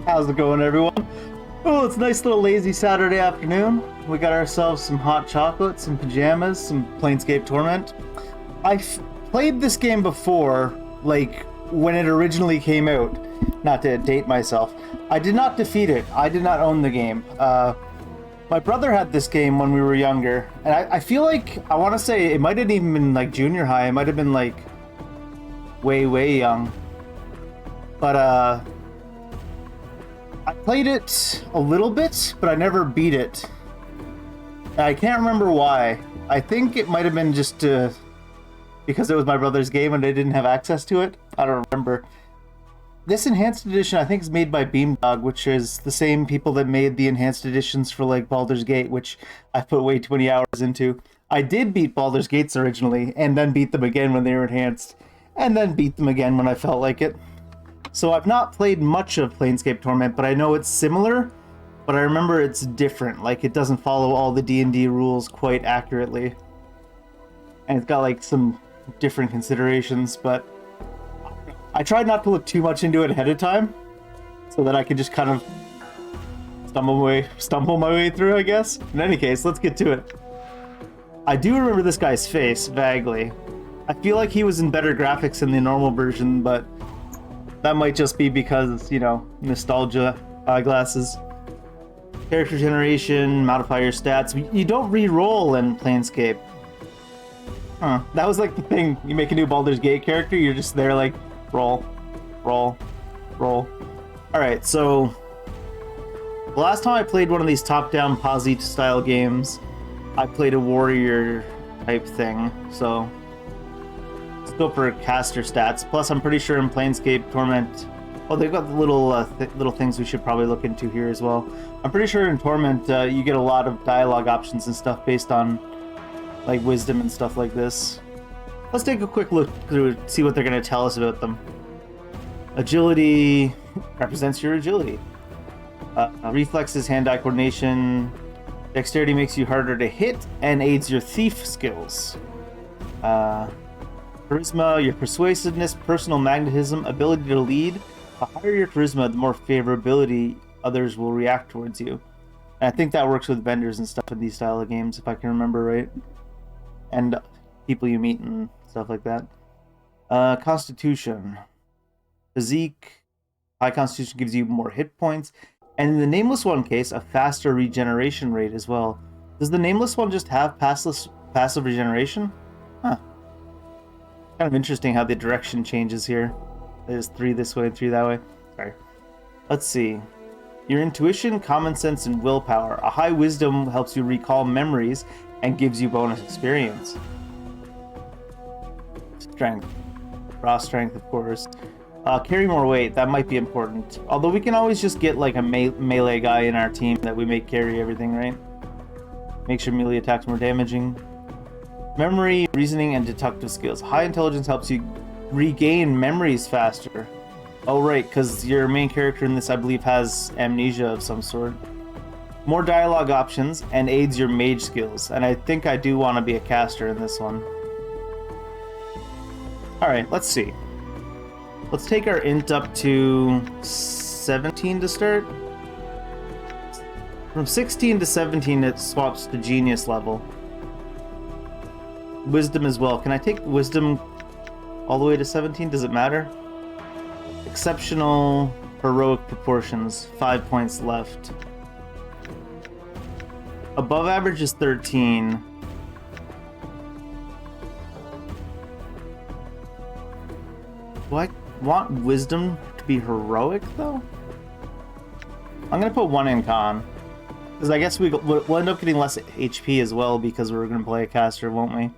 How's it going, everyone? Oh, it's a nice little lazy Saturday afternoon. We got ourselves some hot chocolate, some pajamas, some Planescape Torment. I've played this game before, like when it originally came out. Not to date myself. I did not defeat it. I did not own the game. My brother had this game when we were younger, and I feel like, I want to say it might have even been like junior high. It might have been like way young. But I played it a little bit, but I never beat it. And I can't remember why. I think it might have been just because it was my brother's game and I didn't have access to it. I don't remember. This enhanced edition I think is made by Beamdog, which is the same people that made the enhanced editions for like Baldur's Gate, which I put way too many hours into. I did beat Baldur's Gates originally, and then beat them again when they were enhanced, and then beat them again when I felt like it. So I've not played much of Planescape Torment, but I know it's similar, but I remember it's different. Like, it doesn't follow all the D&D rules quite accurately. And it's got like some different considerations, but I tried not to look too much into it ahead of time so that I could just kind of stumble my way through, I guess. In any case, let's get to it. I do remember this guy's face vaguely. I feel like he was in better graphics in the normal version, but that might just be because, you know, nostalgia eyeglasses. Character generation, modify your stats. You don't re-roll in Planescape. Huh. That was like the thing. You make a new Baldur's Gate character, you're just there like, roll, roll, roll. Alright, so the last time I played one of these top-down posi style games, I played a warrior type thing, so let's go for caster stats. Plus, I'm pretty sure in Planescape Torment, oh, they've got the little things we should probably look into here as well. I'm pretty sure in Torment you get a lot of dialogue options and stuff based on like wisdom and stuff like this. Let's take a quick look through it, see what they're going to tell us about them. Agility represents your agility. Reflexes, hand-eye coordination. Dexterity makes you harder to hit and aids your thief skills. Charisma, your persuasiveness, personal magnetism, ability to lead. The higher your charisma, the more favorability others will react towards you. And I think that works with vendors and stuff in these style of games, if I can remember right. And people you meet and stuff like that. Constitution. Physique. High Constitution gives you more hit points. And in the Nameless One case, a faster regeneration rate as well. Does the Nameless One just have passive regeneration? Huh. Kind of interesting how the direction changes here. There's 3 this way, 3 that way. Sorry. Let's see. Your intuition, common sense, and willpower. A high wisdom helps you recall memories and gives you bonus experience. Strength. Raw strength, of course. Carry more weight. That might be important. Although we can always just get like a melee guy in our team that we make carry everything, right? Make sure melee attacks more damaging. Memory, reasoning, and deductive skills. High intelligence helps you regain memories faster. Oh, right, because your main character in this, I believe, has amnesia of some sort. More dialogue options and aids your mage skills. And I think I do want to be a caster in this one. Alright, let's see. Let's take our int up to 17 to start. From 16 to 17, it swaps to genius level. Wisdom as well. Can I take wisdom all the way to 17? Does it matter? Exceptional heroic proportions. 5 points left. Above average is 13. Do I want wisdom to be heroic, though? I'm going to put 1 in con. Because I guess we'll end up getting less HP as well because we're going to play a caster, won't we?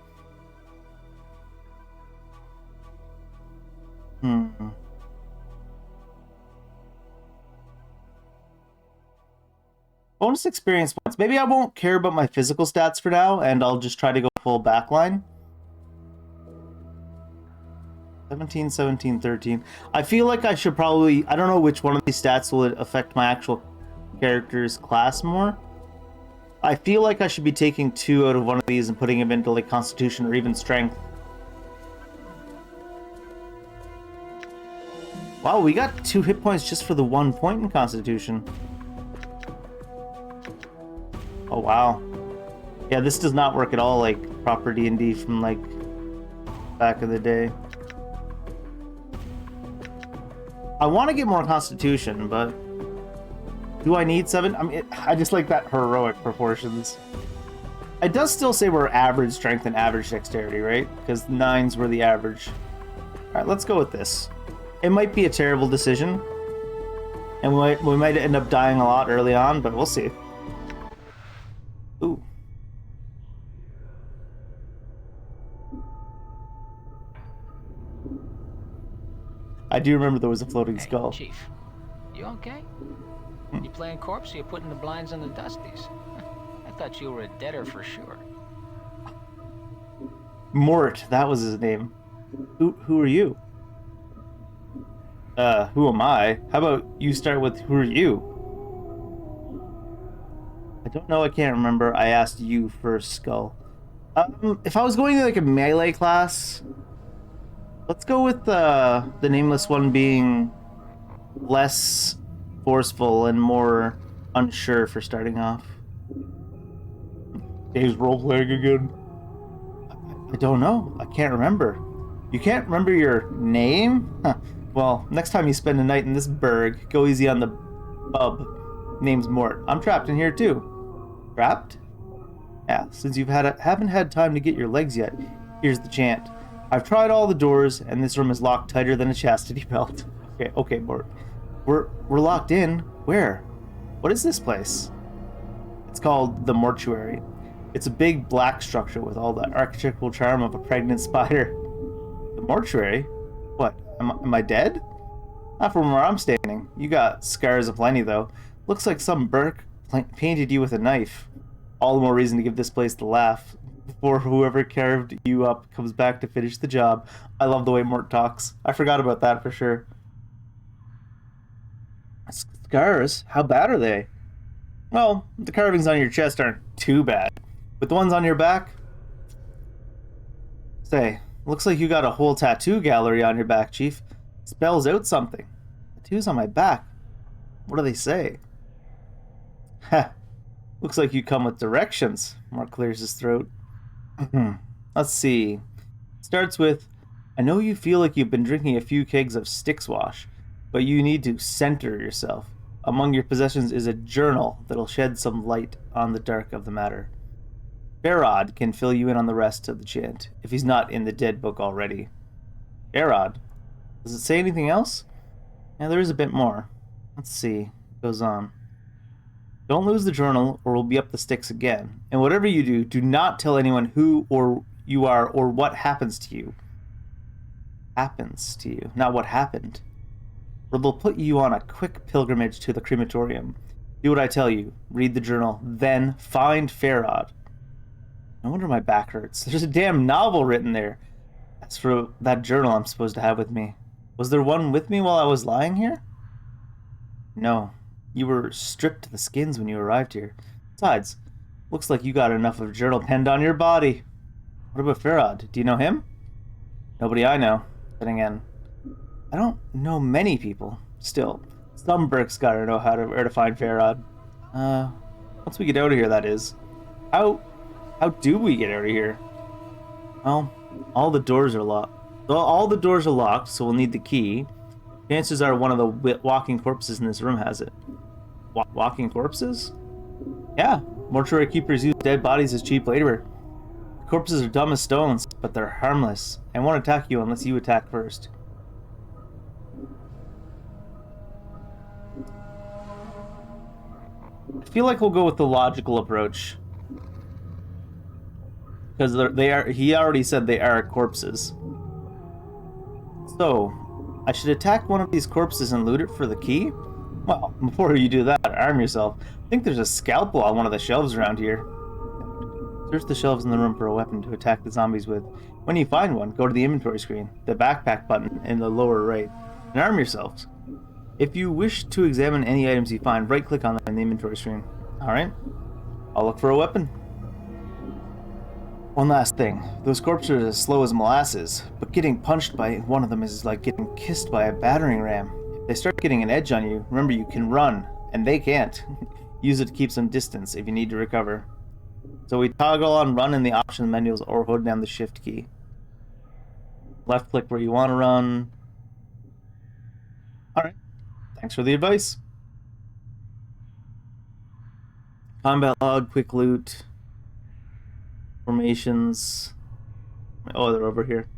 Bonus experience points. Maybe I won't care about my physical stats for now, and I'll just try to go full backline. 17, 17, 13. I feel like I should probably... I don't know which one of these stats will affect my actual character's class more. I feel like I should be taking 2 out of one of these and putting him into like Constitution or even Strength. Wow, we got 2 hit points just for the 1 point in Constitution. Oh, wow. Yeah, this does not work at all like proper D&D from, like, back in the day. I want to get more Constitution, but do I need 7? I mean, I just like that heroic proportions. It does still say we're average strength and average dexterity, right? Because 9s were the average. Alright, let's go with this. It might be a terrible decision, and we might end up dying a lot early on, but we'll see. Ooh. I do remember there was a floating skull. Chief, you okay? You playing corpse or you putting the blinds on the dusties? I thought you were a deader for sure. Mort, that was his name. Who are you? Who am I? How about you start with who are you? I don't know, I can't remember. I asked you first, Skull. If I was going to like a melee class, let's go with the nameless one being less forceful and more unsure for starting off. Dave's role-playing again. I don't know. I can't remember. You can't remember your name? Huh. Well, next time you spend a night in this burg, go easy on the bub. Name's Mort. I'm trapped in here too. Trapped? Yeah, since you haven't had time to get your legs yet, here's the chant. I've tried all the doors, and this room is locked tighter than a chastity belt. Okay, Mort. We're locked in. Where? What is this place? It's called the Mortuary. It's a big black structure with all the architectural charm of a pregnant spider. The Mortuary? What? Am I dead? Not from where I'm standing. You got scars aplenty, though. Looks like some Burke painted you with a knife. All the more reason to give this place the laugh before whoever carved you up comes back to finish the job. I love the way Mort talks. I forgot about that for sure. Scars? How bad are they? Well, the carvings on your chest aren't too bad. But the ones on your back? Say, looks like you got a whole tattoo gallery on your back, Chief. Spells out something. Tattoos on my back. What do they say? Heh. Looks like you come with directions. Mark clears his throat. Let's see. Starts with, I know you feel like you've been drinking a few kegs of Styx wash, but you need to center yourself. Among your possessions is a journal that'll shed some light on the dark of the matter. Farad can fill you in on the rest of the chant, if he's not in the dead book already. Farad? Does it say anything else? Yeah, there is a bit more. Let's see. It goes on. Don't lose the journal, or we'll be up the sticks again. And whatever you do, do not tell anyone who or you are or what happens to you. Happens to you, not what happened. Or they'll put you on a quick pilgrimage to the crematorium. Do what I tell you. Read the journal. Then find Farad. No wonder my back hurts. There's a damn novel written there. That's for that journal I'm supposed to have with me. Was there one with me while I was lying here? No. You were stripped to the skins when you arrived here. Besides, looks like you got enough of a journal penned on your body. What about Farad? Do you know him? Nobody I know. Then again, I don't know many people. Still, some Burks gotta know where to find Farad. Once we get out of here, that is. How do we get out of here? Well, all the doors are locked. All the doors are locked, so we'll need the key. Chances are one of the walking corpses in this room has it. Walking corpses? Yeah, mortuary keepers use dead bodies as cheap labor. The corpses are dumb as stones, but they're harmless, and won't attack you unless you attack first. I feel like we'll go with the logical approach. Because he already said they are corpses. So, I should attack one of these corpses and loot it for the key? Well, before you do that, arm yourself. I think there's a scalpel on one of the shelves around here. Search the shelves in the room for a weapon to attack the zombies with. When you find one, go to the inventory screen, the backpack button in the lower right, and arm yourselves. If you wish to examine any items you find, right-click on them in the inventory screen. Alright, I'll look for a weapon. One last thing. Those corpses are as slow as molasses, but getting punched by one of them is like getting kissed by a battering ram. If they start getting an edge on you, remember you can run, and they can't. Use it to keep some distance if you need to recover. So we toggle on run in the option menus or hold down the shift key. Left click where you want to run. Alright, thanks for the advice. Combat log, quick loot, formations. Oh, they're over here.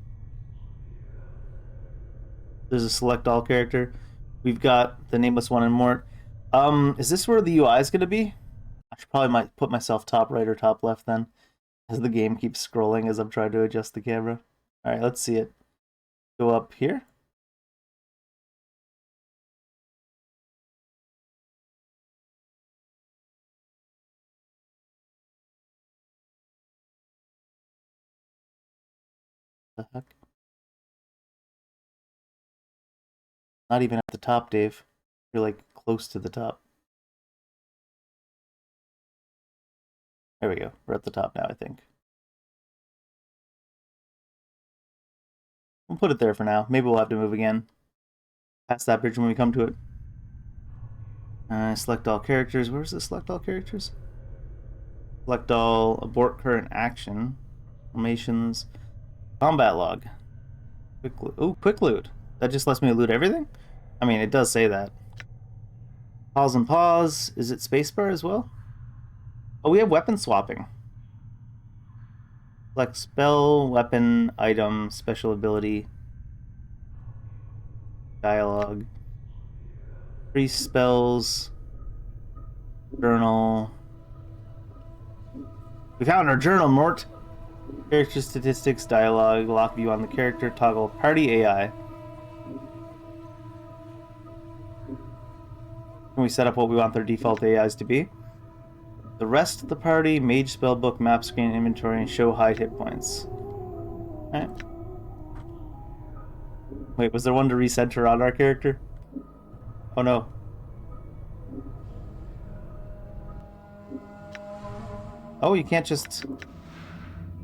There's a select all character. We've got the nameless one and Mort. Is this where the UI is going to be? I should probably might put myself top right or top left then, as the game keeps scrolling as I'm trying to adjust the camera. All right, let's see it. Go up here. The heck? Not even at the top, Dave. You're like close to the top. There we go. We're at the top now, I think. We'll put it there for now. Maybe we'll have to move again. Past that bridge when we come to it. Select all characters. Where's the select all characters? Select all, abort current action, formations, combat log. Quick loot. Ooh, quick loot. That just lets me loot everything? I mean, it does say that. Pause and pause. Is it spacebar as well? Oh, we have weapon swapping. Select spell, weapon, item, special ability, dialogue, free spells, journal. We found our journal, Mort. Character statistics, dialogue, lock view on the character, toggle party AI. Can we set up what we want their default AIs to be? The rest of the party, mage spellbook, map screen, inventory, and show hide hit points. Alright. Wait, was there one to recenter on our character? Oh no. Oh, you can't just...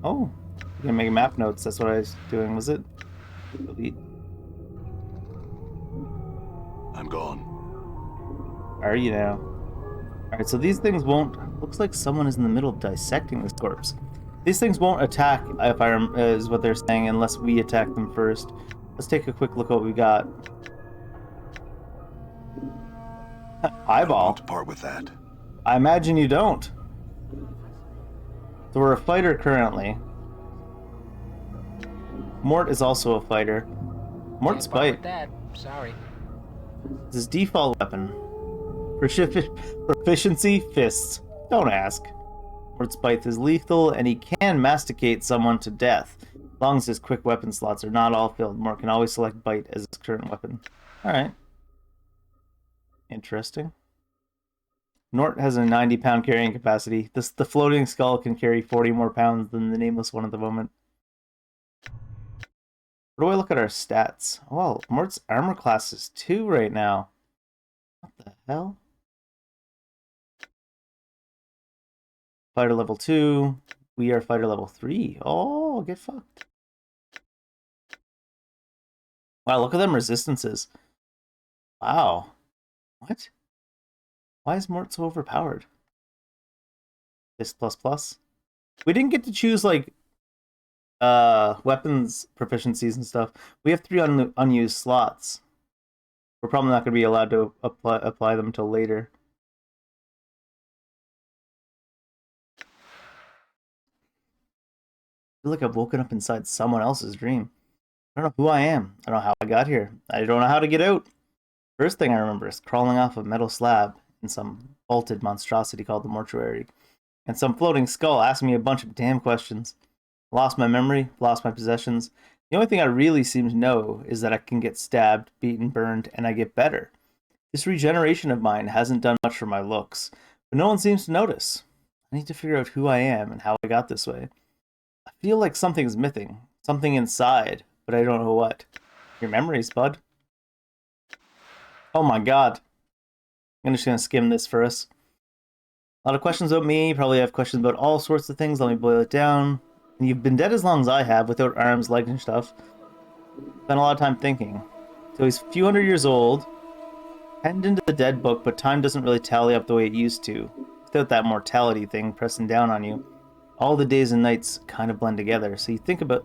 Oh, you can make map notes. That's what I was doing, was it? Delete. I'm gone. Are you now? Alright, so these things won't... Looks like someone is in the middle of dissecting this corpse. These things won't attack, if I is what they're saying, unless we attack them first. Let's take a quick look at what we got. I don't Eyeball. want to part with that. I imagine you don't. So we're a fighter currently. Mort is also a fighter. Mort's Can't part with bite that. Sorry. is his default weapon. Proficiency, fists. Don't ask. Mort's bite is lethal, and he can masticate someone to death. As long as his quick weapon slots are not all filled, Mort can always select bite as his current weapon. Alright. Interesting. Nort has a 90-pound carrying capacity. The floating skull can carry 40 more pounds than the nameless one at the moment. Where do I look at our stats? Oh, Mort's armor class is 2 right now. What the hell? Fighter level 2. We are fighter level 3. Oh, get fucked. Wow, look at them resistances. Wow. What? Why is Mort so overpowered? Fist plus plus. We didn't get to choose like weapons proficiencies and stuff. We have 3 unused slots. We're probably not going to be allowed to apply them until later. I feel like I've woken up inside someone else's dream. I don't know who I am. I don't know how I got here. I don't know how to get out. First thing I remember is crawling off a metal slab in some vaulted monstrosity called the mortuary, and some floating skull asking me a bunch of damn questions. Lost my memory, lost my possessions. The only thing I really seem to know is that I can get stabbed, beaten, burned, and I get better. This regeneration of mine hasn't done much for my looks, but no one seems to notice. I need to figure out who I am and how I got this way. I feel like something's missing, something inside, but I don't know what. Your memories, bud. Oh my god. I'm just gonna skim this for us. A lot of questions about me, probably have questions about all sorts of things. Let me boil it down. And you've been dead as long as I have, without arms, legs, and stuff. Spent a lot of time thinking. So he's a few hundred years old, penned into the dead book, but time doesn't really tally up the way it used to. Without that mortality thing pressing down on you, all the days and nights kind of blend together. So you think about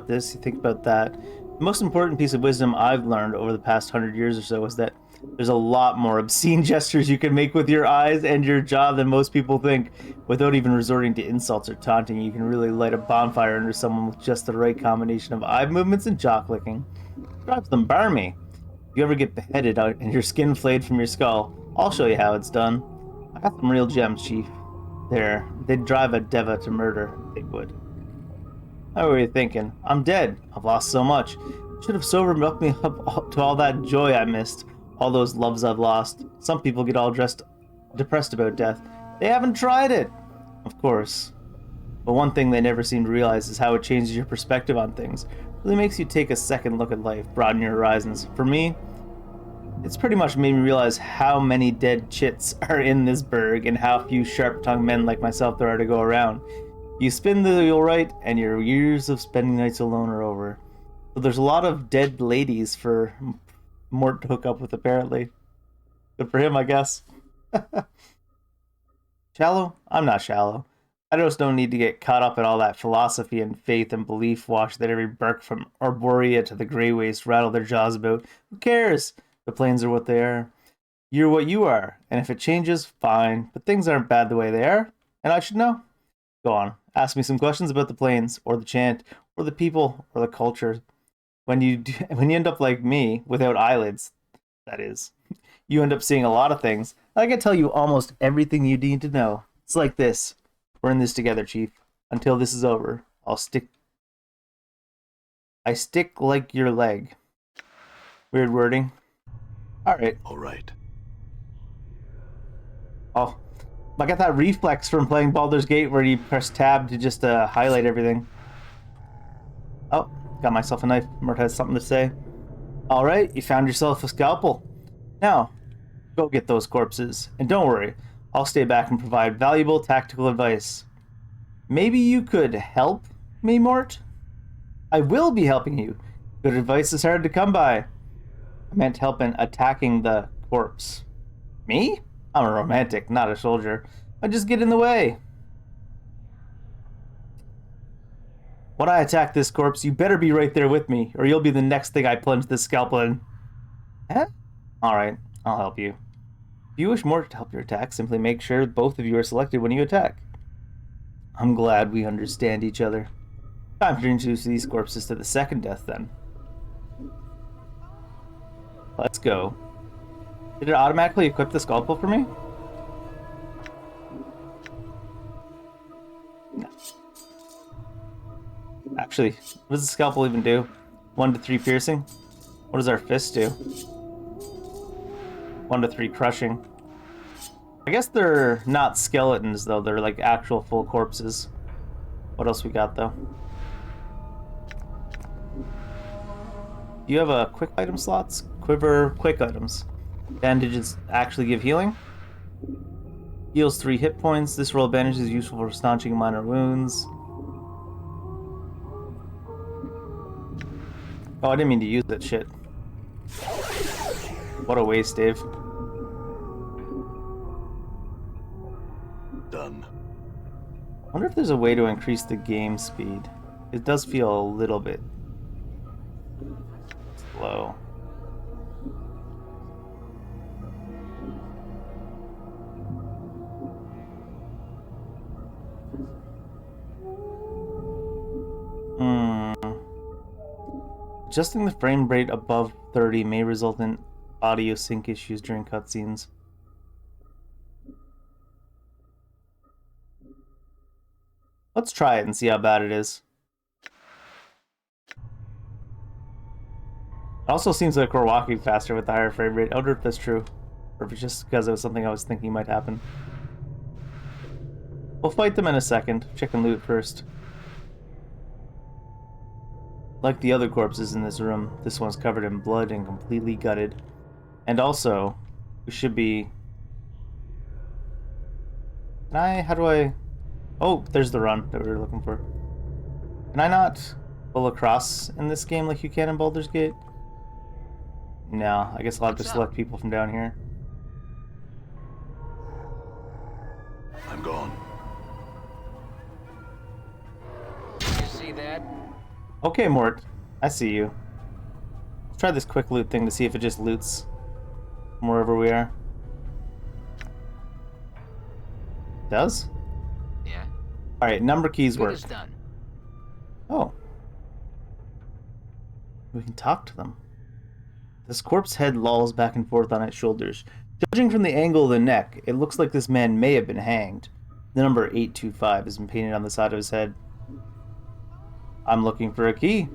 this, you think about that. The most important piece of wisdom I've learned over the past 100 years or so is that there's a lot more obscene gestures you can make with your eyes and your jaw than most people think. Without even resorting to insults or taunting, you can really light a bonfire under someone with just the right combination of eye movements and jaw clicking. Drives them barmy. If you ever get beheaded and your skin flayed from your skull, I'll show you how it's done. I got some real gems, Chief. They'd drive a Deva to murder. They would. How were you thinking? I'm dead. I've lost so much. Should have sobered me up to all that joy I missed. All those loves I've lost. Some people get all depressed about death. They haven't tried it. Of course. But one thing they never seem to realize is how it changes your perspective on things. It really makes you take a second look at life, broaden your horizons. For me, it's pretty much made me realize how many dead chits are in this burg and how few sharp-tongued men like myself there are to go around. You spin the wheel right, and your years of spending nights alone are over. So there's a lot of dead ladies for Mort to hook up with, apparently. Good for him, I guess. Shallow? I'm not shallow. I just don't need to get caught up in all that philosophy and faith and belief wash that every Burke from Arborea to the Grey Waste rattle their jaws about. Who cares? The plains are what they are. You're what you are, and if it changes, fine. But things aren't bad the way they are, and I should know. Go on, ask me some questions about the plains, or the chant, or the people, or the culture. When you end up like me, without eyelids, that is, you end up seeing a lot of things. I can tell you almost everything you need to know. It's like this. We're in this together, Chief. Until this is over, I stick like your leg. Weird wording. Alright. Alright. Oh, I got that reflex from playing Baldur's Gate where you press tab to just highlight everything. Oh, got myself a knife. Mert has something to say. Alright, you found yourself a scalpel. Now, go get those corpses. And don't worry, I'll stay back and provide valuable tactical advice. Maybe you could help me, Mort? I will be helping you. Good advice is hard to come by. I meant help in attacking the corpse. Me? I'm a romantic, not a soldier. I just get in the way. When I attack this corpse, you better be right there with me, or you'll be the next thing I plunge this scalpel in. Huh? Alright, I'll help you. If you wish more to help your attack, simply make sure both of you are selected when you attack. I'm glad we understand each other. Time to introduce these corpses to the second death, then. Let's go. Did it automatically equip the scalpel for me? No. Actually, what does the scalpel even do? 1 to 3 piercing? What does our fist do? 1 to 3 crushing. I guess they're not skeletons, though. They're like actual full corpses. What else we got, though? Do you have a quick item slots? Quiver, quick items. Bandages actually give healing. Heals 3 hit points. This roll of bandage is useful for staunching minor wounds. Oh, I didn't mean to use that shit. What a waste, Dave. Done. I wonder if there's a way to increase the game speed. It does feel a little bit slow. Adjusting the frame rate above 30 may result in audio sync issues during cutscenes. Let's try it and see how bad it is. It also seems like we're walking faster with the higher frame rate. I wonder if that's true, or if it's just because it was something I was thinking might happen. We'll fight them in a second. Check and loot first. Like the other corpses in this room, this one's covered in blood and completely gutted. And also, we should be... How do I... Oh, there's the run that we were looking for. Can I not pull across in this game like you can in Baldur's Gate? No, I guess I'll have to select people from down here. I'm gone. You see that? Okay, Mort. I see you. Let's try this quick loot thing to see if it just loots from wherever we are. Does? Yeah. Alright, number keys Good work. as done. Oh. We can talk to them. This corpse head lolls back and forth on its shoulders. Judging from the angle of the neck, it looks like this man may have been hanged. The number 825 has been painted on the side of his head. I'm looking for a key.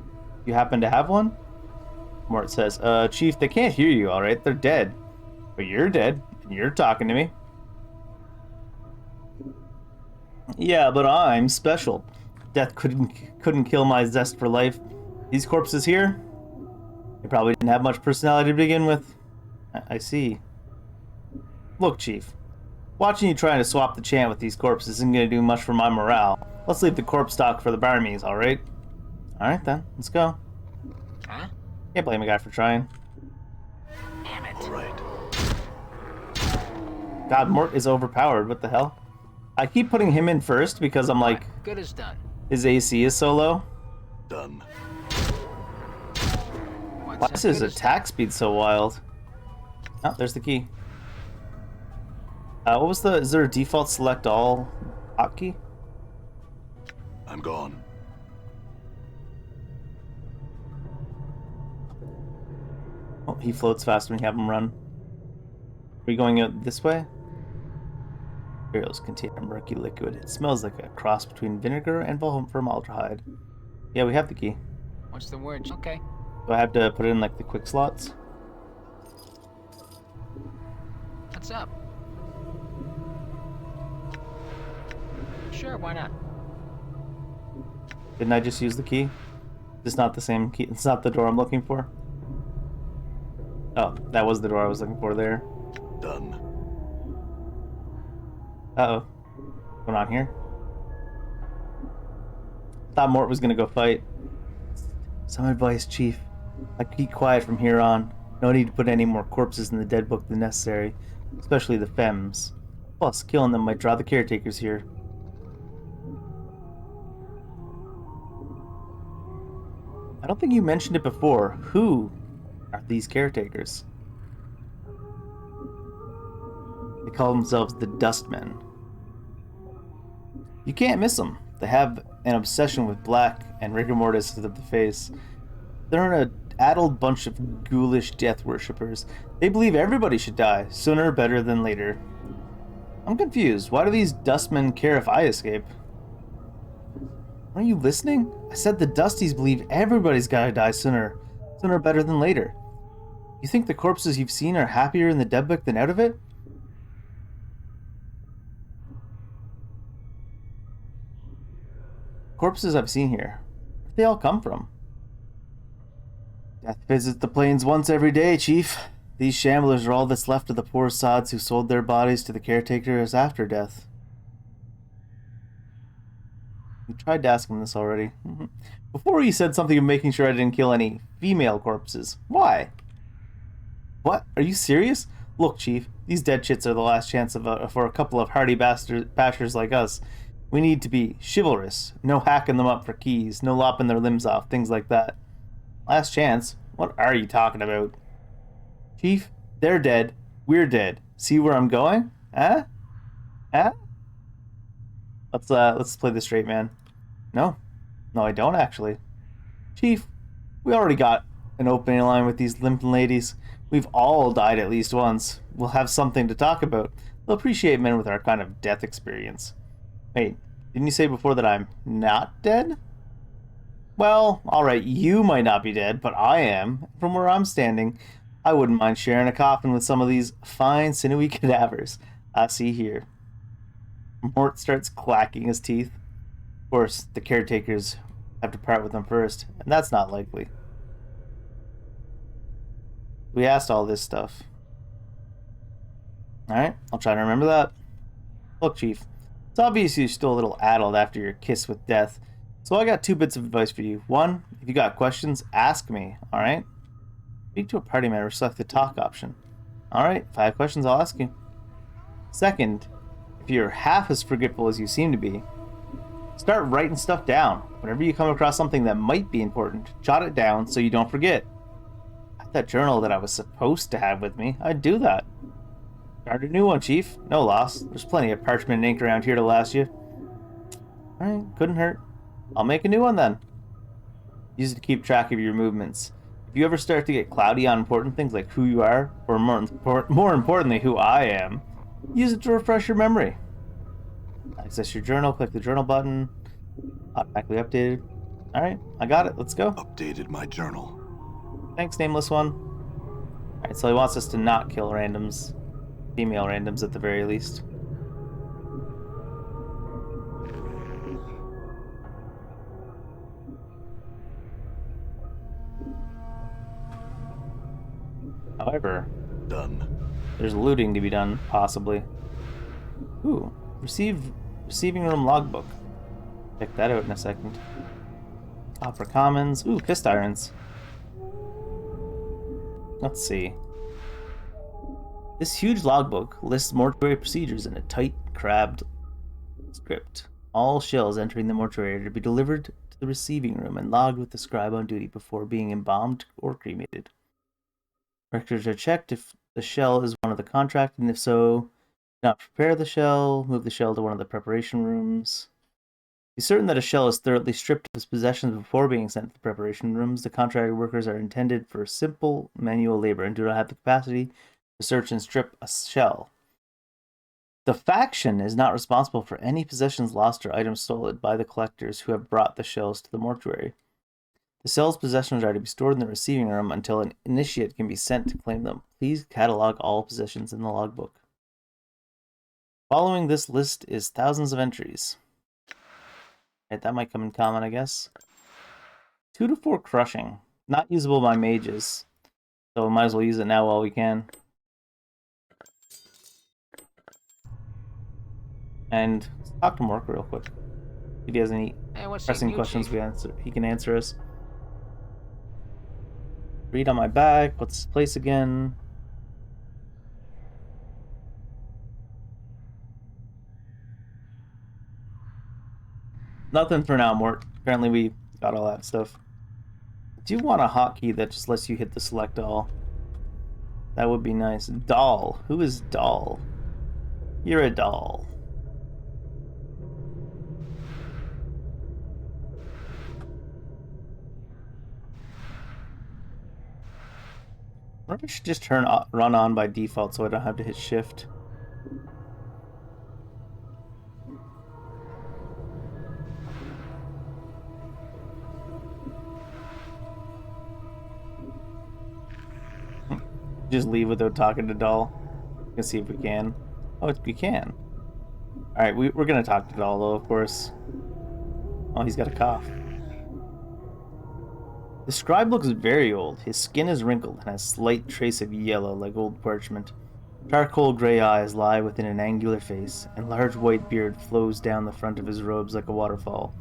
You happen to have one? Mort says, Chief, they can't hear you, alright? They're dead. But you're dead, and you're talking to me. Yeah, but I'm special. Death couldn't kill my zest for life. These corpses here, they probably didn't have much personality to begin with. I see. Look, Chief. Watching you trying to swap the chant with these corpses isn't going to do much for my morale. Let's leave the corpse talk for the barmies, alright? Alright then, let's go. Huh? Can't blame a guy for trying. Damn it. All right. God, Mort is overpowered. What the hell? I keep putting him in first because I'm like, Good as done. his AC is so low. Done. Why is his attack speed so wild? Oh, there's the key. What was is there a default select all hotkey? I'm gone. Oh, he floats faster when you have him run. Are we going out this way? Materials contain a murky liquid. It smells like a cross between vinegar and formaldehyde. Yeah, we have the key. What's the word? Okay. Do I have to put it in like the quick slots? What's up? Sure, why not? Didn't I just use the key? It's not the same key. It's not the door I'm looking for. Oh, that was the door I was looking for there. Done. Uh-oh. What's going on here? Thought Mort was gonna go fight. Some advice, Chief. I keep quiet from here on. No need to put any more corpses in the dead book than necessary. Especially the femmes. Plus, killing them might draw the caretakers here. I don't think you mentioned it before. Who are these caretakers? They call themselves the Dustmen. You can't miss them. They have an obsession with black and rigor mortis of the face. They're an addled bunch of ghoulish death worshippers. They believe everybody should die, sooner better than later. I'm confused. Why do these Dustmen care if I escape? Are you listening? I said the Dusties believe everybody's gotta die sooner better than later. You think the corpses you've seen are happier in the dead book than out of it? Corpses I've seen here. Where did they all come from? Death visits the plains once every day, Chief. These shamblers are all that's left of the poor sods who sold their bodies to the caretakers after death. We tried to ask him this already. Before he said something of making sure I didn't kill any female corpses. Why? What? Are you serious? Look, Chief, these dead shits are the last chance for a couple of hardy bashers like us. We need to be chivalrous. No hacking them up for keys, no lopping their limbs off, things like that. Last chance? What are you talking about? Chief, they're dead. We're dead. See where I'm going? Huh? Huh? Let's play this straight, man. No. No, I don't, actually. Chief, we already got an opening line with these limping ladies. We've all died at least once. We'll have something to talk about. They'll appreciate men with our kind of death experience. Wait, didn't you say before that I'm not dead? Well, alright, you might not be dead, but I am. From where I'm standing, I wouldn't mind sharing a coffin with some of these fine, sinewy cadavers I see here. Mort starts clacking his teeth. Of course, the caretakers have to part with them first, and that's not likely. We asked all this stuff. Alright, I'll try to remember that. Look, Chief, it's obvious you're still a little addled after your kiss with death, So I got 2 bits of advice for you. 1, if you got questions, ask me, alright? Speak to a party member, select the talk option. Alright, if I have questions, I'll ask you. 2nd, if you're half as forgetful as you seem to be, start writing stuff down. Whenever you come across something that might be important, jot it down so you don't forget. I had that journal that I was supposed to have with me. I'd do that. Start a new one, Chief. No loss. There's plenty of parchment and ink around here to last you. Alright, couldn't hurt. I'll make a new one then. Use it to keep track of your movements. If you ever start to get cloudy on important things like who you are, or more importantly, who I am, use it to refresh your memory. Access your journal, click the journal button. Automatically updated. Alright, I got it. Let's go. Updated my journal. Thanks, nameless one. Alright, so he wants us to not kill randoms. Female randoms at the very least. However, Done. there's looting to be done, possibly. Ooh, receiving room logbook. Check that out in a second. Opera Commons. Ooh, fist irons. Let's see. This huge logbook lists mortuary procedures in a tight, crabbed script. All shells entering the mortuary are to be delivered to the receiving room and logged with the scribe on duty before being embalmed or cremated. Records are checked if the shell is one of the contracted, and if so, not prepare the shell, move the shell to one of the preparation rooms. Be certain that a shell is thoroughly stripped of its possessions before being sent to the preparation rooms. The contracted workers are intended for simple manual labor and do not have the capacity to search and strip a shell. The faction is not responsible for any possessions lost or items stolen by the collectors who have brought the shells to the mortuary. The cell's possessions are to be stored in the receiving room until an initiate can be sent to claim them. Please catalog all possessions in the logbook. Following this list is thousands of entries. Right, that might come in common, I guess. 2 to 4 crushing. Not usable by mages. So we might as well use it now while we can. And let's talk to Mork real quick. If he has any pressing questions he can answer us. Read on my back. What's his place again? Nothing for now, Mort. Apparently we got all that stuff. I do want a hotkey that just lets you hit the select all. That would be nice. Doll. Who is Doll? You're a doll. I wonder if I should just run on by default so I don't have to hit shift. Just leave without talking to Doll. Let's see if we can. Oh, we can. Alright, we're gonna talk to Doll though, of course. Oh, he's got a cough. The scribe looks very old. His skin is wrinkled and has a slight trace of yellow like old parchment. Charcoal gray eyes lie within an angular face, and large white beard flows down the front of his robes like a waterfall.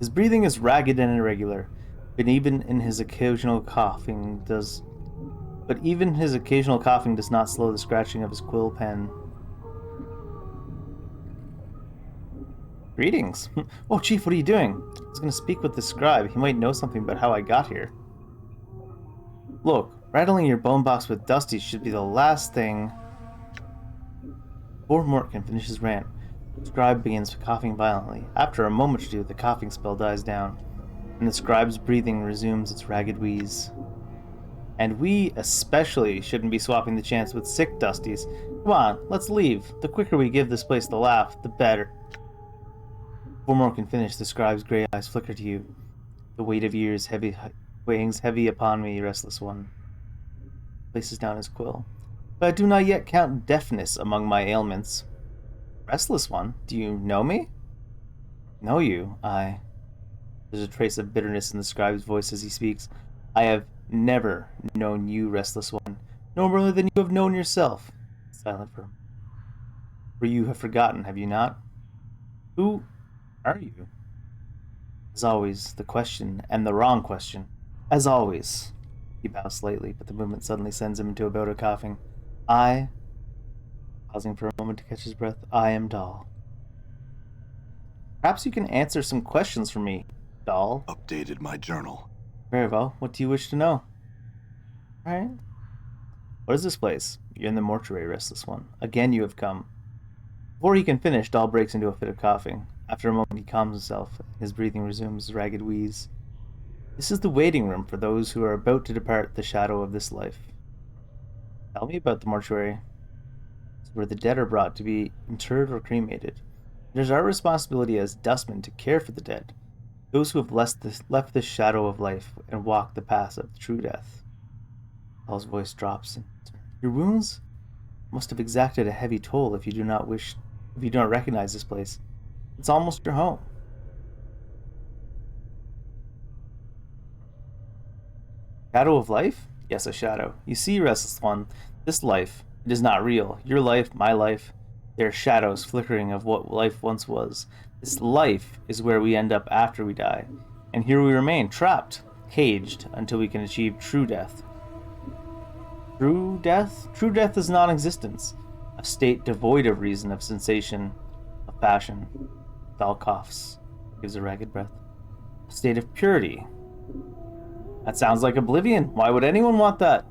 His breathing is ragged and irregular, but even his occasional coughing does not slow the scratching of his quill pen. Greetings. Oh, Chief, what are you doing? I was going to speak with the scribe. He might know something about how I got here. Look, rattling your bone box with Dusty should be the last thing. Before Mort can finish his rant, the scribe begins coughing violently. After a moment or two, the coughing spell dies down, and the scribe's breathing resumes its ragged wheeze. And we especially shouldn't be swapping the chance with sick Dusties. Come on, let's leave. The quicker we give this place the laugh, the better. Before Mort can finish, the scribe's gray eyes flicker to you. The weight of years hangs heavy upon me, restless one. Places down his quill. But I do not yet count deafness among my ailments. Restless one, do you know me? Know you? There's a trace of bitterness in the scribe's voice as he speaks. I have never known you, restless one, no more than you have known yourself. Silent for him. For you have forgotten, have you not? Who are you? As always, the question, and the wrong question. As always. He bows slightly, but the movement suddenly sends him into a bout of coughing. I, pausing for a moment to catch his breath, I am Dahl. Perhaps you can answer some questions for me, Dahl. Updated my journal. Very well. What do you wish to know? Alright. What is this place? You're in the mortuary, Restless One. Again you have come. Before he can finish, Dahl breaks into a fit of coughing. After a moment he calms himself. His breathing resumes his ragged wheeze. This is the waiting room for those who are about to depart the shadow of this life. Tell me about the mortuary. It's where the dead are brought to be interred or cremated. It is our responsibility as dustmen to care for the dead, those who have left this shadow of life and walked the path of true death. Dahl's voice drops. Your wounds must have exacted a heavy toll if you do not recognize this place. It's almost your home. Shadow of life? Yes, a shadow. You see, Restless One, this life, it is not real. Your life, my life, they are shadows flickering of what life once was. This life is where we end up after we die. And here we remain, trapped, caged, until we can achieve true death. True death? True death is non-existence. A state devoid of reason, of sensation, of passion. Dahl coughs, gives a ragged breath. A state of purity. That sounds like oblivion. Why would anyone want that?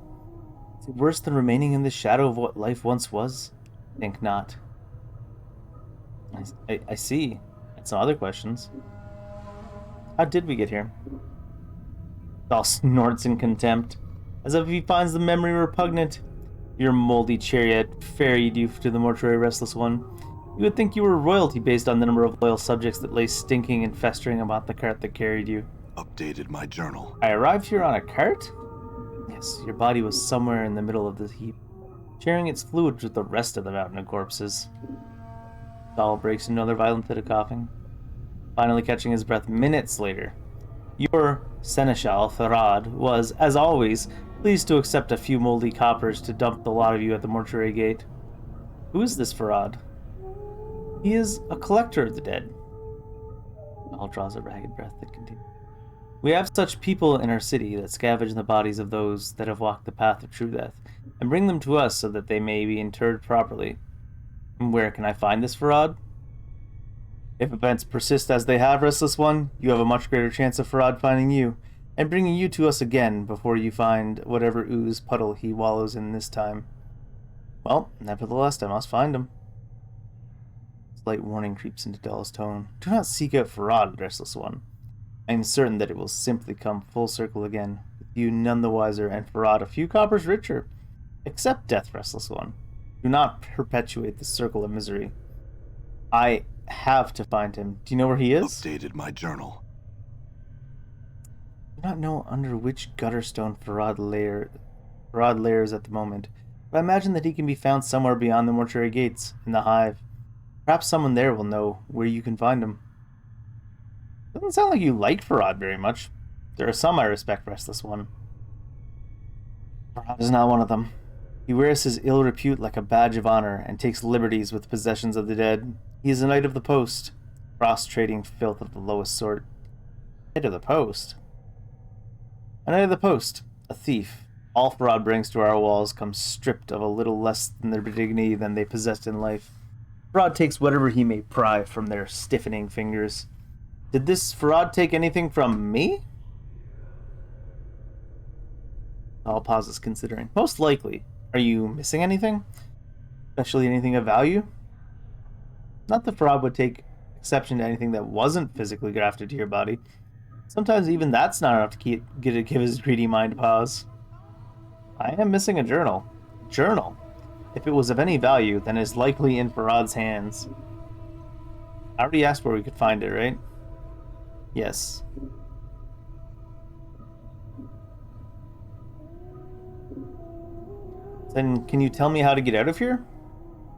Is it worse than remaining in the shadow of what life once was? I think not. I see. And some other questions. How did we get here? Dahl snorts in contempt, as if he finds the memory repugnant. Your moldy chariot ferried you to the mortuary, Restless One. You would think you were royalty based on the number of loyal subjects that lay stinking and festering about the cart that carried you. Updated my journal. I arrived here on a cart? Yes, your body was somewhere in the middle of the heap, sharing its fluids with the rest of the mountain of corpses. Dahl breaks into another violent fit of coughing, finally catching his breath minutes later. Your seneschal, Farad, was, as always, pleased to accept a few moldy coppers to dump the lot of you at the mortuary gate. Who is this Farad? He is a collector of the dead. Dahl draws a ragged breath and continues. We have such people in our city that scavenge the bodies of those that have walked the path of true death, and bring them to us so that they may be interred properly. And where can I find this Farad? If events persist as they have, Restless One, you have a much greater chance of Farad finding you, and bringing you to us again before you find whatever ooze puddle he wallows in this time. Well, nevertheless, I must find him. Slight warning creeps into Dahl's tone. Do not seek out Farad, Restless One. I am certain that it will simply come full circle again, with you none the wiser and Farad a few coppers richer. Accept death, Restless One. Do not perpetuate the circle of misery. I have to find him. Do you know where he is? Updated my journal. I do not know under which gutter stone Farad lairs at the moment, but I imagine that he can be found somewhere beyond the mortuary gates, in the hive. Perhaps someone there will know where you can find him. Doesn't sound like you like Farad very much. There are some I respect, Restless One. Farad is not one of them. He wears his ill repute like a badge of honor and takes liberties with possessions of the dead. He is a knight of the post, cross-trading filth of the lowest sort. Knight of the post? A knight of the post, a thief. All Farad brings to our walls comes stripped of a little less than their dignity than they possessed in life. Farad takes whatever he may pry from their stiffening fingers. Did this Farad take anything from me? I'll pause this considering. Most likely. Are you missing anything? Especially anything of value? Not that Farad would take exception to anything that wasn't physically grafted to your body. Sometimes even that's not enough to give his greedy mind pause. I am missing a journal. Journal? If it was of any value, then it's likely in Farad's hands. I already asked where we could find it, right? Yes. Then can you tell me how to get out of here?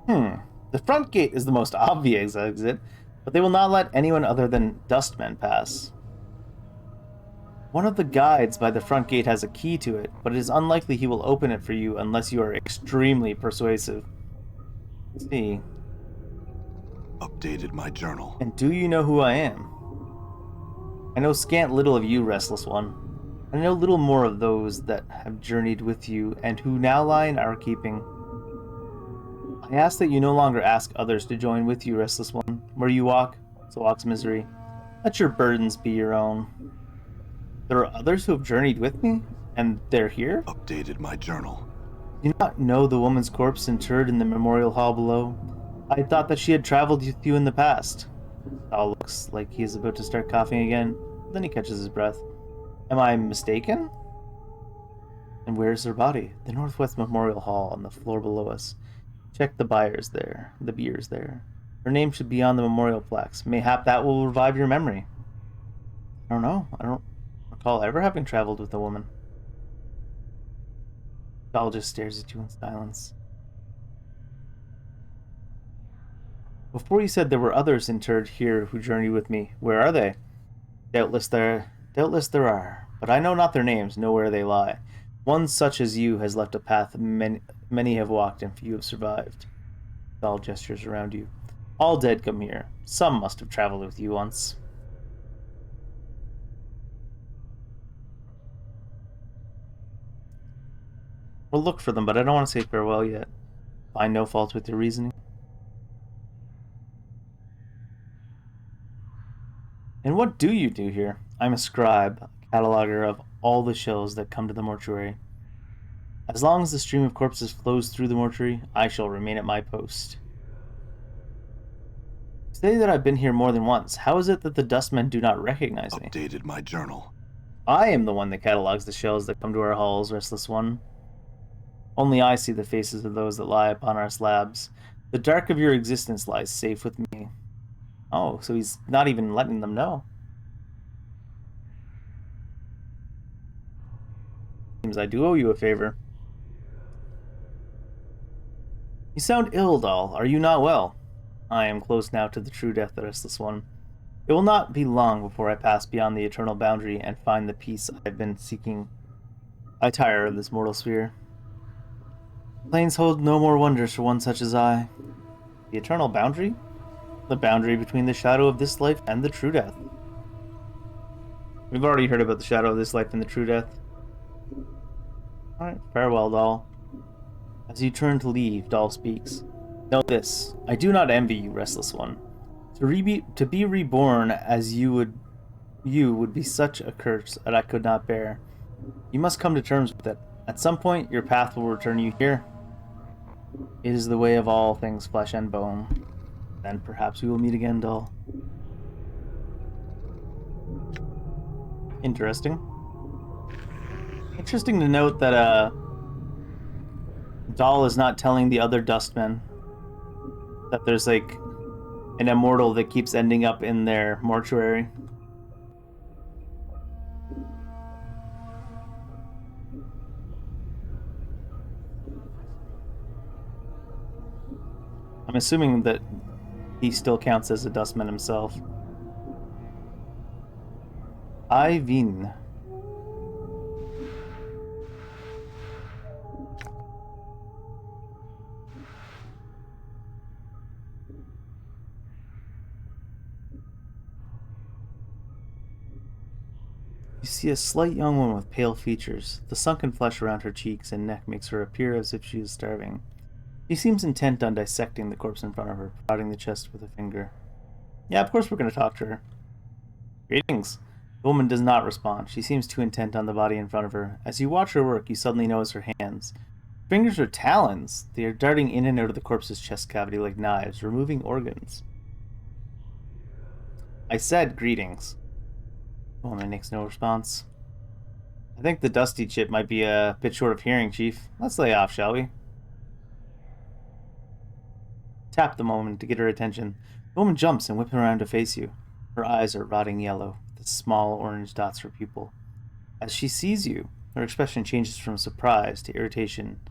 The front gate is the most obvious exit, but they will not let anyone other than dustmen pass. One of the guides by the front gate has a key to it, but it is unlikely he will open it for you unless you are extremely persuasive. Let's see. Updated my journal. And do you know who I am? I know scant little of you, Restless One. I know little more of those that have journeyed with you and who now lie in our keeping. I ask that you no longer ask others to join with you, Restless One. Where you walk, so walks misery. Let your burdens be your own. There are others who have journeyed with me, and they're here? Updated my journal. Do you not know the woman's corpse interred in the memorial hall below? I thought that she had traveled with you in the past. All looks like he is about to start coughing again. Then he catches his breath. Am I mistaken? And where's her body? The Northwest Memorial Hall on the floor below us. Check the beers there. Her name should be on the memorial plaques. Mayhap that will revive your memory. I don't know. I don't recall ever having traveled with a woman. Doll just stares at you in silence. Before you said there were others interred here who journeyed with me. Where are they? Doubtless there are, but I know not their names, nor where they lie. One such as you has left a path many have walked, and few have survived. Doll gestures around you. All dead come here. Some must have traveled with you once. We'll look for them, but I don't want to say farewell yet. Find no fault with your reasoning. And what do you do here? I'm a scribe, a cataloger of all the shells that come to the mortuary. As long as the stream of corpses flows through the mortuary, I shall remain at my post. Say that I've been here more than once. How is it that the dustmen do not recognize me? Updated my journal. I am the one that catalogs the shells that come to our halls, Restless One. Only I see the faces of those that lie upon our slabs. The dark of your existence lies safe with me. Oh, so he's not even letting them know. Seems I do owe you a favor. You sound ill, doll. Are you not well? I am close now to the true death, the Restless One. It will not be long before I pass beyond the eternal boundary and find the peace I've been seeking. I tire of this mortal sphere. Plains hold no more wonders for one such as I. The eternal boundary? The boundary between the shadow of this life and the true death. We've already heard about the shadow of this life and the true death. Alright, farewell, doll. As you turn to leave, doll speaks. Know this, I do not envy you, Restless One. To be reborn as you would be such a curse that I could not bear. You must come to terms with it. At some point, your path will return you here. It is the way of all things flesh and bone. Then perhaps we will meet again, doll. Interesting. Interesting to note that, Doll is not telling the other dustmen that there's, like, an immortal that keeps ending up in their mortuary. I'm assuming that he still counts as a dustman himself. Ivin. You see a slight young woman with pale features. The sunken flesh around her cheeks and neck makes her appear as if she is starving. She seems intent on dissecting the corpse in front of her, prodding the chest with a finger. Yeah, of course we're going to talk to her. Greetings. The woman does not respond. She seems too intent on the body in front of her. As you watch her work, you suddenly notice her hands. Her fingers are talons. They are darting in and out of the corpse's chest cavity like knives, removing organs. I said greetings. The woman makes no response. I think the dusty chip might be a bit short of hearing, Chief. Let's lay off, shall we? Tap the woman to get her attention. The woman jumps and whips around to face you. Her eyes are rotting yellow, with small orange dots for pupil. As she sees you, her expression changes from surprise to irritation,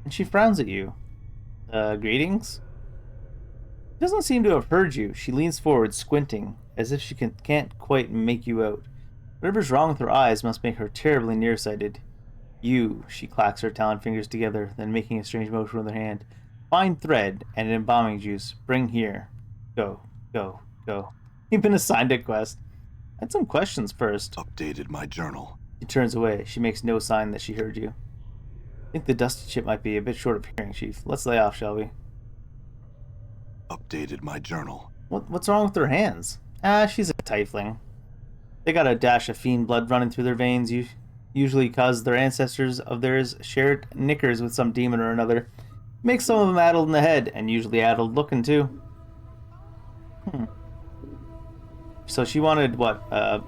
and she frowns at you. Greetings? She doesn't seem to have heard you. She leans forward, squinting, as if she can't quite make you out. Whatever's wrong with her eyes must make her terribly nearsighted. You, she clacks her talon fingers together, then making a strange motion with her hand. Find thread and an embalming juice. Bring here. Go, go, go. You've been assigned a quest. I had some questions first. Updated my journal. She turns away. She makes no sign that she heard you. I think the dusty chip might be a bit short of hearing, Chief. Let's lay off, shall we? Updated my journal. What's wrong with her hands? Ah, she's a tiefling. They got a dash of fiend blood running through their veins, usually cause their ancestors of theirs shared knickers with some demon or another. Makes some of them addled in the head, and usually addled looking too. So she wanted, what,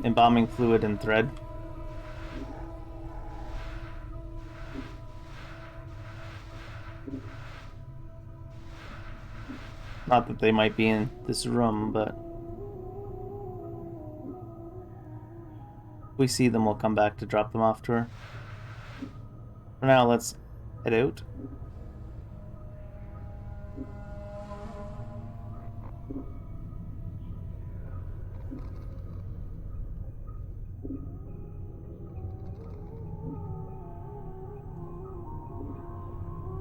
embalming fluid and thread? Not that they might be in this room, but... if we see them, we'll come back to drop them off to her. For now, let's head out.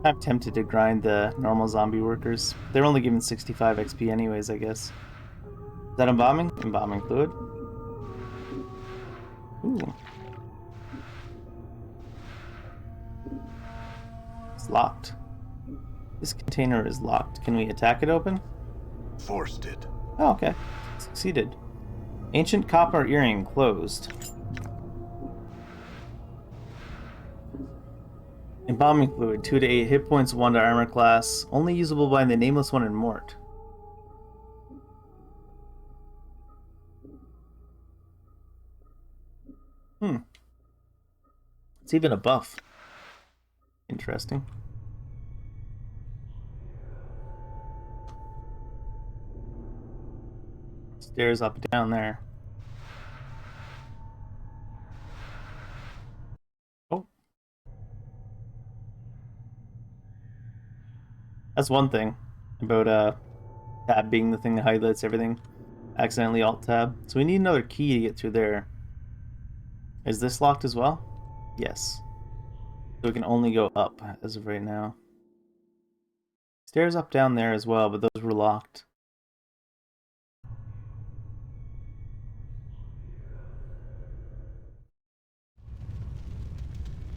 I'm tempted to grind the normal zombie workers. They're only given 65 XP anyways, I guess. Is that embalming? Embalming fluid. Ooh. It's locked. This container is locked. Can we attack it open? Forced it. Oh, okay. Succeeded. Ancient copper earring closed. Embalming fluid, 2 to 8 hit points, 1 to armor class. Only usable by the Nameless One and Mort. It's even a buff. Interesting. Stairs up down there. Oh. That's one thing about tab being the thing that highlights everything. Accidentally alt tab. So we need another key to get through there. Is this locked as well? Yes. So we can only go up as of right now. Stairs up down there as well, but those were locked.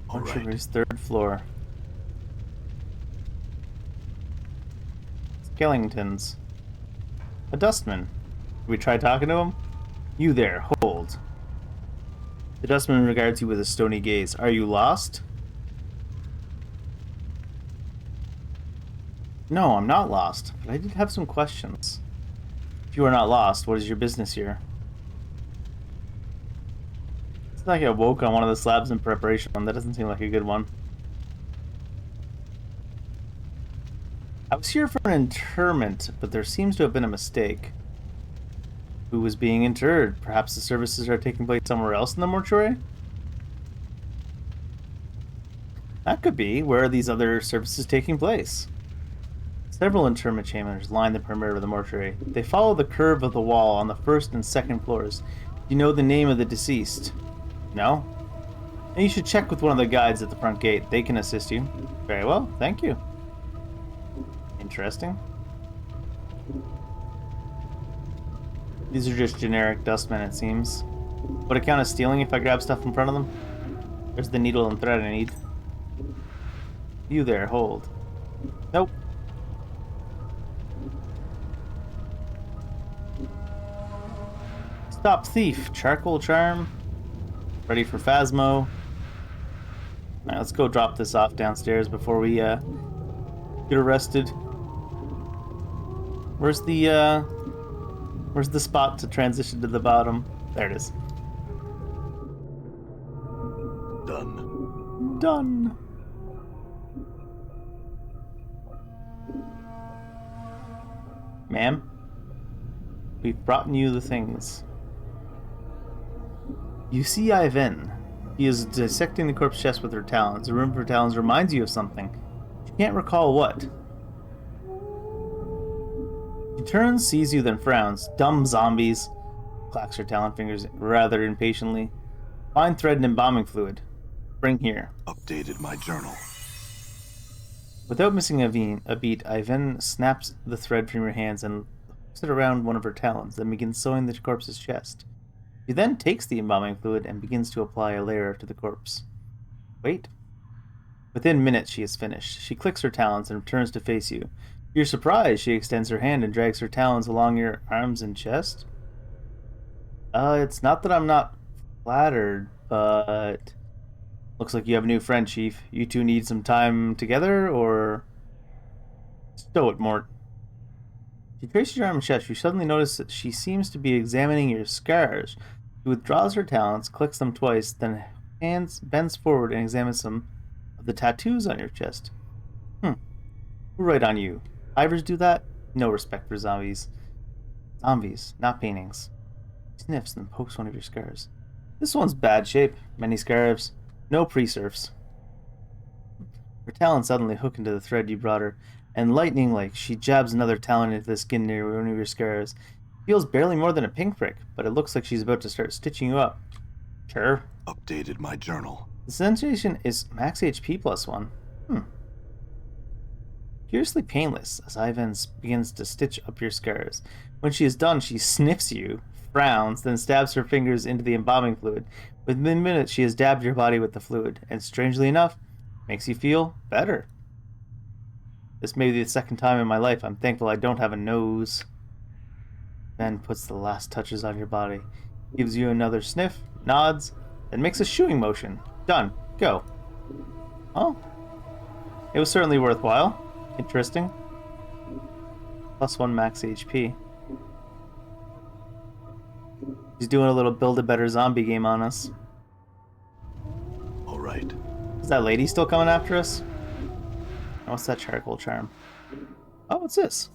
All right. River's 3rd floor. Skellingtons. A dustman. We try talking to him? You there, hold. The dustman regards you with a stony gaze. Are you lost? No, I'm not lost, but I did have some questions. If you are not lost, what is your business here? It's like I woke on one of the slabs in preparation. That doesn't seem like a good one. I was here for an interment, but there seems to have been a mistake. Who was being interred? Perhaps the services are taking place somewhere else in the mortuary? That could be. Where are these other services taking place? Several interment chambers line the perimeter of the mortuary. They follow the curve of the wall on the 1st and 2nd floors. Do you know the name of the deceased? No? And you should check with one of the guides at the front gate. They can assist you. Very well, thank you. Interesting. These are just generic dustmen, it seems. Would it count as stealing if I grab stuff in front of them? There's the needle and thread I need. You there, hold. Nope. Stop thief. Charcoal charm. Ready for Phasmo. Alright, let's go drop this off downstairs before we get arrested. Where's the spot to transition to the bottom? There it is. Done. Done. Ma'am, we've brought you the things. You see Ivan. He is dissecting the corpse chest with her talons. The room of her talons reminds you of something. She can't recall what. She turns, sees you, then frowns. Dumb zombies. Clacks her talon fingers rather impatiently. Find thread and embalming fluid. Bring here. Updated my journal. Without missing a beat, Ivan snaps the thread from your hands and hooks it around one of her talons, then begins sewing the corpse's chest. She then takes the embalming fluid and begins to apply a layer to the corpse. Wait. Within minutes, she is finished. She clicks her talons and returns to face you. To your surprise, she extends her hand and drags her talons along your arms and chest. It's not that I'm not flattered, but looks like you have a new friend, Chief. You two need some time together, or stow it, Mort. She traces your arm and chest. You suddenly notice that she seems to be examining your scars. She withdraws her talons, clicks them twice, then bends forward and examines some of the tattoos on your chest. We're right on you. Ivers do that? No respect for zombies. Zombies, not paintings. She sniffs and pokes one of your scars. This one's bad shape. Many scars. No preserves. Her talons suddenly hook into the thread you brought her, and lightning-like, she jabs another talon into the skin near one of your scars. It feels barely more than a pinprick, but it looks like she's about to start stitching you up. Sure. Updated my journal. The sensation is max HP plus 1. Curiously painless, as Ivan begins to stitch up your scars. When she is done, she sniffs you, frowns, then stabs her fingers into the embalming fluid. Within minutes, she has dabbed your body with the fluid, and strangely enough, makes you feel better. This may be the second time in my life I'm thankful I don't have a nose. Ben puts the last touches on your body, gives you another sniff, nods, then makes a shooing motion. Done. Go. Oh. It was certainly worthwhile. Interesting. +1 max HP. He's doing a little build-a-better zombie game on us. All right. Is that lady still coming after us? Oh, what's that charcoal charm? Oh, what's this?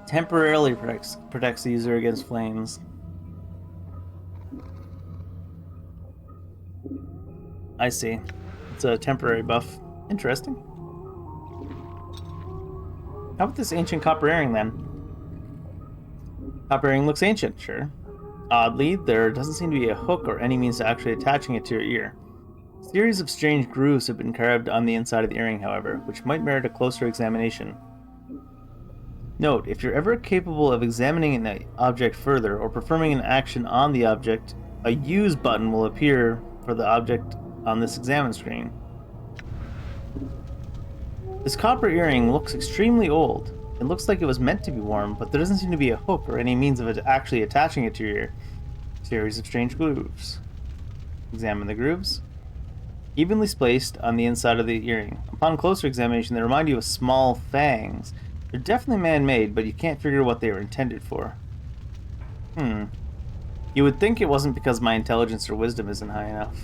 Temporarily protects the user against flames. I see. It's a temporary buff. Interesting. How about this ancient copper earring, then? Copper earring looks ancient, sure. Oddly, there doesn't seem to be a hook or any means to actually attaching it to your ear. A series of strange grooves have been carved on the inside of the earring, however, which might merit a closer examination. Note, if you're ever capable of examining an object further or performing an action on the object, a Use button will appear for the object on this examine screen. This copper earring looks extremely old. It looks like it was meant to be worn, but there doesn't seem to be a hook or any means of it actually attaching it to your ear. Series of strange grooves. Examine the grooves. Evenly spaced on the inside of the earring. Upon closer examination, they remind you of small fangs. They're definitely man-made, but you can't figure what they were intended for. You would think it wasn't because my intelligence or wisdom isn't high enough.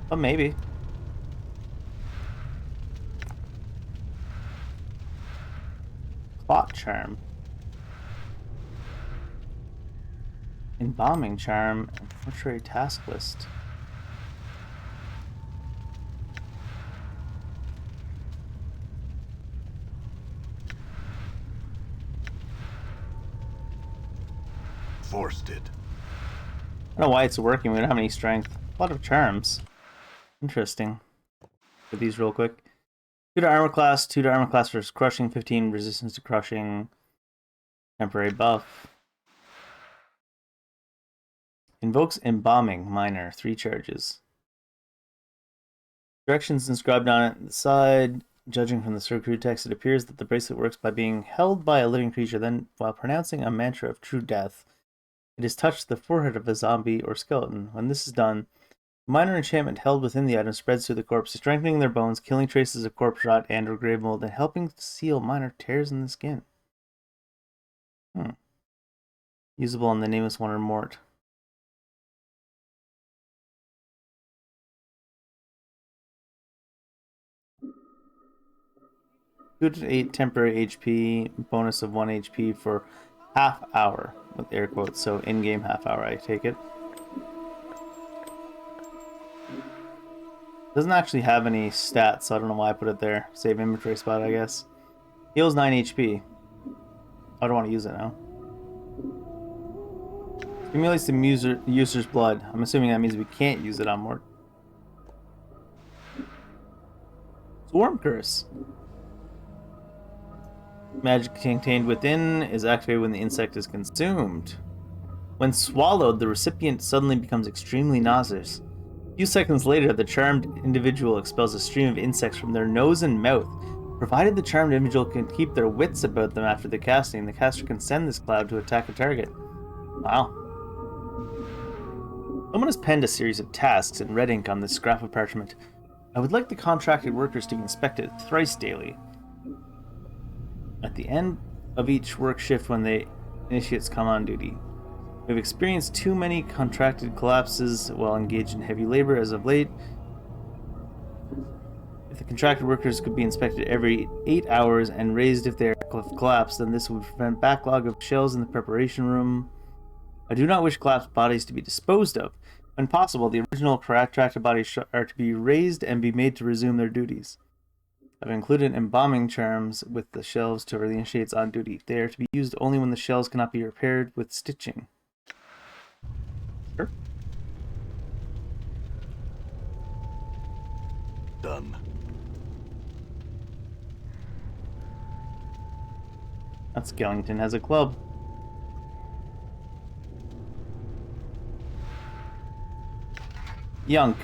But maybe. Plot charm. Embalming charm and mortuary task list. Forced it. I don't know why it's working. We don't have any strength. A lot of charms. Interesting. Get these real quick. 2 to armor class, 2 to armor class versus crushing, 15 resistance to crushing. Temporary buff. Invokes embalming, minor, 3 charges. Directions inscribed on it at the side. Judging from the circular text, it appears that the bracelet works by being held by a living creature, then while pronouncing a mantra of true death. It is touched the forehead of a zombie or skeleton. When this is done, minor enchantment held within the item spreads through the corpse, strengthening their bones, killing traces of corpse rot and or grave mold, and helping to seal minor tears in the skin. Usable on the nameless one or Mort. Good to 8 temporary HP, bonus of 1 HP for half hour, with air quotes, so in-game half hour, I take it. Doesn't actually have any stats, so I don't know why I put it there. Save inventory spot, I guess. Heals 9 HP. I don't want to use it now. Accumulates the user's blood. I'm assuming that means we can't use it on Mort. Swarm Curse. Magic contained within is activated when the insect is consumed. When swallowed, the recipient suddenly becomes extremely nauseous. A few seconds later, the charmed individual expels a stream of insects from their nose and mouth. Provided the charmed individual can keep their wits about them after the casting, the caster can send this cloud to attack a target. Wow. Someone has penned a series of tasks in red ink on this scrap of parchment. I would like the contracted workers to be inspected thrice daily. At the end of each work shift when the initiates come on duty. We've experienced too many contracted collapses while engaged in heavy labor as of late. If the contracted workers could be inspected every 8 hours and raised if they are collapsed, then this would prevent backlog of shells in the preparation room. I do not wish collapsed bodies to be disposed of. When possible, the original contracted bodies are to be raised and be made to resume their duties. I've included embalming charms with the shells to the initiates on duty. They are to be used only when the shells cannot be repaired with stitching. Sure. Done. That skeleton has a club. Yunk.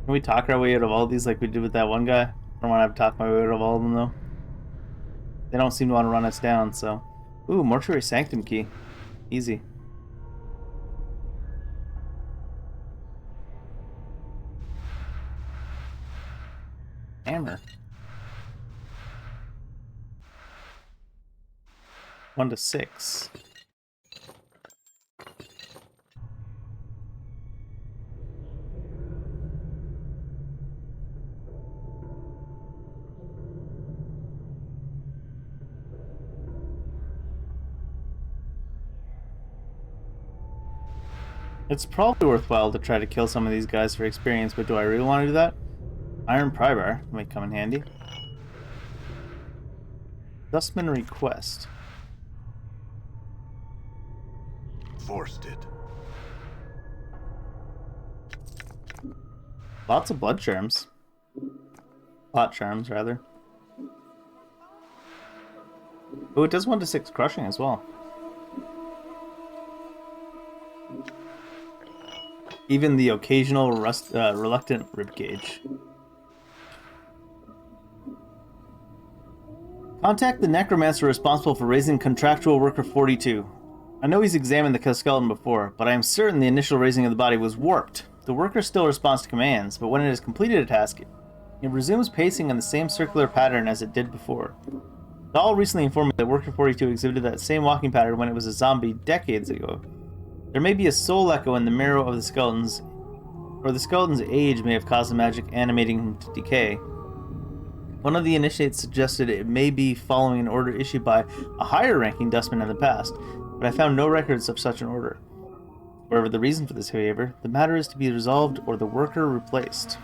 Can we talk our way out of all these like we did with that one guy? I don't want to have to talk my way out of all of them though. They don't seem to want to run us down, so. Ooh, Mortuary Sanctum key. Easy. Hammer. 1 to 6. It's probably worthwhile to try to kill some of these guys for experience, but do I really want to do that? Iron Prybar might come in handy. Dustman Request. Forced it. Lots of blood charms. Plot charms, rather. Oh, it does 1 to 6 crushing as well. Even the occasional reluctant ribcage. Contact the necromancer responsible for raising contractual worker 42. I know he's examined the skeleton before, but I am certain the initial raising of the body was warped. The worker still responds to commands, but when it has completed a task, it resumes pacing in the same circular pattern as it did before. Dahl recently informed me that worker 42 exhibited that same walking pattern when it was a zombie decades ago. There may be a soul echo in the marrow of the skeletons, or the skeleton's age may have caused the magic animating him to decay. One of the initiates suggested it may be following an order issued by a higher-ranking dustman in the past, but I found no records of such an order. Whatever the reason for this, however, the matter is to be resolved or the worker replaced.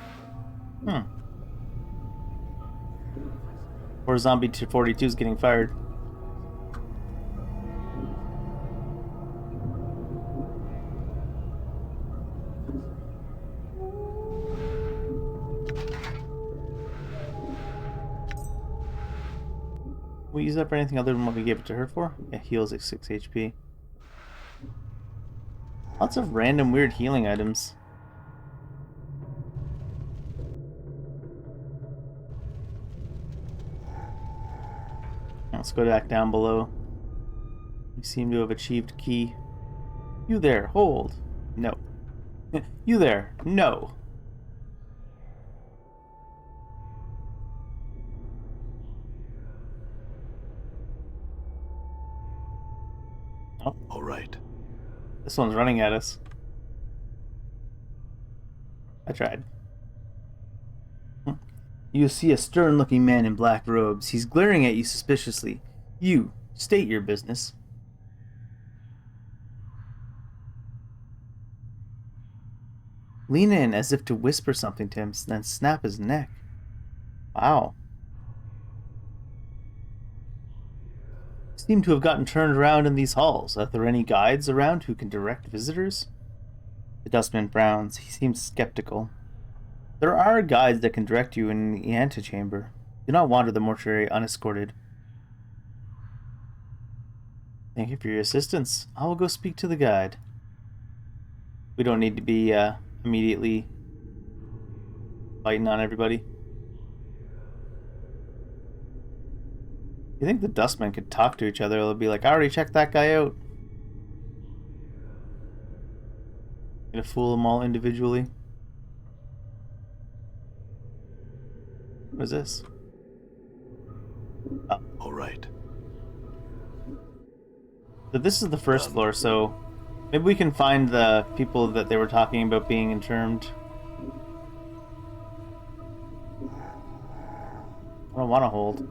Or Zombie 42 is getting fired. We use that for anything other than what we gave it to her for? Yeah, heals at 6 HP. Lots of random weird healing items. Let's go back down below. We seem to have achieved key. You there, hold. No. You there, no. Oh. All right. This one's running at us. I tried. You see a stern-looking man in black robes. He's glaring at you suspiciously. You, state your business. Lean in as if to whisper something to him, then snap his neck. Wow. seem to have gotten turned around in these halls. Are there any guides around who can direct visitors? The dustman frowns. He seems skeptical. There are guides that can direct you in the antechamber. Do not wander the mortuary unescorted. Thank you for your assistance. I will go speak to the guide. We don't need to be immediately fighting on everybody. You think the dustmen could talk to each other? They'll be like, I already checked that guy out. Gonna fool them all individually. What is this? Oh. All right. So this is the first floor, so maybe we can find the people that they were talking about being interred. I don't want to hold.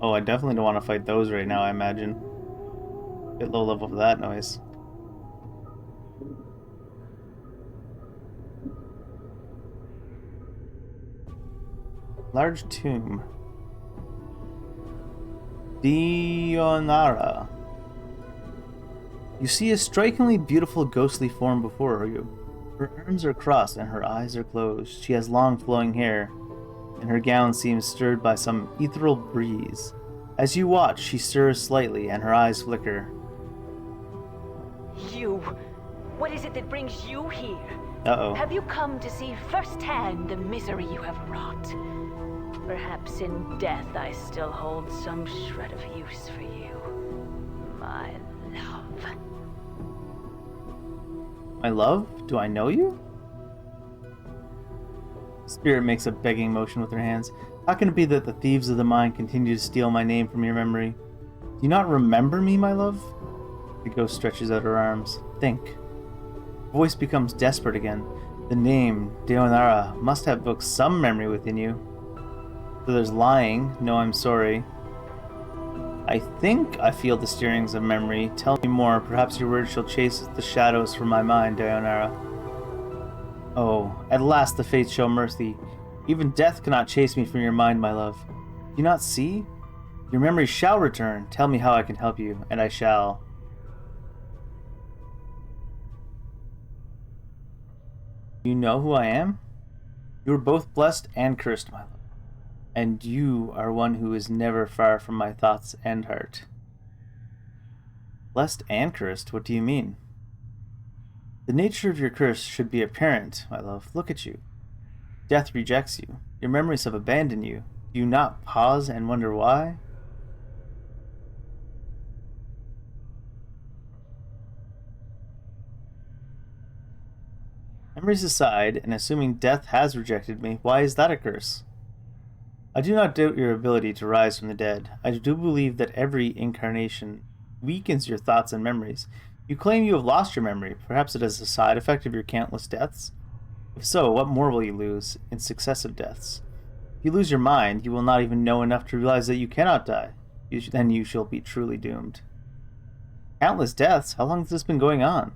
Oh, I definitely don't want to fight those right now, I imagine. Bit low level for that noise. Large tomb. Dionara. You see a strikingly beautiful ghostly form before you. Her arms are crossed and her eyes are closed. She has long flowing hair, and her gown seems stirred by some ethereal breeze. As you watch, she stirs slightly and her eyes flicker. You. What is it that brings you here? Uh-oh. Have you come to see firsthand the misery you have wrought? Perhaps in death I still hold some shred of use for you, my love. My love? Do I know you? Spirit makes a begging motion with her hands. How can it be that the thieves of the mind continue to steal my name from your memory? Do you not remember me, my love? The ghost stretches out her arms. Think. Her voice becomes desperate again. The name, Deonara, must have evoked some memory within you. So there's lying. No, I'm sorry. I think I feel the stirrings of memory. Tell me more. Perhaps your words shall chase the shadows from my mind, Deonara. Oh, at last the fates show mercy. Even death cannot chase me from your mind, my love. Do you not see? Your memory shall return. Tell me how I can help you, and I shall. You know who I am? You are both blessed and cursed, my love. And you are one who is never far from my thoughts and heart. Blessed and cursed? What do you mean? The nature of your curse should be apparent, my love. Look at you. Death rejects you. Your memories have abandoned you. Do you not pause and wonder why? Memories aside, and assuming death has rejected me, why is that a curse? I do not doubt your ability to rise from the dead. I do believe that every incarnation weakens your thoughts and memories. You claim you have lost your memory. Perhaps it is a side effect of your countless deaths? If so, what more will you lose in successive deaths? If you lose your mind, you will not even know enough to realize that you cannot die. Then you shall be truly doomed. Countless deaths? How long has this been going on?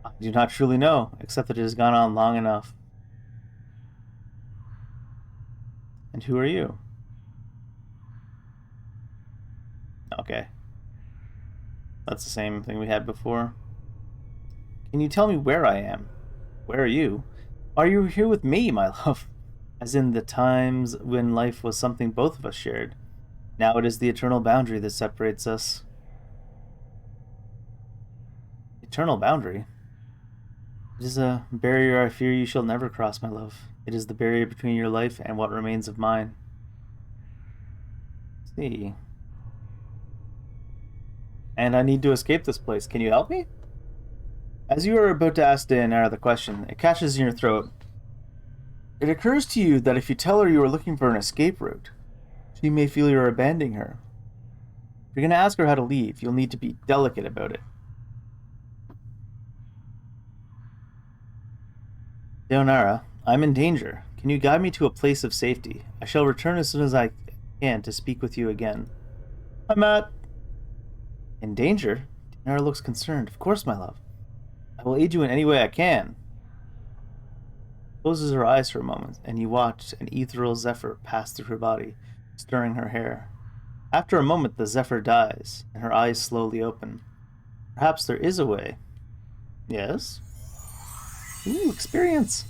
I do not truly know, except that it has gone on long enough. And who are you? Okay. That's the same thing we had before. Can you tell me where I am? Where are you? Are you here with me, my love? As in the times when life was something both of us shared. Now it is the eternal boundary that separates us. Eternal boundary? It is a barrier I fear you shall never cross, my love. It is the barrier between your life and what remains of mine. Let's see. And I need to escape this place. Can you help me? As you are about to ask Daenerys the question, it catches in your throat. It occurs to you that if you tell her you are looking for an escape route, she may feel you are abandoning her. If you're going to ask her how to leave, you'll need to be delicate about it. Deonara, I'm in danger. Can you guide me to a place of safety? I shall return as soon as I can to speak with you again. Hi, Matt. In danger? Deonara looks concerned. Of course, my love. I will aid you in any way I can. Closes her eyes for a moment, and you watch an ethereal zephyr pass through her body. stirring her hair. After a moment, the zephyr dies, and her eyes slowly open. Perhaps there is a way. Yes? Ooh, experience!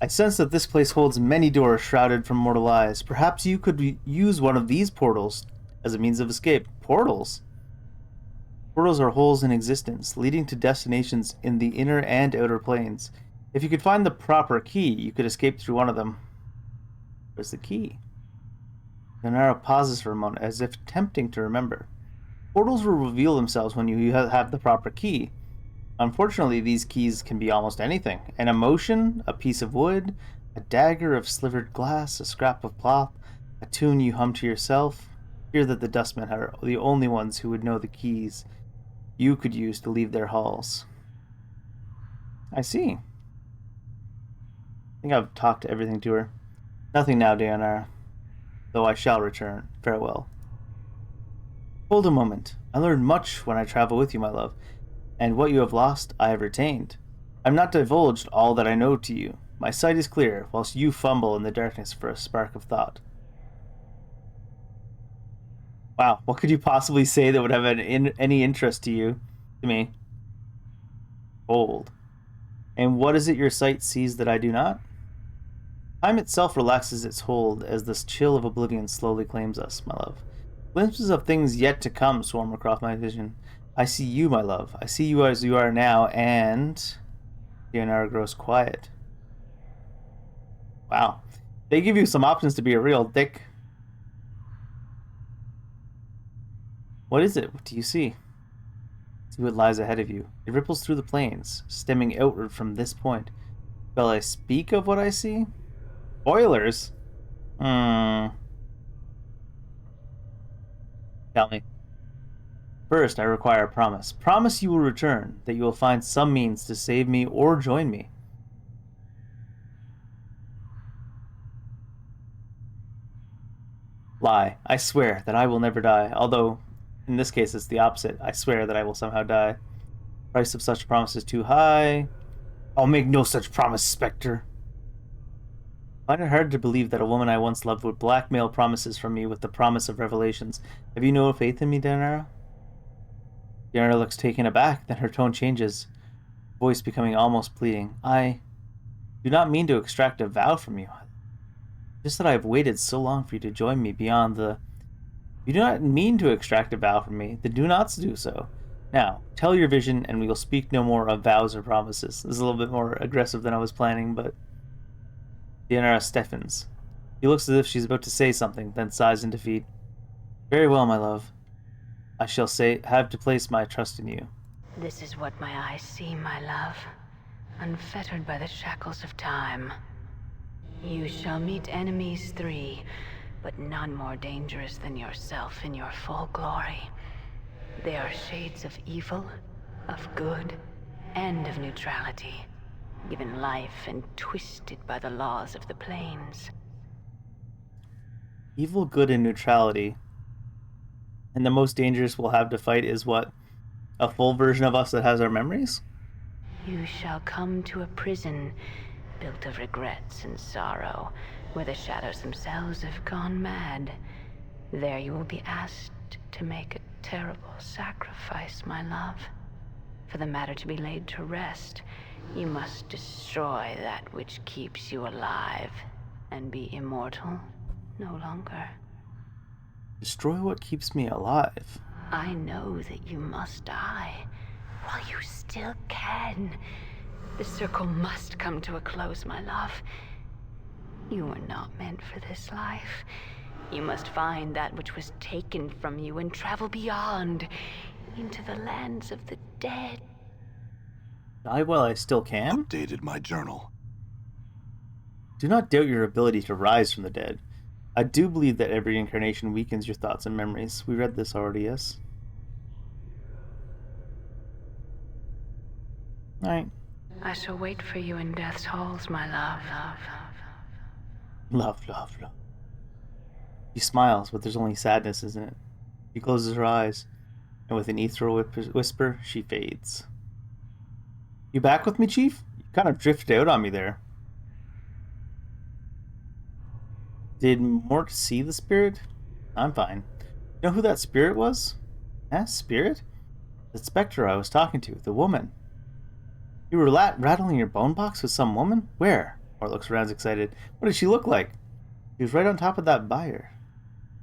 I sense that this place holds many doors shrouded from mortal eyes. Perhaps you could use one of these portals as a means of escape. Portals? Portals are holes in existence, leading to destinations in the inner and outer planes. If you could find the proper key, you could escape through one of them. Where's the key? Nanara pauses for a moment, as if attempting to remember. Portals will reveal themselves when you have the proper key. Unfortunately, these keys can be almost anything. An emotion, a piece of wood, a dagger of slivered glass, a scrap of cloth, a tune you hum to yourself. Fear that the dustmen are the only ones who would know the keys you could use to leave their halls. I see. I think I've talked everything to her. Nothing now, Dayanara. Though I shall return. Farewell. Hold a moment. I learned much when I travel with you, my love, and what you have lost, I have retained. I have not divulged all that I know to you. My sight is clear, whilst you fumble in the darkness for a spark of thought. Wow, what could you possibly say that would have any interest to me? Hold. And what is it your sight sees that I do not? Time itself relaxes its hold as this chill of oblivion slowly claims us, my love. Glimpses of things yet to come swarm across my vision. I see you, my love. I see you as you are now, and... Dayanara grows quiet. Wow. They give you some options to be a real dick. What is it? What do you see? See what lies ahead of you. It ripples through the plains, stemming outward from this point. Shall I speak of what I see? Spoilers? Tell me. First, I require a promise. Promise you will return, that you will find some means to save me or join me. Lie. I swear that I will never die, although, in this case, it's the opposite. I swear that I will somehow die. Price of such promise is too high. I'll make no such promise, Spectre. I find it hard to believe that a woman I once loved would blackmail promises from me with the promise of revelations. Have you no faith in me, Dayanara? Dayanara looks taken aback, then her tone changes, voice becoming almost pleading. I do not mean to extract a vow from you. Just that I have waited so long for you to join me beyond the... You do not mean to extract a vow from me. The do-nots do so. Now, tell your vision, and we will speak no more of vows or promises. This is a little bit more aggressive than I was planning, but... Dayanara stiffens. He looks as if she's about to say something, then sighs in defeat. Very well, my love. I shall have to place my trust in you. This is what my eyes see, my love. Unfettered by the shackles of time. You shall meet enemies 3, but none more dangerous than yourself in your full glory. They are shades of evil, of good, and of neutrality, given life and twisted by the laws of the planes. Evil, good, and neutrality. And the most dangerous we'll have to fight is what? A full version of us that has our memories? You shall come to a prison built of regrets and sorrow, where the shadows themselves have gone mad. There you will be asked to make a terrible sacrifice, my love. For the matter to be laid to rest, you must destroy that which keeps you alive, and be immortal no longer. Destroy what keeps me alive. I know that you must die, while you still can. The circle must come to a close, my love. You were not meant for this life. You must find that which was taken from you and travel beyond, into the lands of the dead. Die while I still can? Updated my journal. Do not doubt your ability to rise from the dead. I do believe that every incarnation weakens your thoughts and memories. We read this already, yes? Alright. I shall wait for you in death's halls, my love. Love, love, love. She smiles, but there's only sadness, isn't it? She closes her eyes, and with an ethereal whisper, she fades. You back with me, Chief? You kind of drifted out on me there. Did Mort see the spirit? I'm fine. You know who that spirit was? Eh, spirit? The specter I was talking to, the woman. You were rattling your bone box with some woman? Where? Mort looks around excited. What did she look like? She was right on top of that buyer.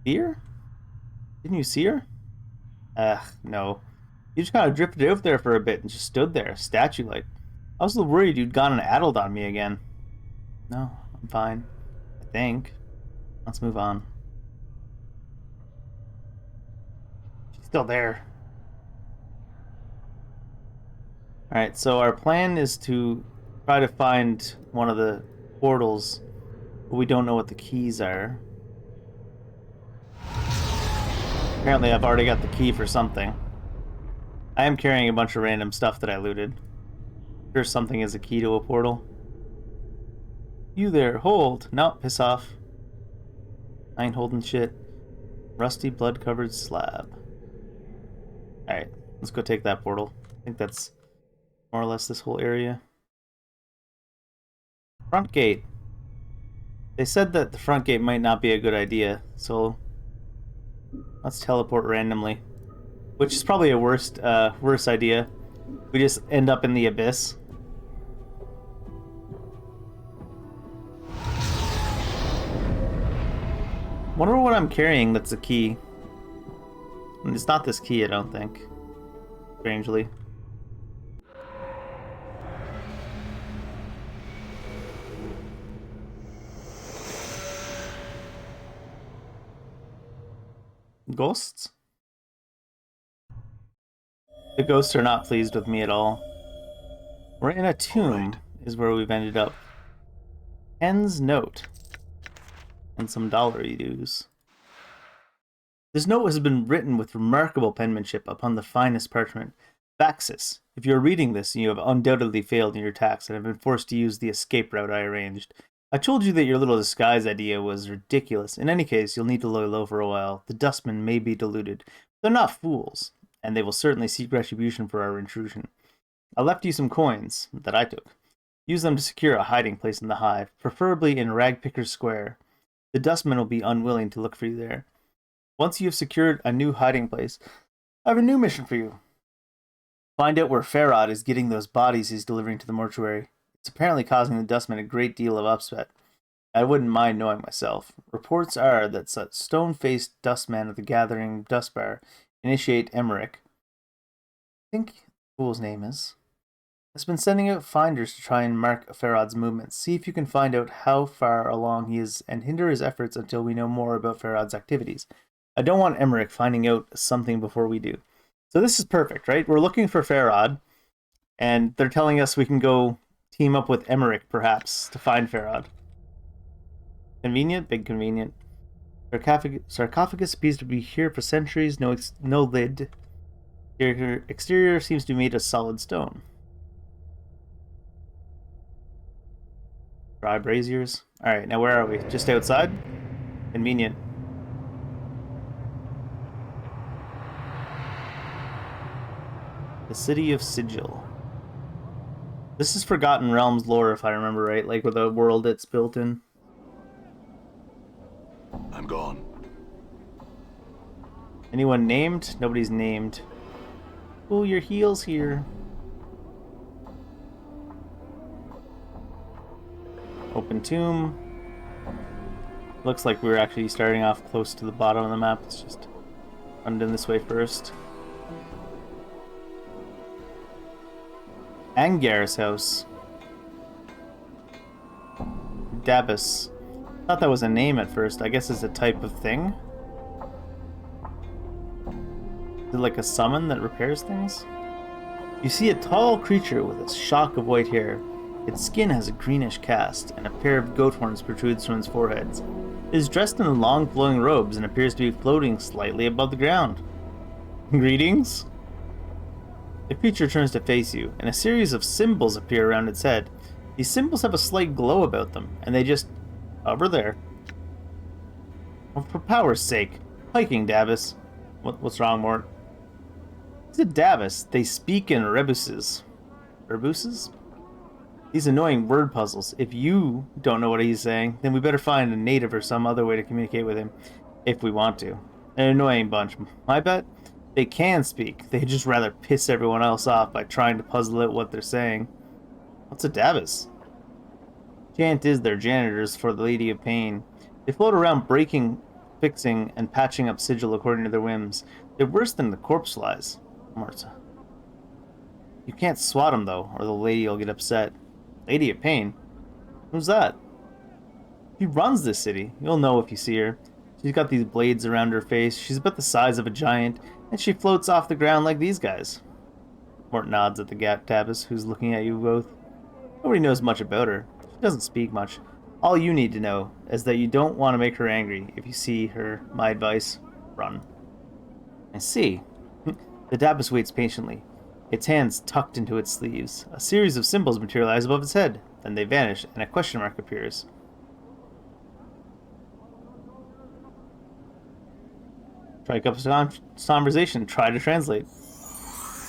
Here? Didn't you see her? Ugh, no. You just kind of drifted out there for a bit and just stood there, statue-like. I was a little worried you'd gone and addled on me again. No, I'm fine. I think. Let's move on. She's still there. Alright, so our plan is to try to find one of the portals, but we don't know what the keys are. Apparently I've already got the key for something. I am carrying a bunch of random stuff that I looted. Sure, something is a key to a portal. You there, hold! No, piss off. I ain't holding shit. Rusty, blood-covered slab. Alright, let's go take that portal. I think that's more or less this whole area. Front gate. They said that the front gate might not be a good idea, so let's teleport randomly. Which is probably a worse idea. We just end up in the abyss. Wonder what I'm carrying that's a key. And it's not this key, I don't think. Strangely. Ghosts? The ghosts are not pleased with me at all. We're in a tomb, is where we've ended up. Ken's note. And some dollary dues. This note has been written with remarkable penmanship upon the finest parchment. Faxis, if you are reading this, you have undoubtedly failed in your task and have been forced to use the escape route I arranged. I told you that your little disguise idea was ridiculous. In any case, you'll need to lie low for a while. The dustmen may be deluded. They're not fools, and they will certainly seek retribution for our intrusion. I left you some coins that I took. Use them to secure a hiding place in the hive, preferably in Ragpicker's Square. The dustmen will be unwilling to look for you there. Once you have secured a new hiding place, I have a new mission for you. Find out where Farad is getting those bodies he's delivering to the mortuary. It's apparently causing the dustmen a great deal of upset. I wouldn't mind knowing myself. Reports are that such stone-faced dustmen of the gathering dust bar initiate Emmerich. I think the fool's name is. Has been sending out finders to try and mark Farad's movements. See if you can find out how far along he is and hinder his efforts until we know more about Farad's activities. I don't want Emmerich finding out something before we do. So this is perfect, right? We're looking for Farad, and they're telling us we can go team up with Emmerich, perhaps, to find Farad. Convenient? Big convenient. Sarcophagus appears to be here for centuries, no lid. Exterior seems to be made of solid stone. Dry braziers. Alright, now where are we? Just outside? Convenient. The City of Sigil. This is Forgotten Realms lore, if I remember right, like with the world it's built in. I'm gone. Anyone named? Nobody's named. Ooh, your heel's here. Open tomb. Looks like we're actually starting off close to the bottom of the map. Let's just run in this way first. Angar's house. Dabus. Thought that was a name at first. I guess it's a type of thing. Is it like a summon that repairs things? You see a tall creature with a shock of white hair. Its skin has a greenish cast, and a pair of goat horns protrudes from its forehead. It is dressed in long flowing robes and appears to be floating slightly above the ground. Greetings? The creature turns to face you, and a series of symbols appear around its head. These symbols have a slight glow about them, and they just hover there. Oh, for power's sake. Hiking, Davis. What's wrong, Mort? Is it Davis? They speak in rebuses. Rebuses? These annoying word puzzles. If you don't know what he's saying, then we better find a native or some other way to communicate with him, if we want to. An annoying bunch. I bet they can speak. They'd just rather piss everyone else off by trying to puzzle out what they're saying. What's a Davis? Chant is their janitors for the Lady of Pain. They float around breaking, fixing, and patching up sigil according to their whims. They're worse than the corpse flies. Marta. You can't swat them, though, or the lady will get upset. Lady of Pain? Who's that? She runs this city. You'll know if you see her. She's got these blades around her face. She's about the size of a giant, and she floats off the ground like these guys. Mort nods at the Tabus, who's looking at you both. Nobody knows much about her. She doesn't speak much. All you need to know is that you don't want to make her angry. If you see her, my advice, run. I see. The Tabus waits patiently, its hands tucked into its sleeves. A series of symbols materialize above its head. Then they vanish, and a question mark appears. Strike up a conversation. Try to translate.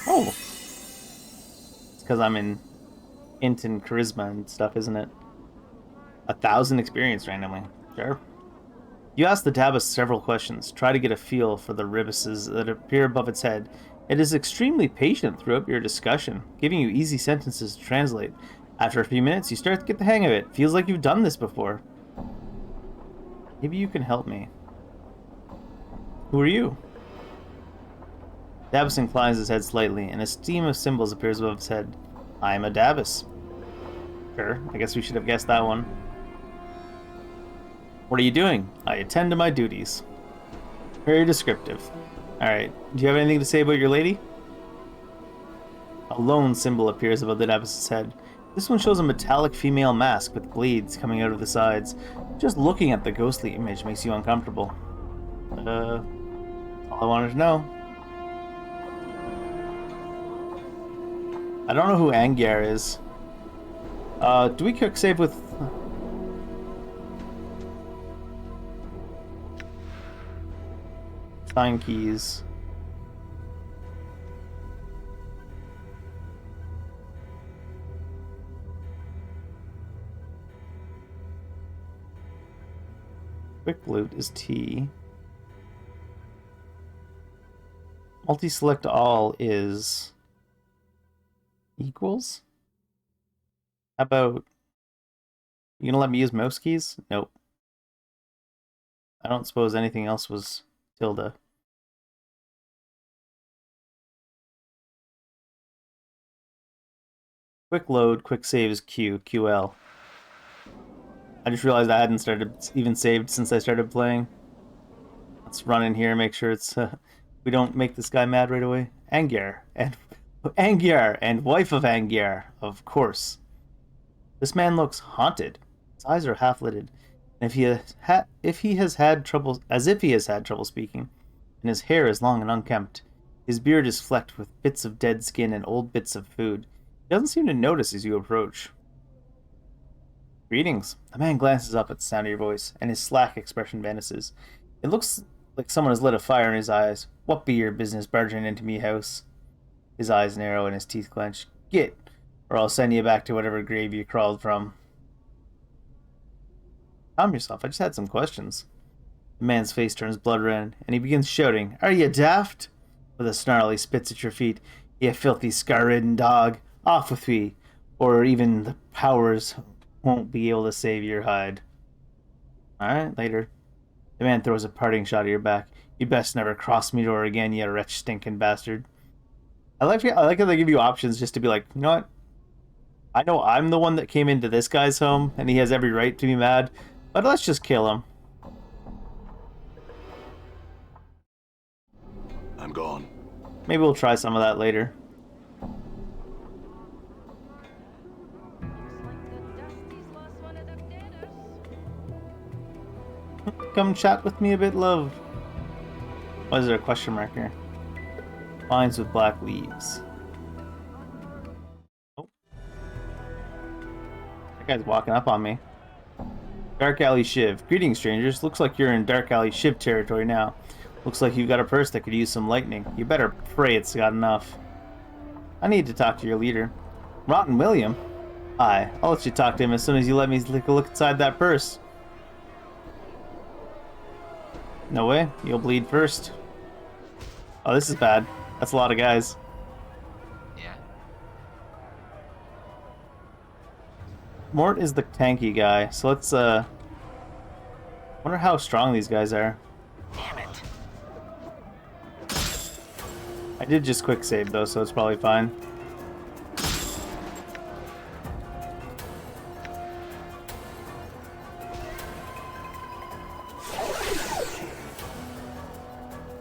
Oh. It's because I'm in int and charisma and stuff, isn't it? 1,000 experience randomly. Sure. You ask the Tabus several questions. Try to get a feel for the ribuses that appear above its head. It is extremely patient throughout your discussion, giving you easy sentences to translate. After a few minutes, you start to get the hang of it. Feels like you've done this before. Maybe you can help me. Who are you? Dabus inclines his head slightly, and a stream of symbols appears above his head. I am a Dabus. Sure, I guess we should have guessed that one. What are you doing? I attend to my duties. Very descriptive. Alright, do you have anything to say about your lady? A lone symbol appears above the Dabus' head. This one shows a metallic female mask with blades coming out of the sides. Just looking at the ghostly image makes you uncomfortable. All I wanted to know. I don't know who Angyar is. Do we quick save with... Sign keys. Quick loot is T. Multi-select all is equals? How about... You gonna let me use mouse keys? Nope. I don't suppose anything else was tilde. Quick load, quick save is Q, QL. I just realized I hadn't even saved since I started playing. Let's run in here and make sure it's we don't make this guy mad right away. Angyar and wife of Angyar, of course. This man looks haunted. His eyes are half lidded, and if he has had trouble speaking, and his hair is long and unkempt. His beard is flecked with bits of dead skin and old bits of food. He doesn't seem to notice as you approach. Greetings. The man glances up at the sound of your voice, and his slack expression vanishes. It looks like someone has lit a fire in his eyes. What be your business barging into me house? His eyes narrow and his teeth clench. Get, or I'll send you back to whatever grave you crawled from. Calm yourself, I just had some questions. The man's face turns blood red, and he begins shouting, Are you daft? With a snarl, he spits at your feet. You filthy, scar-ridden dog. Off with me, or even the powers won't be able to save your hide. Alright, later. The man throws a parting shot at your back. You'd best never cross me door again, you wretch stinking bastard. I like how they give you options just to be like, you know what? I know I'm the one that came into this guy's home, and he has every right to be mad, but let's just kill him. I'm gone. Maybe we'll try some of that later. Come chat with me a bit, love. Why is there a question mark here? Vines with black leaves. Oh. That guy's walking up on me. Dark Alley Shiv. Greetings, strangers. Looks like you're in Dark Alley Shiv territory now. Looks like you've got a purse that could use some lightning. You better pray it's got enough. I need to talk to your leader. Rotten William? Hi, I'll let you talk to him as soon as you let me take a look inside that purse. No way, you'll bleed first. Oh, this is bad. That's a lot of guys. Yeah. Mort is the tanky guy, so let's, wonder how strong these guys are. Damn it. I did just quick save though, so it's probably fine.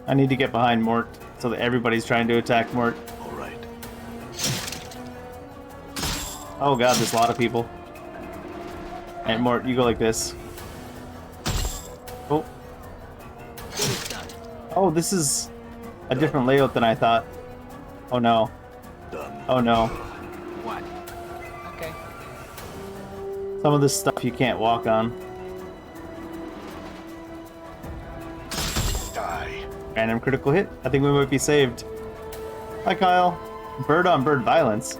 I need to get behind Mort so that everybody's trying to attack Mort. All right. Oh god, there's a lot of people. Alright, Mort, you go like this. Oh. Oh, this is a different layout than I thought. Oh no. Done. Oh no. What? Okay. Some of this stuff you can't walk on. Die. Random critical hit. I think we might be saved. Hi, Kyle. Bird on bird violence.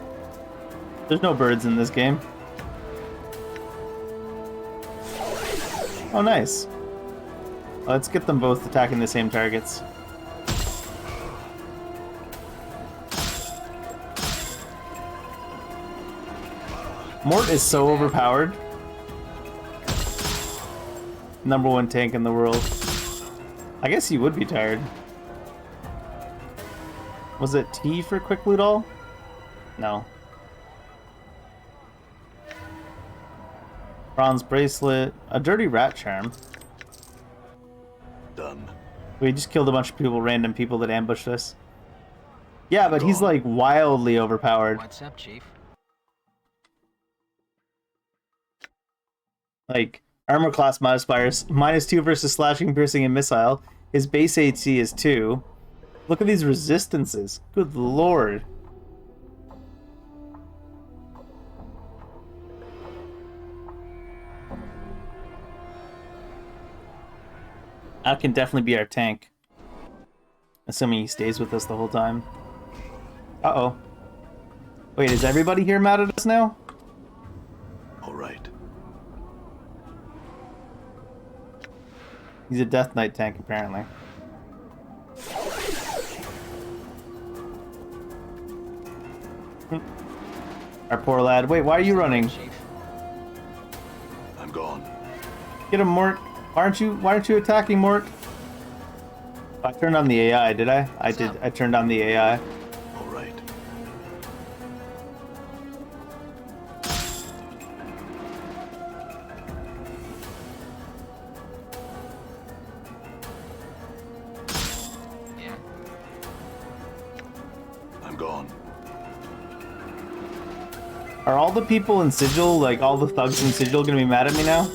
There's no birds in this game. Oh, nice. Let's get them both attacking the same targets. Mort is so overpowered. #1 tank in the world. I guess he would be tired. Was it T for quick loot all? No. Bronze bracelet, a dirty rat charm. Done. We just killed a bunch of people, random people that ambushed us. Yeah, but he's like wildly overpowered. What's up, Chief? Like, armor class modifiers, -2 versus slashing, piercing, and missile. His base AC is 2. Look at these resistances. Good lord. That can definitely be our tank. Assuming he stays with us the whole time. Uh-oh. Wait, is everybody here mad at us now? All right. He's a Death Knight tank, apparently. Our poor lad. Wait, why are you running? Chief. I'm gone. Get him, Mort. Why aren't you attacking, Mort? I turned on the AI, did I? I did. I turned on the AI. All right. Yeah. I'm gone. Are all the people in Sigil, like all the thugs in Sigil, gonna be mad at me now?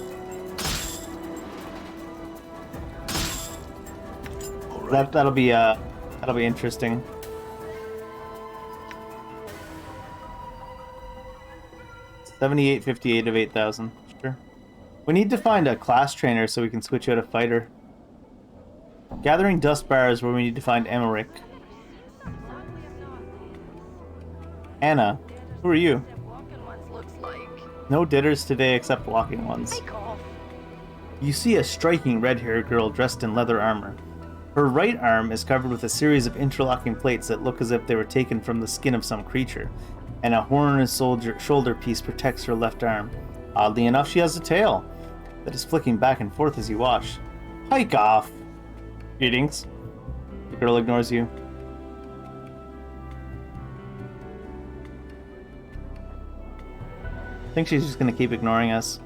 All right. That'll be interesting. $78.58 of 8,000. Sure. We need to find a class trainer so we can switch out a fighter. Gathering dust bars where we need to find Emmerich. Anna, who are you? No ditters today except walking ones. You see a striking red-haired girl dressed in leather armor. Her right arm is covered with a series of interlocking plates that look as if they were taken from the skin of some creature, and a horned shoulder piece protects her left arm. Oddly enough, she has a tail that is flicking back and forth as you watch. Hike off! Greetings. The girl ignores you. I think she's just gonna keep ignoring us.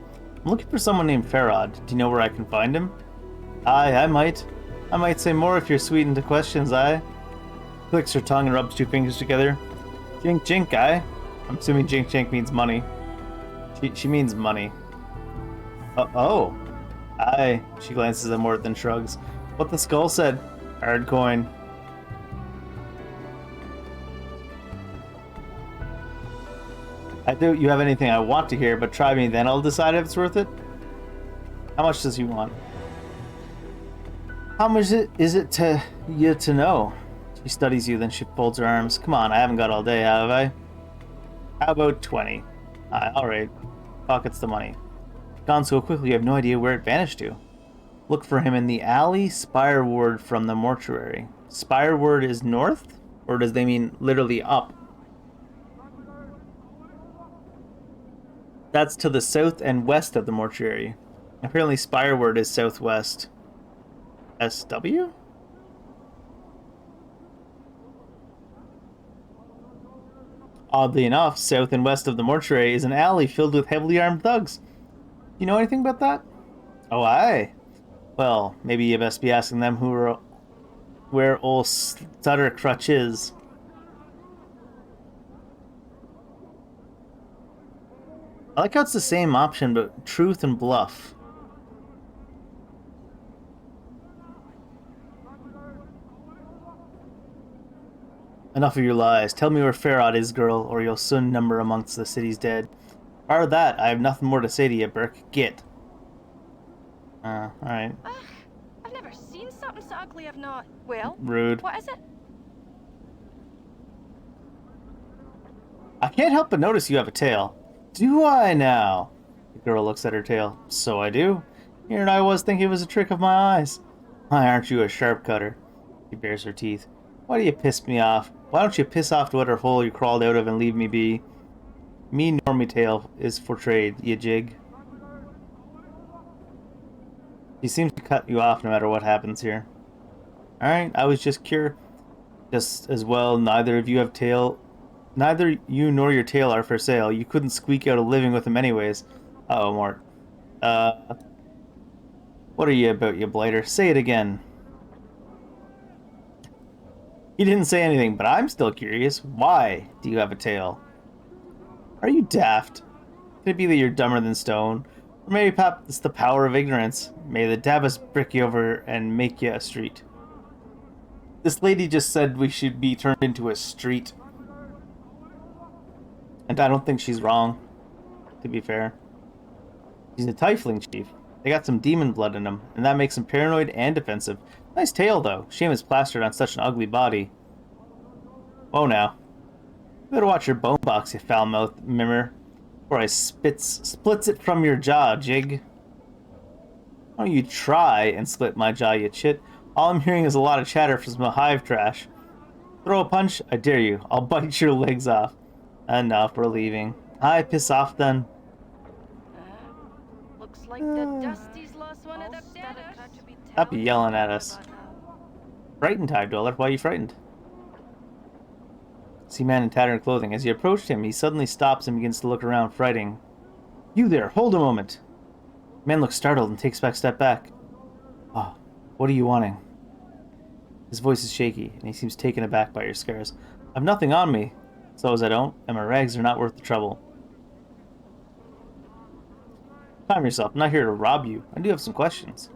I'm looking for someone named Farad. Do you know where I can find him? Aye, I might. I might say more if you're sweet into questions, aye. Clicks her tongue and rubs 2 fingers together. Jink jink, aye. I'm assuming jink jink means money. She means money. Oh. Aye. She glances at Mort, then shrugs. What the skull said. Hard coin. I doubt you have anything I want to hear, but try me, then I'll decide if it's worth it. How much does he want? How much is it to you to know? She studies you, then she folds her arms. Come on, I haven't got all day, have I? How about 20? Alright. Pockets the money. Gone so quickly you have no idea where it vanished to. Look for him in the alley, Spireward from the mortuary. Spireward is north? Or does they mean literally up? That's to the south and west of the mortuary. Apparently Spireward is southwest. SW? Oddly enough, south and west of the mortuary is an alley filled with heavily armed thugs. You know anything about that? Oh, aye. Well, maybe you best be asking them where old Stutter Crutch is. I like how it's the same option, but truth and bluff. Enough of your lies. Tell me where Farod is, girl, or you'll soon number amongst the city's dead. Bar that, I have nothing more to say to you, Burke. Get. Alright. I've never seen something so ugly I've not. Well, Rude. what is it? I can't help but notice you have a tail. Do I now? The girl looks at her tail. So I do. Here and I was thinking it was a trick of my eyes. Why aren't you a sharp cutter? She bares her teeth. Why do you piss me off? Why don't you piss off to whatever hole you crawled out of and leave me be? Me normie tail is for trade, you jig. She seems to cut you off no matter what happens here. Alright, I was just just as well, neither of you have tail. Neither you nor your tail are for sale. You couldn't squeak out a living with them anyways. Uh-oh, Mort. What are you about, you blighter? Say it again. He didn't say anything, but I'm still curious. Why do you have a tail? Are you daft? Could it be that you're dumber than stone? Or maybe perhaps it's the power of ignorance. May the Davis brick you over and make you a street. This lady just said we should be turned into a street. And I don't think she's wrong, to be fair. He's a tiefling chief. They got some demon blood in him, and that makes him paranoid and defensive. Nice tail, though. Shame it's plastered on such an ugly body. Oh, now. You better watch your bone box, you foul-mouthed mimmer, before I splits it from your jaw, jig. Why don't you try and split my jaw, you chit? All I'm hearing is a lot of chatter from some hive trash. Throw a punch? I dare you. I'll bite your legs off. Enough, we're leaving. I piss off then. Looks like the Dusty's lost one of the dead. Stop yelling at us. Frightened, Hive Dweller. Why are you frightened? See man in tattered clothing. As you approached him, he suddenly stops and begins to look around, frighting. You there, hold a moment. The man looks startled and takes a step back. Oh, what are you wanting? His voice is shaky, and he seems taken aback by your scares. I've nothing on me. So as I don't, and my rags are not worth the trouble. Calm yourself, I'm not here to rob you. I do have some questions.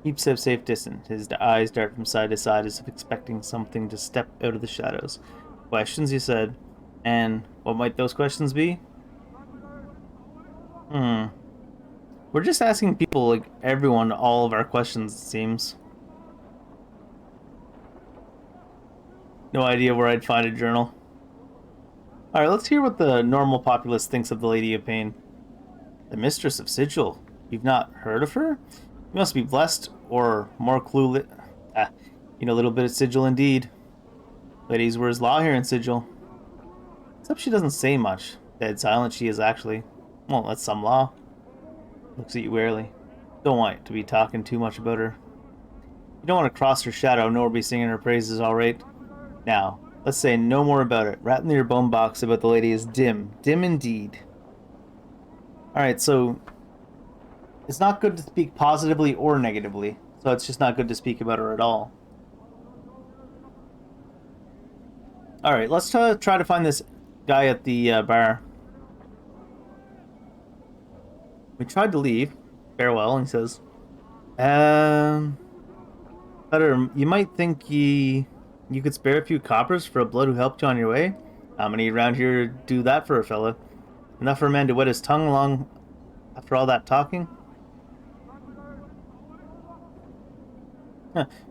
Keeps a safe distance. His eyes dart from side to side as if expecting something to step out of the shadows. Questions, you said. And what might those questions be? We're just asking people, like everyone, all of our questions, it seems. No idea where I'd find a journal. Alright, let's hear what the normal populace thinks of the Lady of Pain. The Mistress of Sigil. You've not heard of her? You must be blessed, or more clueless. You know a little bit of Sigil indeed. Ladies, where's law here in Sigil? Except she doesn't say much. Dead silent she is actually. Well, that's some law. Looks at you warily. Don't want to be talking too much about her. You don't want to cross her shadow, nor be singing her praises, alright? Now, let's say no more about it. Rat in your bone box about the lady is dim. Dim indeed. Alright, so it's not good to speak positively or negatively. So it's just not good to speak about her at all. Alright, let's try to find this guy at the bar. We tried to leave. Farewell, and he says, Cutter, you might think you could spare a few coppers for a blood who helped you on your way? How many around here do that for a fella? Enough for a man to wet his tongue along after all that talking?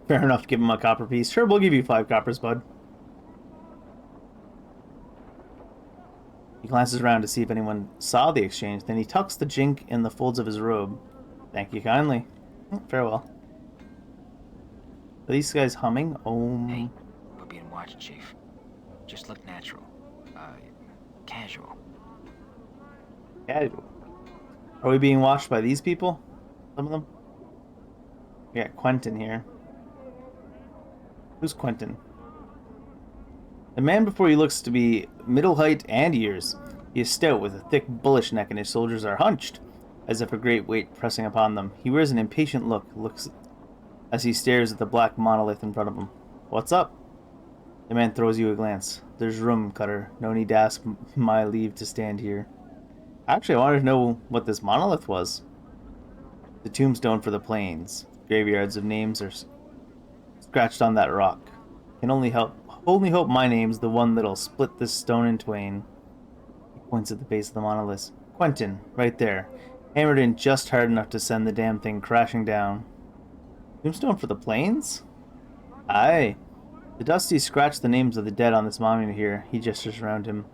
Fair enough to give him a copper piece. Sure, we'll give you 5 coppers, bud. He glances around to see if anyone saw the exchange, then he tucks the jink in the folds of his robe. Thank you kindly. Farewell. Are these guys humming? Hey, we're being watched, Chief. Just look natural. Casual. Casual. Are we being watched by these people? Some of them? We got Quentin here. Who's Quentin? The man before you looks to be middle height and years. He is stout with a thick, bullish neck, and his shoulders are hunched, as if a great weight pressing upon them. He wears an impatient looks as he stares at the black monolith in front of him. What's up? The man throws you a glance. There's room, Cutter. No need to ask my leave to stand here. Actually, I wanted to know what this monolith was. The tombstone for the plains. Graveyards of names are scratched on that rock. Can only hope my name's the one that'll split this stone in twain. He points at the base of the monolith. Quentin, right there. Hammered in just hard enough to send the damn thing crashing down. Tombstone for the plains? Aye. The Dusties scratch the names of the dead on this monument here. He gestures around him.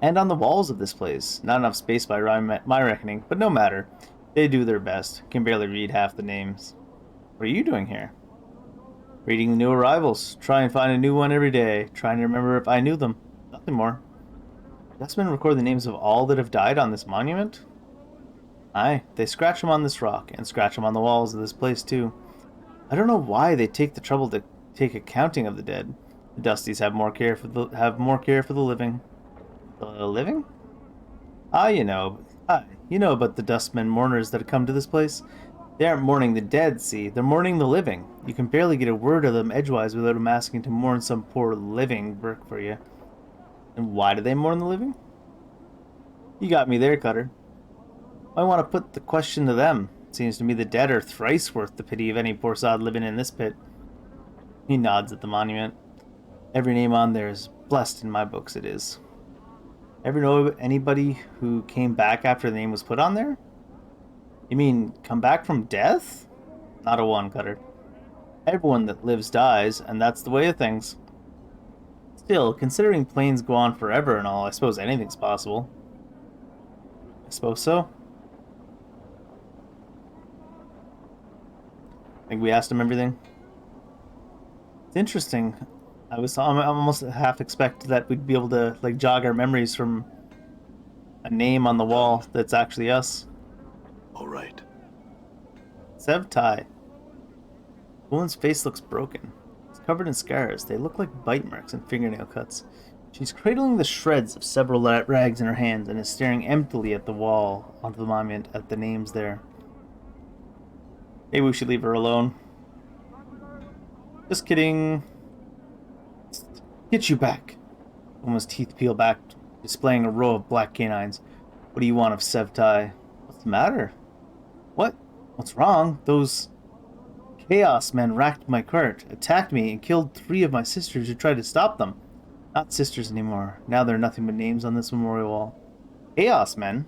And on the walls of this place. Not enough space by my reckoning, but no matter. They do their best. Can barely read half the names. What are you doing here? Reading the new arrivals. Try and find a new one every day. Trying to remember if I knew them. Nothing more. Dustmen record the names of all that have died on this monument? Aye, they scratch them on this rock, and scratch them on the walls of this place too. I don't know why they take the trouble to take a counting of the dead. The Dusties have more care for the living. The living? You know about the dustmen mourners that come to this place. They aren't mourning the dead, see, they're mourning the living. You can barely get a word of them edgewise without them asking to mourn some poor living work for you. And why do they mourn the living? You got me there, Cutter. I want to put the question to them. Seems to me the dead are thrice worth the pity of any poor sod living in this pit. He nods at the monument. Every name on there is blessed in my books, it is. Ever know anybody who came back after the name was put on there? You mean, come back from death? Not a one, Cutter. Everyone that lives dies, and that's the way of things. Still, considering planes go on forever and all, I suppose anything's possible. I suppose so. I think we asked him everything. It's interesting. I almost half expect that we'd be able to like jog our memories from a name on the wall that's actually us. All right. Sev Tai. The woman's face looks broken. It's covered in scars. They look like bite marks and fingernail cuts. She's cradling the shreds of several rags in her hands and is staring emptily at the wall onto the monument at the names there. Maybe we should leave her alone. Just kidding. Get you back. The woman's teeth peel back, displaying a row of black canines. What do you want of Sev Tai? What's the matter? What? What's wrong? Those chaos men racked my cart, attacked me, and killed 3 of my sisters who tried to stop them. Not sisters anymore. Now they're nothing but names on this memorial wall. Chaos men?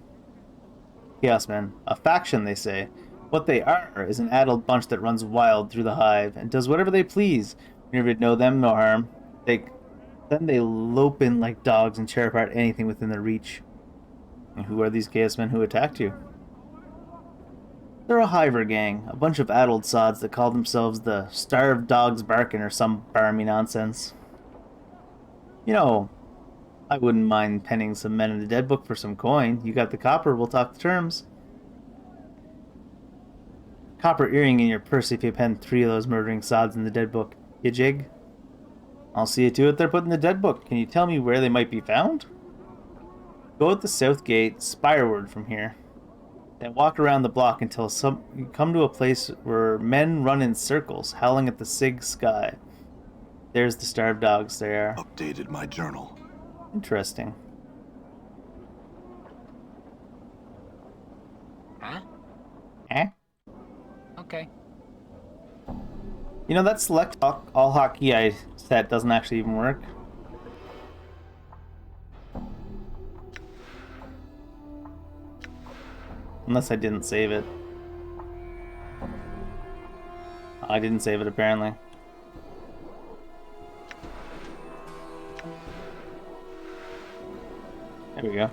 Chaos men. A faction, they say. What they are is an addled bunch that runs wild through the hive and does whatever they please. You never know them, no harm. Then they lope in like dogs and tear apart anything within their reach. And who are these chaos men who attacked you? They're a hiver gang, a bunch of addled sods that call themselves the Starved Dogs Barkin' or some barmy nonsense. You know, I wouldn't mind penning some men in the dead book for some coin. You got the copper, we'll talk the terms. Copper earring in your purse if you pen 3 of those murdering sods in the dead book. You jig? I'll see you to it they're put in the dead book. Can you tell me where they might be found? Go at the south gate, spireward from here. Then walk around the block until you come to a place where men run in circles, howling at the sig sky. There's the starved dogs there. Updated my journal. Interesting. Huh? Eh? Okay. You know, that select all hockey I set doesn't actually even work. Unless I didn't save it. I didn't save it, apparently. There we go.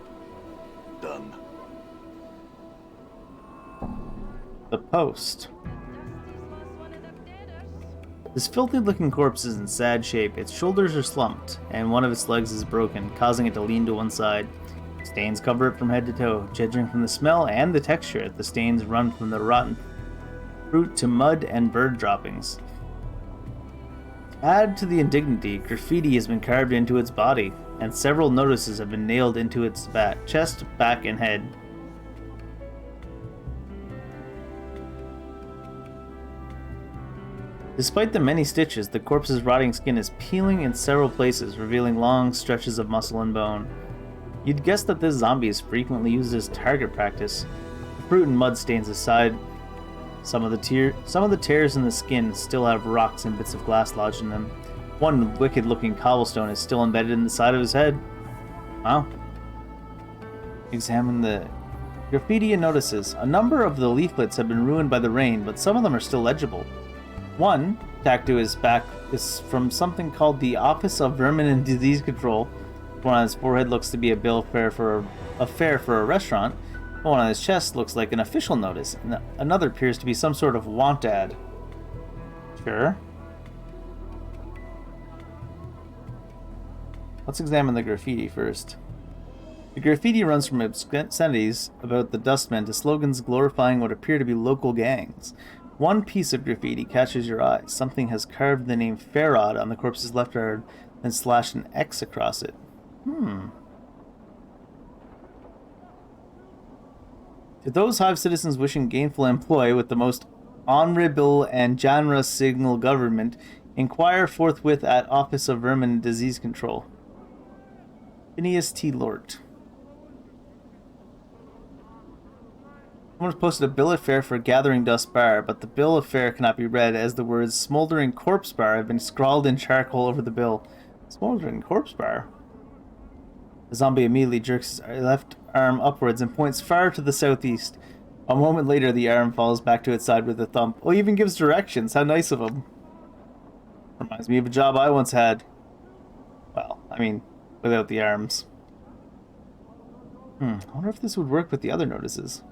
post. This filthy-looking corpse is in sad shape. Its shoulders are slumped, and one of its legs is broken, causing it to lean to one side. Stains cover it from head to toe. Judging from the smell and the texture, the stains run from the rotten fruit to mud and bird droppings. Add to the indignity, graffiti has been carved into its body, and several notices have been nailed into its chest, back, and head. Despite the many stitches, the corpse's rotting skin is peeling in several places, revealing long stretches of muscle and bone. You'd guess that this zombie is frequently used as target practice. The fruit and mud stains aside, some of the tears in the skin still have rocks and bits of glass lodged in them. One wicked-looking cobblestone is still embedded in the side of his head. Wow. Examine the graffiti and notices. A number of the leaflets have been ruined by the rain, but some of them are still legible. One, tacked to his back, is from something called the Office of Vermin and Disease Control. One on his forehead looks to be a bill fare for a restaurant. One on his chest looks like an official notice, and another appears to be some sort of want ad. Sure. Let's examine the graffiti first. The graffiti runs from obscenities about the dustmen to slogans glorifying what appear to be local gangs. One piece of graffiti catches your eye. Something has carved the name Farod on the corpse's left arm and slashed an X across it. To those Hive citizens wishing gainful employ with the most honorable and generous signal government, inquire forthwith at Office of Vermin and Disease Control. Phineas T. Lort. Someone posted a bill of fare for Gathering Dust Bar, but the bill of fare cannot be read as the words Smoldering Corpse Bar have been scrawled in charcoal over the bill. Smoldering Corpse Bar? The zombie immediately jerks his left arm upwards and points far to the southeast. A moment later, the arm falls back to its side with a thump. Oh, he even gives directions. How nice of him. Reminds me of a job I once had. Well, I mean, without the arms. I wonder if this would work with the other notices.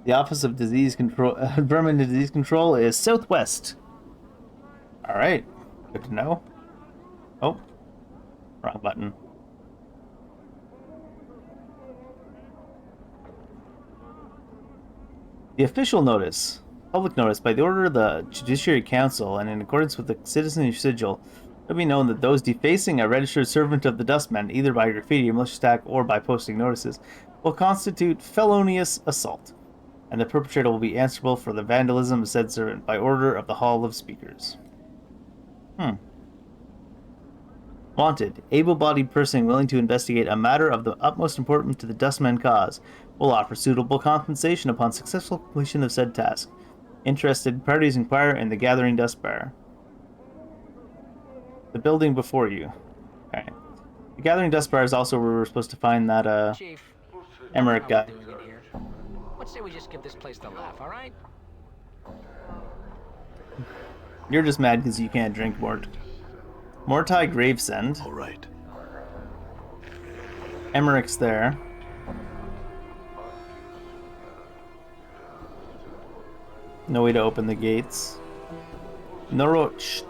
The Office of Disease Control, Vermin and Disease Control is southwest. Alright, good to know. Oh, wrong button. The official notice, public notice, by the order of the Judiciary Council and in accordance with the Citizen Sigil, it will be known that those defacing a registered servant of the Dustmen, either by graffiti or malicious attack or by posting notices, will constitute felonious assault, and the perpetrator will be answerable for the vandalism of said servant by order of the Hall of Speakers. Wanted, able-bodied person willing to investigate a matter of the utmost importance to the Dustmen cause, will offer suitable compensation upon successful completion of said task. Interested parties inquire in the Gathering Dust Bar. The building before you. Okay. The Gathering Dust Bar is also where we're supposed to find that, Chief, Emmerich guy. doing it here. Let's say we just give this place the laugh, all right? You're just mad because you can't drink, Mort. Mortai Gravesend. All right. Emmerich's there. No way to open the gates. Norocht.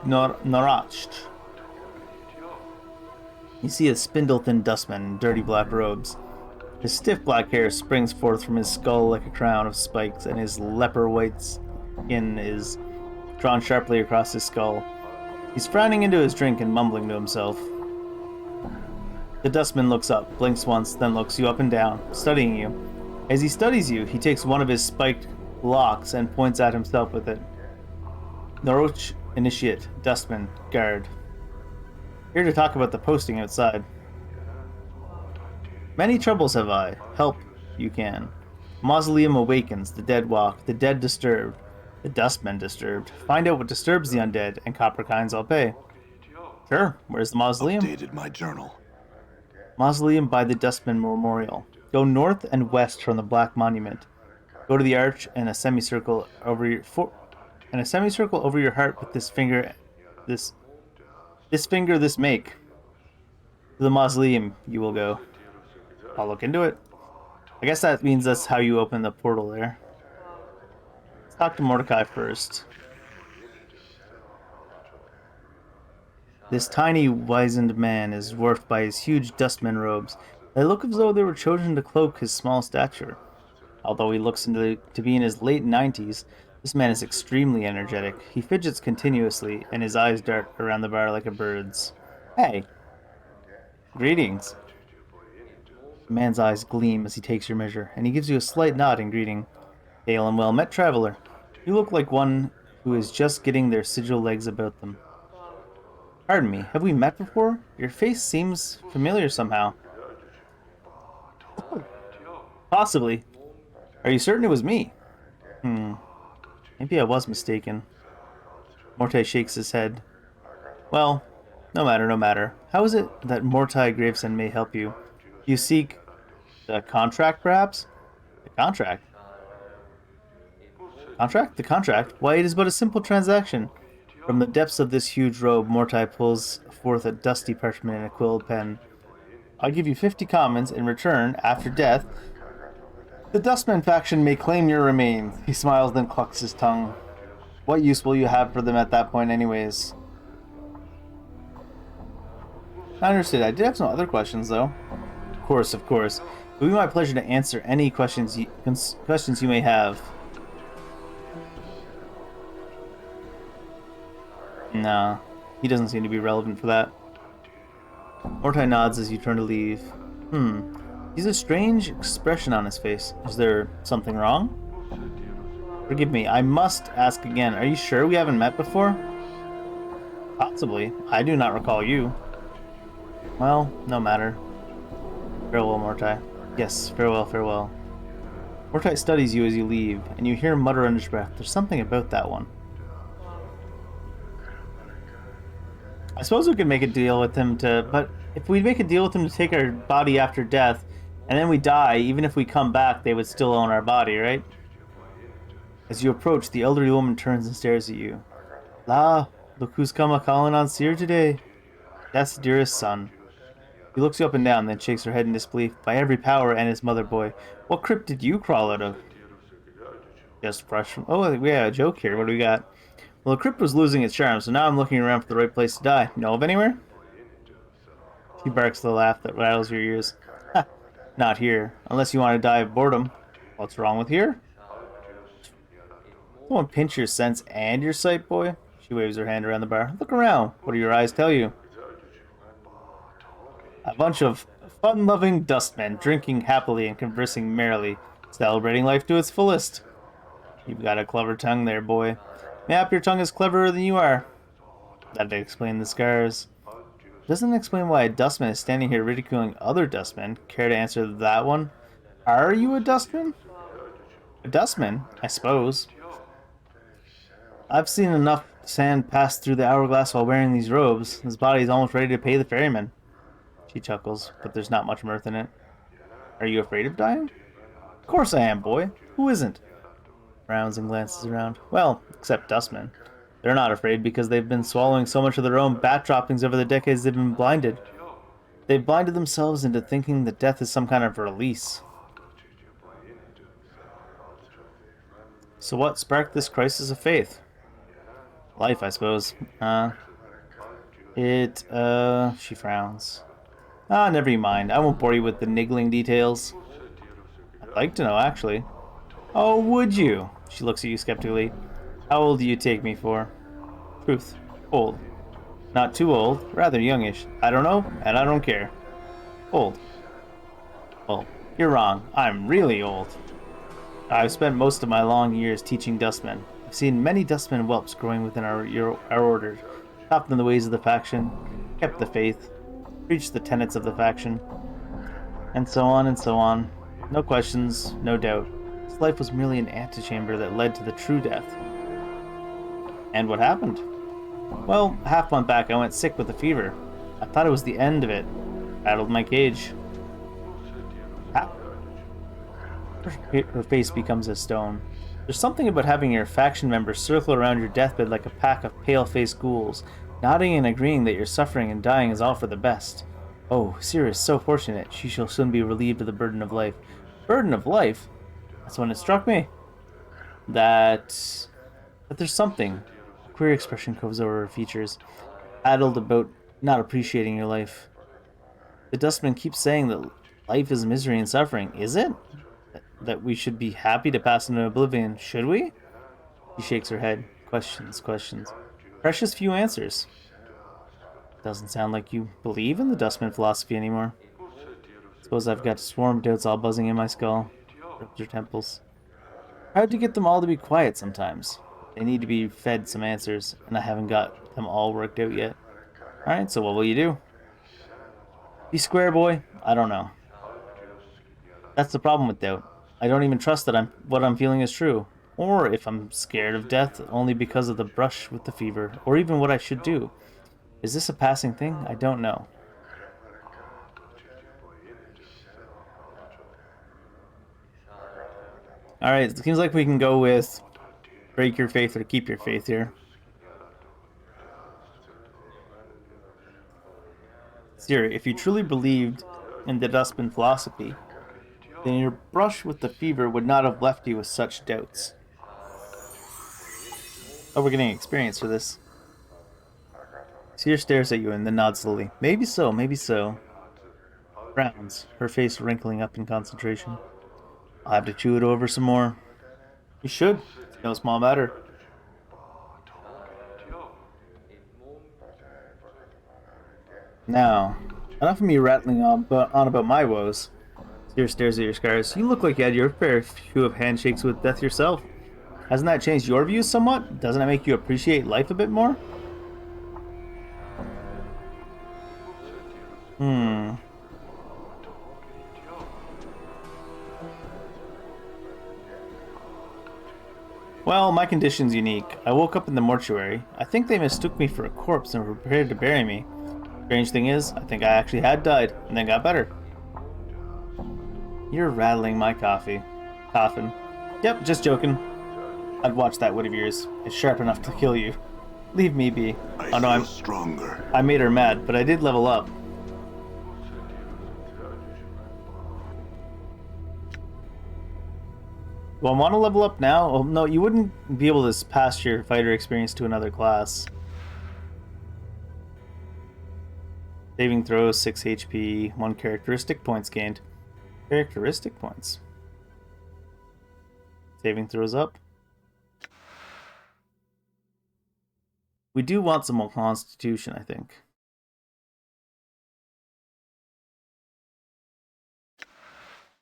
You see a spindle-thin dustman in dirty black robes. His stiff black hair springs forth from his skull like a crown of spikes, and his leper-white skin is drawn sharply across his skull. He's frowning into his drink and mumbling to himself. The dustman looks up, blinks once, then looks you up and down, studying you. As he studies you, he takes one of his spiked locks and points at himself with it. Noroch, Initiate, Dustman, Guard. Here to talk about the posting outside. Many troubles have I. Help, you can. Mausoleum awakens, the dead walk, the dead disturbed, the dustmen disturbed. Find out what disturbs the undead, and copper kinds I'll pay. Sure, where's the mausoleum? Updated my journal. Mausoleum by the Dustman Memorial. Go north and west from the Black Monument. Go to the arch and a semicircle over your over your heart with this finger. This finger, this make. To the mausoleum you will go. I'll look into it. I guess that means that's how you open the portal there. Let's talk to Mordecai first. This tiny, wizened man is dwarfed by his huge dustman robes. They look as though they were chosen to cloak his small stature. Although he looks to be in his late 90s, this man is extremely energetic. He fidgets continuously, and his eyes dart around the bar like a bird's. Hey. Greetings. The man's eyes gleam as he takes your measure, and he gives you a slight nod in greeting. Hail and well met, traveler. You look like one who is just getting their sigil legs about them. Pardon me, have we met before? Your face seems familiar somehow. Possibly. Are you certain it was me? Maybe I was mistaken. Mortai shakes his head. Well, no matter, no matter. How is it that Mortai Gravesend may help you? You seek the contract, perhaps? The contract? Contract? The contract? Why, it is but a simple transaction. From the depths of this huge robe, Mortai pulls forth a dusty parchment and a quilled pen. I'll give you 50 commons in return, after death. The Dustman faction may claim your remains. He smiles, then clucks his tongue. What use will you have for them at that point anyways? I understood. I did have some other questions, though. Of course, of course. It will be my pleasure to answer any questions you may have. Nah, he doesn't seem to be relevant for that. Mortai nods as you turn to leave. He's a strange expression on his face. Is there something wrong? Forgive me, I must ask again. Are you sure we haven't met before? Possibly. I do not recall you. Well, no matter. Farewell, Mortai. Yes, farewell, farewell. Mortai studies you as you leave, and you hear him mutter under his breath. There's something about that one. I suppose we could make a deal with him but if we make a deal with him to take our body after death, and then we die, even if we come back, they would still own our body, right? As you approach, the elderly woman turns and stares at you. La, look who's come a-calling on Seer today. Death's dearest son. He looks you up and down, then shakes her head in disbelief. By every power and his mother boy, what crypt did you crawl out of? Just fresh from... Oh, we have a joke here. What do we got? Well, the crypt was losing its charm, so now I'm looking around for the right place to die. Know of anywhere? She barks with a laugh that rattles your ears. Ha! Not here. Unless you want to die of boredom. What's wrong with here? Don't pinch your sense and your sight, boy. She waves her hand around the bar. Look around. What do your eyes tell you? A bunch of fun-loving dustmen drinking happily and conversing merrily, celebrating life to its fullest. You've got a clever tongue there, boy. Mayhap your tongue is cleverer than you are. That'd explain the scars. Doesn't explain why a dustman is standing here ridiculing other dustmen. Care to answer that one? Are you a dustman? A dustman, I suppose. I've seen enough sand pass through the hourglass while wearing these robes. His body is almost ready to pay the ferryman. She chuckles, but there's not much mirth in it. Are you afraid of dying? Of course I am, boy. Who isn't? Frowns and glances around. Well, except dustmen. They're not afraid because they've been swallowing so much of their own bat droppings over the decades they've been blinded. They've blinded themselves into thinking that death is some kind of release. So what sparked this crisis of faith? Life, I suppose. She frowns. Never mind. I won't bore you with the niggling details. I'd like to know, actually. Oh, would you? She looks at you skeptically. How old do you take me for? Truth. Old. Not too old, rather youngish. I don't know, and I don't care. Old. Well, you're wrong. I'm really old. I've spent most of my long years teaching dustmen. I've seen many dustmen whelps growing within our order, taught them the ways of the faction, kept the faith, preached the tenets of the faction, and so on and so on. No questions, no doubt. His life was merely an antechamber that led to the true death. And what happened? Well, a half-month back I went sick with a fever. I thought it was the end of it. Rattled my cage. Her face becomes a stone. There's something about having your faction members circle around your deathbed like a pack of pale-faced ghouls, nodding and agreeing that your suffering and dying is all for the best. Oh, Seer is so fortunate. She shall soon be relieved of the burden of life. Burden of life? That's when it struck me. That there's something. A queer expression comes over her features. Addled about not appreciating your life. The dustman keeps saying that life is misery and suffering. Is it? That we should be happy to pass into oblivion. Should we? She shakes her head. Questions, questions. Precious few answers. Doesn't sound like you believe in the dustman philosophy anymore. Suppose I've got swarm doubts all buzzing in my skull. Rubs your temples. Hard to get them all to be quiet sometimes. They need to be fed some answers, and I haven't got them all worked out yet. Alright, so what will you do? Be square, boy? I don't know. That's the problem with doubt. I don't even trust that what I'm feeling is true. Or if I'm scared of death only because of the brush with the fever, or even what I should do. Is this a passing thing? I don't know. Alright, it seems like we can go with break your faith or keep your faith here. Siri, if you truly believed in the dustman philosophy, then your brush with the fever would not have left you with such doubts. Oh, we're getting experience for this. Seer stares at you and then nods slowly. Maybe so, maybe so. Frowns, her face wrinkling up in concentration. I'll have to chew it over some more. You should. It's no small matter. Now, enough of me rattling on about my woes. Seer stares at your scars. You look like you had your fair few of handshakes with death yourself. Hasn't that changed your views somewhat? Doesn't it make you appreciate life a bit more? Well, my condition's unique. I woke up in the mortuary. I think they mistook me for a corpse and were prepared to bury me. Strange thing is, I think I actually had died, and then got better. You're rattling my coffin. Yep, just joking. I'd watch that wood of yours. It's sharp enough to kill you. Leave me be. Oh no, I'm stronger. I made her mad, but I did level up. Do I want to level up now? Oh, no, you wouldn't be able to pass your fighter experience to another class. Saving throws, 6 HP, 1 characteristic points gained. Characteristic points. Saving throws up. We do want some more constitution, I think.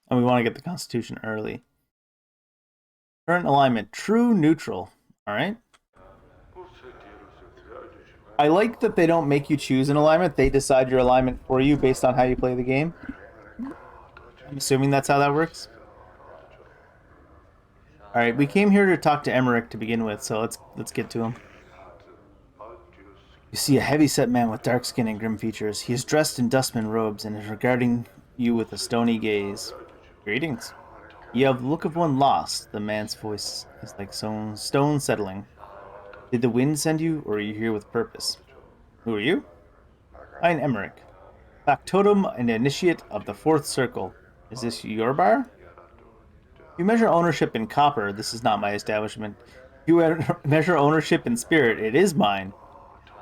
And we want to get the constitution early. Current alignment, true neutral. Alright. I like that they don't make you choose an alignment. They decide your alignment for you based on how you play the game. I'm assuming that's how that works. Alright, we came here to talk to Emmerich to begin with, so let's get to him. You see a heavy-set man with dark skin and grim features. He is dressed in dustman robes and is regarding you with a stony gaze. Greetings. You have the look of one lost. The man's voice is like stone settling. Did the wind send you, or are you here with purpose? Who are you? I am Emmerich, factotum and initiate of the Fourth Circle. Is this your bar? You measure ownership in copper. This is not my establishment. You measure ownership in spirit. It is mine.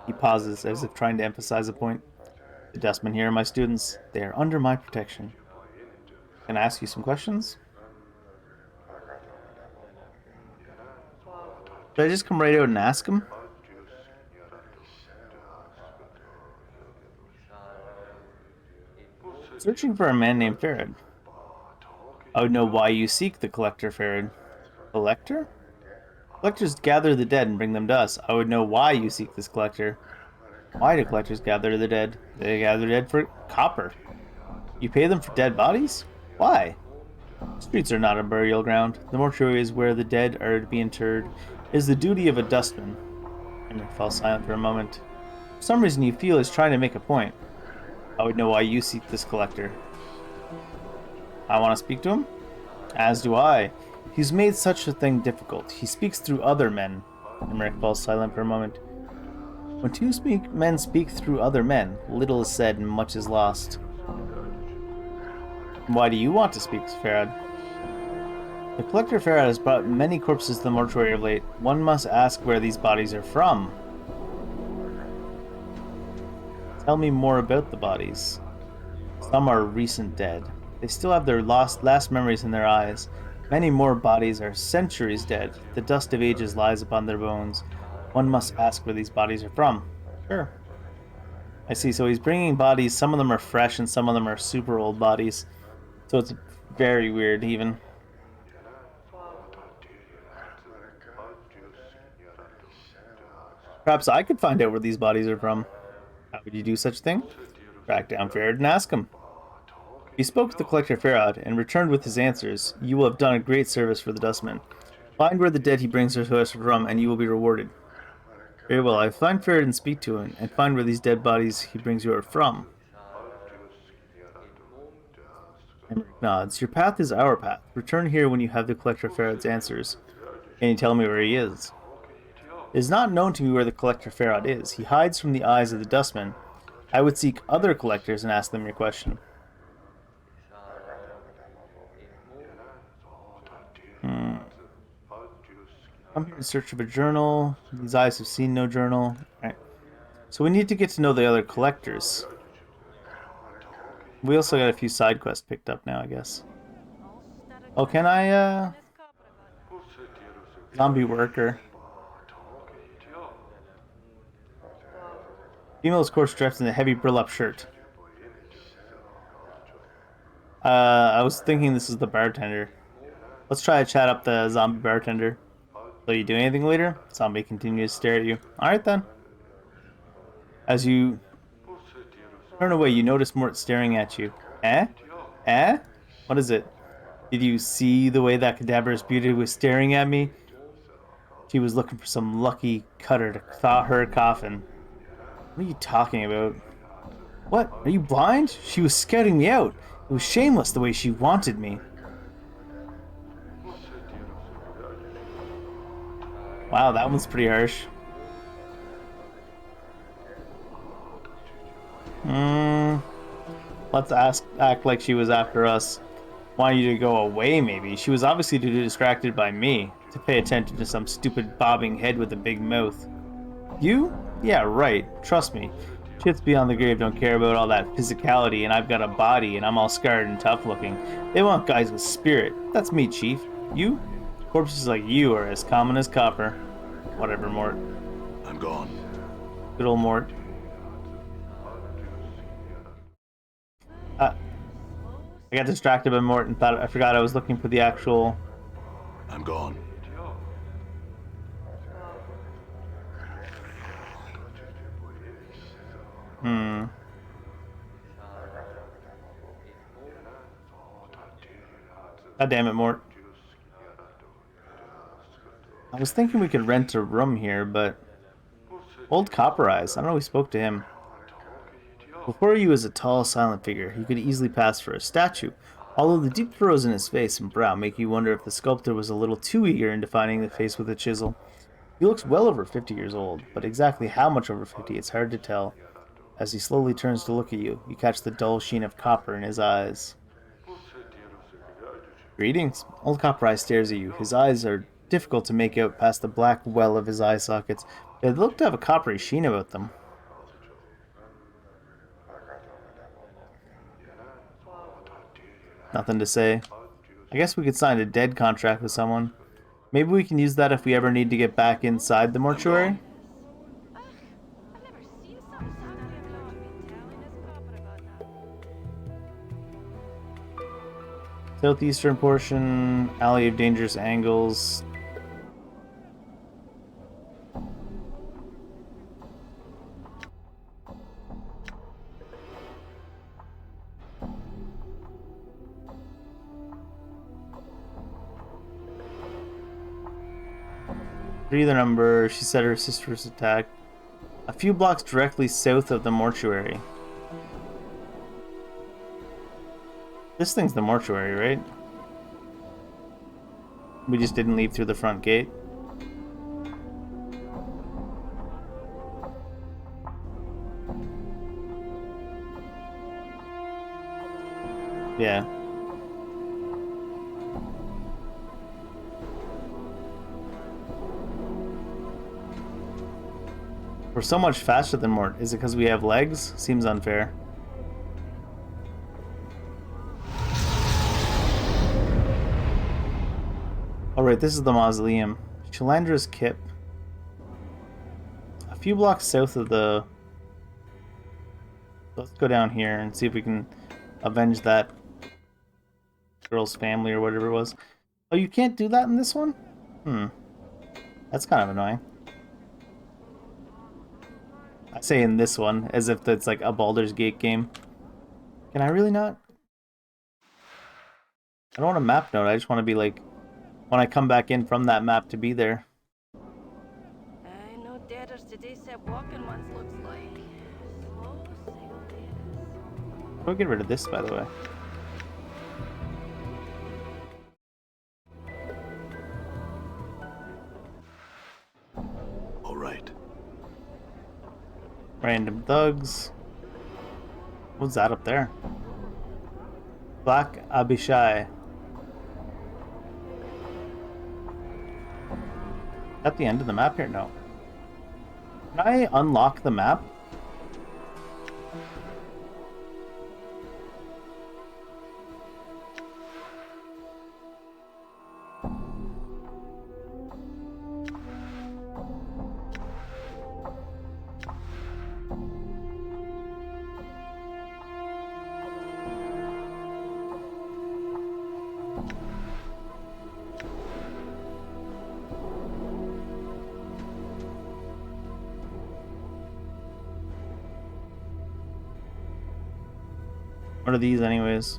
He pauses, as if trying to emphasize a point. The dustmen here are my students. They are under my protection. Can I ask you some questions? Should I just come right out and ask him? Searching for a man named Farad. I would know why you seek the collector, Farad. Collector? Collectors gather the dead and bring them to us. I would know why you seek this collector. Why do collectors gather the dead? They gather dead for copper. You pay them for dead bodies? Why? Streets are not a burial ground. The mortuary is where the dead are to be interred. It is the duty of a dustman. Emmerich fell silent for a moment. For some reason you feel he's trying to make a point. I would know why you seek this collector. I want to speak to him? As do I. He's made such a thing difficult. He speaks through other men. Emmerich falls silent for a moment. When two men speak through other men, little is said and much is lost. Why do you want to speak, Farad? The Collector Farad has brought many corpses to the mortuary of late. One must ask where these bodies are from. Tell me more about the bodies. Some are recent dead. They still have their last memories in their eyes. Many more bodies are centuries dead. The dust of ages lies upon their bones. One must ask where these bodies are from. Sure. I see. So he's bringing bodies. Some of them are fresh and some of them are super old bodies. So it's very weird even. Perhaps I could find out where these bodies are from. How would you do such a thing? Track down Farad and ask him. If you spoke to the Collector Farad and returned with his answers, you will have done a great service for the Dustman. Find where the dead he brings to us from, and you will be rewarded. Very well, I find Farad and speak to him, and find where these dead bodies he brings you are from. Emmerich nods. Your path is our path. Return here when you have the Collector Farad's answers. Can you tell me where he is? It is not known to me where the Collector Farad is. He hides from the eyes of the Dustman. I would seek other collectors and ask them your question. I'm here in search of a journal. These eyes have seen no journal. Alright. So we need to get to know the other collectors. We also got a few side quests picked up now, I guess. Oh, can I, Zombie worker. Female is course dressed in a heavy burlap shirt. I was thinking this is the bartender. Let's try to chat up the zombie bartender. Will you do anything later? Zombie continues to stare at you. Alright then. As you turn away, you notice Mort staring at you. Eh? Eh? What is it? Did you see the way that cadaverous beauty was staring at me? She was looking for some lucky cutter to thaw her coffin. What are you talking about? What? Are you blind? She was scouting me out. It was shameless the way she wanted me. Wow, that one's pretty harsh. Let's act like she was after us. Want you to go away, maybe. She was obviously too distracted by me to pay attention to some stupid bobbing head with a big mouth. You? Yeah, right. Trust me. Chits beyond the grave don't care about all that physicality, and I've got a body, and I'm all scarred and tough looking. They want guys with spirit. That's me, Chief. You? Corpses like you are as common as copper. Whatever, Mort. I'm gone. Good old Mort. I got distracted by Mort and thought I forgot I was looking for the actual... I'm gone. God damn it, Mort. I was thinking we could rent a room here, but... Old Copper Eyes. I don't know if we spoke to him. Before you is a tall, silent figure. He could easily pass for a statue, although the deep furrows in his face and brow make you wonder if the sculptor was a little too eager in defining the face with a chisel. He looks well over 50 years old, but exactly how much over 50 it's hard to tell. As he slowly turns to look at you, you catch the dull sheen of copper in his eyes. Greetings. Old Copper Eye stares at you. His eyes are difficult to make out past the black well of his eye sockets. They look to have a coppery sheen about them. Nothing to say. I guess we could sign a dead contract with someone. Maybe we can use that if we ever need to get back inside the mortuary? I've never seen something so ugly I've not been telling this copper about that. Southeastern portion, alley of dangerous angles. Either number, she said her sister was attacked. A few blocks directly south of the mortuary. This thing's the mortuary, right? We just didn't leave through the front gate. Yeah. We're so much faster than Mort. Is it because we have legs? Seems unfair. Alright, this is the mausoleum. Shalandra's Kip. A few blocks south of the... Let's go down here and see if we can avenge that girl's family or whatever it was. Oh, you can't do that in this one? That's kind of annoying. I say in this one, as if it's like a Baldur's Gate game. Can I really not? I don't want a map note, I just want to be like... When I come back in from that map to be there. I know debtors today said walking ones looks like. Slow sailing is. I'll get rid of this, by the way. All right. Random thugs. What's that up there? Black Abishai. At the end of the map here? No. Can I unlock the map? What are these anyways?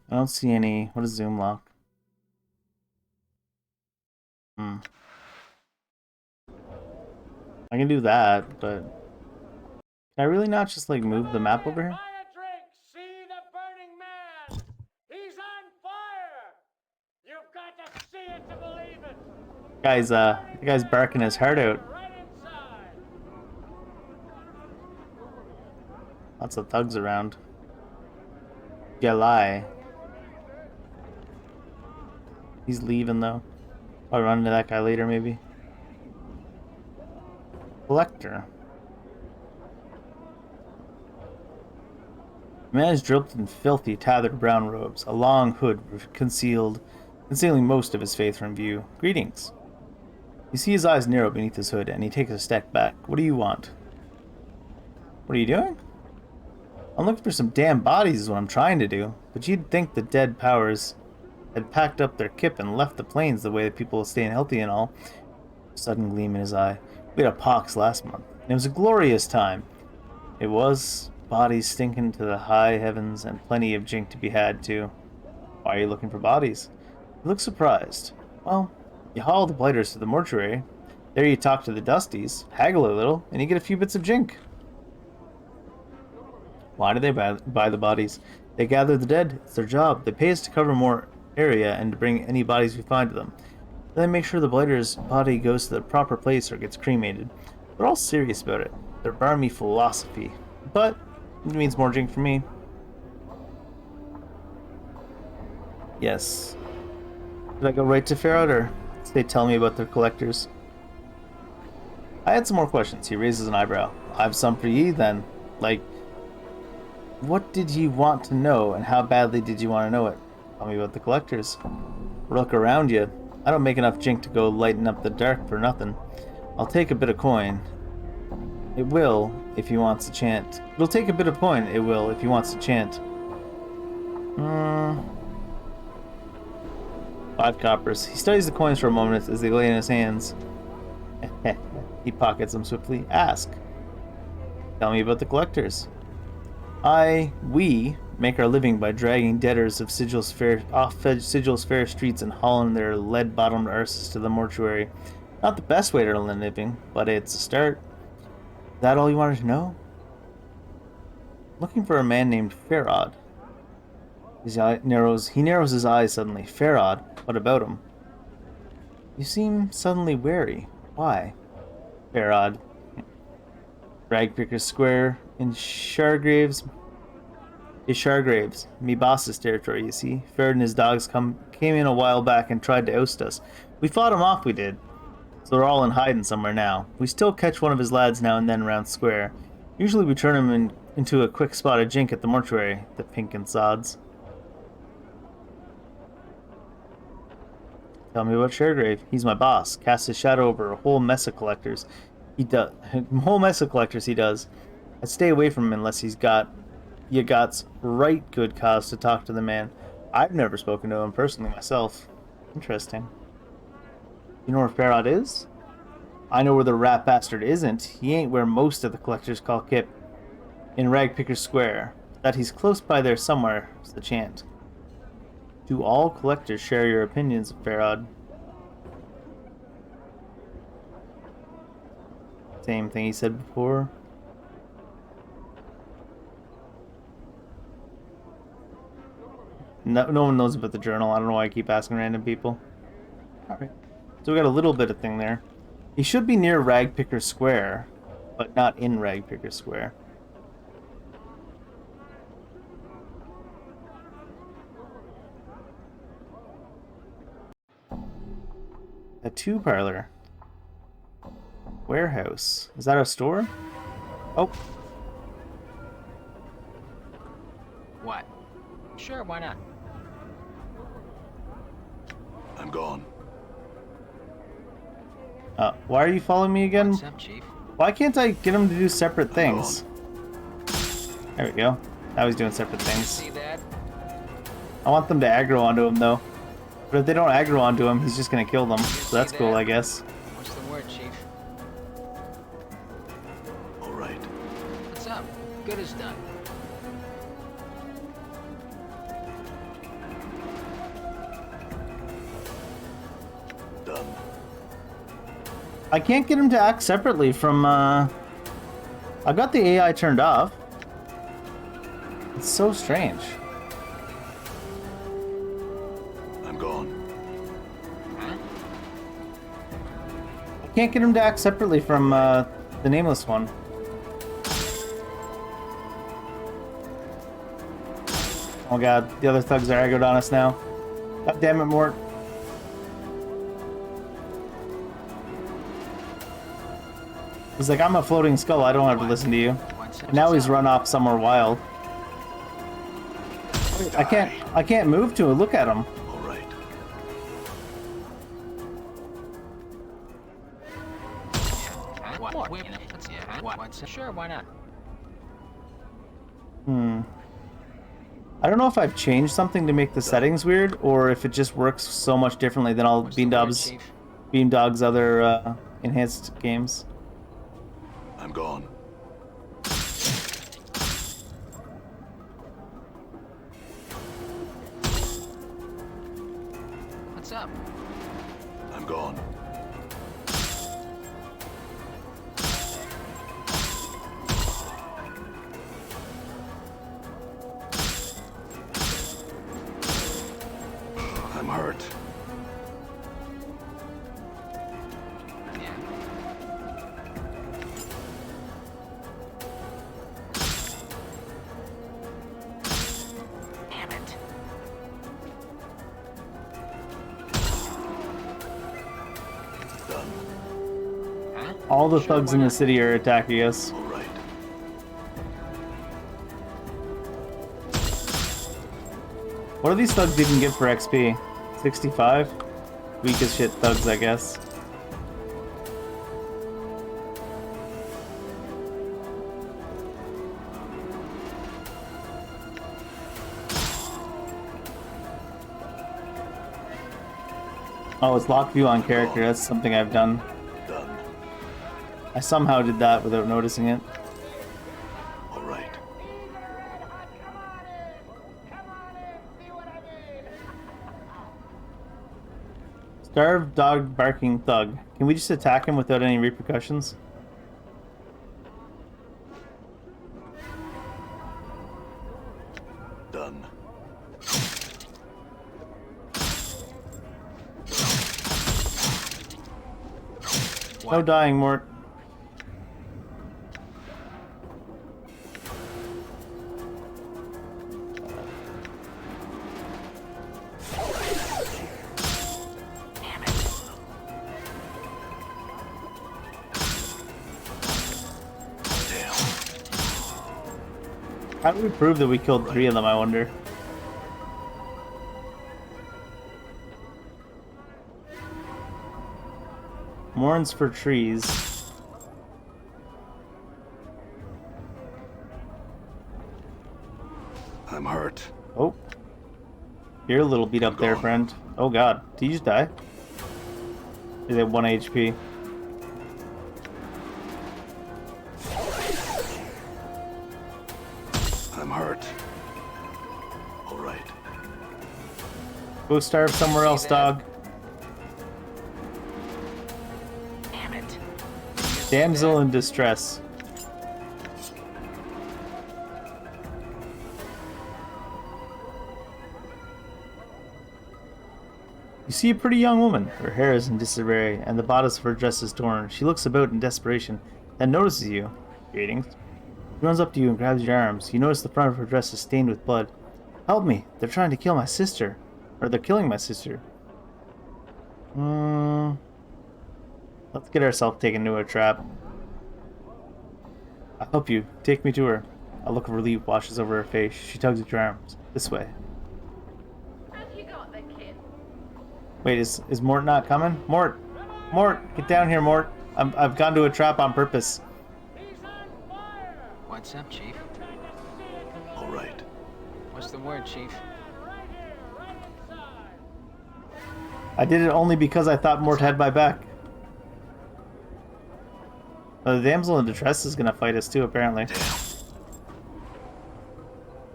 I don't see any. What is zoom lock? I can do that, but can I really not just like move the map over here? See the burning man! He's on fire! You've got to see it to believe it! The guy's barking his heart out. Right inside! Lots of thugs around. Galai. He's leaving though. I'll run into that guy later maybe. Collector. The man is draped in filthy, tattered brown robes, a long hood concealing most of his face from view. Greetings. You see his eyes narrow beneath his hood, and he takes a step back. What do you want? What are you doing? I'm looking for some damn bodies is what I'm trying to do, but you'd think the dead powers had packed up their kip and left the plains the way that people are staying healthy and all. A sudden gleam in his eye. We had a pox last month, and it was a glorious time. It was... Bodies stinking to the high heavens, and plenty of jink to be had, too. Why are you looking for bodies? You look surprised. Well, you haul the blighters to the mortuary. There you talk to the dusties, haggle a little, and you get a few bits of jink. Why do they buy the bodies? They gather the dead. It's their job. They pay us to cover more area and to bring any bodies we find to them. Then they make sure the blighter's body goes to the proper place or gets cremated. They're all serious about it. They're barmy philosophy. But it means more drink for me. Yes. Did I go right to Farad, or did they tell me about their collectors? I had some more questions. He raises an eyebrow. I have some for ye, then. Like, what did ye want to know, and how badly did you want to know it? Tell me about the collectors. Look around you. I don't make enough jink to go lighten up the dark for nothing. I'll take a bit of coin. It will, if he wants to chant. It'll take a bit of coin, it will, if he wants to chant. 5 coppers. He studies the coins for a moment as they lay in his hands. He pockets them swiftly. Ask. Tell me about the collectors. We make our living by dragging debtors of off Sigil's fair streets and hauling their lead-bottomed arses to the mortuary. Not the best way to earn a living, but it's a start. Is that all you wanted to know? Looking for a man named Farad. He narrows his eyes suddenly. Farad, what about him? You seem suddenly wary. Why? Farad. Ragpicker Square in Shargraves. Is Shargraves, me boss's territory, you see. Ferret and his dogs came in a while back and tried to oust us. We fought him off, we did. So they're all in hiding somewhere now. We still catch one of his lads now and then around Square. Usually we turn him into a quick spot of jink at the mortuary, the pink and sods. Tell me about Shargrave. He's my boss. Casts his shadow over a whole mess of collectors. He does. Whole mess of collectors he does. I'd stay away from him unless you got right good cause to talk to the man. I've never spoken to him personally myself. Interesting. You know where Farad is? I know where the rat bastard isn't. He ain't where most of the collectors call Kip. In Ragpicker Square. That he's close by there somewhere is the chant. Do all collectors share your opinions of Farad? Same thing he said before. No one knows about the journal. I don't know why I keep asking random people. Alright. So we got a little bit of thing there. He should be near Ragpicker Square, but not in Ragpicker Square. A two parlor. Warehouse. Is that a store? Oh. What? Sure, why not? I'm gone. Why are you following me again? What's up, Chief? Why can't I get him to do separate things? There we go. Now he's doing separate things. See that? I want them to aggro onto him though. But if they don't aggro onto him, he's just gonna kill them. So that's cool, I guess. What's the word, Chief? All right. What's up? Good as done. Done. I can't get him to act separately from, I got the AI turned off. It's so strange. I'm gone. Huh? I can't get him to act separately from, the nameless one. Oh god, the other thugs are aggroed on us now. God damn it, Mort. He's like, I'm a floating skull, I don't have to listen to you. And now he's run off somewhere wild. I can't move to it, look at him. All right. What? What's sure, why not? I don't know if I've changed something to make the settings weird, or if it just works so much differently than all Beamdog's other enhanced games. I'm gone. What's up? I'm gone. I'm hurt. Yeah. Damn it. Done. Huh? All the Sure, thugs why in the not? city are attacking us. All right. What do these thugs even get for XP? 65? Weak as shit thugs, I guess. Oh, it's lock view on character. That's something I've done. Done. I somehow did that without noticing it. All right. Come on in, see what I mean? Starved dog barking thug. Can we just attack him without any repercussions? Done. No dying, Mort. How do we prove that we killed 3 of them, I wonder? Morns for trees. I'm hurt. Oh. You're a little beat up there, friend. Oh god. Did you just die? He's at 1 HP. I'm hurt. All right. Go starve somewhere else, dog. Damn it. Damsel in distress. You see a pretty young woman. Her hair is in disarray, and the bodice of her dress is torn. She looks about in desperation, then notices you. Greetings. She runs up to you and grabs your arms. You notice the front of her dress is stained with blood. Help me! They're trying to kill my sister. Or they're killing my sister. Let's get ourselves taken into a trap. I'll help you. Take me to her. A look of relief washes over her face. She tugs at your arms. This way. Wait, is Mort not coming? Mort! Mort! Get down here, Mort! I've gone to a trap on purpose. What's up, Chief? All right. What's the word, Chief? I did it only because I thought Mort had my back. The damsel in distress is gonna fight us too, apparently.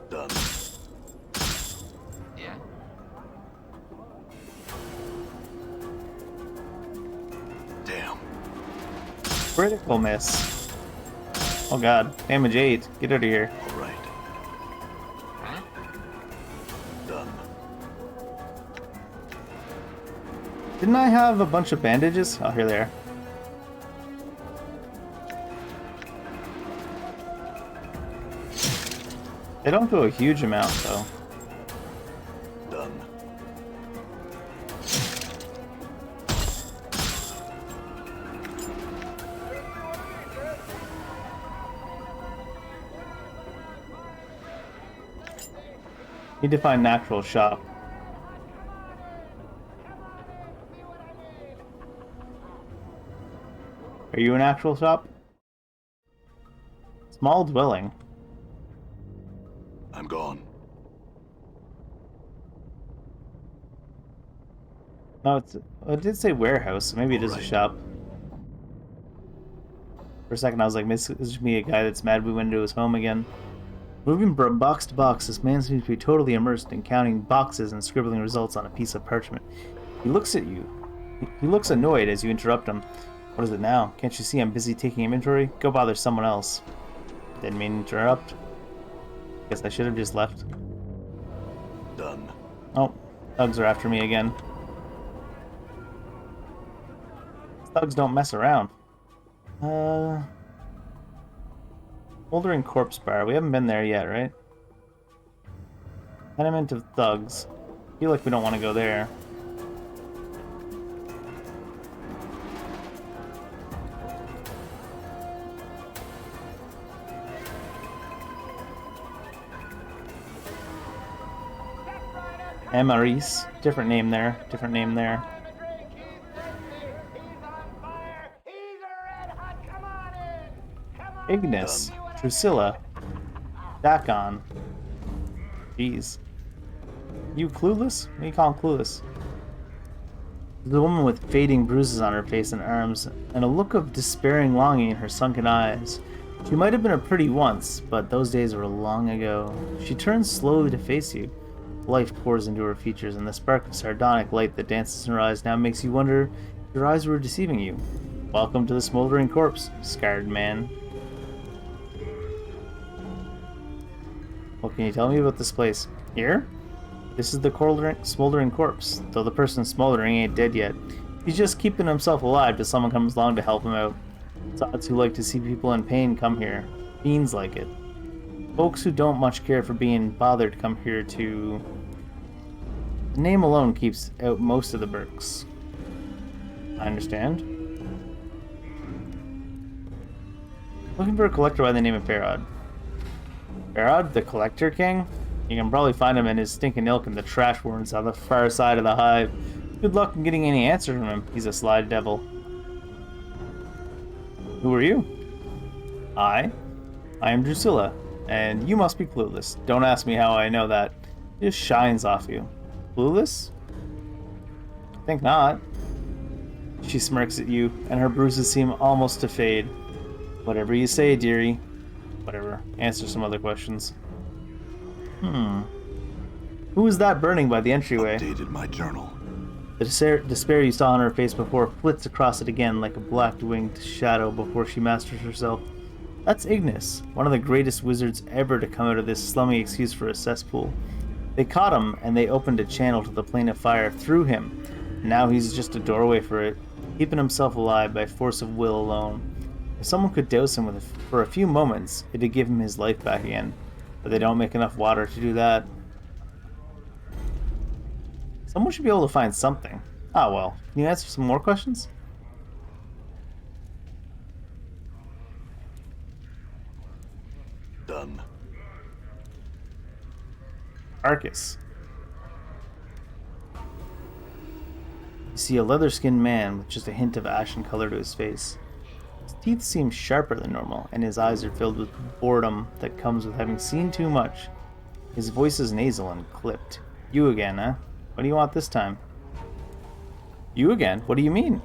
Done. Yeah? Damn. Critical miss. Oh god. Damage 8. Get out of here. All right. Huh? Done. Didn't I have a bunch of bandages? Oh, here they are. They don't do a huge amount, though. Done. Need to find natural shop. Are you an actual shop? Small dwelling. I'm gone. No, it did say warehouse, so maybe it is a Alright. shop. For a second I was like, this is me, a guy that's mad we went into his home again. Moving from box to box, this man seems to be totally immersed in counting boxes and scribbling results on a piece of parchment. He looks at you. He looks annoyed as you interrupt him. What is it now? Can't you see I'm busy taking inventory? Go bother someone else. Didn't mean to interrupt. Guess I should have just left. Done. Oh, thugs are after me again. Thugs don't mess around. Smoldering corpse bar. We haven't been there yet, right? Tenement of thugs. I feel like we don't want to go there. Amaris. Different name there. Different name there. Ignis. Drusilla. Dakon. Jeez. You clueless? What do you call him clueless? The woman with fading bruises on her face and arms, and a look of despairing longing in her sunken eyes. She might have been a pretty once, but those days were long ago. She turns slowly to face you. Life pours into her features, and the spark of sardonic light that dances in her eyes now makes you wonder if your eyes were deceiving you. Welcome to the smoldering corpse, scarred man. What can you tell me about this place? Here? This is the smoldering corpse, though the person smoldering ain't dead yet. He's just keeping himself alive till someone comes along to help him out. Zods who like to see people in pain come here. Fiends like it. Folks who don't much care for being bothered come here to... The name alone keeps out most of the Burks. I understand. Looking for a collector by the name of Farad. Farad, the Collector King? You can probably find him and his stinking ilk in the trash warrens on the far side of the hive. Good luck in getting any answer from him. He's a sly devil. Who are you? I am Drusilla, and you must be clueless. Don't ask me how I know that. It just shines off you. Clueless? I think not. She smirks at you, and her bruises seem almost to fade. Whatever you say, dearie. Whatever. Answer some other questions. Who is that burning by the entryway? Updated my journal. The despair you saw on her face before flits across it again like a black-winged shadow before she masters herself. That's Ignis, one of the greatest wizards ever to come out of this slummy excuse for a cesspool. They caught him, and they opened a channel to the plane of fire through him. Now he's just a doorway for it, keeping himself alive by force of will alone. If someone could douse him for a few moments, it'd give him his life back again. But they don't make enough water to do that. Someone should be able to find something. Ah, well. Can you answer some more questions? Done. Arcus. You see a leather-skinned man with just a hint of ashen color to his face. His teeth seem sharper than normal, and his eyes are filled with boredom that comes with having seen too much. His voice is nasal and clipped. You again, huh? What do you want this time? You again? What do you mean?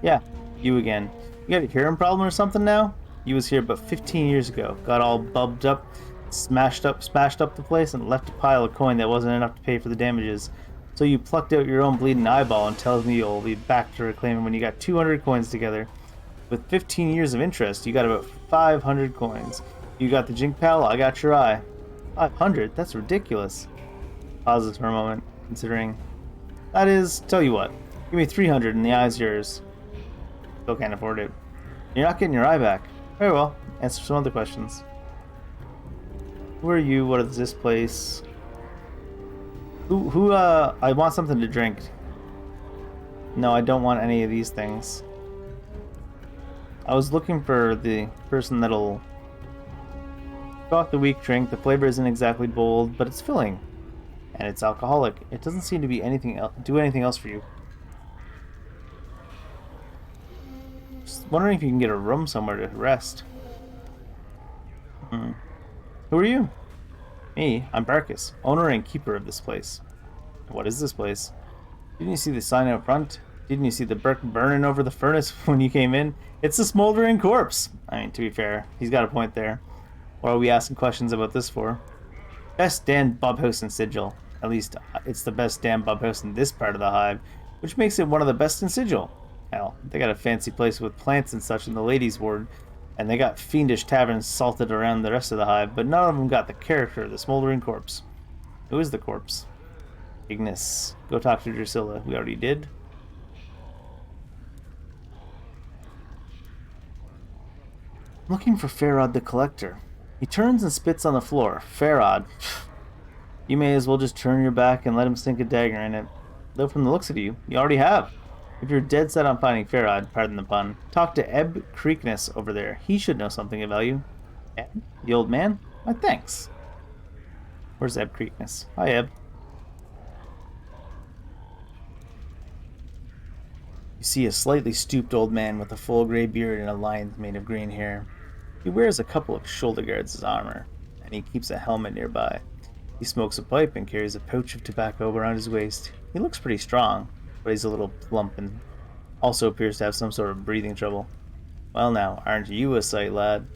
Yeah, you again. You got a hearing problem or something now? You was here about 15 years ago. Got all bubbed up, smashed up the place, and left a pile of coin that wasn't enough to pay for the damages. So you plucked out your own bleeding eyeball and tells me you'll be back to reclaim it when you got 200 coins together. With 15 years of interest, you got about 500 coins. You got the jink pal, I got your eye. 500? That's ridiculous. Pauses for a moment, considering. That is, tell you what, give me 300 and the eye's yours. Still can't afford it. You're not getting your eye back. Very well, answer some other questions. Who are you? What is this place? I want something to drink. No, I don't want any of these things. I was looking for the person that'll got the weak drink. The flavor isn't exactly bold, but it's filling. And it's alcoholic. It doesn't seem to be do anything else for you. Just wondering if you can get a room somewhere to rest. Who are you? Me, I'm Barkus, owner and keeper of this place. What is this place? Didn't you see the sign out front? Didn't you see the brick burning over the furnace when you came in? It's a smoldering corpse. I mean, to be fair, he's got a point there. What are we asking questions about this for? Best damn Bobhouse and Sigil. At least, it's the best damn Bobhouse in this part of the hive, which makes it one of the best in Sigil. Hell, they got a fancy place with plants and such in the ladies' ward, and they got fiendish taverns salted around the rest of the hive, but none of them got the character of the smoldering corpse. Who is the corpse? Ignis. Go talk to Drusilla. We already did. Looking for Farad the Collector. He turns and spits on the floor. Farad. You may as well just turn your back and let him sink a dagger in it. Though from the looks of you, you already have. If you're dead set on finding Farad, pardon the pun, talk to Ebb Creekness over there. He should know something of value. Ebb? The old man? Why, thanks. Where's Ebb Creekness? Hi, Ebb. You see a slightly stooped old man with a full gray beard and a lion's mane of green hair. He wears a couple of shoulder guards as armor, and he keeps a helmet nearby. He smokes a pipe and carries a pouch of tobacco around his waist. He looks pretty strong, but he's a little plump and also appears to have some sort of breathing trouble. Well now, aren't you a sight, lad?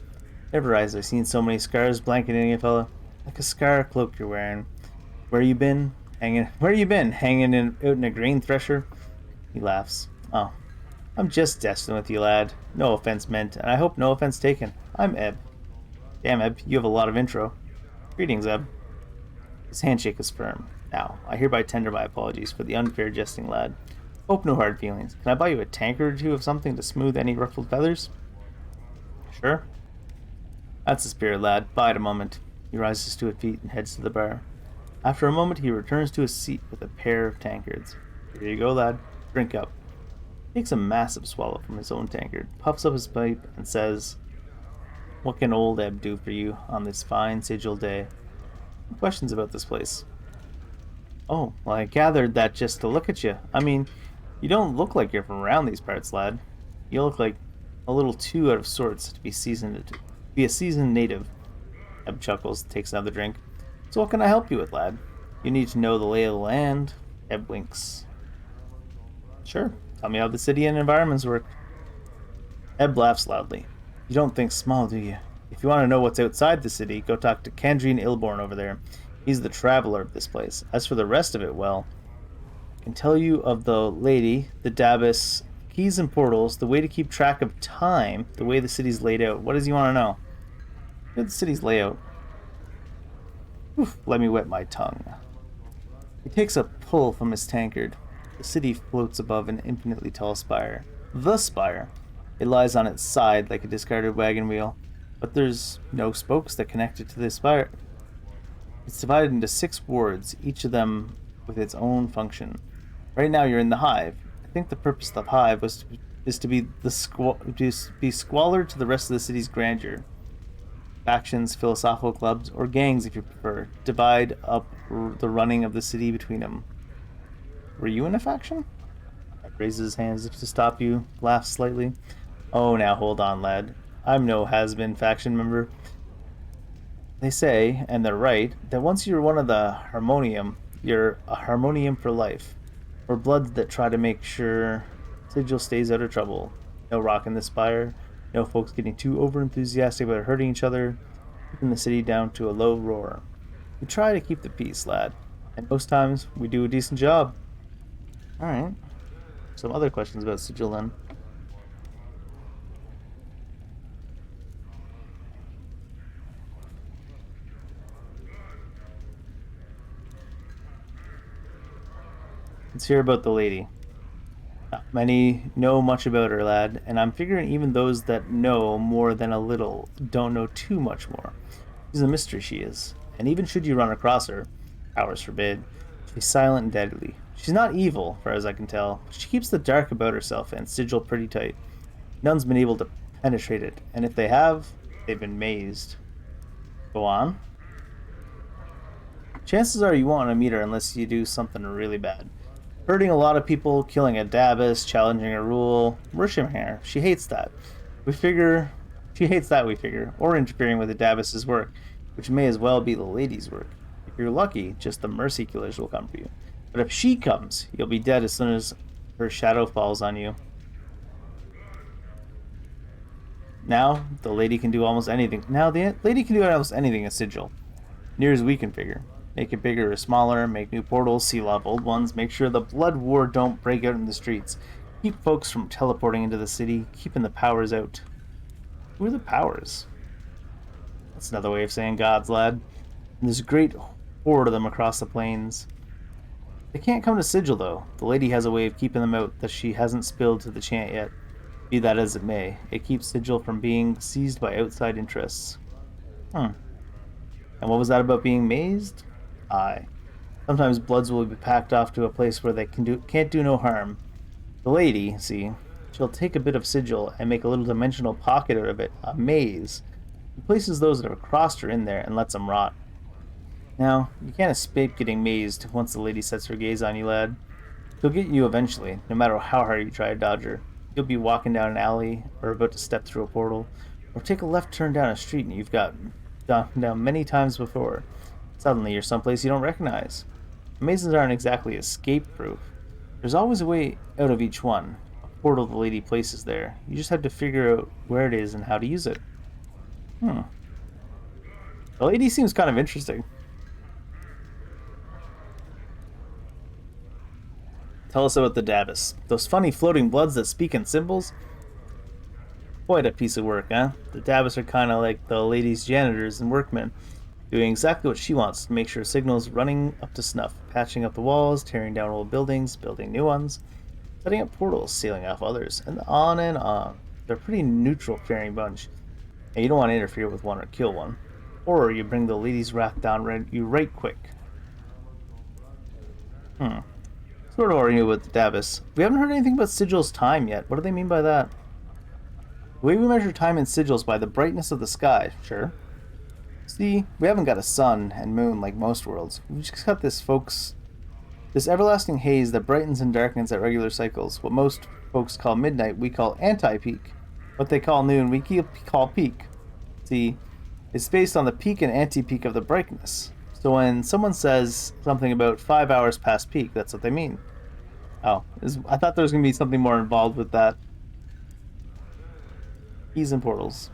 Never has I seen so many scars blanketing a fella. Like a scar cloak you're wearing. Where you been? Hanging out in a grain thresher? He laughs. Oh, I'm just jesting with you, lad. No offense meant, and I hope no offense taken. I'm Ebb. Damn, Ebb, you have a lot of intro. Greetings, Ebb. His handshake is firm. Now, I hereby tender my apologies for the unfair jesting, lad. Hope no hard feelings. Can I buy you a tankard or two of something to smooth any ruffled feathers? Sure. That's the spirit, lad. Bide a moment. He rises to his feet and heads to the bar. After a moment, he returns to his seat with a pair of tankards. Here you go, lad. Drink up. He takes a massive swallow from his own tankard, puffs up his pipe, and says, What can old Ebb do for you on this fine sigil day? Questions about this place? Oh, well, I gathered that just to look at you. I mean, you don't look like you're from around these parts, lad. You look like a little too out of sorts to be a seasoned native. Ebb chuckles, takes another drink. So what can I help you with, lad? You need to know the lay of the land. Ebb winks. Sure. Tell me how the city and environments work. Ebb laughs loudly. You don't think small, do you? If you want to know what's outside the city, go talk to Kandrine Ilborn over there. He's the traveler of this place. As for the rest of it, well, I can tell you of the lady, the Dabbis, keys and portals, the way to keep track of time, the way the city's laid out. What does he want to know? What's the city's layout? Oof, let me wet my tongue. He takes a pull from his tankard. The city floats above an infinitely tall spire. The spire. It lies on its side like a discarded wagon wheel, but there's no spokes that connect it to the spire. It's divided into 6 wards, each of them with its own function. Right now you're in the Hive. I think the purpose of the Hive is to be squalor to the rest of the city's grandeur. Factions, philosophical clubs, or gangs if you prefer, divide up the running of the city between them. Were you in a faction? Ed raises his hands to stop you, laughs slightly. Oh, now hold on, lad. I'm no has-been faction member. They say, and they're right, that once you're one of the Harmonium, you're a Harmonium for life. Or bloods that try to make sure Sigil stays out of trouble. No rock in the spire, no folks getting too over-enthusiastic about hurting each other, keeping the city down to a low roar. We try to keep the peace, lad, and most times we do a decent job. Alright. Some other questions about Sigil then. Let's hear about the lady. Not many know much about her, lad, and I'm figuring even those that know more than a little don't know too much more. She's a mystery, she is. And even should you run across her, powers forbid, she's silent and deadly. She's not evil, far as I can tell, but she keeps the dark about herself and Sigil pretty tight. None's been able to penetrate it, and if they have, they've been mazed. Go on. Chances are you won't want to meet her unless you do something really bad. Hurting a lot of people, killing a Dabbis, challenging a rule, worshipping her. She hates that. We figure, or interfering with the Dabbis' work, which may as well be the lady's work. If you're lucky, just the mercy killers will come for you. But if she comes, you'll be dead as soon as her shadow falls on you. Now, the lady can do almost anything. In Sigil. Near as we can figure. Make it bigger or smaller, make new portals, seal off old ones, make sure the blood war don't break out in the streets. Keep folks from teleporting into the city, keeping the powers out. Who are the powers? That's another way of saying gods, lad. And there's a great horde of them across the plains. They can't come to Sigil, though. The lady has a way of keeping them out that she hasn't spilled to the chant yet. Be that as it may, it keeps Sigil from being seized by outside interests. And what was that about being mazed? Aye. Sometimes bloods will be packed off to a place where they can't do no harm. The lady, see, she'll take a bit of Sigil and make a little dimensional pocket out of it, a maze. She places those that have crossed her in there and lets them rot. Now, you can't escape getting mazed once the lady sets her gaze on you, lad. She'll get you eventually, no matter how hard you try to dodge her. You'll be walking down an alley, or about to step through a portal, or take a left turn down a street and you've gone down many times before. Suddenly you're someplace you don't recognize. Mazes aren't exactly escape-proof. There's always a way out of each one. A portal the lady places there. You just have to figure out where it is and how to use it. The lady seems kind of interesting. Tell us about the Dabbis. Those funny floating bloods that speak in symbols? Quite a piece of work, huh? The Dabbis are kind of like the lady's janitors and workmen, doing exactly what she wants to make sure signals running up to snuff, patching up the walls, tearing down old buildings, building new ones, setting up portals, sealing off others, and on and on. They're a pretty neutral faring bunch, and you don't want to interfere with one or kill one, or you bring the lady's wrath down right quick. Sort of oriented with the Dabbis. We haven't heard anything about Sigil's time yet. What do they mean by that? The way we measure time in sigils by the brightness of the sky, sure. See, we haven't got a sun and moon like most worlds. We've just got this everlasting haze that brightens and darkens at regular cycles. What most folks call midnight, we call anti-peak. What they call noon, we call peak. See, it's based on the peak and anti-peak of the brightness. So when someone says something about 5 hours past peak, that's what they mean. Oh, I thought there was going to be something more involved with that. Keys and portals.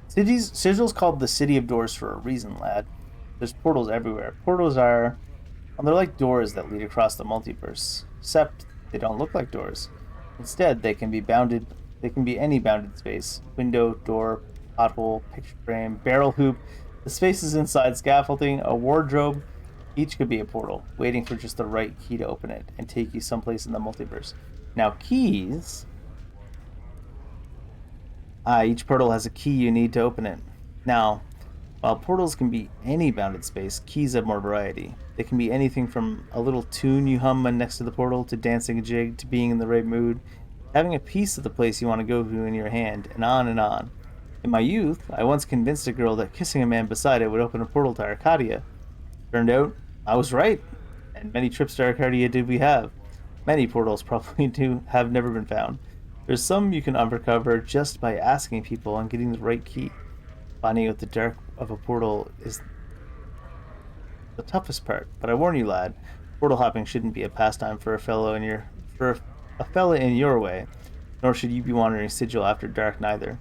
Sigil's called the City of Doors for a reason, lad. There's portals everywhere. Portals are... well, they're like doors that lead across the multiverse. Except they don't look like doors. Instead, they can be any bounded space. Window, door, pothole, picture frame, barrel hoop, the spaces inside scaffolding, a wardrobe. Each could be a portal, waiting for just the right key to open it and take you someplace in the multiverse. Now, keys... each portal has a key you need to open it. Now, while portals can be any bounded space, keys have more variety. They can be anything from a little tune you hum when next to the portal, to dancing a jig, to being in the right mood, having a piece of the place you want to go to in your hand, and on and on. In my youth, I once convinced a girl that kissing a man beside it would open a portal to Arcadia. Turned out, I was right, and many trips to Arcadia did we have. Many portals probably have never been found. There's some you can uncover just by asking people and getting the right key. Finding out the dark of a portal is the toughest part, but I warn you, lad, portal hopping shouldn't be a pastime for a fella in your way, nor should you be wandering sigil after dark neither.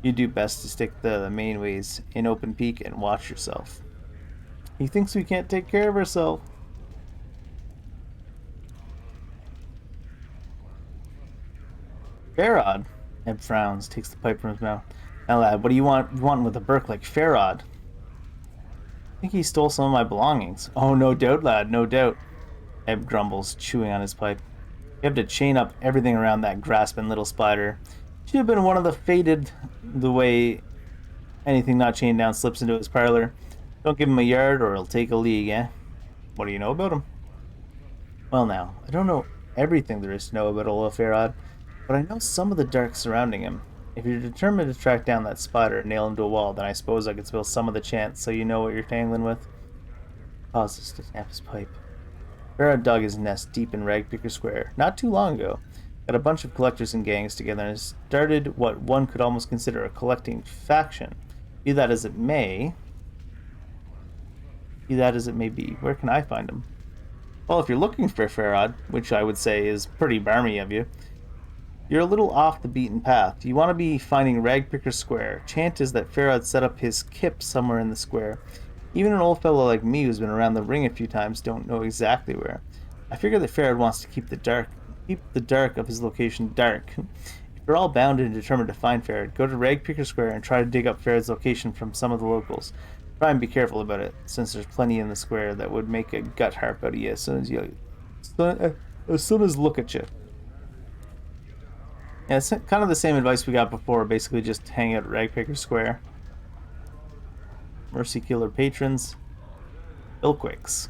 You do best to stick to the main ways in open peak and watch yourself. He thinks we can't take care of ourselves. Farod. Eb frowns, takes the pipe from his mouth. Now, lad, what do you want with a Burke like Farod? I think he stole some of my belongings. Oh, no doubt, lad, no doubt. Eb grumbles, chewing on his pipe. You have to chain up everything around that grasping little spider. Should have been one of the fated, the way anything not chained down slips into his parlor. Don't give him a yard or he'll take a league, eh? What do you know about him? Well now, I don't know everything there is to know about Olaf Farod, but I know some of the dark surrounding him. If you're determined to track down that spider and nail him to a wall, then I suppose I could spill some of the chance so you know what you're tangling with. Pauses to snap his pipe. Farod dug his nest deep in Ragpicker Square not too long ago. Got a bunch of collectors and gangs together and started what one could almost consider a collecting faction. Be that as it may be, where can I find him? Well, if you're looking for Farod, which I would say is pretty barmy of you, you're a little off the beaten path. You want to be finding Ragpicker Square. Chant is that Farod set up his kip somewhere in the square. Even an old fellow like me who's been around the ring a few times don't know exactly where. I figure that Farod wants to keep the dark of his location dark. If you're all bound and determined to find Farod, go to Ragpicker Square and try to dig up Farod's location from some of the locals. Try and be careful about it, since there's plenty in the square that would make a gut harp out of you as soon as look at you. Yeah, it's kind of the same advice we got before, basically just hang out at Ragpicker Square. Mercy Killer patrons. Ilquix.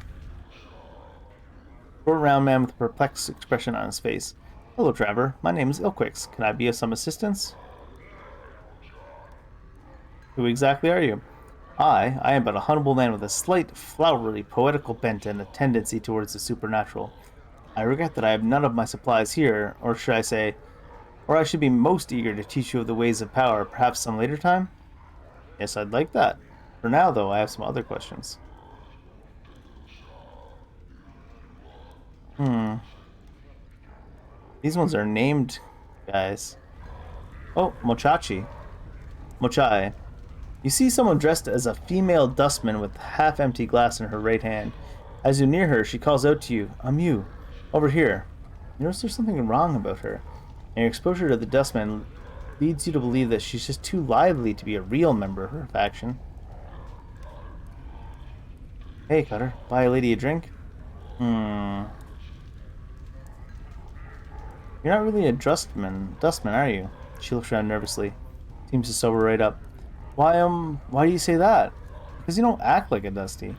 Short round man with a perplexed expression on his face. Hello, Trevor. My name is Ilquix. Can I be of some assistance? Who exactly are you? I am but a humble man with a slight, flowery, poetical bent and a tendency towards the supernatural. I regret that I have none of my supplies here, or I should be most eager to teach you of the ways of power, perhaps some later time? Yes, I'd like that. For now, though, I have some other questions. These ones are named, guys. Oh, Mochai. You see someone dressed as a female dustman with half-empty glass in her right hand. As you near her, she calls out to you, Amu, over here. You notice there's something wrong about her, and your exposure to the dustman leads you to believe that she's just too lively to be a real member of her faction. Hey, Cutter, buy a lady a drink? You're not really a dustman, are you? She looks around nervously. Seems to sober right up. Why do you say that? Because you don't act like a Dusty.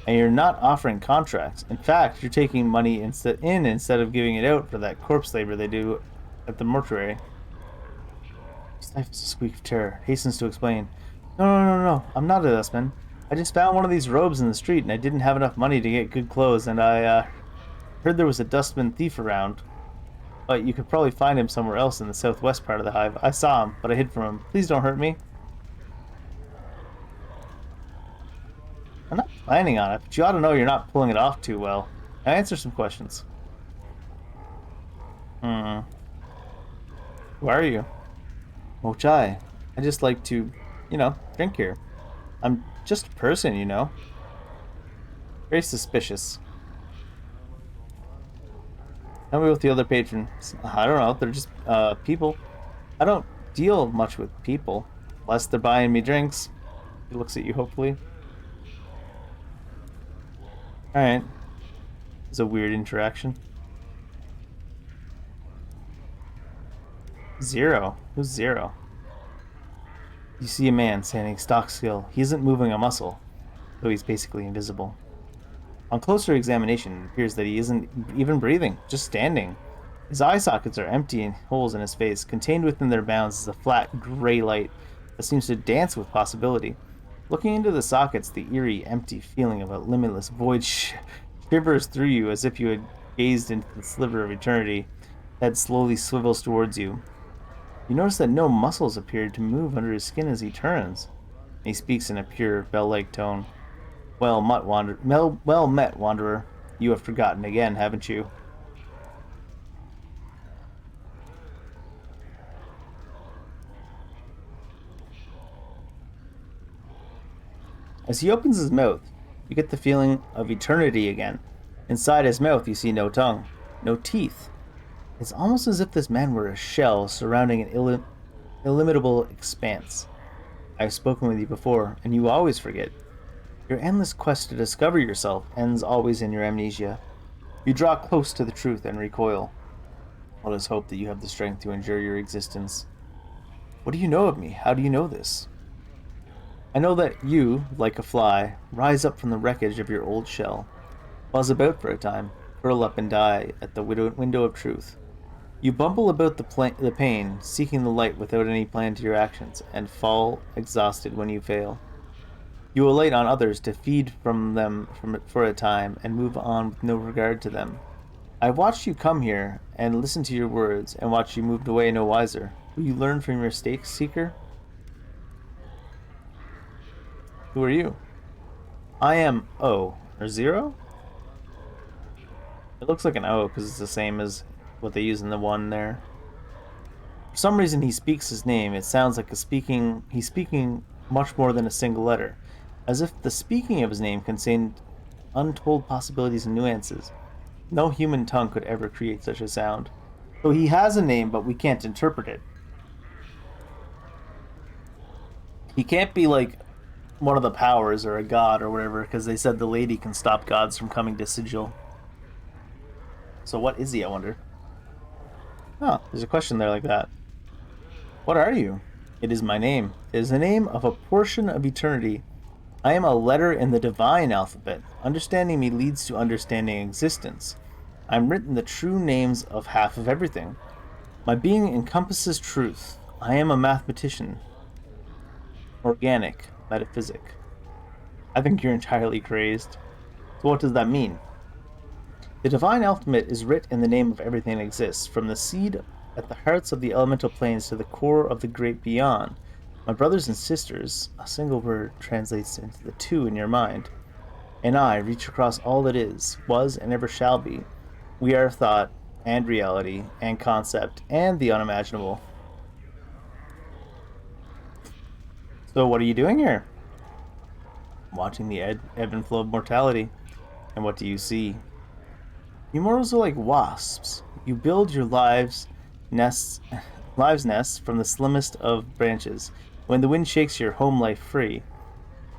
And you're not offering contracts. In fact, you're taking money instead of giving it out for that corpse labor they do at the mortuary. Stifles a squeak of terror, hastens to explain. No. I'm not a dustman. I just found one of these robes in the street, and I didn't have enough money to get good clothes, and I heard there was a dustman thief around. But you could probably find him somewhere else in the southwest part of the hive. I saw him, but I hid from him. Please don't hurt me. I'm not planning on it, but you ought to know you're not pulling it off too well. Now answer some questions. Who are you? Oh, Chai. I just like to, drink here. I'm just a person, Very suspicious. Tell me with the other patrons. I don't know. They're just people. I don't deal much with people, unless they're buying me drinks. He looks at you hopefully. All right. It's a weird interaction. Zero. Who's Zero? You see a man standing stock still. He isn't moving a muscle, though he's basically invisible. On closer examination, it appears that he isn't even breathing, just standing. His eye sockets are empty and holes in his face. Contained within their bounds is a flat, gray light that seems to dance with possibility. Looking into the sockets, the eerie, empty feeling of a limitless void shivers through you as if you had gazed into the sliver of eternity. Head slowly swivels towards you. You notice that no muscles appear to move under his skin as he turns. He speaks in a pure, bell-like tone. Well met, Wanderer. You have forgotten again, haven't you? As he opens his mouth, you get the feeling of eternity again. Inside his mouth, you see no tongue, no teeth. It's almost as if this man were a shell surrounding an illimitable expanse. I've spoken with you before, and you always forget. Your endless quest to discover yourself ends always in your amnesia. You draw close to the truth and recoil. Let us hope that you have the strength to endure your existence. What do you know of me? How do you know this? I know that you, like a fly, rise up from the wreckage of your old shell, buzz about for a time, curl up and die at the window of truth. You bumble about the pain, seeking the light without any plan to your actions, and fall exhausted when you fail. You alight on others to feed from them for a time and move on with no regard to them. I've watched you come here and listen to your words and watched you move away no wiser. Will you learn from your mistakes, Seeker? Who are you? I am O. Or Zero? It looks like an O because it's the same as what they use in the one there. For some reason he speaks his name. It sounds like he's speaking much more than a single letter, as if the speaking of his name contained untold possibilities and nuances. No human tongue could ever create such a sound. So he has a name, but we can't interpret it. He can't be like one of the powers or a god or whatever, because they said the lady can stop gods from coming to Sigil. So what is he, I wonder? Oh, there's a question there like that. What are you? It is my name. It is the name of a portion of eternity. I am a letter in the divine alphabet. Understanding me leads to understanding existence. I'm written the true names of half of everything. My being encompasses truth. I am a mathematician. Organic. Metaphysic. I think you're entirely crazed. So what does that mean? The divine alphabet is writ in the name of everything that exists, from the seed at the hearts of the elemental planes to the core of the great beyond. My brothers and sisters, a single word translates into the two in your mind, and I reach across all that is, was, and ever shall be. We are thought, and reality, and concept, and the unimaginable. So what are you doing here? Watching the ebb and flow of mortality. And what do you see? You mortals are like wasps. You build your lives nests from the slimmest of branches. When the wind shakes your home life free,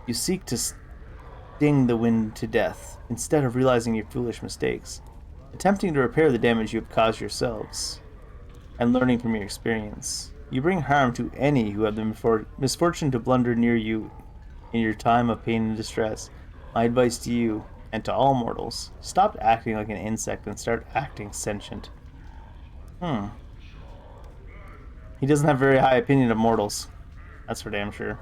you seek to sting the wind to death, instead of realizing your foolish mistakes, attempting to repair the damage you have caused yourselves, and learning from your experience. You bring harm to any who have the misfortune to blunder near you in your time of pain and distress. My advice to you, and to all mortals, stop acting like an insect and start acting sentient. He doesn't have very high opinion of mortals. That's for damn sure.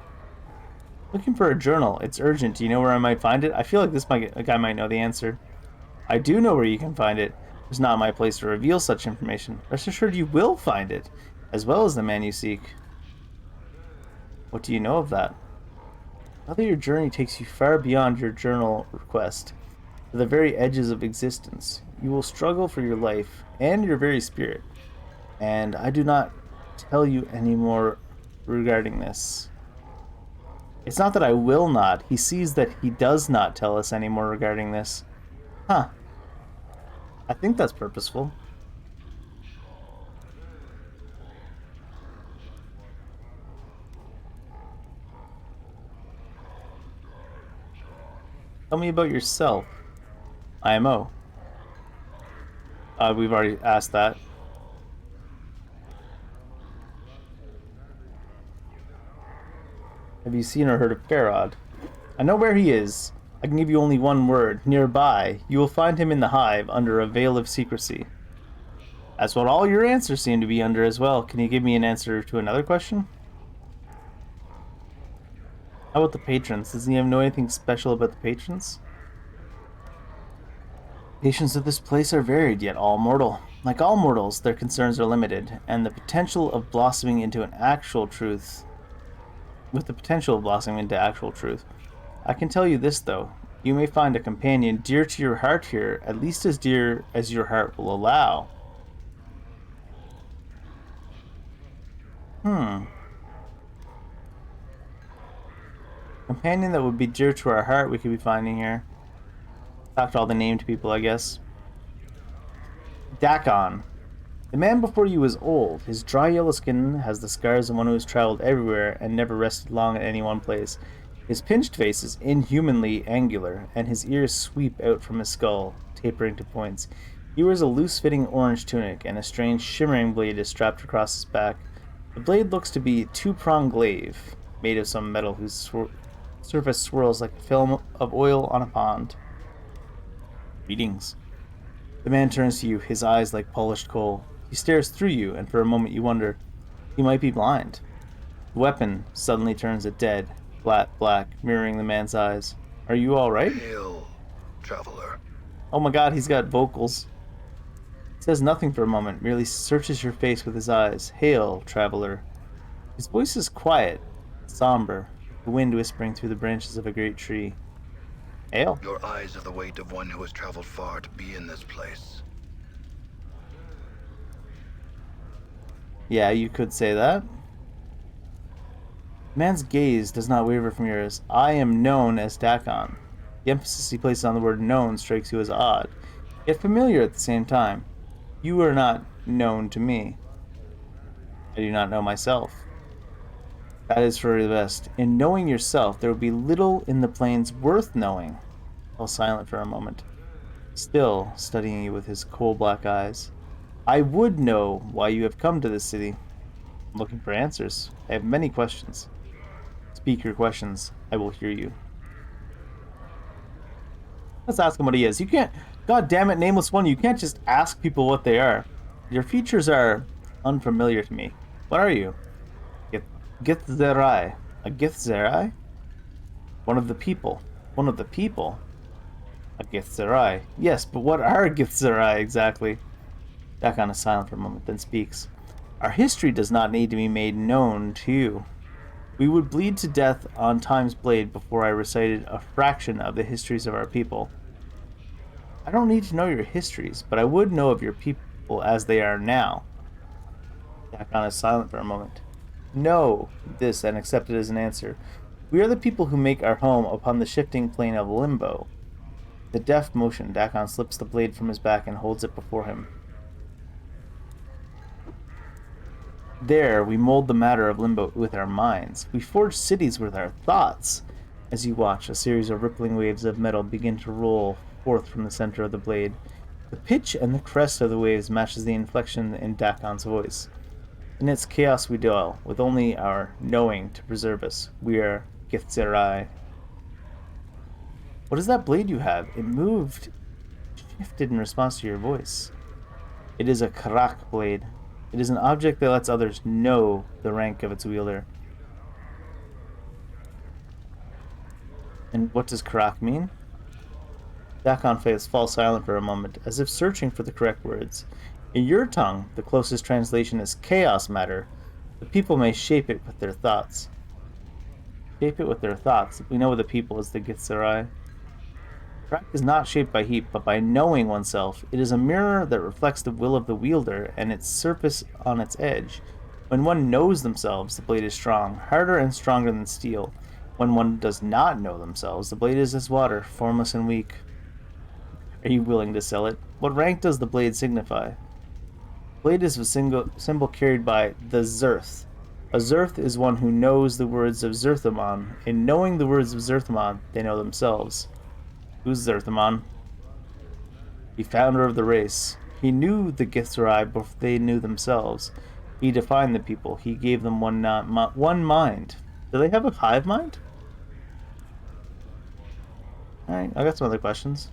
Looking for a journal. It's urgent. Do you know where I might find it? I feel like a guy might know the answer. I do know where you can find it. It's not my place to reveal such information. Rest assured you will find it, as well as the man you seek. What do you know of that? Whether your journey takes you far beyond your journal request, to the very edges of existence, you will struggle for your life and your very spirit. And I do not tell you any more regarding this. It's not that I will not. He sees that he does not tell us any more regarding this. Huh. I think that's purposeful. Tell me about yourself. IMO. We've already asked that. Have you seen or heard of Farod? I know where he is. I can give you only one word. Nearby. You will find him in the hive under a veil of secrecy. That's what all your answers seem to be under as well. Can you give me an answer to another question? How about the patrons? Does he know anything special about the patrons? Patients of this place are varied, yet all mortal. Like all mortals, their concerns are limited, and the potential of blossoming into an actual truth... With the potential of blossoming into actual truth. I can tell you this, though. You may find a companion dear to your heart here, at least as dear as your heart will allow. Companion that would be dear to our heart we could be finding here. Talk to all the named people, I guess. Dakon. The man before you is old. His dry yellow skin has the scars of one who has traveled everywhere and never rested long at any one place. His pinched face is inhumanly angular, and his ears sweep out from his skull, tapering to points. He wears a loose-fitting orange tunic, and a strange shimmering blade is strapped across his back. The blade looks to be a two-pronged glaive, made of some metal whose surface swirls like a film of oil on a pond. Greetings. The man turns to you, his eyes like polished coal. He stares through you, and for a moment you wonder, he might be blind. The weapon suddenly turns a dead, flat black, mirroring the man's eyes. Are you alright? Hail, traveler. Oh my god, he's got vocals. He says nothing for a moment, merely searches your face with his eyes. Hail, traveler. His voice is quiet, somber, the wind whispering through the branches of a great tree. Hail. Your eyes have the weight of one who has traveled far to be in this place. Yeah, you could say that. The man's gaze does not waver from yours. I am known as Dakon. The emphasis he places on the word known strikes you as odd, yet familiar at the same time. You are not known to me. I do not know myself. That is for the best. In knowing yourself, there will be little in the plains worth knowing. Fell silent for a moment, still studying you with his coal-black eyes. I would know why you have come to this city. I'm looking for answers. I have many questions. Speak your questions. I will hear you. Let's ask him what he is. You can't... God damn it, Nameless One, you can't just ask people what they are. Your features are unfamiliar to me. What are you? Githzerai. A Githzerai? One of the people. One of the people? A Githzerai. Yes, but what are Githzerai exactly? Dakon is silent for a moment, then speaks. Our history does not need to be made known to you. We would bleed to death on Time's blade before I recited a fraction of the histories of our people. I don't need to know your histories, but I would know of your people as they are now. Dakon is silent for a moment. Know this and accept it as an answer. We are the people who make our home upon the shifting plane of limbo. With a deft motion, Dakon slips the blade from his back and holds it before him. There, we mold the matter of limbo with our minds. We forge cities with our thoughts. As you watch, a series of rippling waves of metal begin to roll forth from the center of the blade. The pitch and the crest of the waves matches the inflection in Dakon's voice. In its chaos we dwell, with only our knowing to preserve us. We are Githzerai. What is that blade you have? It moved, shifted in response to your voice. It is a Karak blade. It is an object that lets others know the rank of its wielder. And what does Karak mean? Dakon falls silent for a moment, as if searching for the correct words. In your tongue, the closest translation is chaos matter. The people may shape it with their thoughts. Shape it with their thoughts. We know the people is the Githzerai. Karak is not shaped by heat, but by knowing oneself. It is a mirror that reflects the will of the wielder and its surface on its edge. When one knows themselves, the blade is strong, harder and stronger than steel. When one does not know themselves, the blade is as water, formless and weak. Are you willing to sell it? What rank does the blade signify? Blade is a symbol carried by the Zerth. A Zerth is one who knows the words of Zerthamon. In knowing the words of Zerthamon, they know themselves. Who's Zerthamon? The founder of the race. He knew the Githzerai before they knew themselves. He defined the people. He gave them one mind. Do they have a hive mind? Alright, I got some other questions.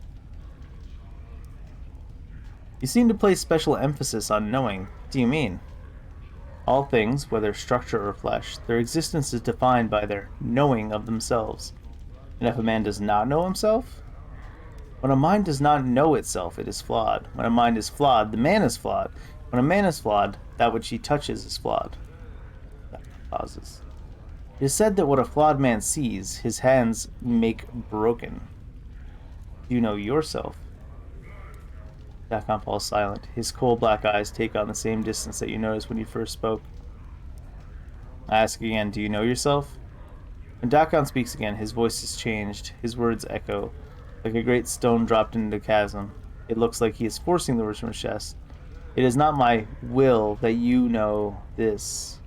You seem to place special emphasis on knowing. What do you mean? All things, whether structure or flesh, their existence is defined by their knowing of themselves. And if a man does not know himself? When a mind does not know itself, it is flawed. When a mind is flawed, the man is flawed. When a man is flawed, that which he touches is flawed. That pauses. It is said that what a flawed man sees, his hands make broken. Do you know yourself? Dakon falls silent. His cold black eyes take on the same distance that you noticed when you first spoke. I ask again, do you know yourself? When Dakon speaks again, his voice is changed. His words echo, like a great stone dropped into a chasm. It looks like he is forcing the words from his chest. It is not my will that you know this.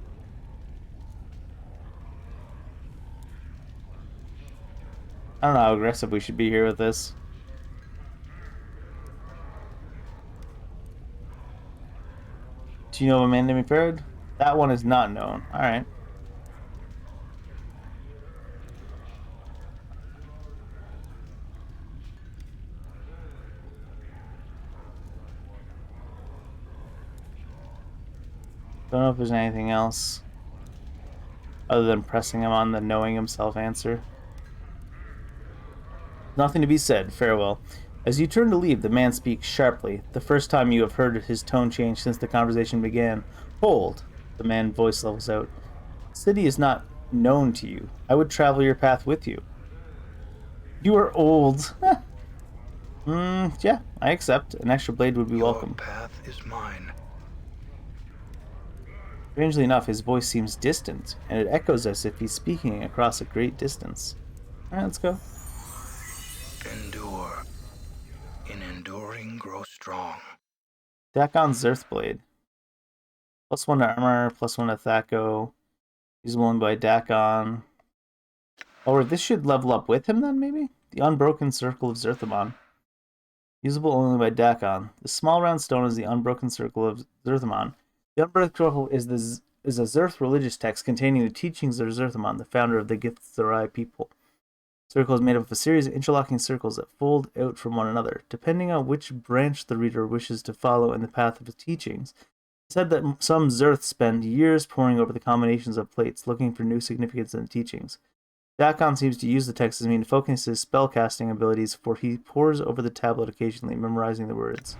I don't know how aggressive we should be here with this. Do you know a man named Farad? That one is not known. Alright. Don't know if there's anything else other than pressing him on the knowing himself answer. Nothing to be said. Farewell. As you turn to leave, the man speaks sharply, the first time you have heard his tone change since the conversation began. Hold! The man's voice levels out. The city is not known to you. I would travel your path with you. You are old. Yeah, I accept. An extra blade would be welcome. Your path is mine. Strangely enough, his voice seems distant, and it echoes as if he's speaking across a great distance. Alright, let's go. Endure. In enduring, grow strong. Dakon's Zerthblade. +1 to armor, +1 to Thaco. Usable only by Dakon. Or this should level up with him then, maybe? The Unbroken Circle of Zerthamon. Usable only by Dakon. The small round stone is the Unbroken Circle of Zerthamon. The Unbroken Circle is a Zerth religious text containing the teachings of Zerthamon, the founder of the Githzerai people. The circle is made up of a series of interlocking circles that fold out from one another, depending on which branch the reader wishes to follow in the path of his teachings. It's said that some Zerths spend years poring over the combinations of plates, looking for new significance in the teachings. Dakon seems to use the text as a means to focus his spellcasting abilities, for he pores over the tablet occasionally, memorizing the words.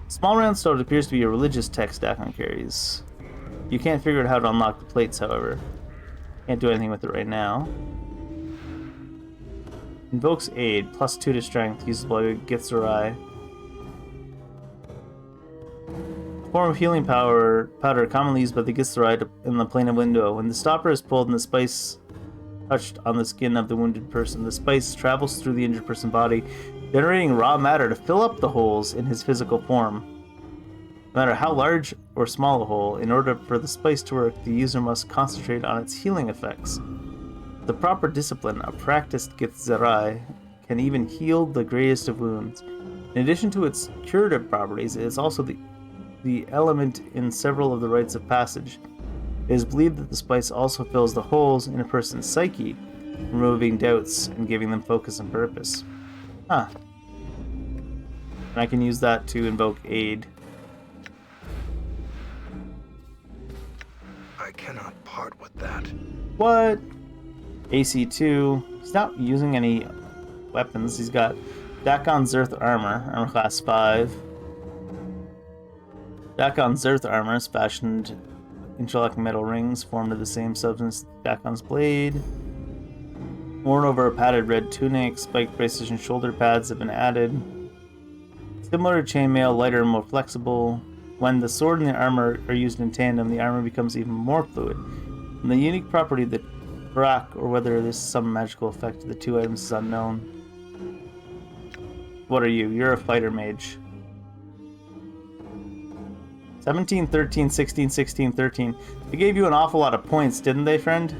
Small round stone appears to be a religious text Dakon carries. You can't figure out how to unlock the plates, however. Can't do anything with it right now. Invokes aid, +2 to strength, usable by Githzerai. Form of healing powder commonly used by the Githzerai in the plane of window. When the stopper is pulled and the spice touched on the skin of the wounded person, the spice travels through the injured person's body, generating raw matter to fill up the holes in his physical form. No matter how large or small a hole, in order for the spice to work, the user must concentrate on its healing effects. With the proper discipline, a practiced Githzerai can even heal the greatest of wounds. In addition to its curative properties, it is also the element in several of the rites of passage. It is believed that the spice also fills the holes in a person's psyche, removing doubts and giving them focus and purpose. And I can use that to invoke aid. I cannot part with that. What? AC2. He's not using any weapons. He's got Dakon's Earth armor class 5. Dakon's Earth armor is fashioned interlock metal rings formed of the same substance as Dakon's blade. Worn over a padded red tunic, spiked precision shoulder pads have been added. Similar to chainmail, lighter and more flexible. When the sword and the armor are used in tandem, the armor becomes even more fluid. And the unique property of the Brak, or whether this is some magical effect of the two items, is unknown. What are you? You're a fighter mage. 17, 13, 16, 16, 13. They gave you an awful lot of points, didn't they, friend?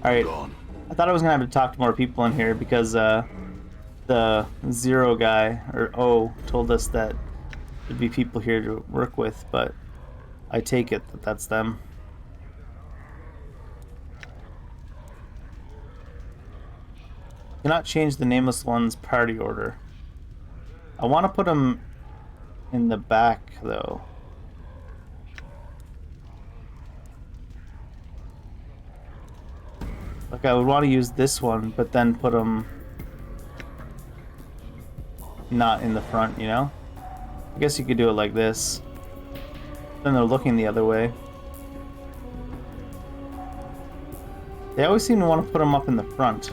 Alright. I thought I was going to have to talk to more people in here because the Zero guy, or O, told us that there'd be people here to work with, but I take it that that's them. Cannot change the Nameless One's party order. I want to put him in the back, though. Like, I would want to use this one, but then put him not in the front, you know? I guess you could do it like this. Then they're looking the other way. They always seem to want to put him up in the front.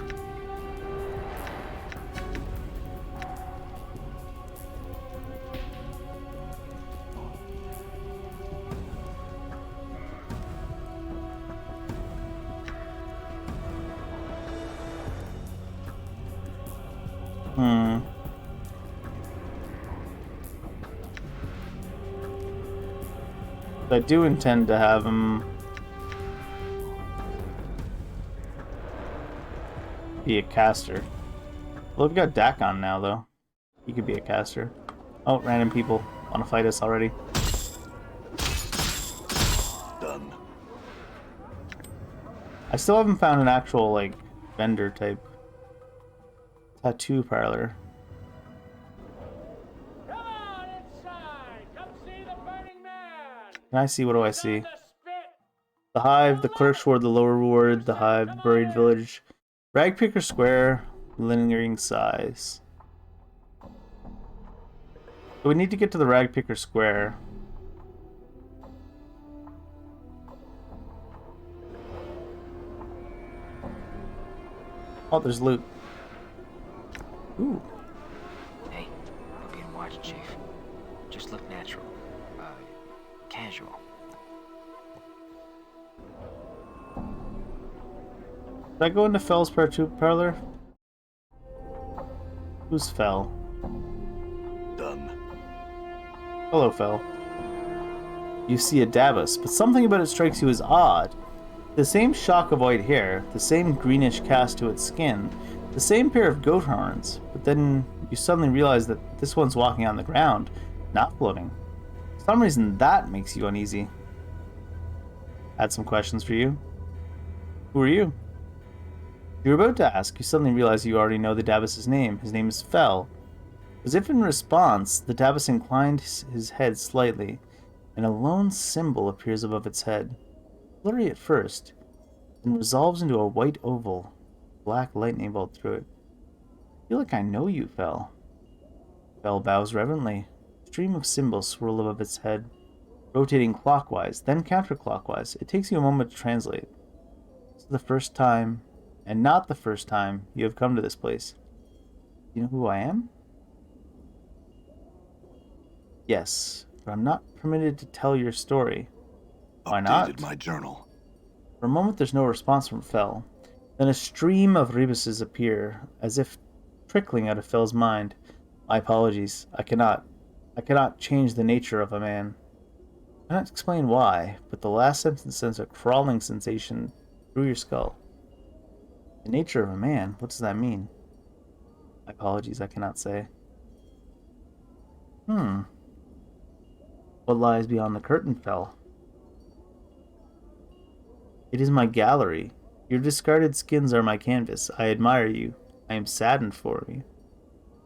I do intend to have him be a caster. Well, we've got Dakon now, though. He could be a caster. Oh, random people want to fight us already. Done. I still haven't found an actual, like, vendor type tattoo parlor. Come on inside! Come see the Burning Man! Can I see? What do I see? The spit! The Hive, the Clerk's Ward, the Lower Ward, the Hive, the Buried Village, Ragpicker Square, lingering size. So we need to get to the Ragpicker Square. Oh, there's loot. Ooh. Hey, we're being watched, Chief. Just look natural. Casual. Did I go into Fell's parlor? Who's Fell? Done. Hello, Fell. You see a Davos, but something about it strikes you as odd. The same shock of white hair, the same greenish cast to its skin, the same pair of goat horns, but then you suddenly realize that this one's walking on the ground, not floating. For some reason, that makes you uneasy. I had some questions for you. Who are you? You're about to ask, you suddenly realize you already know the Davos' name. His name is Fell. As if in response, the Davos inclined his head slightly, and a lone symbol appears above its head. Blurry at first, then resolves into a white oval, black lightning bolt through it. I feel like I know you, Fell. Fell bows reverently. A stream of symbols swirl above its head, rotating clockwise, then counterclockwise. It takes you a moment to translate. This is the first time, and not the first time, you have come to this place. Do you know who I am? Yes, but I'm not permitted to tell your story. Why not? Updated my journal. For a moment there's no response from Fell. Then a stream of rebuses appear, as if trickling out of Fell's mind. My apologies. I cannot change the nature of a man. I cannot explain why, but the last sentence sends a crawling sensation through your skull. The nature of a man? What does that mean? My apologies, I cannot say. What lies beyond the curtain, Fell? It is my gallery. Your discarded skins are my canvas. I admire you. I am saddened for you.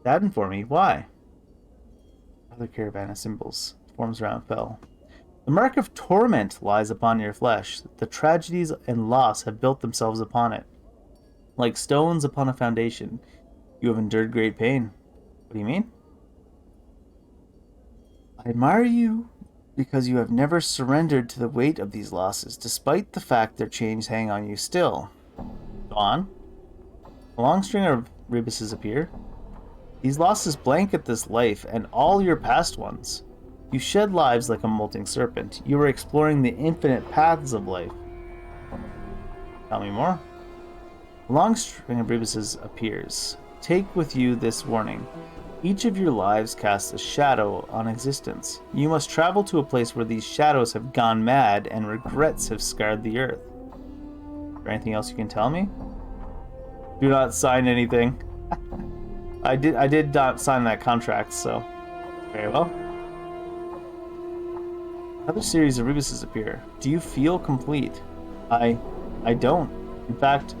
Saddened for me? Why? Other caravan of symbols forms around Fel. The mark of torment lies upon your flesh. The tragedies and loss have built themselves upon it. Like stones upon a foundation, you have endured great pain. What do you mean? I admire you because you have never surrendered to the weight of these losses, despite the fact their chains hang on you still. Go on. A long string of rebuses appear. These losses blanket this life and all your past ones. You shed lives like a molting serpent. You are exploring the infinite paths of life. Tell me more. A long string of rebuses appears. Take with you this warning. Each of your lives casts a shadow on existence. You must travel to a place where these shadows have gone mad and regrets have scarred the earth. Is there anything else you can tell me? Do not sign anything. I did not sign that contract, so very well. Another series of rebuses appear. Do you feel complete? I don't. In fact,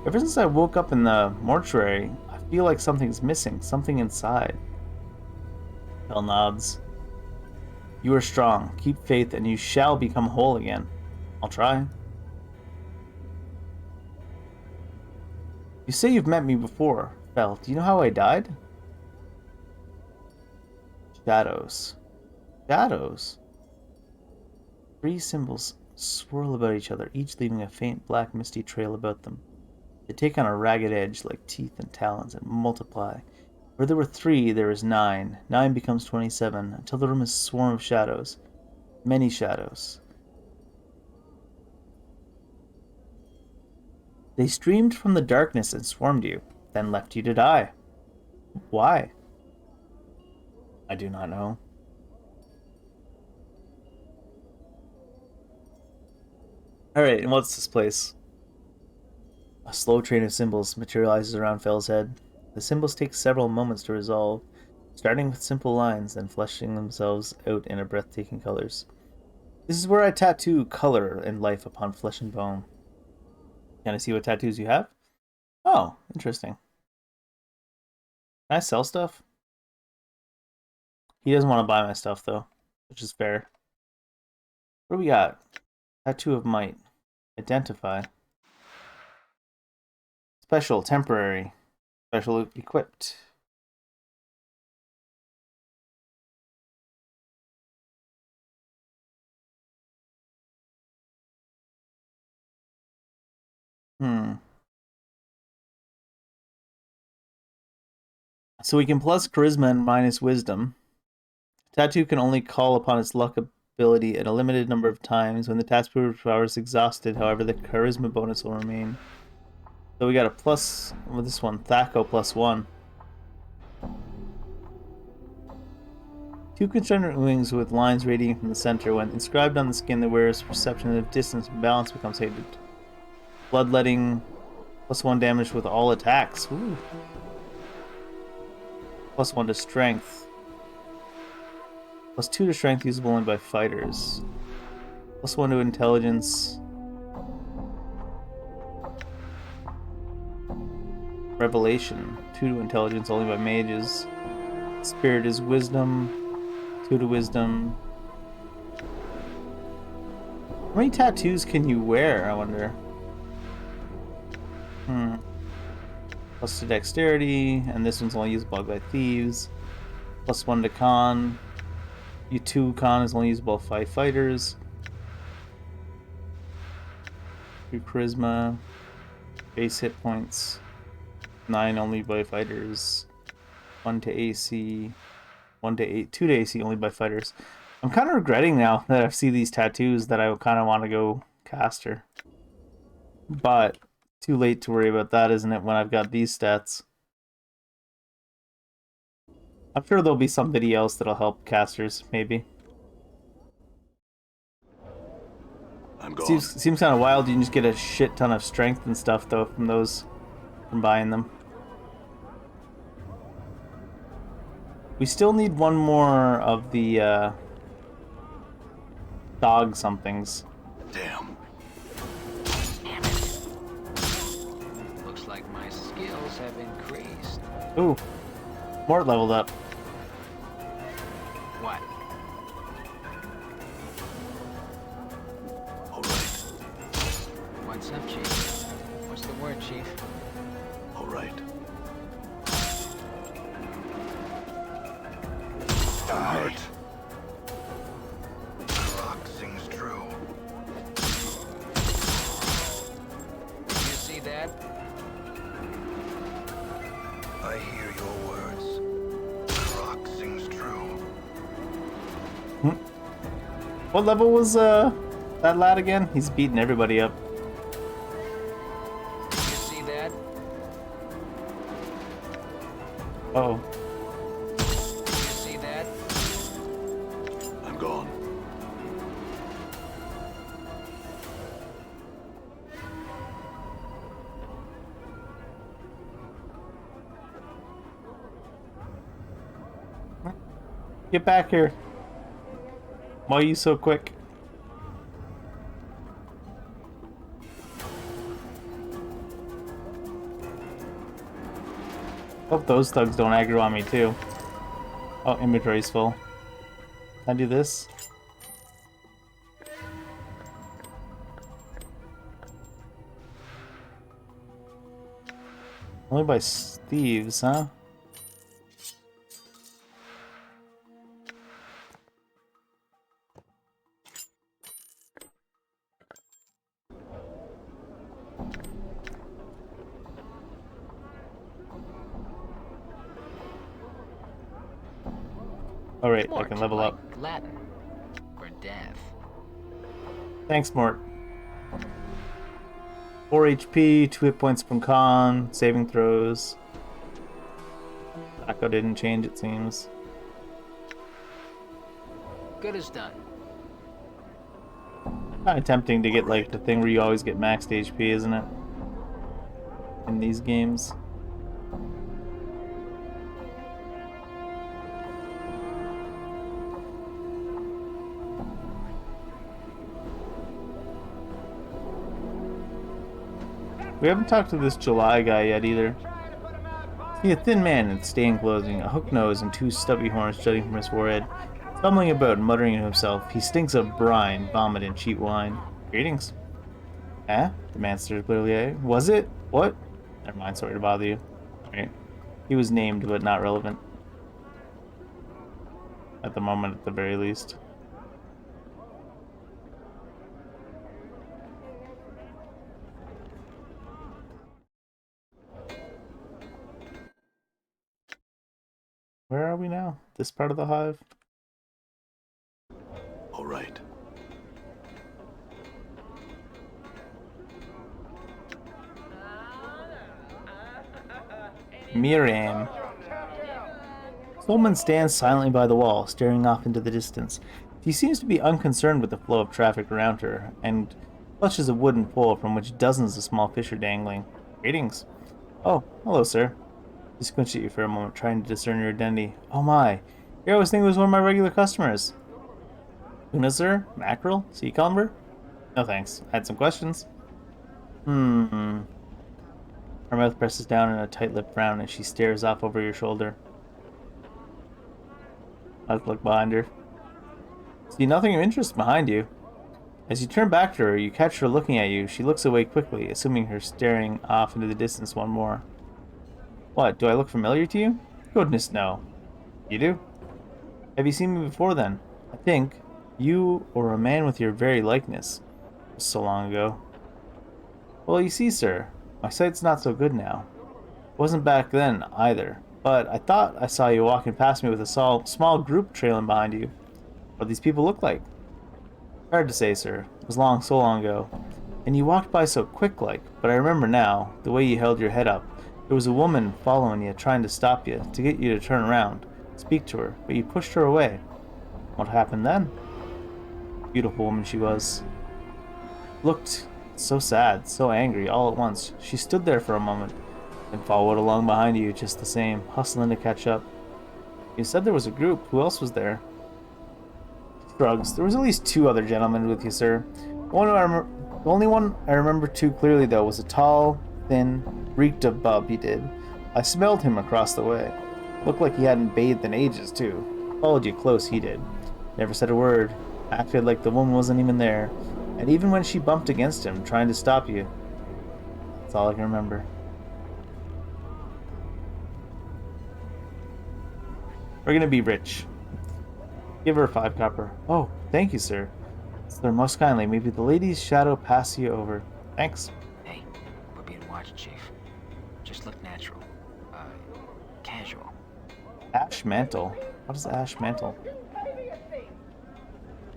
ever since I woke up in the mortuary, I feel like something's missing, something inside. Fel nods. You are strong. Keep faith and you shall become whole again. I'll try. You say you've met me before, Fel. Do you know how I died? Shadows. Shadows? 3 symbols swirl about each other, each leaving a faint black misty trail about them. They take on a ragged edge like teeth and talons and multiply. Where there were 3, there is 9. 9 becomes 27, until the room is a swarm of shadows. Many shadows. They streamed from the darkness and swarmed you, then left you to die. Why? I do not know. Alright, and what's this place? A slow train of symbols materializes around Fel's head. The symbols take several moments to resolve, starting with simple lines, then fleshing themselves out in breathtaking colors. This is where I tattoo color and life upon flesh and bone. Can I see what tattoos you have? Oh, interesting. Can I sell stuff? He doesn't want to buy my stuff, though, which is fair. What do we got? Tattoo of Might. Identify. Special, temporary. Special equipped. So we can plus charisma and minus wisdom. Tattoo can only call upon its luck ability at a limited number of times. When the tattoo power is exhausted, however, the charisma bonus will remain. So we got a plus with this one, Thaco +1. 2 concentric wings with lines radiating from the center. When inscribed on the skin, the wearer's perception of distance and balance becomes heightened. Bloodletting +1 damage with all attacks. Ooh. +1 to strength. +2 to strength usable only by fighters. +1 to intelligence. Revelation. 2 to intelligence only by mages. Spirit is wisdom. 2 to wisdom. How many tattoos can you wear, I wonder? +2 to dexterity, and this one's only usable by thieves. +1 to con. U2 con is only usable by fighters. 2 charisma. Base hit points. 9 only by fighters. 1 to AC. 1 to 8. 2 to AC only by fighters. I'm kind of regretting now that I see these tattoos that I kind of want to go caster. But too late to worry about that, isn't it, when I've got these stats? I'm sure there'll be somebody else that'll help casters, maybe. I'm gone. Seems kind of wild. You can just get a shit ton of strength and stuff, though, from buying them. We still need one more of the dog somethings. Damn. Looks like my skills have increased. Ooh, Mort leveled up. What? All right. What's up, Chief? What's the word, Chief? All right. Hurt. The rock sings true. You see that? I hear your words. The rock sings true. What level was that lad again? He's beating everybody up. You see that? Oh. You see that? I'm gone. Get back here. Why are you so quick? Hope those thugs don't aggro on me too. Oh, inventory's full. Can I do this? Only by thieves, huh? Alright, I Mort, can level up. like Latin. Or death. Thanks, Mort. 4 HP, 2 hit points from con, saving throws. Echo didn't change, it seems. Good as done. Kind of tempting to get like the thing where you always get maxed HP, isn't it? In these games. We haven't talked to this July guy yet either. He's a thin man in stained clothing, a hooked nose, and 2 stubby horns jutting from his forehead. Stumbling about and muttering to himself, he stinks of brine, vomit, and cheap wine. Greetings. Eh? The man stared clearly at you. Was it? What? Never mind, sorry to bother you. Right. He was named, but not relevant. At the moment, at the very least. Where are we now? This part of the hive? All right. Miriam. Solomon stands silently by the wall, staring off into the distance. He seems to be unconcerned with the flow of traffic around her, and clutches a wooden pole from which dozens of small fish are dangling. Greetings. Oh, hello, sir. He squinched at you for a moment, trying to discern your identity. Oh my. Here I was thinking it was one of my regular customers. Tuna, sir? Mackerel? Sea cucumber? No thanks. I had some questions. Her mouth presses down in a tight-lipped frown as she stares off over your shoulder. Let's look behind her. See nothing of interest behind you. As you turn back to her, you catch her looking at you. She looks away quickly, assuming her staring off into the distance one more. What, do I look familiar to you? Goodness, no. You do? Have you seen me before then? I think. You or a man with your very likeness. So long ago. Well, you see, sir, my sight's not so good now. It wasn't back then, either. But I thought I saw you walking past me with a small group trailing behind you. What do these people look like? Hard to say, sir. It was so long ago. And you walked by so quick-like, but I remember now, the way you held your head up. There was a woman following you, trying to stop you, to get you to turn around, speak to her, but you pushed her away. What happened then? Beautiful woman she was. Looked so sad, so angry, all at once. She stood there for a moment, and followed along behind you just the same, hustling to catch up. You said there was a group. Who else was there? Shrugs. There was at least 2 other gentlemen with you, sir. The only one I remember too clearly, though, was a tall, thin, reeked of bub he did. I smelled him across the way. Looked like he hadn't bathed in ages, too. Followed you close, he did. Never said a word. Acted like the woman wasn't even there. And even when she bumped against him, trying to stop you. That's all I can remember. We're gonna be rich. Give her 5 copper. Oh, thank you, sir. Sir, most kindly. Maybe the lady's shadow pass you over. Thanks. Hey, we're being watched, Chief. Just look natural. Casual. Ash mantle. What is ash mantle?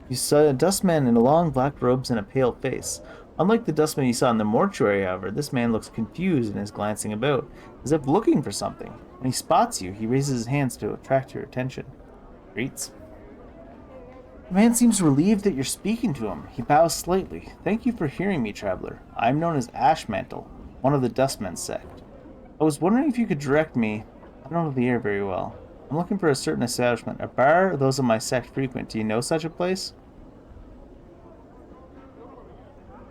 You saw a dustman in long black robes and a pale face. Unlike the dustman you saw in the mortuary, however, this man looks confused and is glancing about, as if looking for something. When he spots you, he raises his hands to attract your attention. Greets. The man seems relieved that you're speaking to him. He bows slightly. Thank you for hearing me, traveler. I'm known as Ashmantle, one of the Dustmen's sect. I was wondering if you could direct me. I don't know the air very well. I'm looking for a certain establishment. A bar those of my sect frequent. Do you know such a place?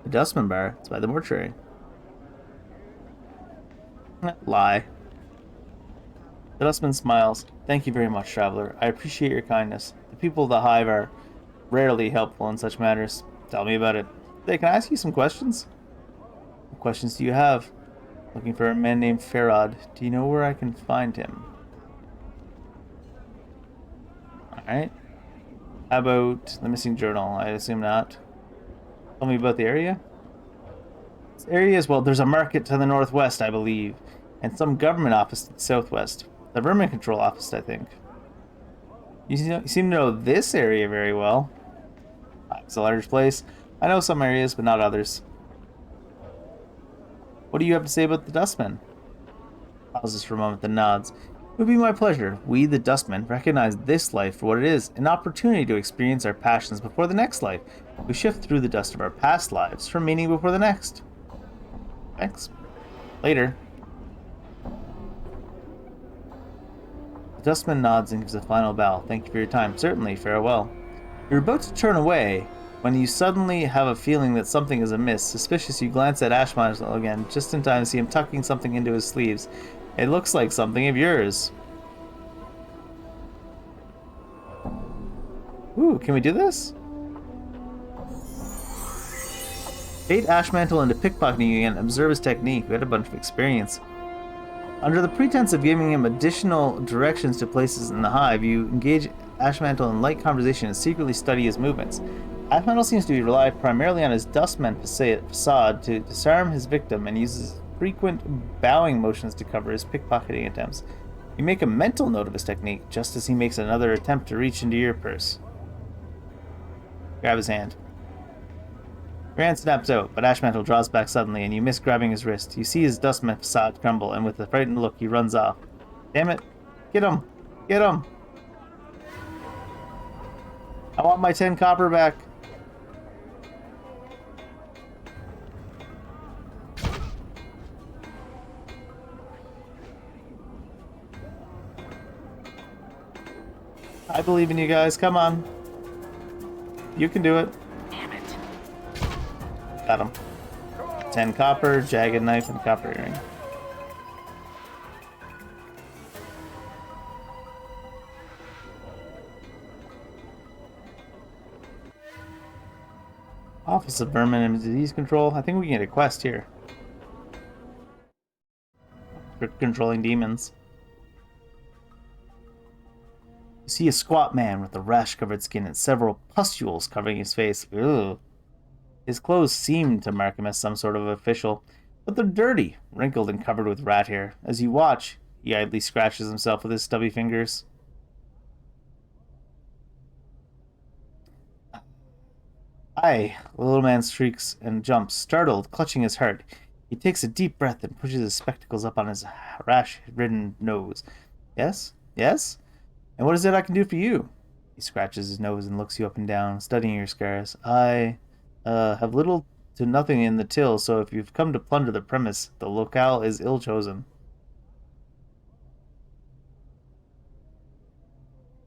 The Dustman Bar. It's by the mortuary. Lie. The Dustman smiles. Thank you very much, traveler. I appreciate your kindness. The people of the Hive are rarely helpful in such matters. Tell me about it. Hey, can I ask you some questions? What questions do you have? Looking for a man named Farad. Do you know where I can find him? Alright. How about the missing journal? I assume not. Tell me about the area? This area is, well, there's a market to the northwest, I believe, and some government office to the southwest. The vermin control office, I think. You seem to know this area very well. It's a large place. I know some areas, but not others. What do you have to say about the Dustmen? Pauses for a moment, then nods. It would be my pleasure. We, the Dustmen, recognize this life for what it is, an opportunity to experience our passions before the next life. We shift through the dust of our past lives for meaning before the next. Thanks. Later. The Dustman nods and gives a final bow. Thank you for your time. Certainly, farewell. You're about to turn away when you suddenly have a feeling that something is amiss. Suspicious, you glance at Ashmantle again, just in time to see him tucking something into his sleeves. It looks like something of yours. Ooh, can we do this? Bait Ashmantle into pickpocketing you again. Observe his technique. We had a bunch of experience. Under the pretense of giving him additional directions to places in the hive, you engage Ashmantle in light conversation and secretly study his movements. Ashmantle seems to be relied primarily on his dustman facade to disarm his victim and uses frequent bowing motions to cover his pickpocketing attempts. You make a mental note of his technique just as he makes another attempt to reach into your purse. Grab his hand. Your hand snaps out, but Ashmantle draws back suddenly, and you miss grabbing his wrist. You see his dustman facade crumble, and with a frightened look, he runs off. Damn it! Get him! Get him! I want my 10 copper back. I believe in you guys. Come on. You can do it. Damn it. Got him. 10 copper, jagged knife, and copper earring. Office of Vermin and Disease Control. I think we can get a quest here. For controlling demons. You see a squat man with a rash-covered skin and several pustules covering his face. Ugh. His clothes seem to mark him as some sort of official, but they're dirty, wrinkled, and covered with rat hair. As you watch, he idly scratches himself with his stubby fingers. Aye, the little man shrieks and jumps, startled, clutching his heart. He takes a deep breath and pushes his spectacles up on his rash-ridden nose. Yes? Yes? And what is it I can do for you? He scratches his nose and looks you up and down, studying your scars. I have little to nothing in the till, so if you've come to plunder the premise, the locale is ill-chosen.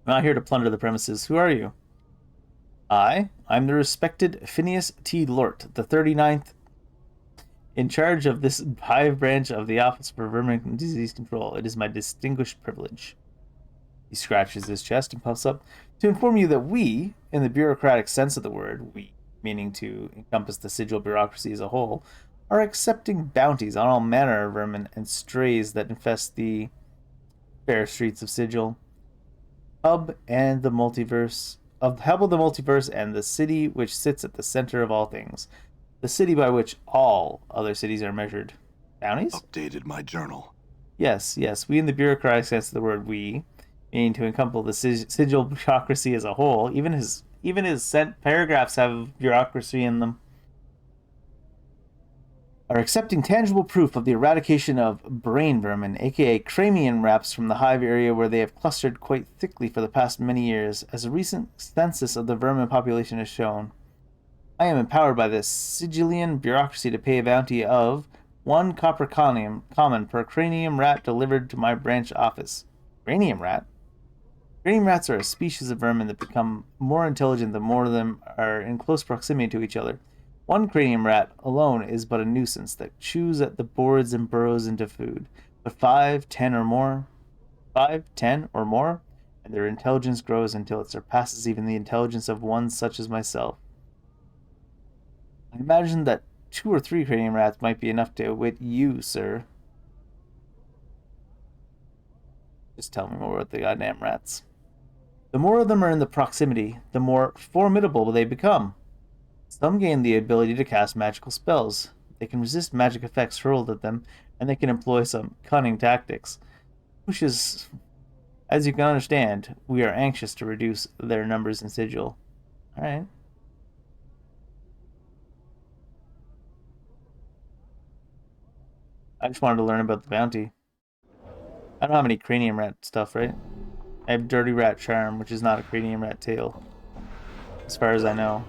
I'm not here to plunder the premises. Who are you? I'm the respected Phineas T. Lort, the 39th, in charge of this hive branch of the Office for Vermin and Disease Control. It is my distinguished privilege. He scratches his chest and puffs up. To inform you that we, in the bureaucratic sense of the word, we, meaning to encompass the sigil bureaucracy as a whole, are accepting bounties on all manner of vermin and strays that infest the fair streets of Sigil. Hub of the multiverse, and the city which sits at the center of all things. The city by which all other cities are measured. Bounties? Updated my journal. Yes, we in the bureaucratic sense of the word we, meaning to encompass the sigil bureaucracy as a whole. Even his sent paragraphs have bureaucracy in them. Are accepting tangible proof of the eradication of brain vermin, aka cranium rats, from the hive area where they have clustered quite thickly for the past many years, as a recent census of the vermin population has shown. I am empowered by the Sigilian bureaucracy to pay a bounty of 1 copper common per cranium rat delivered to my branch office. Cranium rat? Cranium rats are a species of vermin that become more intelligent the more of them are in close proximity to each other. 1 cranium rat alone is but a nuisance that chews at the boards and burrows into food. But 5, 10 or more, and their intelligence grows until it surpasses even the intelligence of one such as myself. I imagine that 2 or 3 cranium rats might be enough to outwit you, sir. Just tell me more about the goddamn rats. The more of them are in the proximity, the more formidable they become. Some gain the ability to cast magical spells. They can resist magic effects hurled at them, and they can employ some cunning tactics. Which is, as you can understand, we are anxious to reduce their numbers in Sigil. Alright. I just wanted to learn about the bounty. I don't have any cranium rat stuff, right? I have dirty rat charm, which is not a cranium rat tail. As far as I know.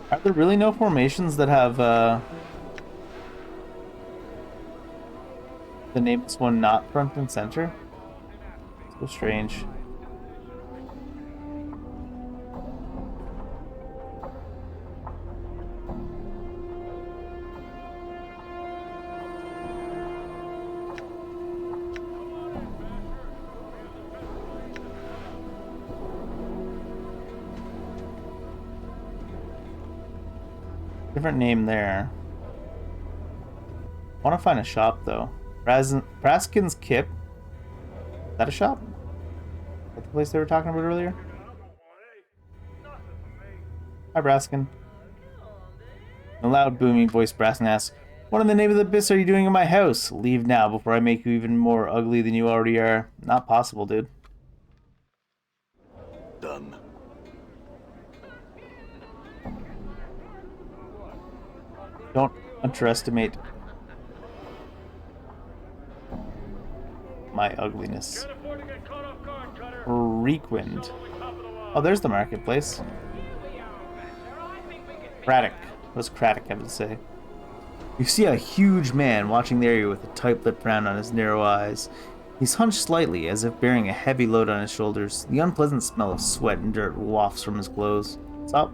Are there really no formations that have the nameless one not front and center? So strange. Different name there. I want to find a shop though. Braskin's Kip. Is that a shop? Is that the place they were talking about earlier? Hi, Braskin. In a loud, booming voice, Braskin asks, "What in the name of the abyss are you doing in my house? Leave now before I make you even more ugly than you already are." Not possible, dude. Done. Don't underestimate my ugliness. Reekwind. Oh, there's the marketplace. Craddock. What's Craddock have to say? You see a huge man watching the area with a tight-lipped frown on his narrow eyes. He's hunched slightly, as if bearing a heavy load on his shoulders. The unpleasant smell of sweat and dirt wafts from his clothes. What's up?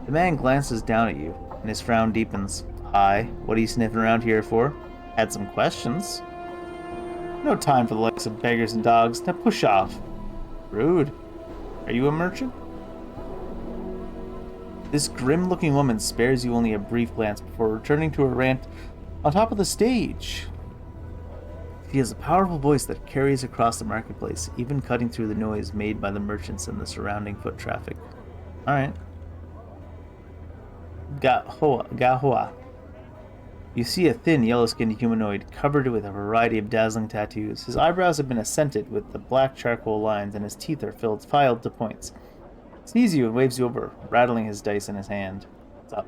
The man glances down at you, and his frown deepens. Hi, what are you sniffing around here for? Had some questions? No time for the likes of beggars and dogs. Now push off. Rude. Are you a merchant? This grim-looking woman spares you only a brief glance before returning to her rant on top of the stage. She has a powerful voice that carries across the marketplace, even cutting through the noise made by the merchants and the surrounding foot traffic. Alright. Gahoa. You see a thin, yellow-skinned humanoid covered with a variety of dazzling tattoos. His eyebrows have been accented with the black charcoal lines, and his teeth are filed to points. He sees you and waves you over, rattling his dice in his hand. What's up?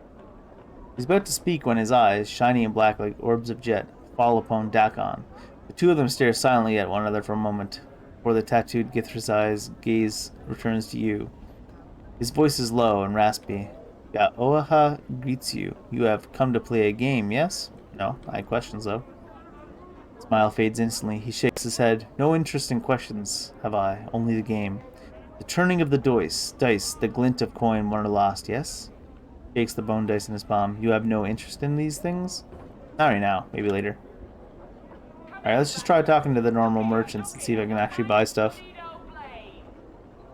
He's about to speak when his eyes, shiny and black like orbs of jet, fall upon Dakon. The two of them stare silently at one another for a moment, before the tattooed Githrisai's gaze returns to you. His voice is low and raspy. Gaoha greets you. You have come to play a game, yes? No, I had questions though. Smile fades instantly. He shakes his head. No interest in questions have I, only the game. The turning of the dice, the glint of coin won or lost, yes? Shakes the bone dice in his palm. You have no interest in these things? Not right now, maybe later. Alright, let's just try talking to the normal merchants and see if I can actually buy stuff.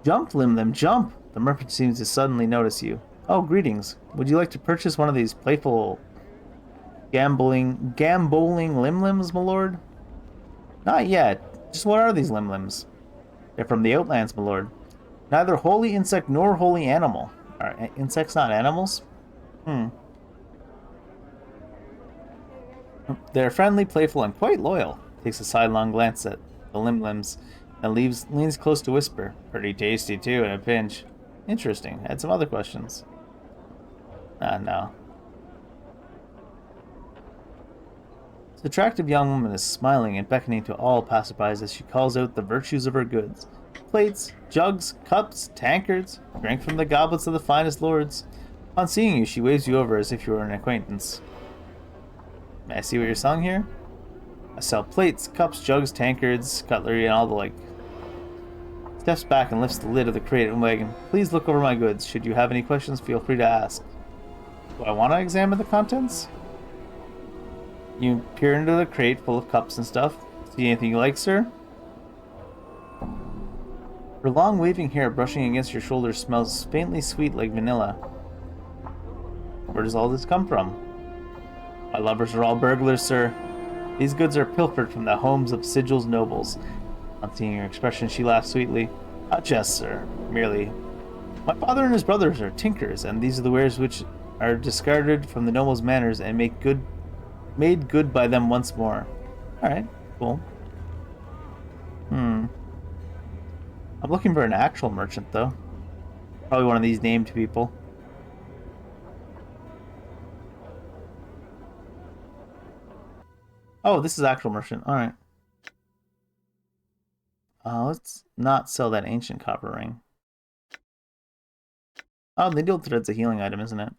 Jump, Lim, jump! The merchant seems to suddenly notice you. Oh, greetings. Would you like to purchase one of these playful gamboling limlims, my lord? Not yet. Just what are these limlims? They're from the Outlands, my lord. Neither holy insect nor holy animal. Are insects not animals? They're friendly, playful, and quite loyal. Takes a sidelong glance at the limlims and leans close to whisper. Pretty tasty, too, in a pinch. Interesting. I had some other questions. No. The attractive young woman is smiling and beckoning to all passerbys as she calls out the virtues of her goods. Plates, jugs, cups, tankards, drink from the goblets of the finest lords. On seeing you, she waves you over as if you were an acquaintance. May I see what you're selling here? I sell plates, cups, jugs, tankards, cutlery, and all the like. Steps back and lifts the lid of the crate and wagon. Please look over my goods. Should you have any questions, feel free to ask. Do I want to examine the contents? You peer into the crate full of cups and stuff. See anything you like, sir? Her long waving hair brushing against your shoulders smells faintly sweet like vanilla. Where does all this come from? My lovers are all burglars, sir. These goods are pilfered from the homes of Sigil's nobles. On seeing your expression, she laughs sweetly. A jest, sir. Merely. My father and his brothers are tinkers, and these are the wares which are discarded from the nobles' manors and made good by them once more. Alright, cool. I'm looking for an actual merchant, though. Probably one of these named people. Oh, this is actual merchant. Alright. Let's not sell that ancient copper ring. Oh, the needle thread's a healing item, isn't it?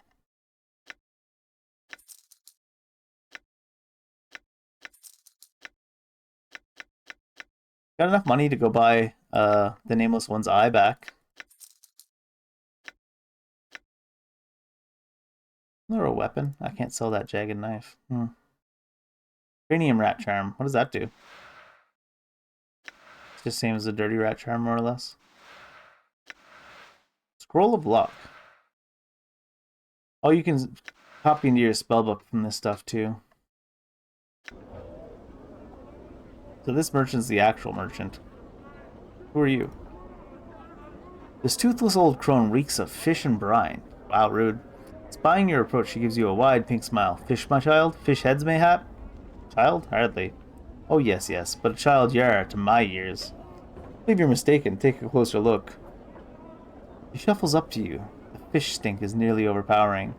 Got enough money to go buy the Nameless One's eye back. Or a weapon. I can't sell that jagged knife. Cranium rat charm. What does that do? It's just the same as a dirty rat charm, more or less. Scroll of luck. Oh, you can copy into your spellbook from this stuff too. So this merchant's the actual merchant. Who are you? This toothless old crone reeks of fish and brine. Wow, rude. Spying your approach, she gives you a wide pink smile. Fish, my child? Fish heads, mayhap? Child? Hardly. Oh, yes, but a child you are to my years. I believe you're mistaken. Take a closer look. She shuffles up to you. The fish stink is nearly overpowering.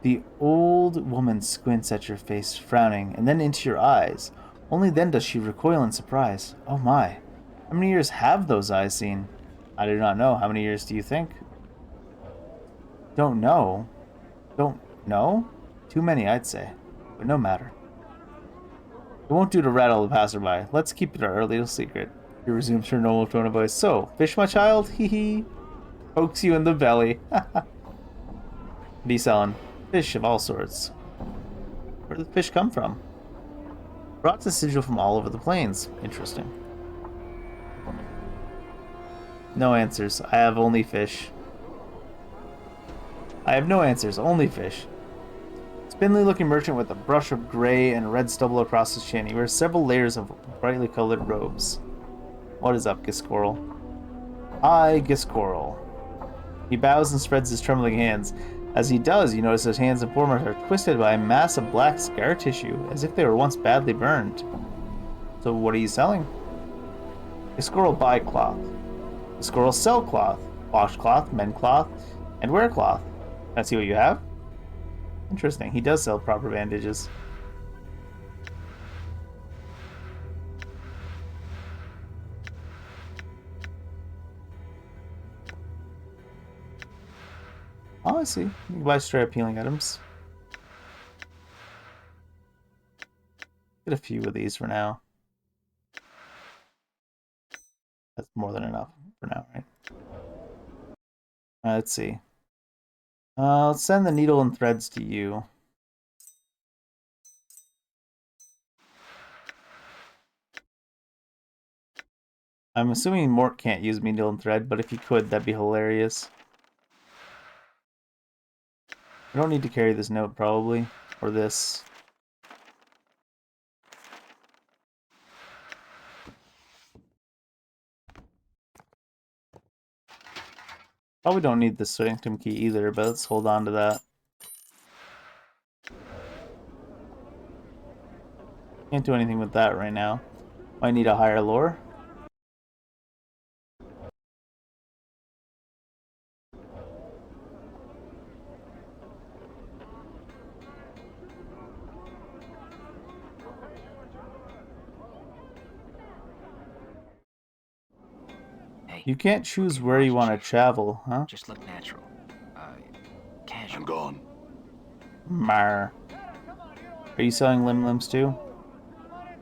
The old woman squints at your face, frowning, and then into your eyes. Only then does she recoil in surprise. Oh my. How many years have those eyes seen? I do not know. How many years do you think? Don't know. Don't know? Too many, I'd say. But no matter. It won't do to rattle the passerby. Let's keep it our little secret. She resumes her normal tone of voice. So, fish, my child? Hee hee. Pokes you in the belly. What are you selling? Fish of all sorts. Where did the fish come from? Brought to Sigil from all over the plains. Interesting. No answers. I have only fish. I have no answers. Only fish. Spindly looking merchant with a brush of gray and red stubble across his chin. He wears several layers of brightly colored robes. What is up, Giscorl? I, Giscorl. He bows and spreads his trembling hands. As he does, you notice his hands and forearms are twisted by a mass of black scar tissue, as if they were once badly burned. So what are you selling? Giscorl buy cloth. Giscorl sell cloth. Washcloth, men cloth, and wear cloth. Can I see what you have? Interesting. He does sell proper bandages. Oh, I see. You can buy straight up healing items. Get a few of these for now. That's more than enough for now, right? Let's see. Let's send the needle and threads to you. I'm assuming Mort can't use needle and thread, but if he could, that'd be hilarious. I don't need to carry this note, probably. Or this. Probably don't need the sanctum key either, but let's hold on to that. Can't do anything with that right now. Might need a higher lore. Hey, You can't choose where you want to travel, huh? just look natural. Casual. I'm gone. Mar. Are you selling lim-lims too?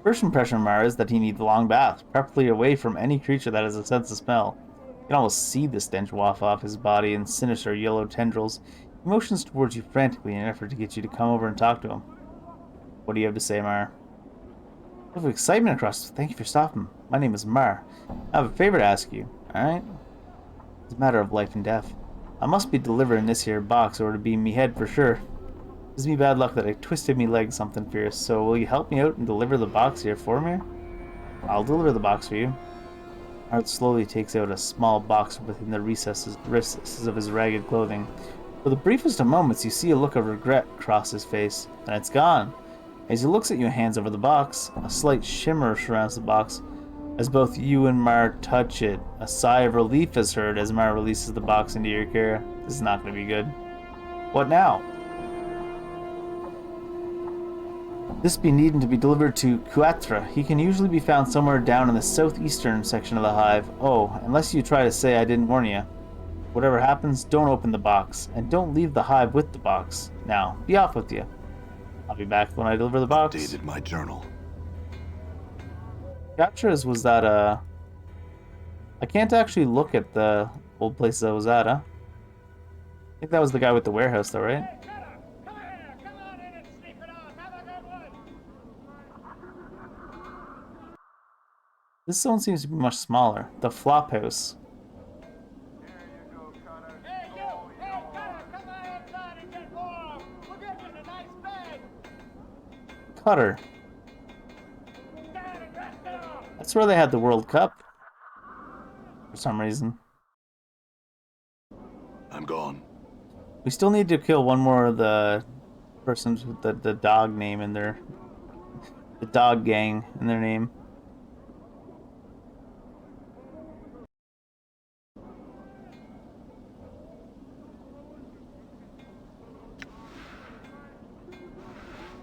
First impression of Mar is that he needs a long bath, preferably away from any creature that has a sense of smell. You can almost see the stench waft off his body in sinister yellow tendrils. He motions towards you frantically in an effort to get you to come over and talk to him. What do you have to say, Mar? Full of excitement across. Thank you for stopping. My name is Mar. I have a favor to ask you, alright? It's a matter of life and death. I must be delivering this here box or it'll be me head for sure. Gives me bad luck that I twisted me leg something fierce, so will you help me out and deliver the box here for me? I'll deliver the box for you. Art slowly takes out a small box within the recesses of his ragged clothing. For the briefest of moments, you see a look of regret cross his face, then it's gone. As he looks at you and hands over the box, a slight shimmer surrounds the box. As both you and Mar touch it, a sigh of relief is heard as Mar releases the box into your care. This is not going to be good. What now? This be needing to be delivered to Quatre. He can usually be found somewhere down in the southeastern section of the hive. Oh, unless you try to say I didn't warn you. Whatever happens, don't open the box, and don't leave the hive with the box. Now, be off with you. I'll be back when I deliver the box. Updated my journal. Quatre's was that, I can't actually look at the old places I was at, huh? I think that was the guy with the warehouse, though, right? Come here! Come on in and sleep it off! Have a good one! This zone seems to be much smaller. The flop house. Hey, you! Hey, Cutter! Come on inside and get warm! We'll get you in a nice bed! Cutter. Down and rest it off! That's where they had the World Cup. For some reason. I'm gone. We still need to kill one more of the persons with the dog name in their... The dog gang in their name.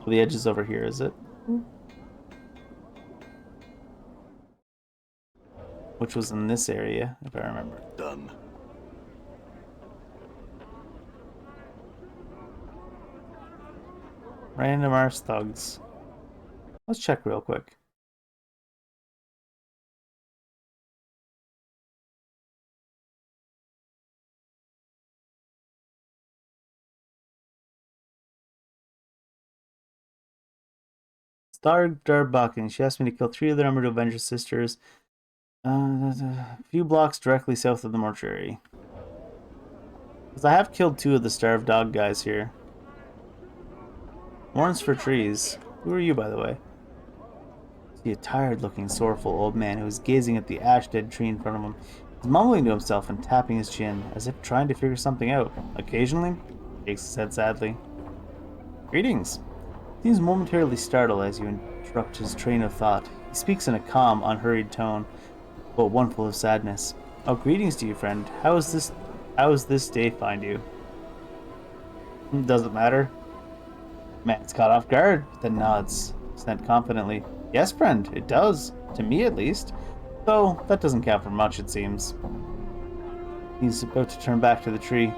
Oh, the edge is over here, is it? Which was in this area, if I remember. Done. Random arse thugs. Let's check real quick. Star Darbucking. She asked me to kill 3 of the number to avenge her sisters. A few blocks directly south of the mortuary. Because I have killed 2 of the starved dog guys here. Horns for trees. Who are you, by the way? See a tired-looking, sorrowful old man who is gazing at the ash-dead tree in front of him. He's mumbling to himself and tapping his chin, as if trying to figure something out. Occasionally, he shakes his head sadly. Greetings. He seems momentarily startled as you interrupt his train of thought. He speaks in a calm, unhurried tone, but one full of sadness. Oh, greetings to you, friend. How is this day find you? Doesn't matter. Man's caught off guard, then nods, sent confidently. Yes, friend, it does. To me, at least. Though, that doesn't count for much, it seems. He's about to turn back to the tree.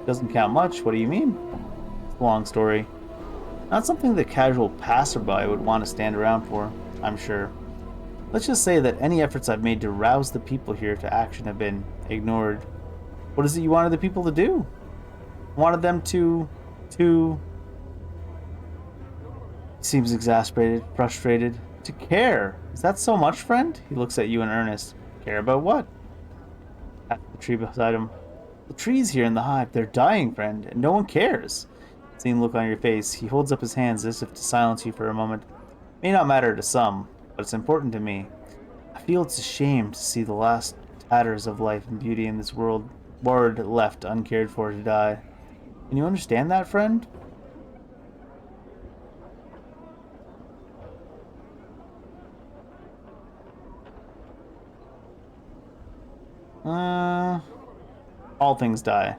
Doesn't count much? What do you mean? It's a long story. Not something the casual passerby would want to stand around for, I'm sure. Let's just say that any efforts I've made to rouse the people here to action have been ignored. What is it you wanted the people to do? Wanted them to... He seems exasperated, frustrated. To care. Is that so much, friend? He looks at you in earnest. Care about what? At the tree beside him. The trees here in the hive, they're dying, friend, and no one cares. Seeing the look on your face, he holds up his hands as if to silence you for a moment. It may not matter to some, but it's important to me. I feel it's a shame to see the last tatters of life and beauty in this world left uncared for to die. Can you understand that, friend? All things die.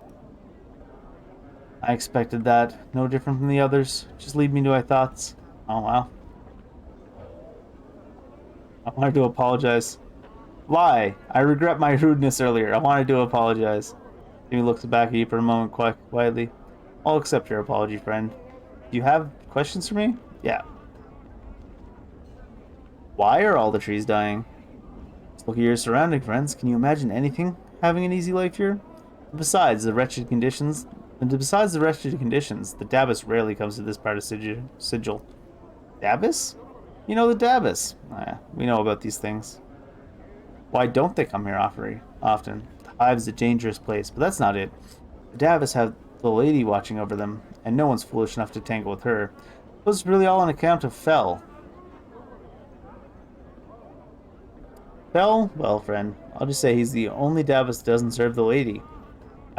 I expected that. No different from the others. Just lead me to my thoughts. Oh, wow. I wanted to apologize. Lie. I regret my rudeness earlier. I wanted to apologize. Jimmy looks back at you for a moment quietly. I'll accept your apology, friend. Do you have questions for me? Yeah. Why are all the trees dying? Just look at your surrounding, friends. Can you imagine anything having an easy life here? Besides the wretched conditions, the Dabbus rarely comes to this part of Sigil. Dabbus? You know the Dabbus. We know about these things. Why don't they come here often? The hive's a dangerous place, but that's not it. The Dabbus have the lady watching over them, and no one's foolish enough to tangle with her. It was really all on account of Fel. Fel? Well, friend, I'll just say he's the only Dabbus that doesn't serve the lady.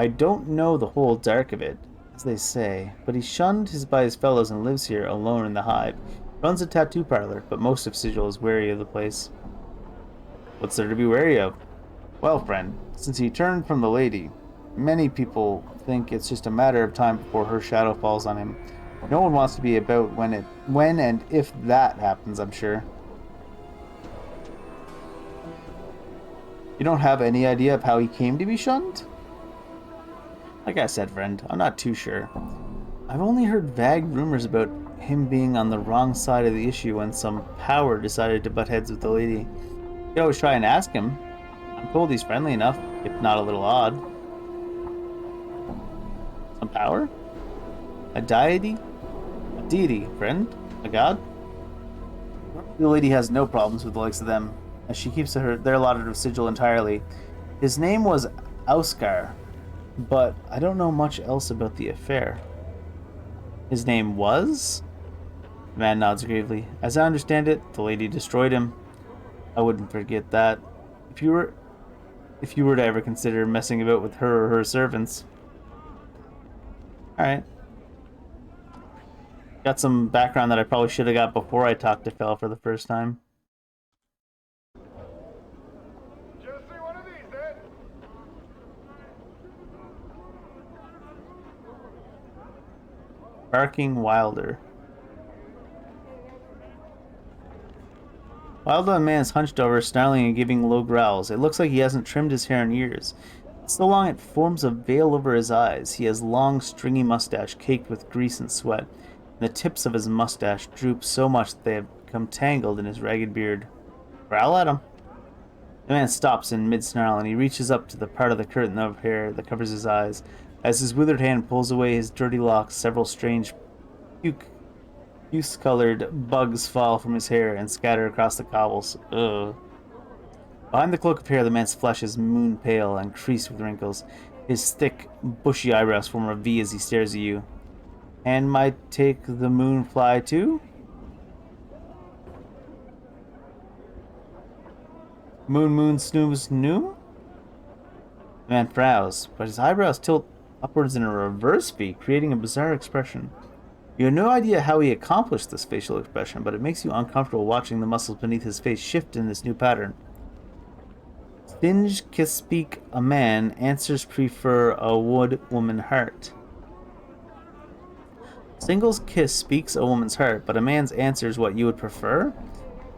I don't know the whole dark of it, as they say, but he's shunned by his fellows and lives here alone in the hive. Runs a tattoo parlor, but most of Sigil is wary of the place. What's there to be wary of? Well, friend, since he turned from the lady, many people think it's just a matter of time before her shadow falls on him. No one wants to be about when and if that happens, I'm sure. You don't have any idea of how he came to be shunned? Like I said, friend, I'm not too sure. I've only heard vague rumors about him being on the wrong side of the issue when some power decided to butt heads with the lady. You could always try and ask him. I'm told he's friendly enough, if not a little odd. Some power? A deity? A deity, friend? A god? The lady has no problems with the likes of them, as she keeps their allotted of Sigil entirely. His name was Auskar, but I don't know much else about the affair. His name was? The man nods gravely. As I understand it, the lady destroyed him. I wouldn't forget that. If you were to ever consider messing about with her or her servants. Alright. Got some background that I probably should have got before I talked to Fel for the first time. Barking Wilder. Wilder man's hunched over, snarling and giving low growls. It looks like he hasn't trimmed his hair in years. So long it forms a veil over his eyes. He has long, stringy mustache caked with grease and sweat, and the tips of his mustache droop so much that they have become tangled in his ragged beard. Growl at him. The man stops in mid-snarl, and he reaches up to the part of the curtain of hair that covers his eyes. As his withered hand pulls away his dirty locks, several strange puce-colored bugs fall from his hair and scatter across the cobbles. Ugh. Behind the cloak of hair, the man's flesh is moon-pale and creased with wrinkles. His thick, bushy eyebrows form a V as he stares at you. And might take the moon fly too? Moon, snooze, noom? The man frowns, but his eyebrows tilt upwards in a reverse V, creating a bizarre expression. You have no idea how he accomplished this facial expression, but it makes you uncomfortable watching the muscles beneath his face shift in this new pattern. Stinge kiss speak a man, answers prefer a wood woman heart. Single's kiss speaks a woman's heart, but a man's answer is what you would prefer?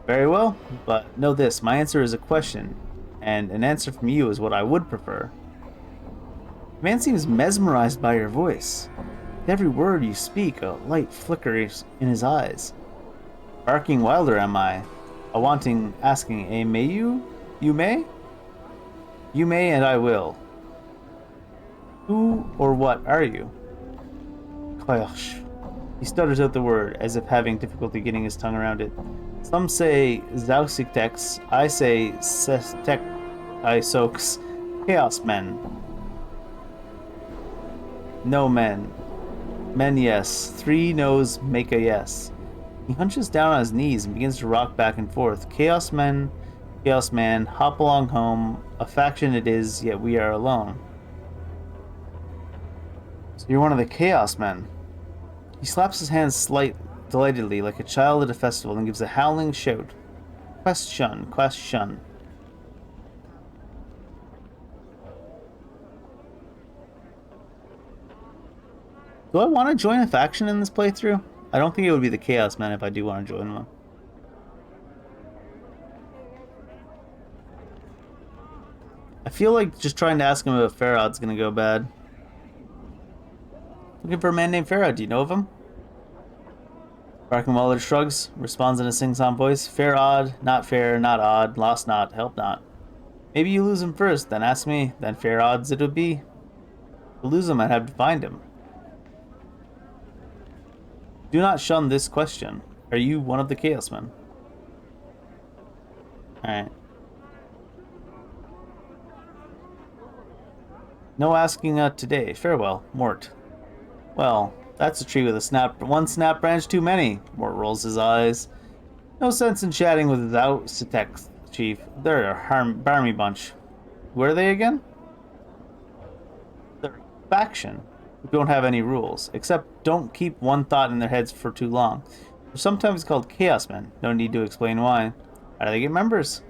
Very well, but know this, my answer is a question, and an answer from you is what I would prefer. The man seems mesmerized by your voice. With every word you speak, a light flickers in his eyes. Barking Wilder am I? A wanting asking, may you? You may? You may and I will. Who or what are you? Gosh. He stutters out the word, as if having difficulty getting his tongue around it. Some say Zausiktex, I say Sestek Isox, Chaos Men. No men. Men, yes. 3 no's make a yes. He hunches down on his knees and begins to rock back and forth. Chaos Men, Chaos Man, hop along home. A faction it is, yet we are alone. So you're one of the Chaos Men. He slaps his hands delightedly like a child at a festival and gives a howling shout. Question, question. Do I want to join a faction in this playthrough? I don't think it would be the Chaos Men if I do want to join one. I feel like just trying to ask him about Farod's gonna go bad. Looking for a man named Farod. Do you know of him? Brackenwaller shrugs, responds in a sing-song voice. Fair odd, not fair, not odd, lost not, help not. Maybe you lose him first, then ask me, then fair odds it would be. To lose him, I'd have to find him. Do not shun this question. Are you one of the Chaos Men? Alright. No asking today. Farewell, Mort. Well, that's a tree with one snap branch too many. Mort rolls his eyes. No sense in chatting without Sitek, Chief. They're a barmy bunch. Who are they again? They're a faction who don't have any rules, except don't keep one thought in their heads for too long. They're sometimes called Chaos Men. No need to explain why. How do they get members?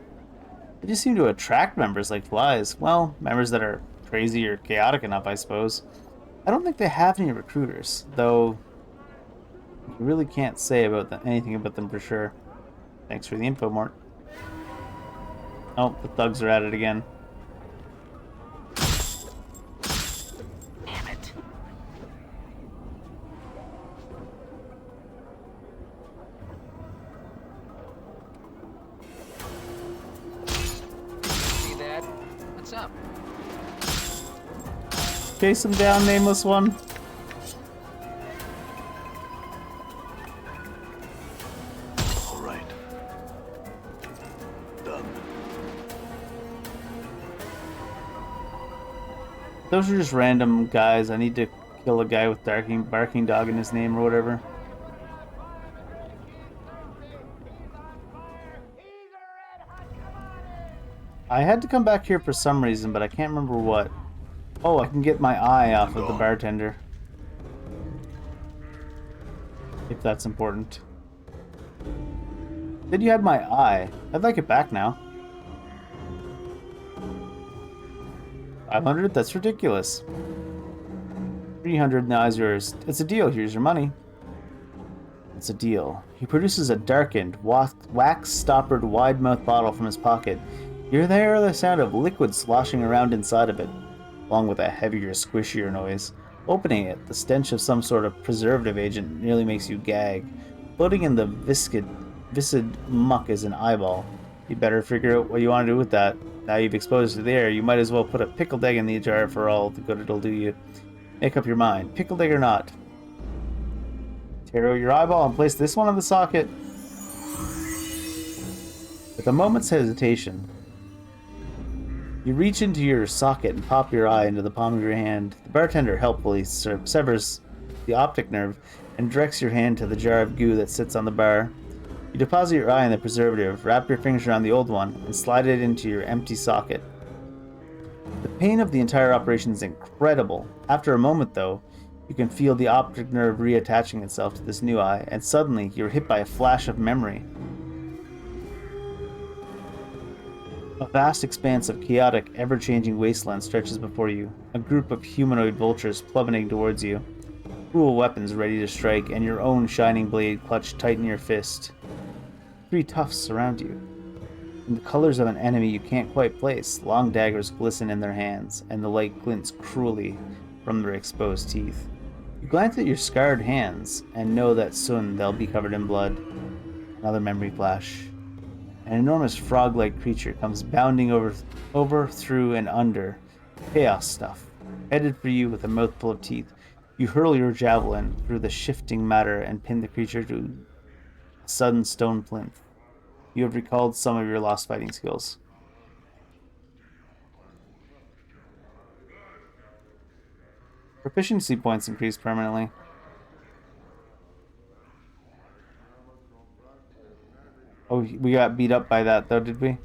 They just seem to attract members like flies. Well, members that are crazy or chaotic enough, I suppose. I don't think they have any recruiters, though you really can't say anything about them for sure. Thanks for the info, Mort. Oh, the thugs are at it again. Damn it. See that? What's up? Chase him down, nameless one. All right. Done. Those are just random guys. I need to kill a guy with barking dog in his name or whatever. I had to come back here for some reason, but I can't remember what. Oh, I can get my eye off of the bartender. If that's important. Said you had my eye. I'd like it back now. 500? That's ridiculous. 300 now is yours. It's a deal. Here's your money. It's a deal. He produces a darkened, wax-stoppered, wide-mouthed bottle from his pocket. You hear the sound of liquid sloshing around inside of it, along with a heavier, squishier noise. Opening it, the stench of some sort of preservative agent nearly makes you gag. Floating in the viscid muck is an eyeball. You better figure out what you want to do with that. Now you've exposed it to the air, you might as well put a pickled egg in the jar for all the good it'll do you. Make up your mind, pickled egg or not. Tear out your eyeball and place this one in the socket. With a moment's hesitation, you reach into your socket and pop your eye into the palm of your hand. The bartender helpfully severs the optic nerve and directs your hand to the jar of goo that sits on the bar. You deposit your eye in the preservative, wrap your fingers around the old one, and slide it into your empty socket. The pain of the entire operation is incredible. After a moment, though, you can feel the optic nerve reattaching itself to this new eye, and suddenly you're hit by a flash of memory. A vast expanse of chaotic, ever-changing wasteland stretches before you, a group of humanoid vultures plummeting towards you, cruel weapons ready to strike, and your own shining blade clutched tight in your fist. 3 toughs surround you. In the colors of an enemy you can't quite place, long daggers glisten in their hands, and the light glints cruelly from their exposed teeth. You glance at your scarred hands, and know that soon they'll be covered in blood. Another memory flash. An enormous frog-like creature comes bounding over, through, and under. Chaos stuff. Headed for you with a mouthful of teeth. You hurl your javelin through the shifting matter and pin the creature to a sudden stone plinth. You have recalled some of your lost fighting skills. Proficiency points increase permanently. Oh, we got beat up by that though, did we?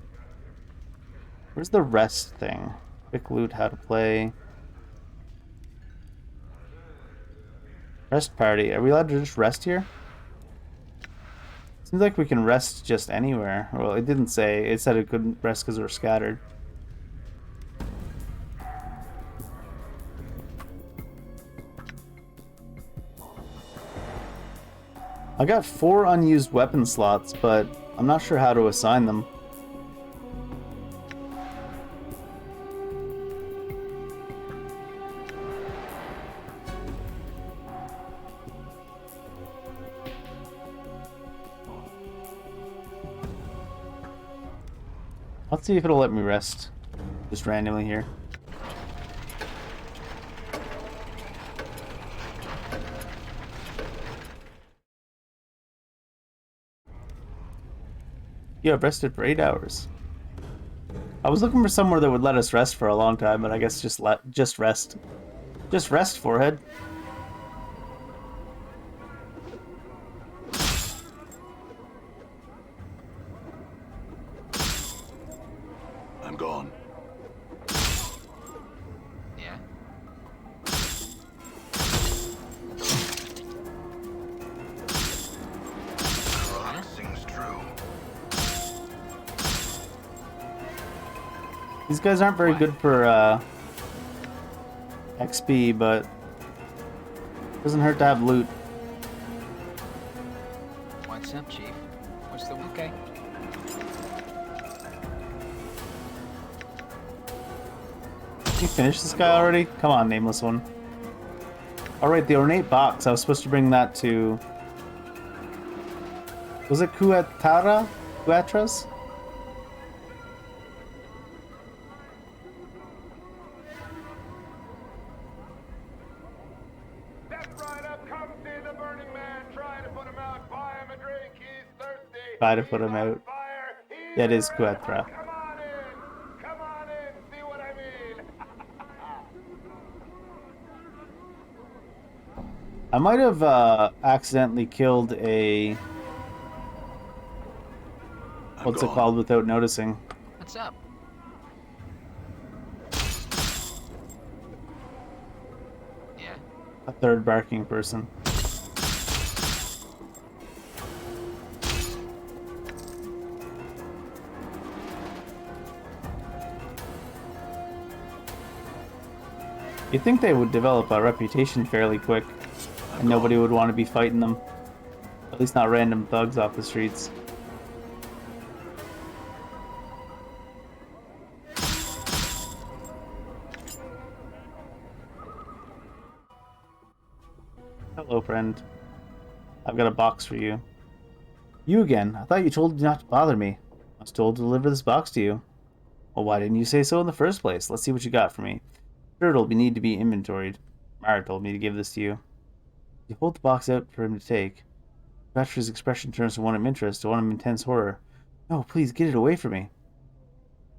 Where's the rest thing? Quick loot, how to play. Rest party. Are we allowed to just rest here? Seems like we can rest just anywhere. Well, it didn't say. It said it couldn't rest because we're scattered. I got 4 unused weapon slots, but I'm not sure how to assign them. Let's see if it'll let me rest just randomly here. Yeah, I've rested for 8 hours. I was looking for somewhere that would let us rest for a long time, but I guess just rest. Just rest, forehead. I'm gone. Yeah? The rock sings true. These guys aren't very good for XP, but doesn't hurt to have loot. What's up, Chief? What's the... Okay. Did you finish this guy already? Come on, nameless one. Alright, the ornate box. I was supposed to bring that to... Was it Kuatara? Kuatras? Death Rider, come see the Burning Man. Try to put him out. Buy him a drink. He's thirsty. Try to put him He's on out. fire. He's Yeah, it is a Kuatra. Come on in. Come on in. See what I mean? I might have accidentally killed a... What's it called without noticing? What's up? Yeah? A third barking person. You'd think they would develop a reputation fairly quick, and nobody would want to be fighting them. At least not random thugs off the streets. Hello, friend. I've got a box for you. You again? I thought you told me not to bother me. I was told to deliver this box to you. Well, why didn't you say so in the first place? Let's see what you got for me. Sure, it'll need to be inventoried. Mara told me to give this to you. You hold the box out for him to take. Patrick's expression turns from one of interest to one of intense horror. No, please, get it away from me. I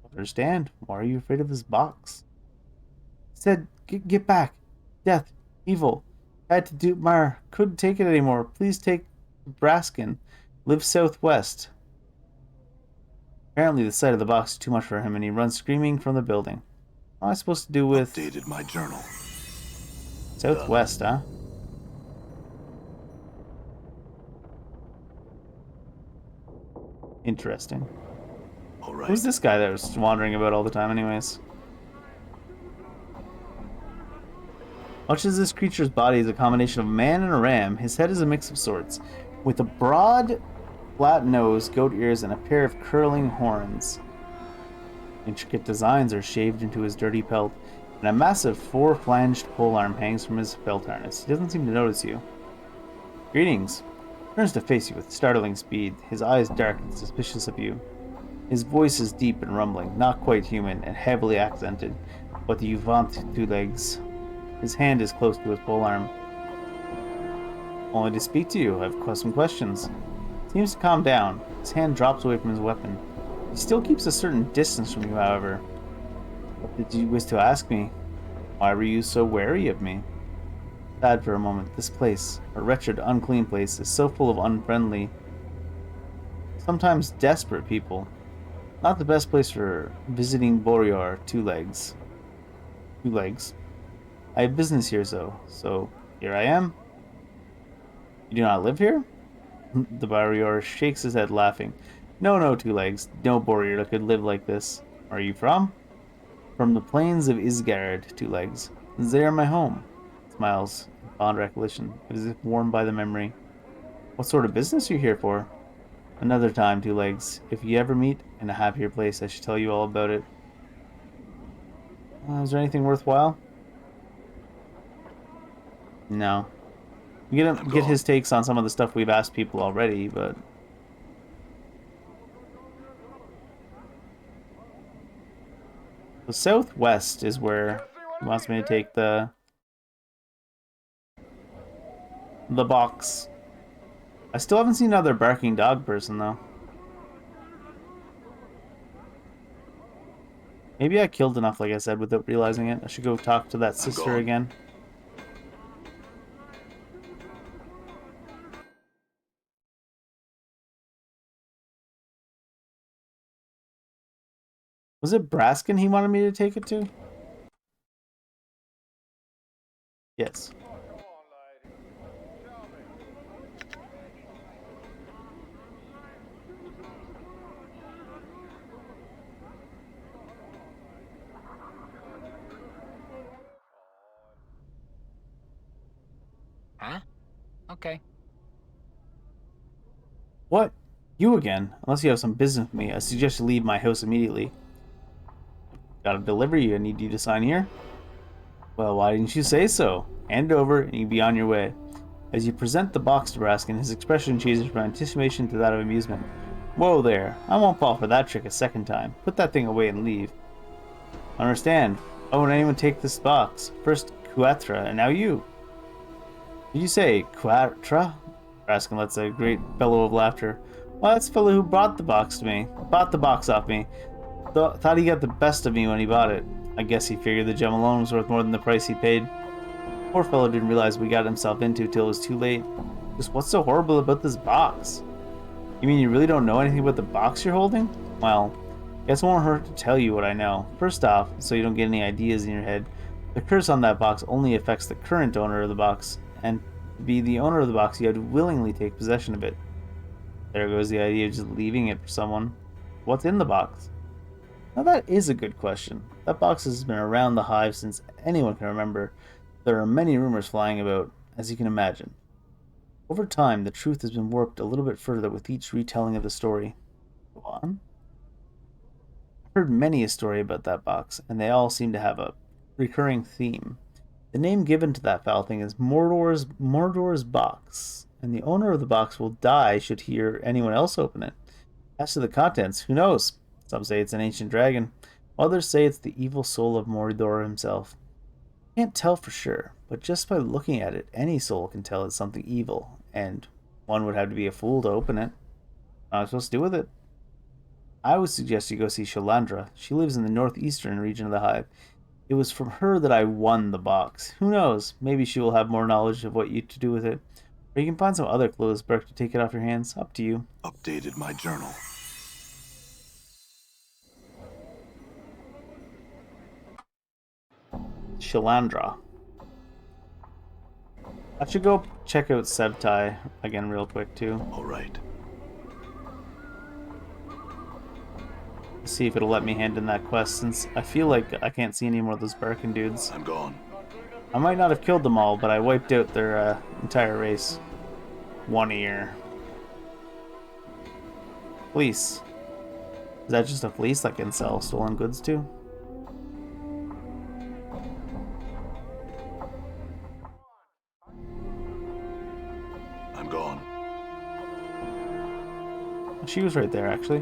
don't understand. Why are you afraid of this box? I said, get back. Death. Evil. I had to do... Mara, couldn't take it anymore. Please take Braskin. Live southwest. Apparently the sight of the box is too much for him, and he runs screaming from the building. What am I supposed to do with... Updated my journal. Southwest, huh? Interesting. All right. Who's this guy that was wandering about all the time anyways? Much as this creature's body is a combination of a man and a ram, his head is a mix of sorts, with a broad, flat nose, goat ears, and a pair of curling horns. Intricate designs are shaved into his dirty pelt, and a massive four-flanged polearm hangs from his belt harness. He doesn't seem to notice you. Greetings. Turns to face you with startling speed, his eyes dark and suspicious of you. His voice is deep and rumbling, not quite human, and heavily accented. What do you want, Two Legs? His hand is close to his polearm. Only to speak to you. I've some questions. Seems to calm down. His hand drops away from his weapon. He still keeps a certain distance from you, however. What did you wish to ask me? Why were you so wary of me? Sad for a moment. This place, a wretched, unclean place, is so full of unfriendly, sometimes desperate people. Not the best place for visiting Borear, Two Legs. Two Legs. I have business here, so here I am. You do not live here? The Borear shakes his head, laughing. No, Two Legs. No Borear could live like this. Where are you from? From the plains of Isgard, Two Legs. They are my home. Smiles, in fond recollection, as if warmed by the memory. What sort of business are you here for? Another time, Two Legs. If you ever meet in a happier place, I should tell you all about it. Is there anything worthwhile? No. We get his takes on some of the stuff we've asked people already, but... The southwest is where he wants me to take the box. I still haven't seen another barking dog person, though. Maybe I killed enough, like I said, without realizing it. I should go talk to that sister again. Was it Braskin he wanted me to take it to? Yes. Huh? Okay. What? You again? Unless you have some business with me, I suggest you leave my house immediately. Gotta deliver you. I need you to sign here. Well, why didn't you say so? Hand it over, and you be on your way. As you present the box to Braskin, his expression changes from anticipation to that of amusement. Whoa there. I won't fall for that trick a second time. Put that thing away and leave. Understand. Oh, would anyone take this box? First Quatra, and now you. Did you say Quatra? Braskin lets a great bellow of laughter. Well, that's the fellow who brought the box to me. Bought the box off me. Thought he got the best of me when he bought it. I guess he figured the gem alone was worth more than the price he paid. Poor fellow didn't realize what he got himself into till it was too late. Just what's so horrible about this box? You mean you really don't know anything about the box you're holding? Well, guess it won't hurt to tell you what I know. First off, so you don't get any ideas in your head, the curse on that box only affects the current owner of the box, and to be the owner of the box, you have to willingly take possession of it. There goes the idea of just leaving it for someone. What's in the box? Now that is a good question. That box has been around the hive since anyone can remember. There are many rumors flying about, as you can imagine. Over time, the truth has been warped a little bit further with each retelling of the story. Go on. I've heard many a story about that box, and they all seem to have a recurring theme. The name given to that foul thing is Mordor's box, and the owner of the box will die should he or anyone else open it. As to the contents, who knows? Some say it's an ancient dragon. Others say it's the evil soul of Mordor himself. Can't tell for sure, but just by looking at it, any soul can tell it's something evil, and one would have to be a fool to open it. What am I supposed to do with it? I would suggest you go see Shalandra. She lives in the northeastern region of the hive. It was from her that I won the box. Who knows? Maybe she will have more knowledge of what you to do with it. Or you can find some other clueless Burke to take it off your hands. Up to you. Updated my journal. Shalandra. I should go check out Sebtai again real quick too. All right. See if it'll let me hand in that quest, since I feel like I can't see any more of those Barkin dudes. I'm gone. I might not have killed them all, but I wiped out their entire race. One ear. Fleece. Is that just a fleece that can sell stolen goods to? I'm gone. She was right there, actually.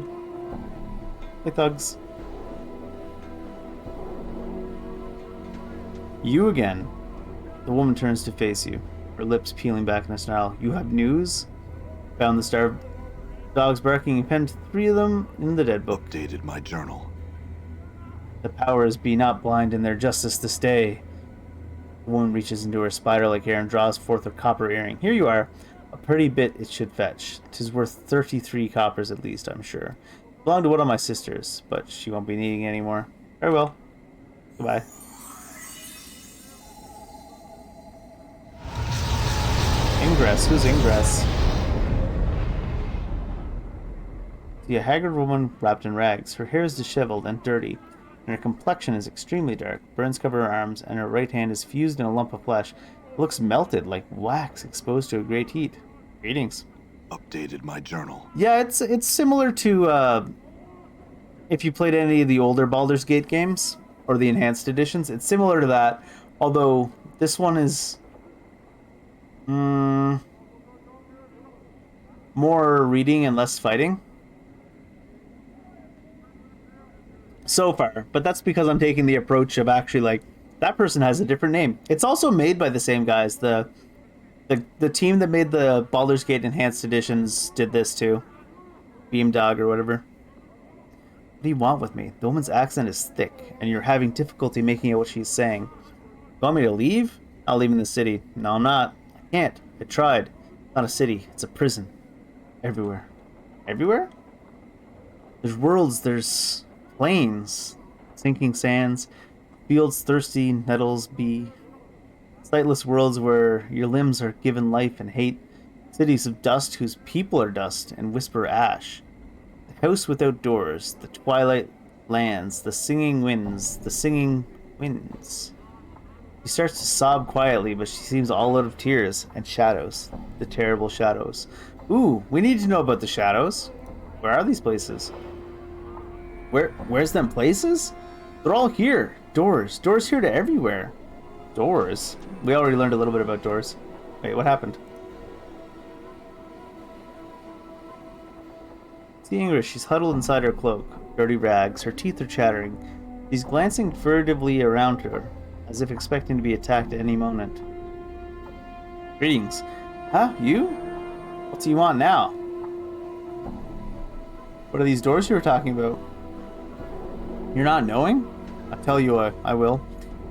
Hey, thugs. You again. The woman turns to face you, her lips peeling back in a snarl. You have news? Found the starved dogs barking and penned 3 of them in the dead book. Updated my journal. The powers be not blind in their justice this day. The woman reaches into her spider-like hair and draws forth a copper earring. Here you are. A pretty bit it should fetch. 'Tis worth 33 coppers at least, I'm sure. Belonged to one of my sisters, but she won't be needing it anymore. Very well. Goodbye. Ingress. Who's Ingress? See a haggard woman wrapped in rags. Her hair is disheveled and dirty, and her complexion is extremely dark. Burns cover her arms, and her right hand is fused in a lump of flesh. It looks melted, like wax exposed to a great heat. Greetings. Updated my journal. Yeah, it's similar to if you played any of the older Baldur's Gate games or the enhanced editions. It's similar to that, although this one is more reading and less fighting so far. But that's because I'm taking the approach of actually like that person has a different name. It's also made by the same guys. The team that made the Baldur's Gate enhanced editions did this too. Beamdog or whatever. What do you want with me? The woman's accent is thick, and you're having difficulty making out what she's saying. You want me to leave? I'll leave in the city. No, I'm not. I can't. I tried. It's not a city. It's a prison. Everywhere. Everywhere? There's worlds. There's plains. Sinking sands. Fields thirsty, nettles be. Sightless worlds where your limbs are given life and hate. Cities of dust whose people are dust and whisper ash. The house without doors, the twilight lands, the singing winds, the singing winds. She starts to sob quietly, but she seems all out of tears and shadows. The terrible shadows. Ooh, we need to know about the shadows. Where are these places? Where's them places? They're all here. Doors. Doors here to everywhere. Doors? We already learned a little bit about doors. Wait, what happened? See English, she's huddled inside her cloak, dirty rags, her teeth are chattering. She's glancing furtively around her, as if expecting to be attacked at any moment. Greetings. Huh? You? What do you want now? What are these doors you were talking about? You're not knowing? I'll tell you I will.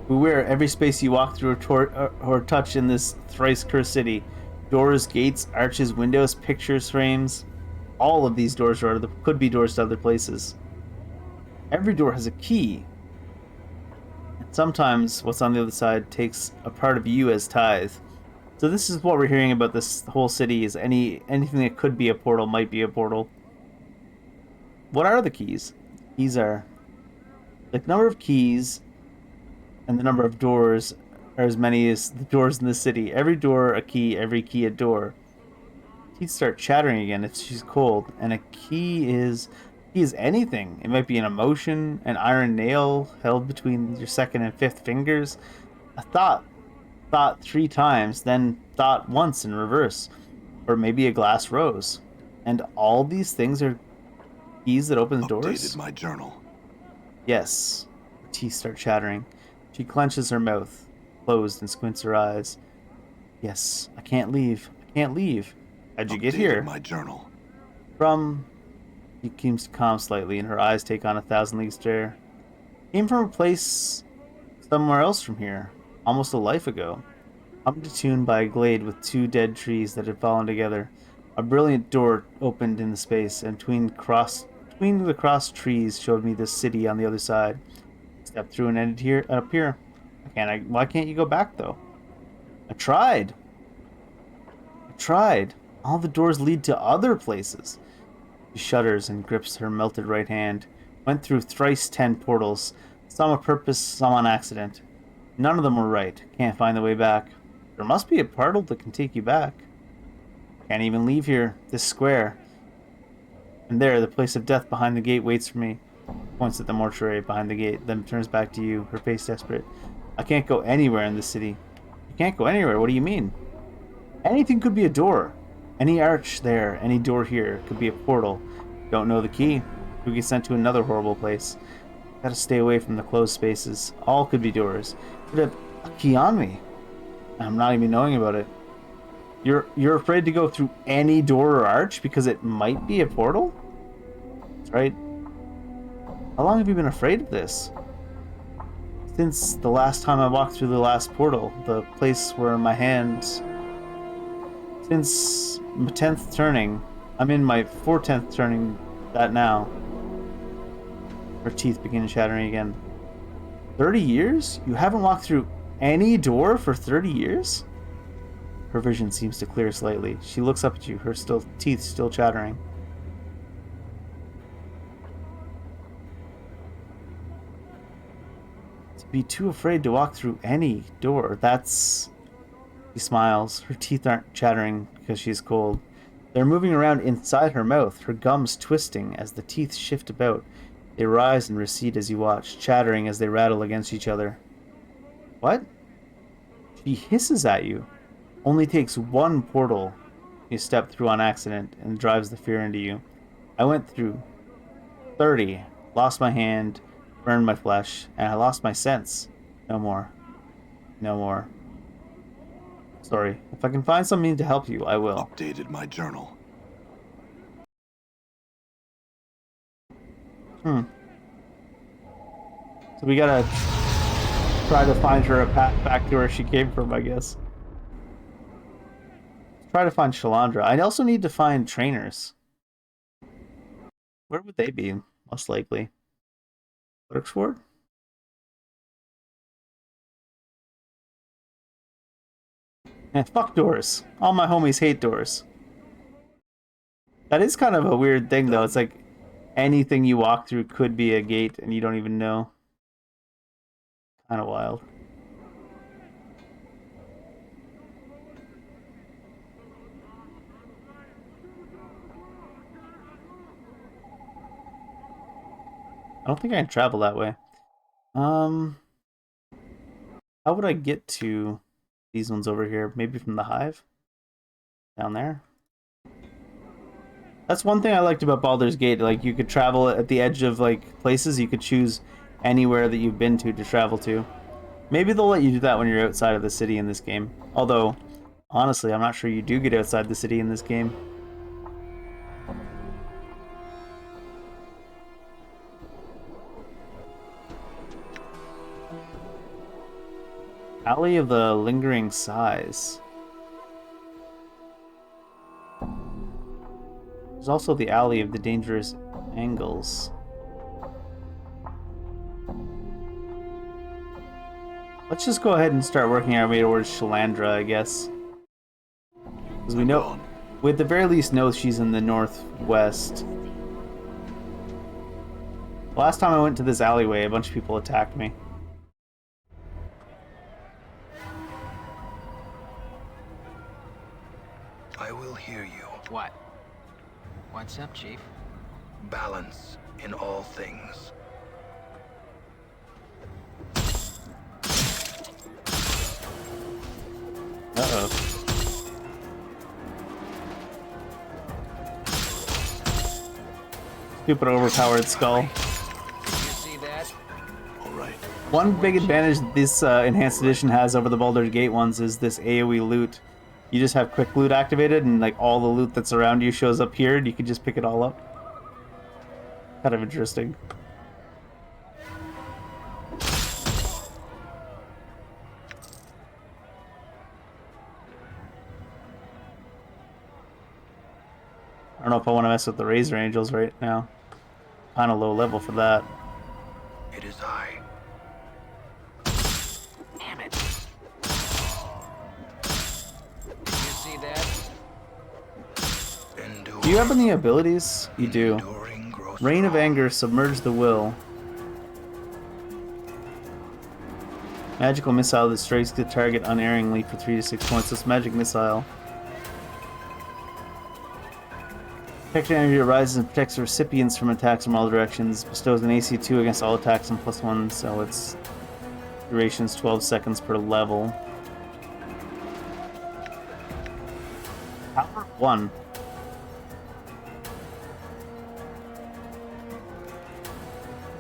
Beware every space you walk through or touch in this thrice cursed city. Doors, gates, arches, windows, pictures, frames. All of these doors could be doors to other places. Every door has a key. And sometimes what's on the other side takes a part of you as tithe. So this is what we're hearing about this whole city, is anything that could be a portal might be a portal. What are the keys? Keys are the number of keys and the number of doors are as many as the doors in the city. Every door a key, every key a door. She'd start chattering again if she's cold, and a key is anything. It might be an emotion, an iron nail held between your second and fifth fingers, a thought 3 times, then thought once in reverse, or maybe a glass rose. And all these things are keys that open doors? Updated my journal. Yes. Her teeth start chattering. She clenches her mouth, closed, and squints her eyes. Yes, I can't leave. I can't leave. How'd you get here? My journal. She seems calm slightly, and her eyes take on a 1,000-league stare. Came from a place somewhere else from here, almost a life ago. Hummed to tune by a glade with 2 dead trees that had fallen together. A brilliant door opened in the space, and between the crossed trees showed me the city on the other side. Stepped through and ended here, up here. Why can't you go back though? I tried. All the doors lead to other places. She shudders and grips her melted right hand. Went through thrice 10 portals. Some on purpose, some on accident. None of them were right. Can't find the way back. There must be a portal that can take you back. Can't even leave here. This square. And there, the place of death behind the gate waits for me. Points at the mortuary behind the gate, then turns back to you, her face desperate. I can't go anywhere in this city. You can't go anywhere? What do you mean? Anything could be a door. Any arch there, any door here, could be a portal. Don't know the key. We get sent to another horrible place. Gotta stay away from the closed spaces. All could be doors. Could have a key on me. I'm not even knowing about it. You're afraid to go through any door or arch because it might be a portal? That's right. How long have you been afraid of this? Since the last time I walked through the last portal, the place where my hand... Since my 10th turning, I'm in my 410th turning that now. Her teeth begin chattering again. 30 years? You haven't walked through any door for 30 years? Her vision seems to clear slightly. She looks up at you, her teeth still chattering. To be too afraid to walk through any door, that's... She smiles. Her teeth aren't chattering because she's cold. They're moving around inside her mouth, her gums twisting as the teeth shift about. They rise and recede as you watch, chattering as they rattle against each other. What? She hisses at you. Only takes one portal you step through on accident and drives the fear into you. I went through 30, lost my hand, burned my flesh, and I lost my sense. No more. No more. Sorry. If I can find something to help you, I will. Updated my journal. So we gotta try to find her a path back to where she came from, I guess. Try to find Shalandra. I also need to find trainers. Where would they be? Most likely. Clerksford? Fuck doors. All my homies hate doors. That is kind of a weird thing, though. It's like anything you walk through could be a gate and you don't even know. Kind of wild. I don't think I can travel that way. How would I get to these ones over here? Maybe from the hive? Down there? That's one thing I liked about Baldur's Gate. Like, you could travel at the edge of, like, places. You could choose anywhere that you've been to travel to. Maybe they'll let you do that when you're outside of the city in this game. Although, honestly, I'm not sure you do get outside the city in this game. Alley of the Lingering Sighs. There's also the Alley of the Dangerous Angles. Let's just go ahead and start working our way towards Shalandra, I guess. Because we know, we at the very least know she's in the northwest. Last time I went to this alleyway, a bunch of people attacked me. I will hear you. What? What's up, Chief? Balance in all things. Uh-oh. Stupid overpowered skull. Did you see that? All right. One big advantage this enhanced edition has over the Baldur's Gate ones is this AoE loot. You just have quick loot activated and like all the loot that's around you shows up here and you can just pick it all up. Kind of interesting. I don't know if I want to mess with the Razor Angels right now. Kind of low level for that. It is I. Damn it. Did you see that? Do you have any abilities? You do. Reign of Anger, submerge the will. Magical missile that strikes the target unerringly for 3 to 6 points. This magic missile. Protection energy arises and protects the recipients from attacks from all directions. Bestows an AC 2 against all attacks and +1, so its duration's 12 seconds per level. Power 1.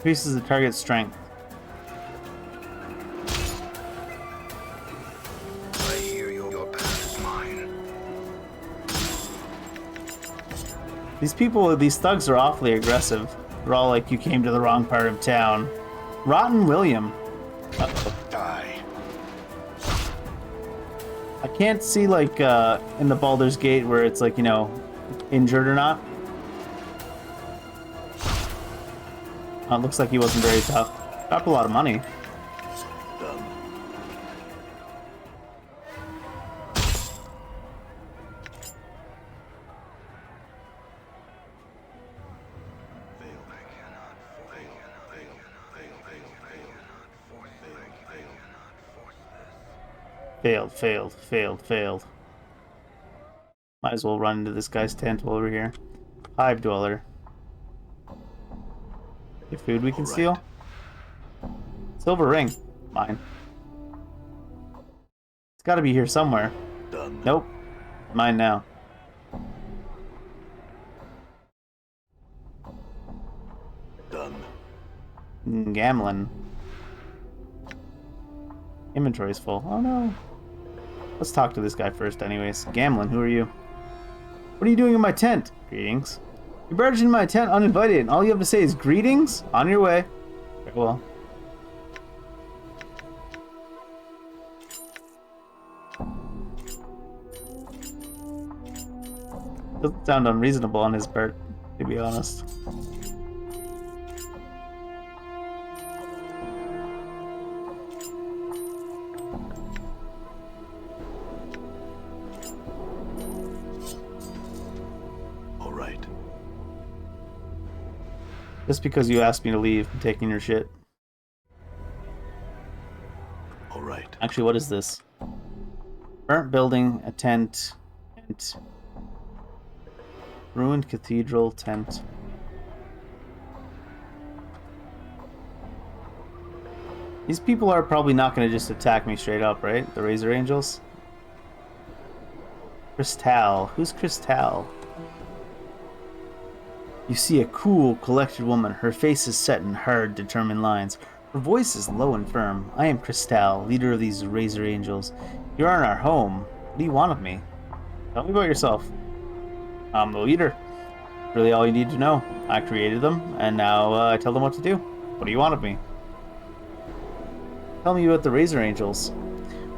Increases the target's strength. I hear your path is mine. These thugs are awfully aggressive. They're all like, you came to the wrong part of town. Rotten William. Die. I can't see, like, in the Baldur's Gate where it's like, you know, injured or not. It looks like he wasn't very tough. Dropped a lot of money. Done. Failed. Might as well run into this guy's tent while we're here. Hive Dweller. Get food we can steal? Silver ring. Mine. It's gotta be here somewhere. Done. Nope. Mine now. Done. Gambling. Inventory's full. Oh no. Let's talk to this guy first anyways. Gamlin, who are you? What are you doing in my tent? Greetings. You barged into my tent uninvited, and all you have to say is greetings? On your way. Very well. Doesn't sound unreasonable on his part, to be honest. Just because you asked me to leave, I'm taking your shit. Alright. Actually, what is this? Burnt building, a tent, ruined cathedral, tent. These people are probably not going to just attack me straight up, right? The Razor Angels? Cristal. Who's Cristal? You see a cool, collected woman. Her face is set in hard, determined lines. Her voice is low and firm. I am Cristal, leader of these Razor Angels. You're in our home. What do you want of me? Tell me about yourself. I'm the leader. Really all you need to know. I created them, and now I tell them what to do. What do you want of me? Tell me about the Razor Angels.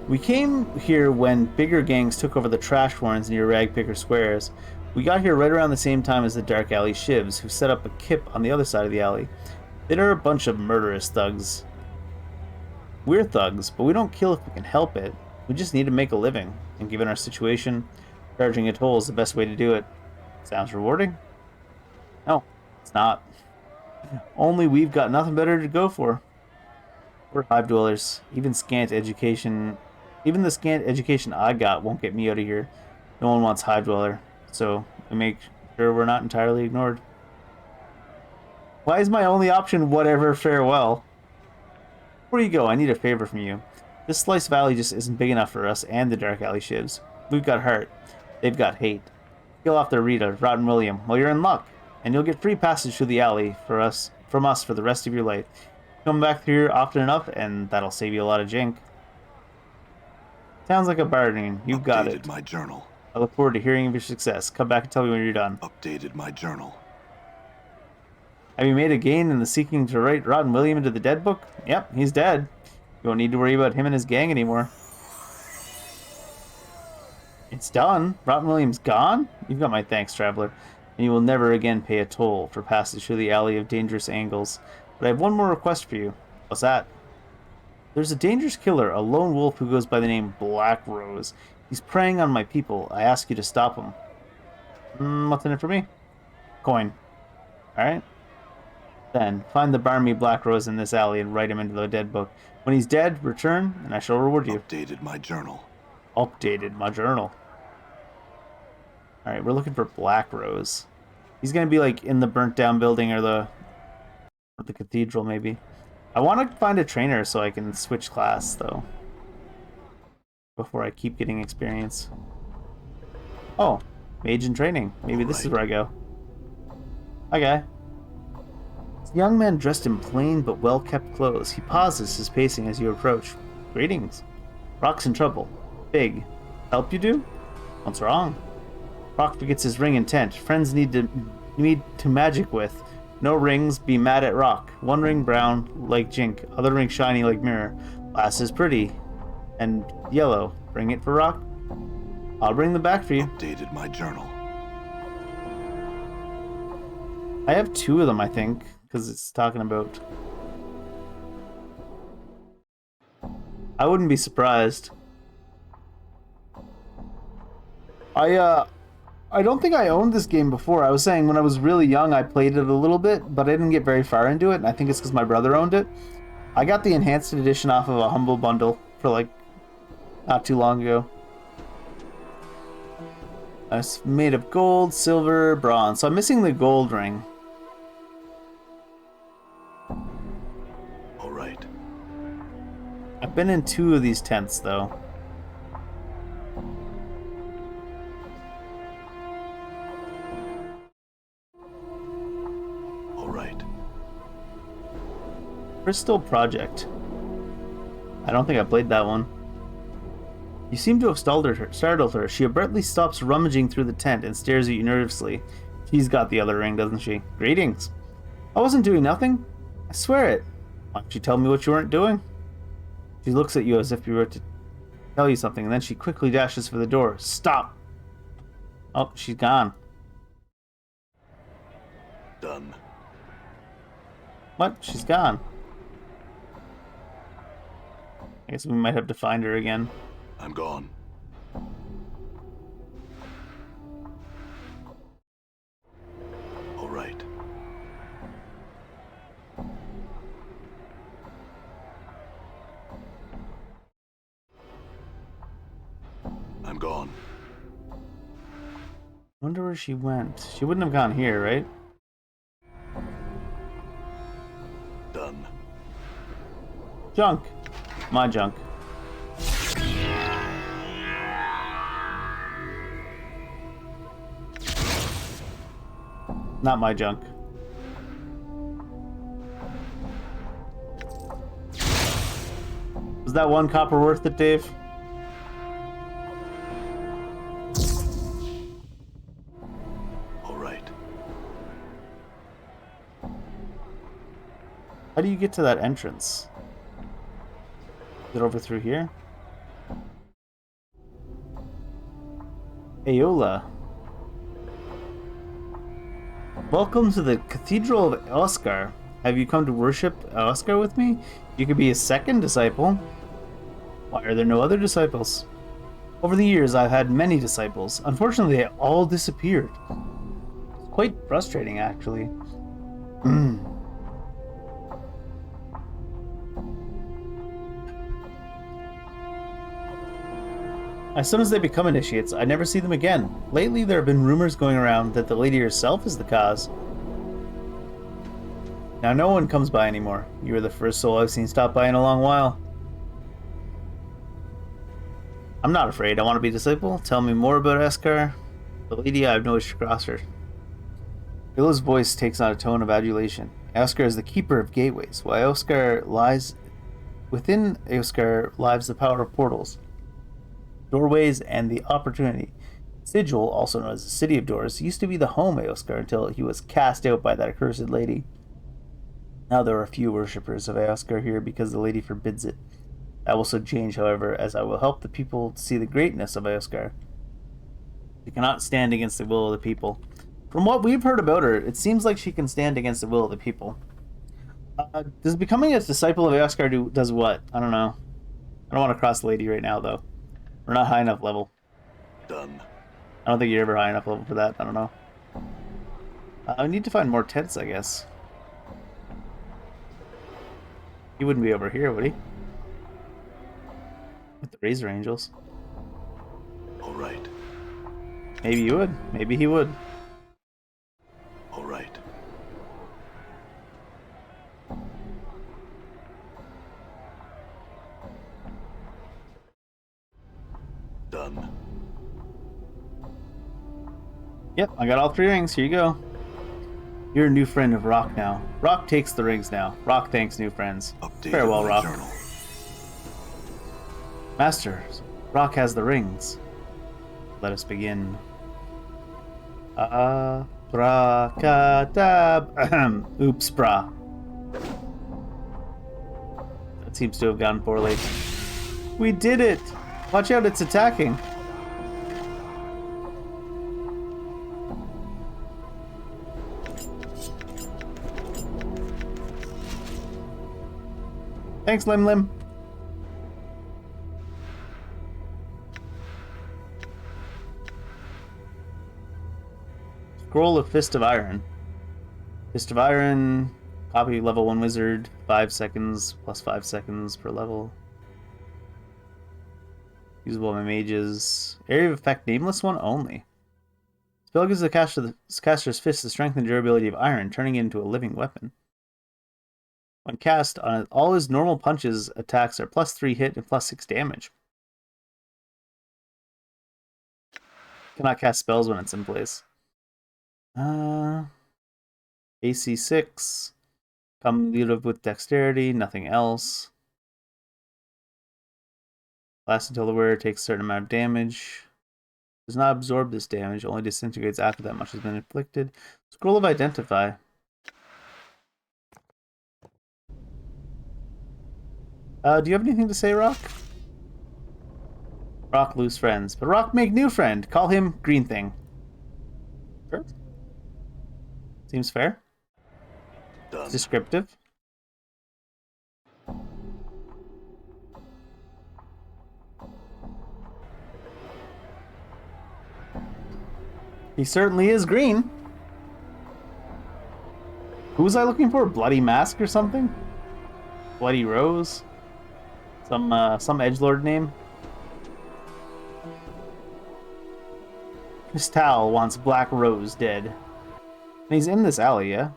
We came here when bigger gangs took over the trash warrens near Ragpicker Squares. We got here right around the same time as the Dark Alley Shivs, who set up a kip on the other side of the alley. They're a bunch of murderous thugs. We're thugs, but we don't kill if we can help it. We just need to make a living, and given our situation, charging a toll is the best way to do it. Sounds rewarding? No, it's not. Only we've got nothing better to go for. We're hive dwellers. Even the scant education I got won't get me out of here. No one wants hive dweller. So we make sure we're not entirely ignored. Why is my only option whatever, farewell? Before you go, I need a favor from you. This slice of alley just isn't big enough for us and the Dark Alley Shivs. We've got heart. They've got hate. Kill off their Rita, Rotten William. Well, you're in luck, and you'll get free passage through the alley from us for the rest of your life. Come back through here often enough, and that'll save you a lot of jink. Sounds like a bargain. You've got it. Updated my journal. I look forward to hearing of your success. Come back and tell me when you're done. Updated my journal. Have you made a gain in the seeking to write Rotten William into the dead book? Yep, he's dead. You won't need to worry about him and his gang anymore. It's done. Rotten William's gone? You've got my thanks, traveler. And you will never again pay a toll for passage through the alley of dangerous angles. But I have one more request for you. What's that? There's a dangerous killer, a lone wolf who goes by the name Black Rose. He's preying on my people. I ask you to stop him. What's in it for me? Coin. Alright. Then, find the barmy Black Rose in this alley and write him into the dead book. When he's dead, return, and I shall reward you. Updated my journal. Updated my journal. Alright, we're looking for Black Rose. He's gonna be like in the burnt down building or the cathedral maybe. I want to find a trainer so I can switch class though. Before I keep getting experience. Oh, mage in training. Maybe this is where I go. Hi guy. Young man dressed in plain but well-kept clothes. He pauses his pacing as you approach. Greetings. Rock's in trouble. Big. Help you do? What's wrong? Rock forgets his ring and tent. Friends need to magic with. No rings, be mad at Rock. One ring brown, like Jink. Other ring shiny like mirror. Last is pretty. And yellow. Bring it for Rock? I'll bring them back for you. Updated my journal. I have 2 of them, I think, because it's talking about... I wouldn't be surprised. I don't think I owned this game before. I was saying when I was really young, I played it a little bit, but I didn't get very far into it, and I think it's because my brother owned it. I got the enhanced edition off of a Humble Bundle for, like, not too long ago. It's made of gold, silver, bronze. So I'm missing the gold ring. All right. I've been in 2 of these tents, though. All right. Crystal Project. I don't think I played that one. You seem to have startled her. She abruptly stops rummaging through the tent and stares at you nervously. She's got the other ring, doesn't she? Greetings. I wasn't doing nothing. I swear it. Why don't you tell me what you weren't doing? She looks at you as if you were to tell you something, and then she quickly dashes for the door. Stop! Oh, she's gone. Done. What? She's gone. I guess we might have to find her again. I'm gone. All right. I'm gone. Wonder where she went. She wouldn't have gone here, right? Done. Junk. My junk. Not my junk. Was that 1 copper worth it, Dave? All right. How do you get to that entrance? Is it over through here? Aola. Welcome to the Cathedral of Oscar. Have you come to worship Oscar with me? You could be a second disciple. Why are there no other disciples? Over the years, I've had many disciples. Unfortunately, they all disappeared. It's quite frustrating, actually. As soon as they become initiates, I never see them again. Lately, there have been rumors going around that the lady herself is the cause. Now, no one comes by anymore. You are the first soul I've seen stop by in a long while. I'm not afraid. I want to be a disciple. Tell me more about Eskar. The lady, I have no wish to cross her. Illa's voice takes on a tone of adulation. Eskar is the keeper of gateways. Within Eskar lies the power of portals, doorways, and the opportunity. Sigil, also known as the City of Doors, used to be the home of Eoskar until he was cast out by that accursed lady. Now there are a few worshippers of Eoskar here because the lady forbids it. That will soon change, however, as I will help the people see the greatness of Eoskar. She cannot stand against the will of the people. From what we've heard about her, it seems like she can stand against the will of the people. Does becoming a disciple of Eoskar does what? I don't know. I don't want to cross the lady right now, though. We're not high enough level. Done. I don't think you're ever high enough level for that. I don't know. I need to find more tents, I guess. He wouldn't be over here, would he? With the Razor Angels. All right. Maybe you would. Maybe he would. All right. Done. Yep, I got all 3 rings. Here you go. You're a new friend of Rock now. Rock takes the rings now. Rock thanks new friends. Update Farewell, of my Rock. journal. Master, Rock has the rings. Let us begin. Abracadab. Oops, brah. That seems to have gone poorly. We did it! Watch out, it's attacking. Thanks, Lim Lim. Scroll of Fist of Iron. Fist of Iron, copy level 1 wizard, 5 seconds, plus 5 seconds per level. Usable by mages. Area of effect, nameless one only. Spell gives the caster's fist the strength and durability of iron, turning it into a living weapon. When cast, on all his normal punches, attacks are plus 3 hit and plus 6 damage. Cannot cast spells when it's in place. AC 6. Cumulative with dexterity, nothing else. Lasts until the wearer takes a certain amount of damage. Does not absorb this damage, only disintegrates after that much has been inflicted. Scroll of Identify. Do you have anything to say, Rock? Rock lose friends, but Rock make new friend. Call him Green Thing. Sure. Seems fair. Done. Descriptive. He certainly is green. Who was I looking for? Bloody Mask or something? Bloody Rose? Some edgelord name? Cristal wants Black Rose dead. And he's in this alley, yeah?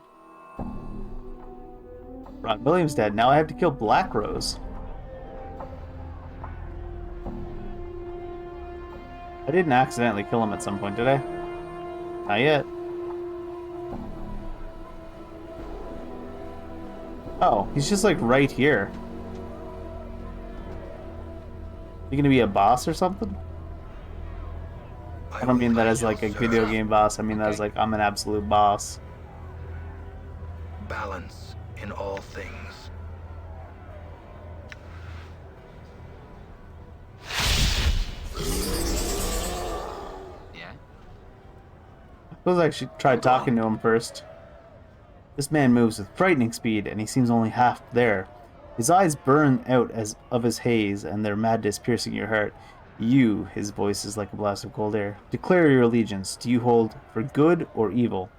Ron Williams dead. Now I have to kill Black Rose. I didn't accidentally kill him at some point, did I? Not yet. Oh, he's just like right here. You gonna be a boss or something? I don't mean that as like a video game boss. I mean that as like I'm an absolute boss. Balance in all things. Yeah? I suppose I should try talking to him first. This man moves with frightening speed, and he seems only half there. His eyes burn out as of his haze, and their madness piercing your heart. You, his voice is like a blast of cold air. Declare your allegiance. Do you hold for good or evil?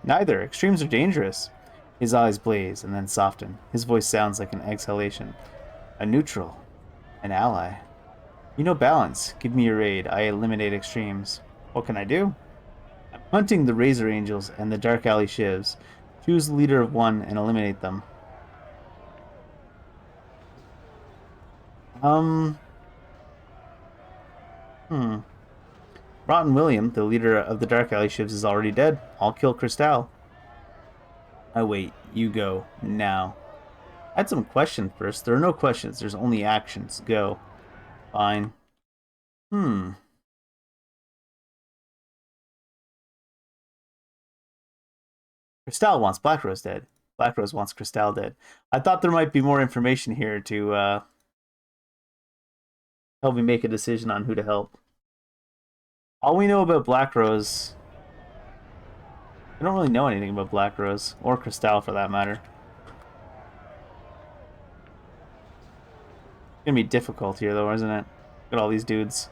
Neither. Extremes are dangerous. His eyes blaze and then soften. His voice sounds like an exhalation. A neutral. An ally. You know balance. Give me your aid. I eliminate extremes. What can I do? I'm hunting the Razor Angels and the Dark Alley Shivs. Choose the leader of one and eliminate them. Rotten William, the leader of the Dark Alley Shivs, is already dead. I'll kill Cristal. I wait. You go. Now. I had some questions first. There are no questions. There's only actions. Go. Fine. Cristal wants Black Rose dead. Black Rose wants Cristal dead. I thought there might be more information here to help me make a decision on who to help. All we know about Black Rose... I don't really know anything about Black Rose, or Cristal for that matter. It's gonna be difficult here though, isn't it? Look at all these dudes.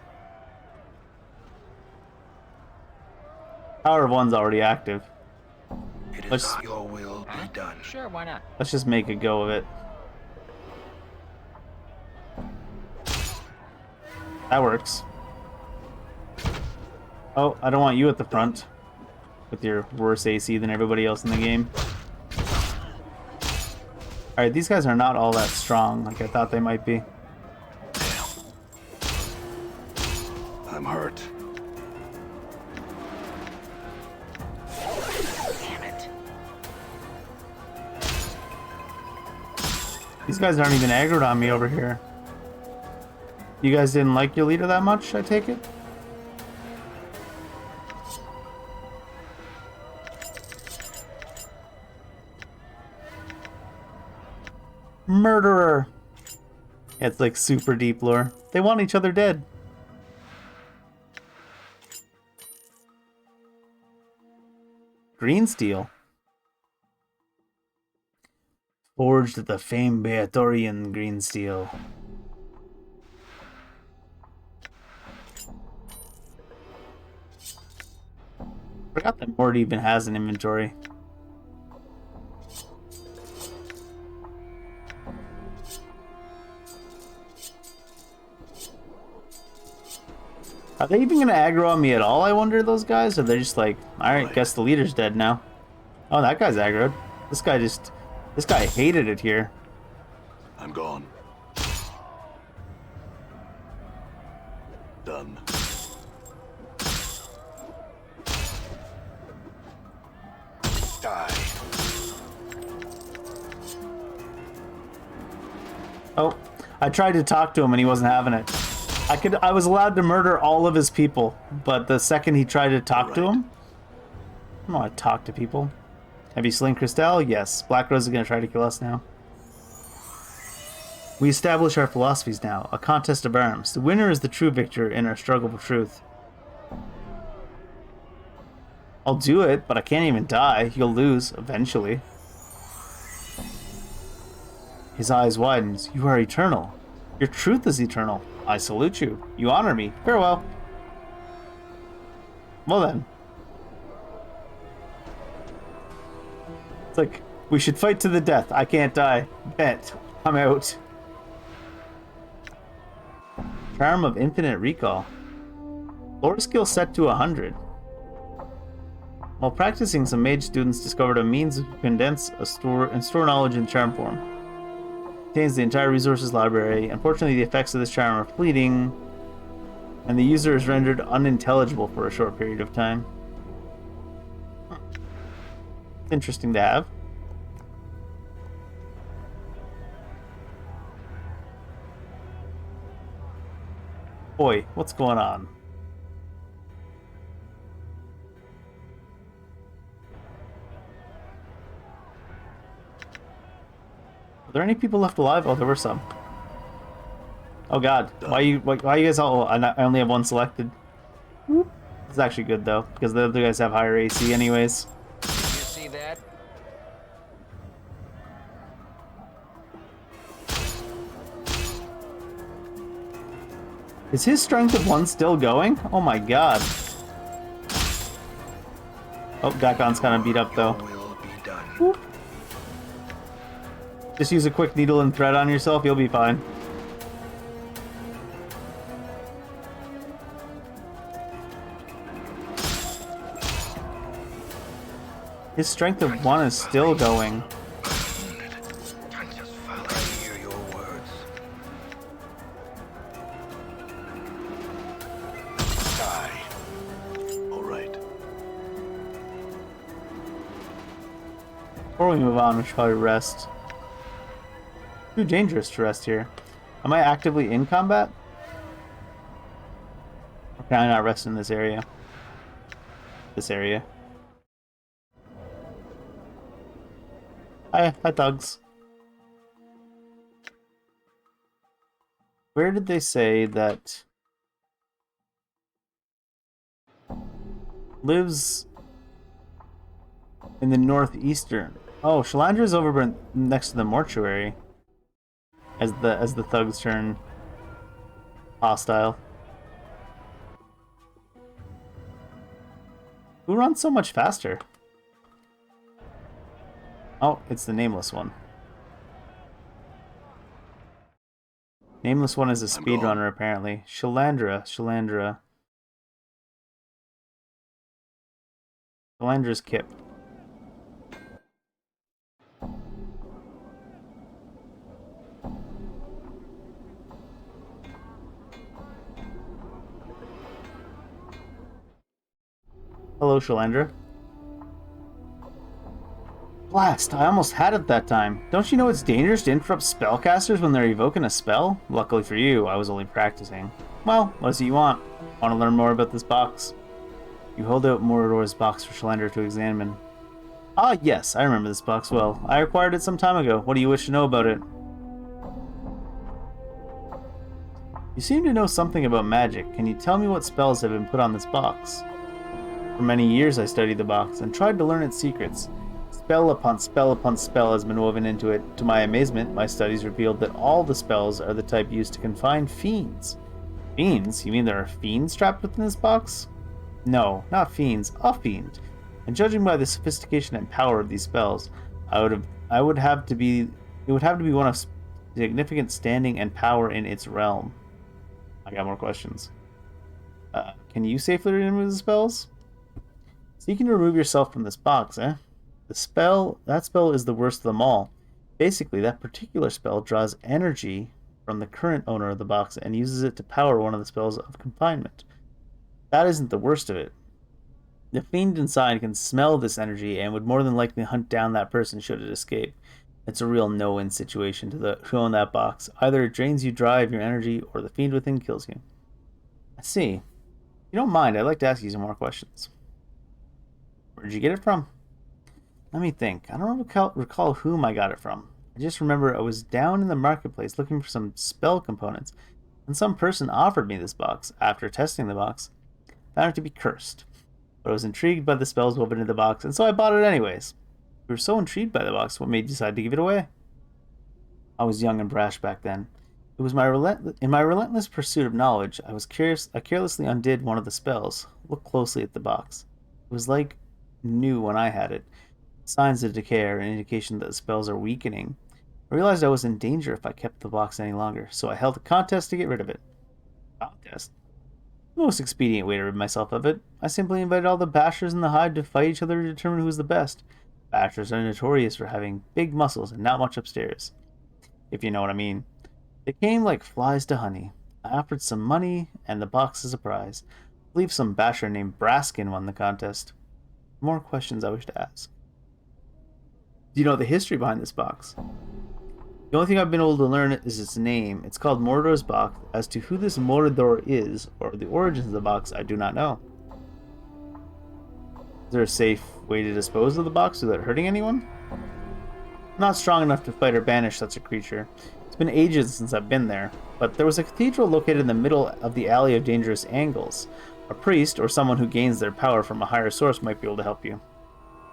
Power of One's already active. It Let's- is your will be done. Sure, why not? Let's just make a go of it. That works. Oh, I don't want you at the front with your worse AC than everybody else in the game. Alright, these guys are not all that strong like I thought they might be. I'm hurt. These guys aren't even aggroed on me over here. You guys didn't like your leader that much, I take it? Murderer! It's like super deep lore. They want each other dead. Green steel. Forged the famed Beatorian green steel. Forgot that Mort even has an inventory. Are they even gonna aggro on me at all, I wonder, those guys? Or they're just like, alright, guess the leader's dead now. Oh, that guy's aggroed. This guy hated it here. I'm gone. Done. Die. Oh, I tried to talk to him and he wasn't having it. I was allowed to murder all of his people, but the second he tried to talk to him, I don't want to talk to people. Have you slain Christelle? Yes. Black Rose is going to try to kill us now. We establish our philosophies now. A contest of arms. The winner is the true victor in our struggle for truth. I'll do it, but I can't even die. You'll lose, eventually. His eyes widens. You are eternal. Your truth is eternal. I salute you. You honor me. Farewell. Well then. It's like, we should fight to the death. I can't die. Bet. I'm out. Charm of infinite recall. Lore skill set to 100. While practicing, some mage students discovered a means to condense and store knowledge in charm form. Contains the entire resources library. Unfortunately, the effects of this charm are fleeting, and the user is rendered unintelligible for a short period of time. Interesting to have. Boy, what's going on? Are there any people left alive? Oh, there were some. Oh god, why you guys all? Oh, I only have one selected. Whoop. It's actually good though, because the other guys have higher AC anyways. Did you see that? Is his strength of 1 still going? Oh my god. Oh, Dakon's kind of beat up though. Will be done. Whoop. Just use a quick needle and thread on yourself, you'll be fine. His strength of 1 is still going. I just felt I hear your words. Die. All right. Before we move on, we should probably rest. Too dangerous to rest here. Am I actively in combat? Or can I not rest in this area? This area. Hi thugs. Where did they say that lives in the northeastern? Oh, Shalandra's over next to the mortuary. As the thugs turn hostile. Who runs so much faster? Oh, it's the nameless one. Nameless one is a speedrunner apparently. Shalandra's Kip. Hello, Shalandra. Blast, I almost had it that time. Don't you know it's dangerous to interrupt spellcasters when they're evoking a spell? Luckily for you, I was only practicing. Well, what is it you want? Want to learn more about this box? You hold out Mordor's box for Shalendra to examine. Ah, yes, I remember this box well. I acquired it some time ago. What do you wish to know about it? You seem to know something about magic. Can you tell me what spells have been put on this box? For many years I studied the box and tried to learn its secrets. Spell upon spell upon spell has been woven into it. To my amazement, my studies revealed that all the spells are the type used to confine fiends. Fiends? You mean there are fiends trapped within this box? No, not fiends, a fiend. And judging by the sophistication and power of these spells, it would have to be one of significant standing and power in its realm. I got more questions. Can you safely remove the spells? So you can remove yourself from this box, eh? That spell is the worst of them all. Basically, that particular spell draws energy from the current owner of the box and uses it to power one of the spells of confinement. That isn't the worst of it. The fiend inside can smell this energy and would more than likely hunt down that person should it escape. It's a real no-win situation to who own that box. Either it drains you dry of your energy, or the fiend within kills you. I see. If you don't mind, I'd like to ask you some more questions. Where'd you get it from? Let me think. I don't recall whom I got it from. I just remember I was down in the marketplace looking for some spell components, and some person offered me this box. After testing the box, found it to be cursed. But I was intrigued by the spells woven into the box, and so I bought it anyways. We were so intrigued by the box, what made you decide to give it away? I was young and brash back then. It was in my relentless pursuit of knowledge, I carelessly undid one of the spells. Looked closely at the box. It was like new when I had it. Signs of decay are an indication that the spells are weakening. I realized I was in danger if I kept the box any longer, so I held a contest to get rid of it. Contest? The most expedient way to rid myself of it. I simply invited all the bashers in the hive to fight each other to determine who was the best. Bashers are notorious for having big muscles and not much upstairs, if you know what I mean. They came like flies to honey. I offered some money and the box as a prize. I believe some basher named Braskin won the contest. More questions I wish to ask. Do you know the history behind this box? The only thing I've been able to learn is its name. It's called Mordor's box. As to who this Mordor is, or the origins of the box, I do not know. Is there a safe way to dispose of the box without hurting anyone? I'm not strong enough to fight or banish such a creature. It's been ages since I've been there, but there was a cathedral located in the middle of the Alley of Dangerous Angles. A priest, or someone who gains their power from a higher source, might be able to help you.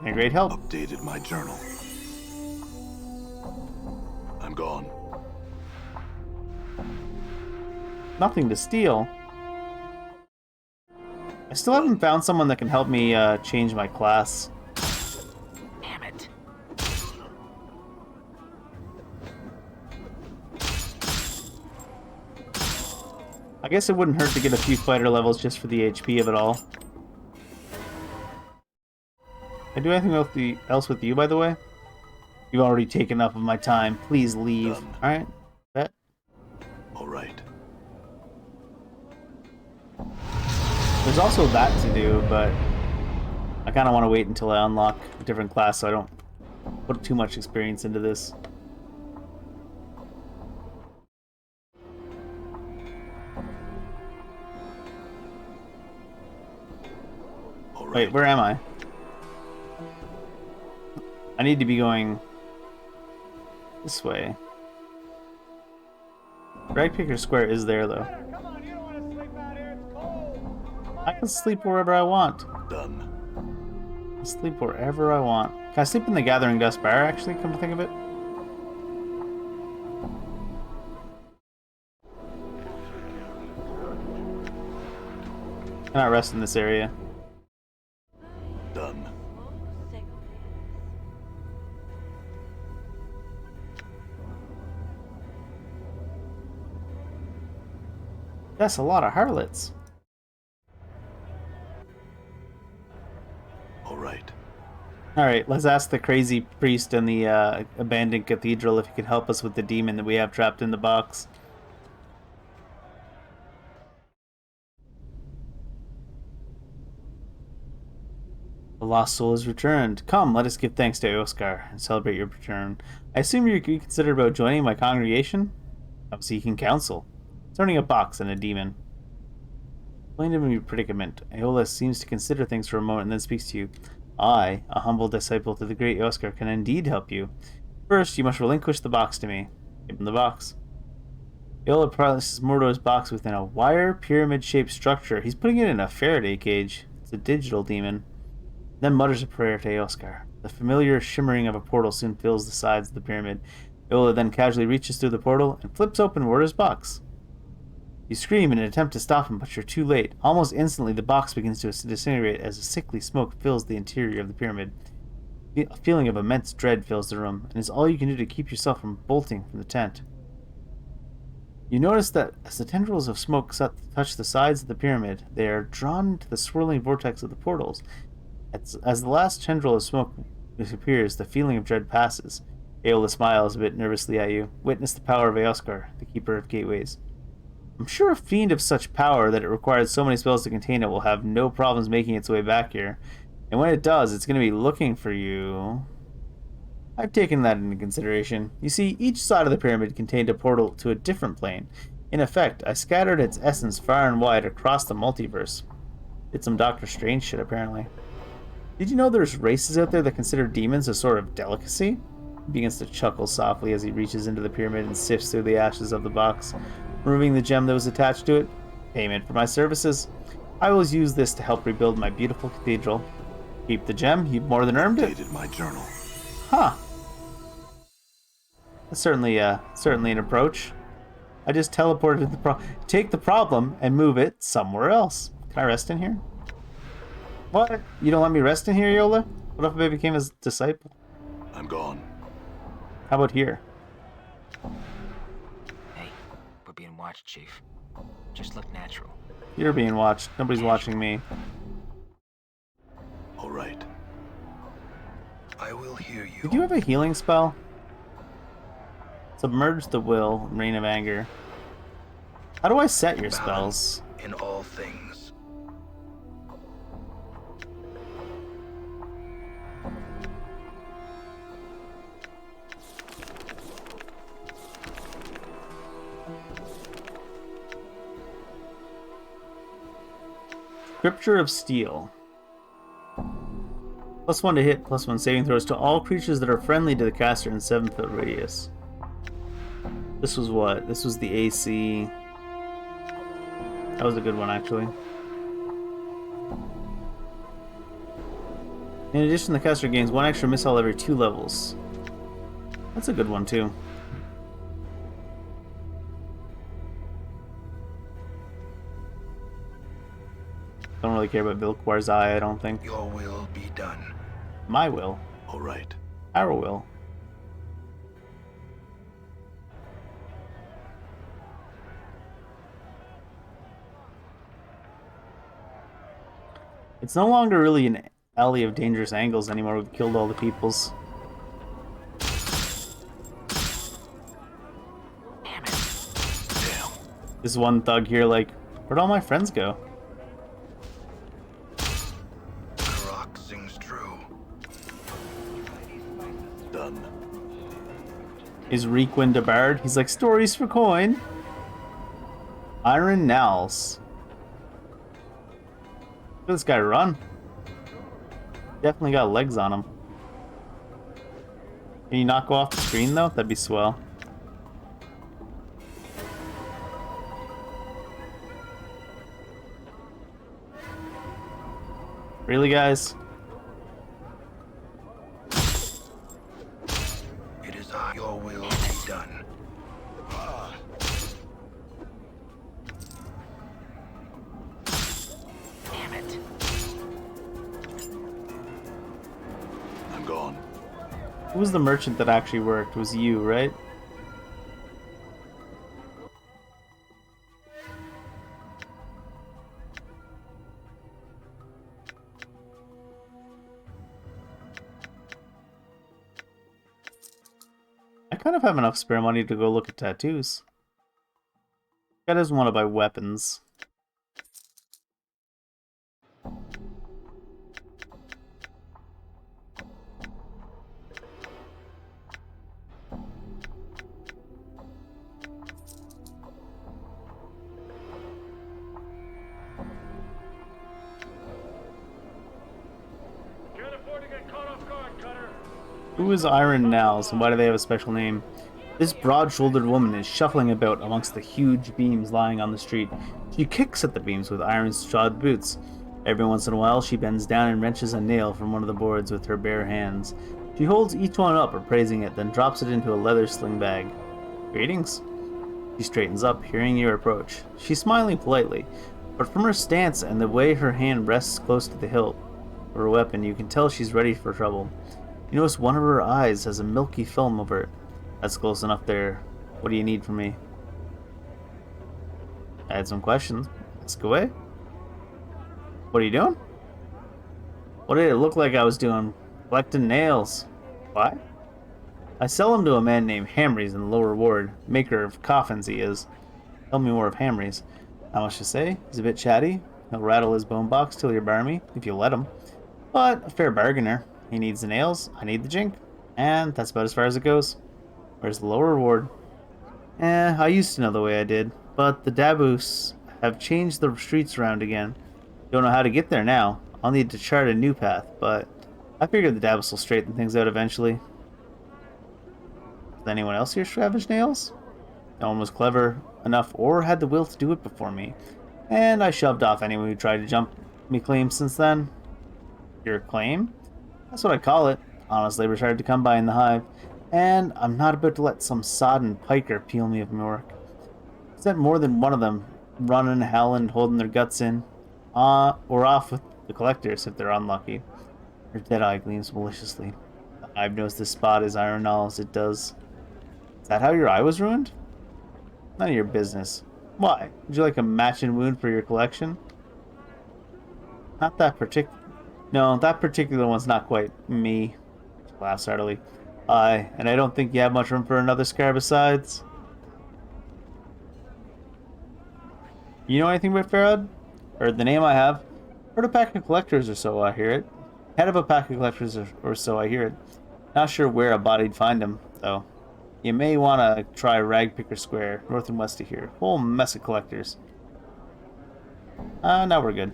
And a great help. Updated my journal. I'm gone. Nothing to steal. I still haven't found someone that can help me change my class. Damn it. I guess it wouldn't hurt to get a few fighter levels just for the HP of it all. Can I do anything else with you, by the way? You've already taken enough of my time. Please leave. Alright? Bet. Alright. There's also that to do, but I kind of want to wait until I unlock a different class so I don't put too much experience into this. Alright. Wait, where am I? I need to be going this way. Ragpicker Square is there, though. Come on, you don't want to sleep out here. It's cold. I can sleep wherever I want. Done. I can sleep wherever I want. Can I sleep in the Gathering Dust Bar, actually, come to think of it? Can I rest in this area? Done. That's a lot of harlots. Alright. Alright, let's ask the crazy priest in the abandoned cathedral if he can help us with the demon that we have trapped in the box. The lost soul has returned. Come, let us give thanks to Oscar and celebrate your return. I assume you considered about joining my congregation? I'm seeking counsel. Concerning a box and a demon. Explain to me your predicament. Aeolus seems to consider things for a moment and then speaks to you. I, a humble disciple to the great Oscar, can indeed help you. First, you must relinquish the box to me. Give him the box. Aeolus places Mordor's box within a wire pyramid-shaped structure. He's putting it in a Faraday cage. It's a digital demon. Then mutters a prayer to Eoskar. The familiar shimmering of a portal soon fills the sides of the pyramid. Aeolus then casually reaches through the portal and flips open Mordor's box. You scream in an attempt to stop him, but you're too late. Almost instantly, the box begins to disintegrate as a sickly smoke fills the interior of the pyramid. A feeling of immense dread fills the room, and is all you can do to keep yourself from bolting from the tent. You notice that as the tendrils of smoke touch the sides of the pyramid, they are drawn into the swirling vortex of the portals. As the last tendril of smoke disappears, the feeling of dread passes. Aeolus smiles a bit nervously at you. Witness the power of Eoskar, the keeper of gateways. I'm sure a fiend of such power that it requires so many spells to contain it will have no problems making its way back here. And when it does, it's going to be looking for you. I've taken that into consideration. You see, each side of the pyramid contained a portal to a different plane. In effect, I scattered its essence far and wide across the multiverse. Did some Doctor Strange shit, apparently. Did you know there's races out there that consider demons a sort of delicacy? He begins to chuckle softly as he reaches into the pyramid and sifts through the ashes of the box, removing the gem that was attached to it. Payment for my services. I will use this to help rebuild my beautiful cathedral. Keep the gem, you've more than earned it. Updated my journal. Huh. That's certainly an approach. I just teleported take the problem and move it somewhere else. Can I rest in here? What? You don't let me rest in here, Yola? What if I became his disciple? I'm gone. How about here? Hey, we're being watched, Chief. Just look natural. You're being watched. Nobody's watching me. All right. I will hear you. Did you have a healing spell? Submerge the will, Reign of Anger. How do I set your spells? In all things. Scripture of Steel. +1 to hit, +1 saving throws to all creatures that are friendly to the caster in 7-foot radius. This was what? This was the AC. That was a good one, actually. In addition, the caster gains 1 extra missile every 2 levels. That's a good one, too. Don't really care about Vilquar's eye, I don't think. Your will be done. My will. All right. Our will. It's no longer really an alley of dangerous angles anymore. We've killed all the peoples. Damn it. Damn. This one thug here, like, where'd all my friends go? The rock sings true. Done. Is Requin a bard? He's like, stories for coin. Iron Nals. Look at this guy run. Definitely got legs on him. Can you not go off the screen though? That'd be swell. Really, guys? It is I. Your will be done. Damn it. I'm gone. Who was the merchant that actually worked? It was you, right? I kind of have enough spare money to go look at tattoos. Guy doesn't want to buy weapons. Who is Iron Nels, and why do they have a special name? This broad-shouldered woman is shuffling about amongst the huge beams lying on the street. She kicks at the beams with iron-shod boots. Every once in a while, she bends down and wrenches a nail from one of the boards with her bare hands. She holds each one up, appraising it, then drops it into a leather sling bag. Greetings. She straightens up, hearing your approach. She's smiling politely, but from her stance and the way her hand rests close to the hilt of her weapon, you can tell she's ready for trouble. You notice one of her eyes has a milky film over it. That's close enough there. What do you need from me? I had some questions. Ask away. What are you doing? What did it look like I was doing? Collecting nails. Why? I sell them to a man named Hamrys in the lower ward. Maker of coffins he is. Tell me more of Hamrys. Not much to say. He's a bit chatty. He'll rattle his bone box till you bar me, if you let him. But a fair bargainer. He needs the nails, I need the jink. And that's about as far as it goes. Where's the lower ward? I used to know the way I did, but the Dabus have changed the streets around again. Don't know how to get there now. I'll need to chart a new path, but I figured the Dabus will straighten things out eventually. Does anyone else here scavenge nails? No one was clever enough or had the will to do it before me, and I shoved off anyone who tried to jump me claims since then. Your claim? That's what I call it. Honest labor's hard to come by in the hive, and I'm not about to let some sodden piker peel me of my work. I sent more than one of them running, howling, holding their guts in, or off with the collectors if they're unlucky. Her dead eye gleams maliciously. The hive knows this spot is iron as it does. Is that how your eye was ruined? None of your business. Why? Would you like a matching wound for your collection? Not that particular. No, that particular one's not quite me. She laughs heartily. Aye, and I don't think you have much room for another scar besides. You know anything about Farad? Heard the name I have. Heard a pack of collectors or so I hear it. Head of a pack of collectors or so I hear it. Not sure where a body'd find him, though. You may want to try Ragpicker Square, north and west of here. Whole mess of collectors. Now we're good.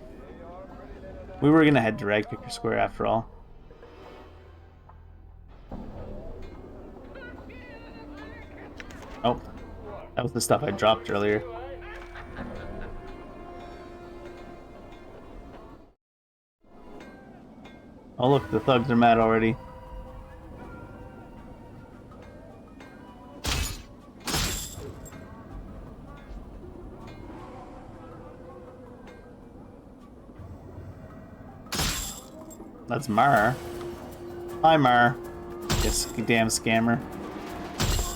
We were gonna head to Ragpicker Square after all. Oh, that was the stuff I dropped earlier. Oh look, the thugs are mad already. That's Mar. Hi, Mar. This damn scammer.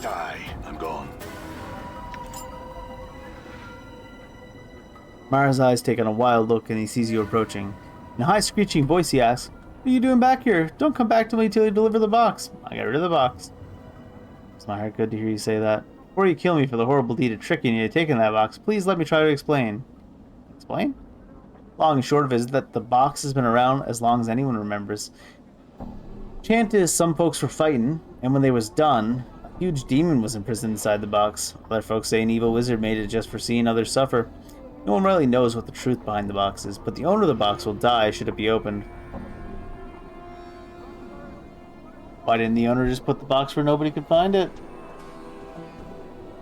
Die. I'm gone. Mar's eyes take on a wild look and he sees you approaching. In a high screeching voice he asks, "What are you doing back here? Don't come back to me till you deliver the box." I got rid of the box. It's my heart good to hear you say that. Before you kill me for the horrible deed of tricking you into taking that box, please let me try to explain. Explain? Long and short of it is that the box has been around as long as anyone remembers. Chant is some folks were fighting, and when they was done, a huge demon was imprisoned inside the box. Other folks say an evil wizard made it just for seeing others suffer. No one really knows what the truth behind the box is, but the owner of the box will die should it be opened. Why didn't the owner just put the box where nobody could find it?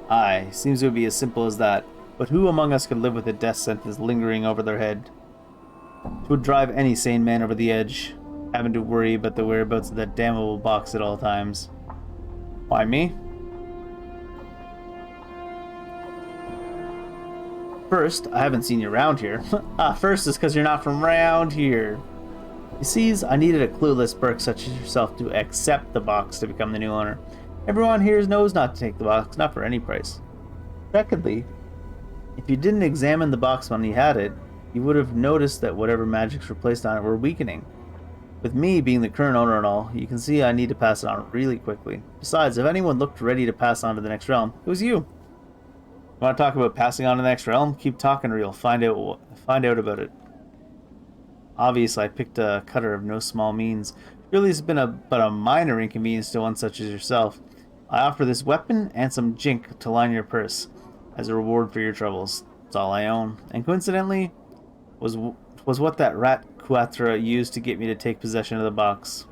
Aye, seems it would be as simple as that. But who among us could live with a death sentence lingering over their head? It would drive any sane man over the edge, having to worry about the whereabouts of that damnable box at all times. Why me? First, I haven't seen you around here. First is because you're not from around here. You see, I needed a clueless Burke such as yourself to accept the box to become the new owner. Everyone here knows not to take the box, not for any price. Secondly, if you didn't examine the box when you had it, you would have noticed that whatever magics were placed on it were weakening. With me being the current owner and all, you can see I need to pass it on really quickly. Besides, if anyone looked ready to pass on to the next realm, it was you. You want to talk about passing on to the next realm? Keep talking or you'll find out about it. Obviously, I picked a cutter of no small means. Really, it's been but a minor inconvenience to one such as yourself. I offer this weapon and some jink to line your purse as a reward for your troubles. It's all I own, and coincidentally, was what that rat Quatra used to get me to take possession of the box.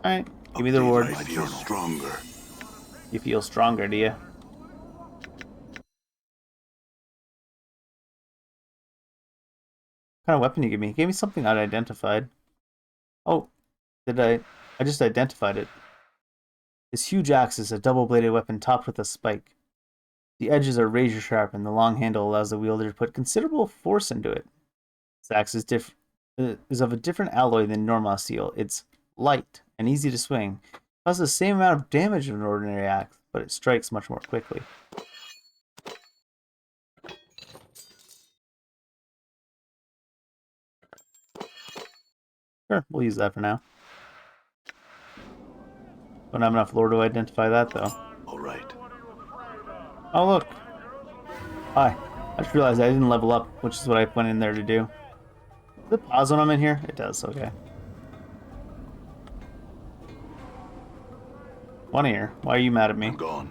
Alright, Give me the reward. I feel stronger. You feel stronger, do you? What kind of weapon you give me? He gave me something unidentified. Oh, did I? I just identified it. This huge axe is a double-bladed weapon topped with a spike. The edges are razor sharp, and the long handle allows the wielder to put considerable force into it. This axe is of a different alloy than normal steel. It's light and easy to swing. It causes the same amount of damage as an ordinary axe, but it strikes much more quickly. Sure, we'll use that for now. Don't have enough lore to identify that, though. All right. Oh, look. Hi. I just realized I didn't level up, which is what I went in there to do. Does it pause when I'm in here? It does, okay. One ear. Why are you mad at me? I'm gone.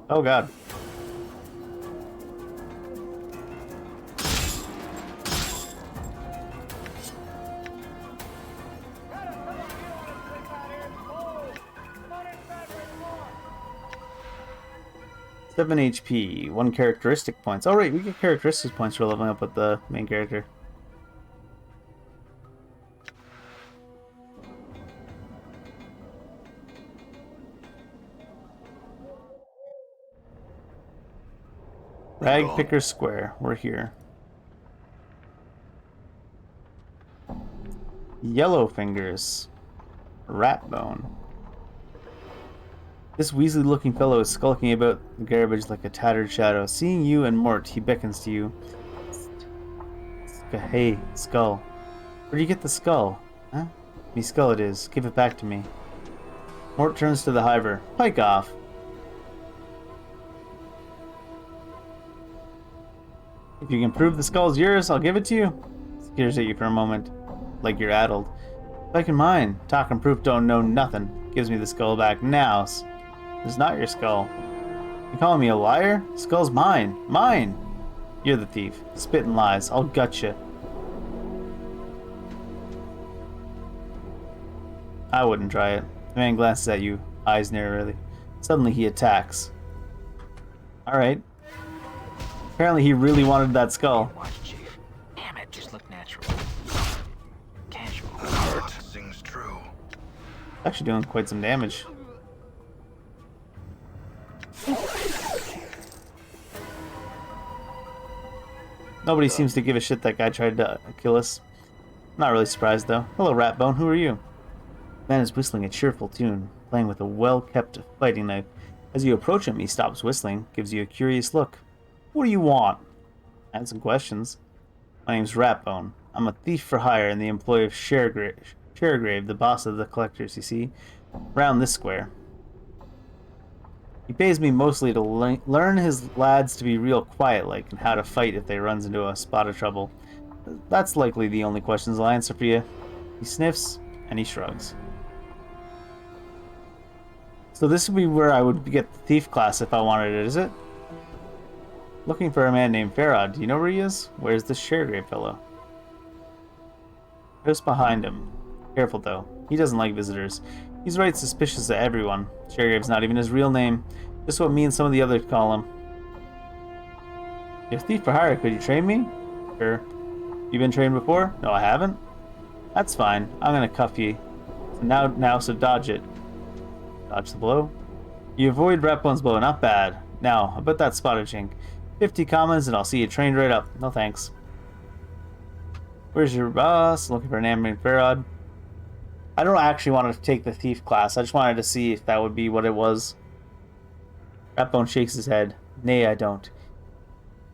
Oh, God. Seven HP, 1 characteristic points. Oh, right, we get characteristic points for leveling up with the main character. Rag Picker Square. We're here. Yellow Fingers. Rat Bone. This weaselly-looking fellow is skulking about the garbage like a tattered shadow. Seeing you and Mort, he beckons to you. Hey, skull. Where'd you get the skull? Huh? Me skull it is. Give it back to me. Mort turns to the hiver. Pike off. If you can prove the skull's yours, I'll give it to you. Stares at you for a moment, like you're addled. Pike and mine. Talk and proof don't know nothing. Gives me the skull back now. It's not your skull. You calling me a liar? The skull's mine. Mine! You're the thief. Spitting lies. I'll gut you. I wouldn't try it. The man glances at you, eyes narrowly. Suddenly he attacks. Alright. Apparently he really wanted that skull. Watch, Chief. Damn it, just look natural. Casual. The heart sings true. Actually doing quite some damage. Nobody seems to give a shit that guy tried to kill us. Not really surprised though. Hello, Ratbone. Who are you? The man is whistling a cheerful tune, playing with a well-kept fighting knife. As you approach him, he stops whistling, gives you a curious look. What do you want? I had some questions. My name's Ratbone. I'm a thief for hire in the employ of Sharegrave, the boss of the collectors, you see, round this square. He pays me mostly to learn his lads to be real quiet-like and how to fight if they runs into a spot of trouble. That's likely the only questions I'll answer for you. He sniffs, and he shrugs. So this would be where I would get the thief class if I wanted it, is it? Looking for a man named Farad. Do you know where he is? Where's this Sharegrave fellow? Just behind him. Careful though. He doesn't like visitors. He's right suspicious of everyone. Sharegrave's not even his real name. Just what me and some of the others call him. You're a thief for hire. Could you train me? Sure. You been trained before? No, I haven't. That's fine. I'm gonna cuff you. So dodge it. Dodge the blow. You avoid Ratbone's blow. Not bad. Now, about that spotted chink. 50 commons and I'll see you trained right up. No thanks. Where's your boss? Looking for an Amber Farad. I don't actually want to take the thief class. I just wanted to see if that would be what it was. Ratbone shakes his head. Nay, I don't.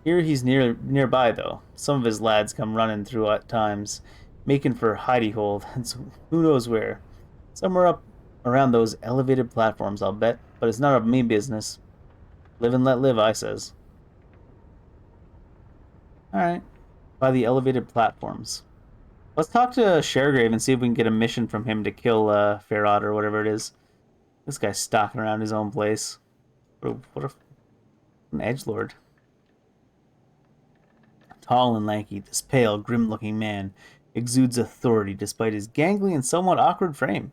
Here he's nearby though. Some of his lads come running through at times, making for hidey hole, and so who knows where. Somewhere up around those elevated platforms, I'll bet. But it's none of me business. Live and let live, I says. Alright. By the elevated platforms. Let's talk to Sharegrave and see if we can get a mission from him to kill Farad or whatever it is. This guy's stalking around his own place. What an edgelord. Tall and lanky, this pale, grim-looking man exudes authority despite his gangly and somewhat awkward frame.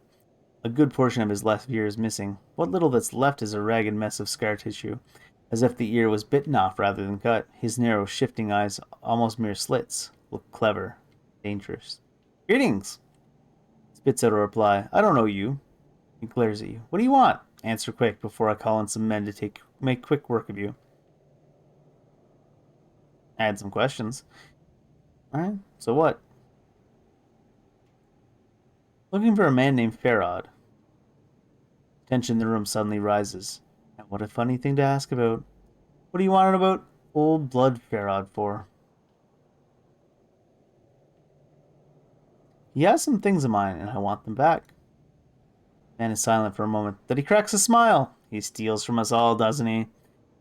A good portion of his left ear is missing. What little that's left is a ragged mess of scar tissue, as if the ear was bitten off rather than cut. His narrow, shifting eyes, almost mere slits, look clever, dangerous. Greetings! Spits out a reply. I don't know you. He glares at you. What do you want? Answer quick before I call in some men to make quick work of you. I had some questions. Alright, so what? Looking for a man named Farad. Tension in the room suddenly rises. And what a funny thing to ask about. What do you want about old blood Farad for? He has some things of mine, and I want them back. Man is silent for a moment. Then he cracks a smile. He steals from us all, doesn't he?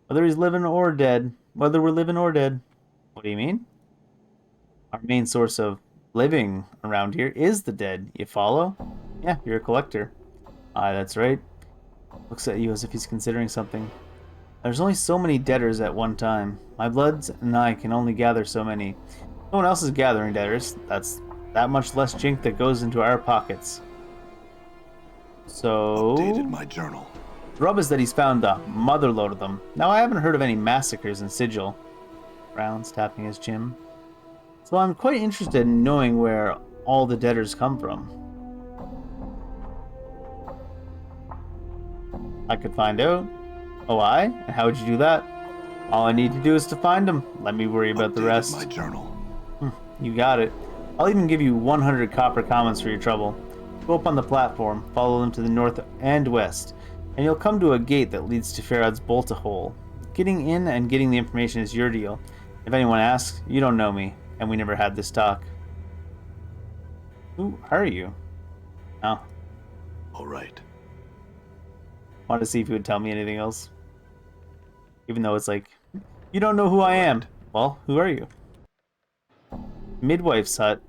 Whether he's living or dead. Whether we're living or dead. What do you mean? Our main source of living around here is the dead. You follow? Yeah, you're a collector. Aye, that's right. Looks at you as if he's considering something. There's only so many debtors at one time. My bloods and I can only gather so many. No one else is gathering debtors. That's that much less jink that goes into our pockets. So... Updated my journal. The rub is that he's found a mother load of them. Now, I haven't heard of any massacres in Sigil. Brown's tapping his chin. So I'm quite interested in knowing where all the debtors come from. I could find out. Oh, I? And how would you do that? All I need to do is to find them. Let me worry about the rest. My journal. You got it. I'll even give you 100 copper commons for your trouble. Go up on the platform, follow them to the north and west, and you'll come to a gate that leads to Farad's Bolt-a-Hole. Getting in and getting the information is your deal. If anyone asks, you don't know me, and we never had this talk. Who are you? Oh. All right. Wanted to see if you would tell me anything else. Even though it's like, you don't know who I am. Well, who are you? Midwife's hut.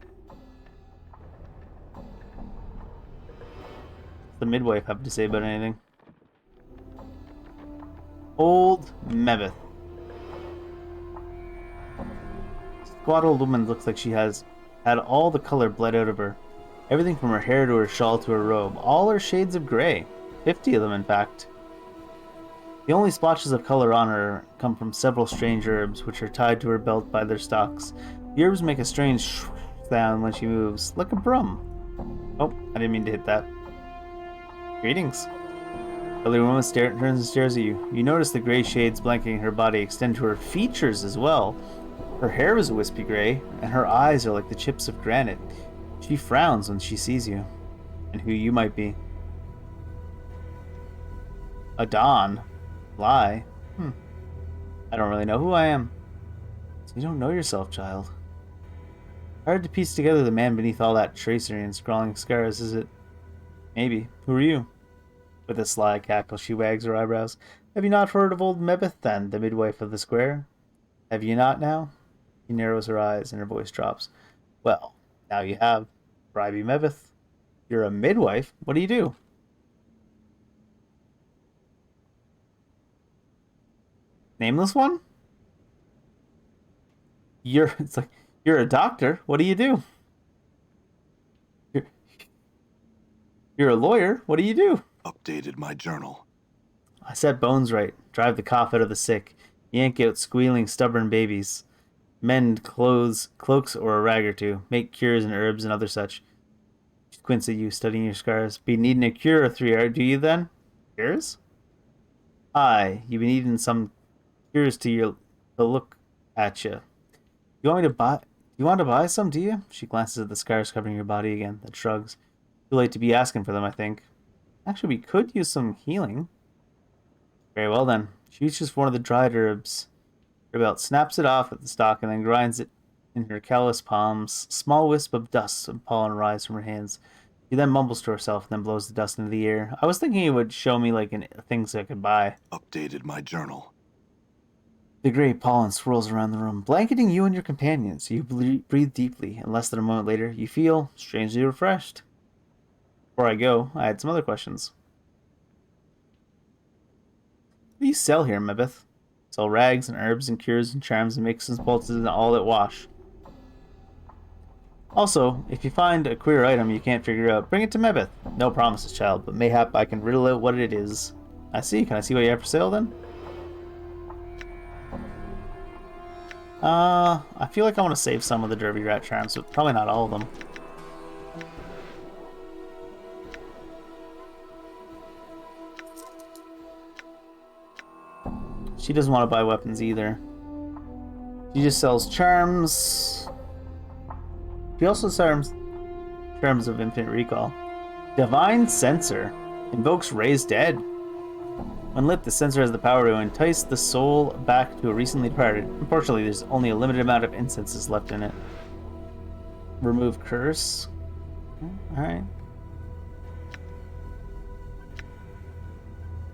What's the midwife have to say about anything? Old Mevith. Squat old woman looks like she has had all the color bled out of her. Everything from her hair to her shawl to her robe. All are shades of gray. 50 of them, in fact. The only splotches of color on her come from several strange herbs, which are tied to her belt by their stalks. The herbs make a strange sound when she moves, like a brum. Oh, I didn't mean to hit that. Greetings. The elderly woman turns and stares at you. You notice the gray shades blanketing her body extend to her features as well. Her hair is a wispy gray, and her eyes are like the chips of granite. She frowns when she sees you, and who you might be. Adon. Lie. I don't really know who I am. So you don't know yourself, child. Hard to piece together the man beneath all that tracery and scrawling scars, is it? Maybe. Who are you? With a sly cackle, she wags her eyebrows. Have you not heard of old Mebeth, then, the midwife of the square? Have you not now? He narrows her eyes and her voice drops. Well, now you have. Bribey Mebeth. You're a midwife? What do you do? Nameless one? It's like, you're a doctor. What do you do? You're a lawyer. What do you do? Updated my journal. I set bones right. Drive the cough out of the sick. Yank out squealing, stubborn babies. Mend cloaks or a rag or two. Make cures and herbs and other such. She squints at you, studying your scars. Be needing a cure or 3 hours, do you then? Cures? Aye, you be needing some cures to look at you. You want to buy some, do you? She glances at the scars covering your body again, then shrugs. Too late to be asking for them, I think. Actually, we could use some healing. Very well then. She reaches for one of the dried herbs. Her belt snaps it off at the stalk and then grinds it in her callous palms. Small wisp of dust and pollen rise from her hands. She then mumbles to herself and then blows the dust into the air. I was thinking it would show me like things I could buy. Updated my journal. The gray pollen swirls around the room, blanketing you and your companions. You breathe deeply, and less than a moment later, you feel strangely refreshed. Before I go, I had some other questions. What do you sell here, Mebeth? Sell rags and herbs and cures and charms and mixes and pulses and all that wash. Also, if you find a queer item you can't figure out, bring it to Mebeth. No promises, child, but mayhap I can riddle out what it is. I see. Can I see what you have for sale then? I feel like I want to save some of the Derby Rat charms, but probably not all of them. She doesn't want to buy weapons either. She just sells charms. She also sells charms of infinite recall. Divine Censor invokes Raised Dead. When lit, the sensor has the power to entice the soul back to a recently departed. Unfortunately, there's only a limited amount of incenses left in it. Remove curse. Alright.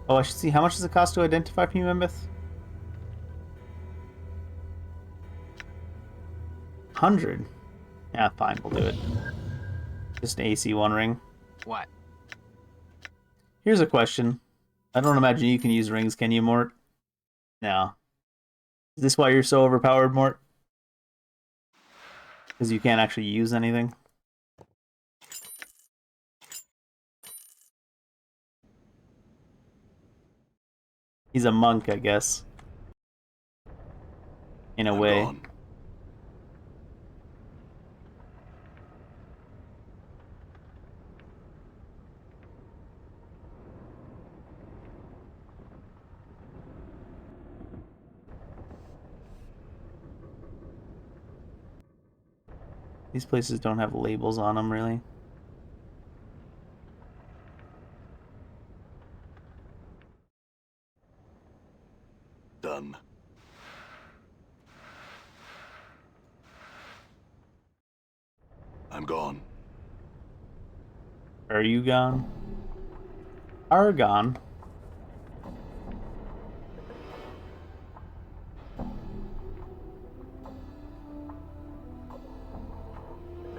Oh, I should see. How much does it cost to identify from you, Membeth? 100. Yeah, fine, we'll do it. Just an AC1 ring. What? Here's a question. I don't imagine you can use rings, can you, Mort? No. Is this why you're so overpowered, Mort? Because you can't actually use anything? He's a monk, I guess. In a way. Gone. These places don't have labels on them, really. Done. I'm gone. Are you gone? Are gone.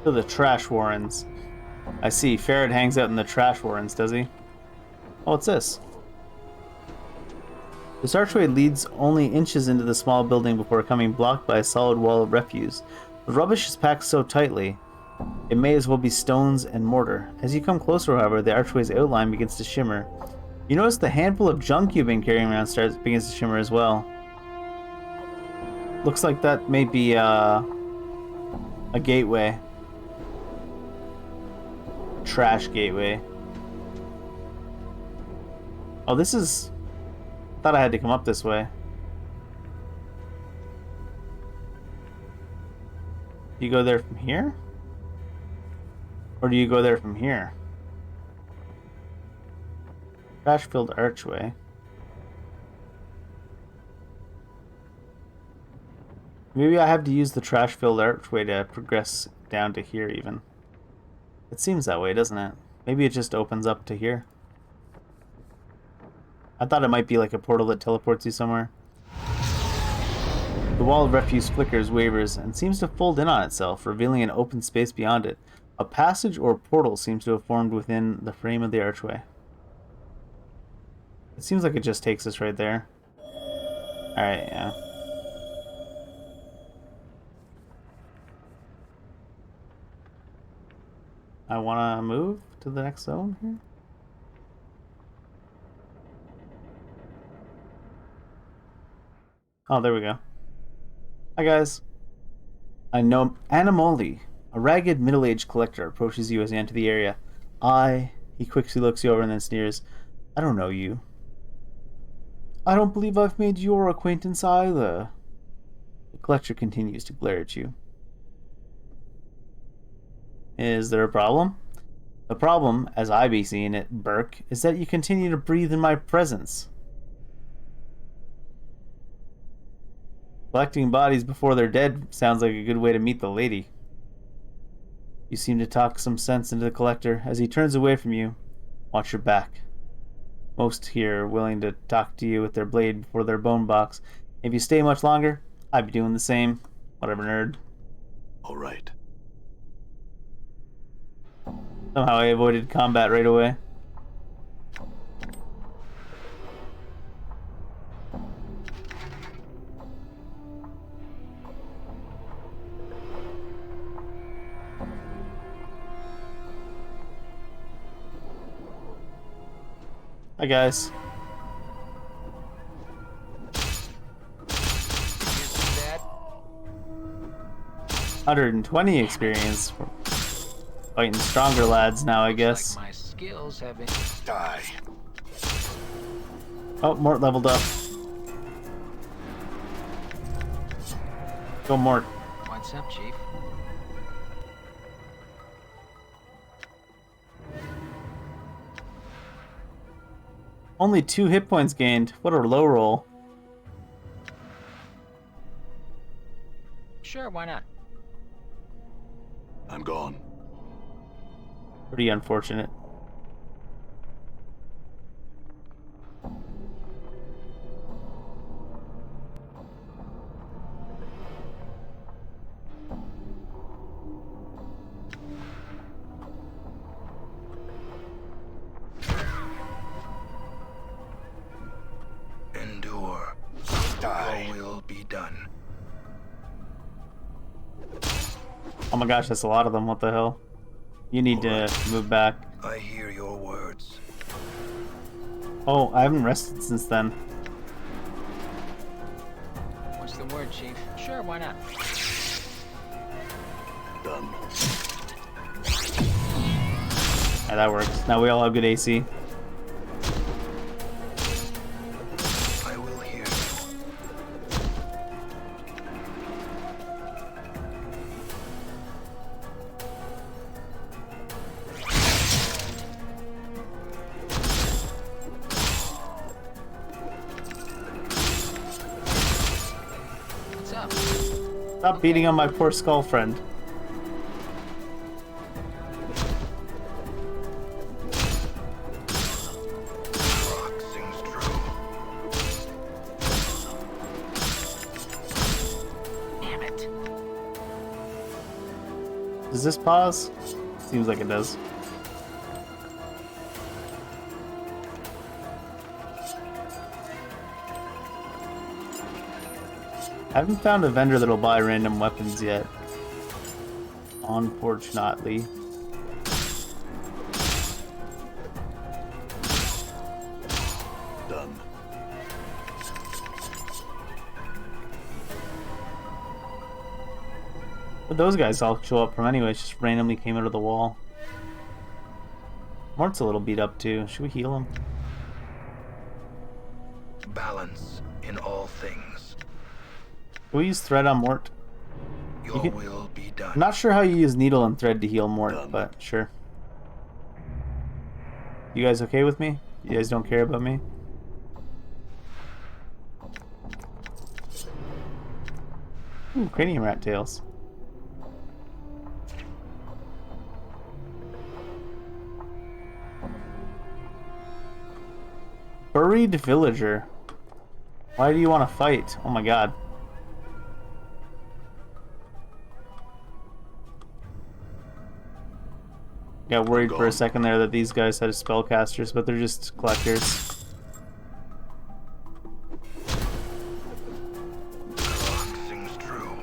To the trash warrens. I see. Ferret hangs out in the trash warrens, does he? Oh, what's this? This archway leads only inches into the small building before coming blocked by a solid wall of refuse. The rubbish is packed so tightly, it may as well be stones and mortar. As you come closer, however, the archway's outline begins to shimmer. You notice the handful of junk you've been carrying around begins to shimmer as well. Looks like that may be a gateway. Trash gateway. Oh, this is... I thought I had to come up this way. Do you go there from here? Or do you go there from here? Trash-filled archway. Maybe I have to use the trash-filled archway to progress down to here even. It seems that way, doesn't it? Maybe it just opens up to here. I thought it might be like a portal that teleports you somewhere. The wall of refuse flickers, wavers, and seems to fold in on itself, revealing an open space beyond it. A passage or portal seems to have formed within the frame of the archway. It seems like it just takes us right there. Alright, yeah. I want to move to the next zone here. Oh, there we go. Hi, guys. I know Animoli, a ragged middle-aged collector, approaches you as you enter the area. He quickly looks you over and then sneers. I don't know you. I don't believe I've made your acquaintance either. The collector continues to glare at you. Is there a problem? The problem, as I be seeing it, Burke, is that you continue to breathe in my presence. Collecting bodies before they're dead sounds like a good way to meet the lady. You seem to talk some sense into the collector. As he turns away from you, watch your back. Most here are willing to talk to you with their blade before their bone box. If you stay much longer, I'd be doing the same. Whatever, nerd. All right. Somehow I avoided combat right away. Hi guys. You see that? 120 experience. Fighting stronger lads now, I guess. Like my skills have been. Die. Oh, Mort leveled up. Go Mort. What's up, Chief? Only 2 hit points gained. What a low roll. Sure, why not? I'm gone. Pretty unfortunate. Endure. Die. Your will be done. Oh my gosh, that's a lot of them. What the hell? You need to move back. I hear your words. Oh, I haven't rested since then. What's the word, Chief? Sure, why not? Done. Yeah, that works. Now we all have good AC. I will hear you. What's up? Stop beating on my poor skull friend. Rock sings true. Damn it. Does this pause? Seems like it does. I haven't found a vendor that'll buy random weapons yet. Unfortunately. Done. But those guys all show up from anyway, just randomly came out of the wall. Mort's a little beat up too. Should we heal him? Balance in all things. Can we use thread on Mort? Your can- will be done. I'm not sure how you use needle and thread to heal Mort, Done. but sure. You guys okay with me? You guys don't care about me? Ooh, cranium rat tails. Buried villager. Why do you want to fight? Oh my god. Got worried for a second there that these guys had spellcasters, but they're just collectors. Rock sings true.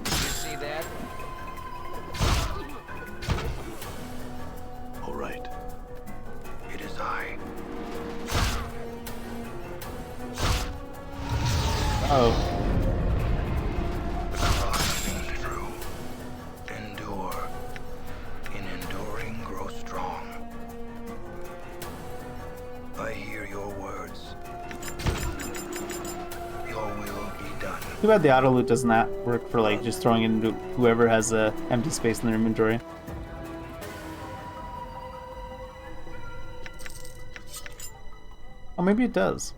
You see that? All right. It is I. Oh. Rock sings true. Endure. In enduring, grow strong. I hear your words. Your will be done. Too bad the auto loot does not work for like just throwing it into whoever has a empty space in their inventory. Oh, maybe it does.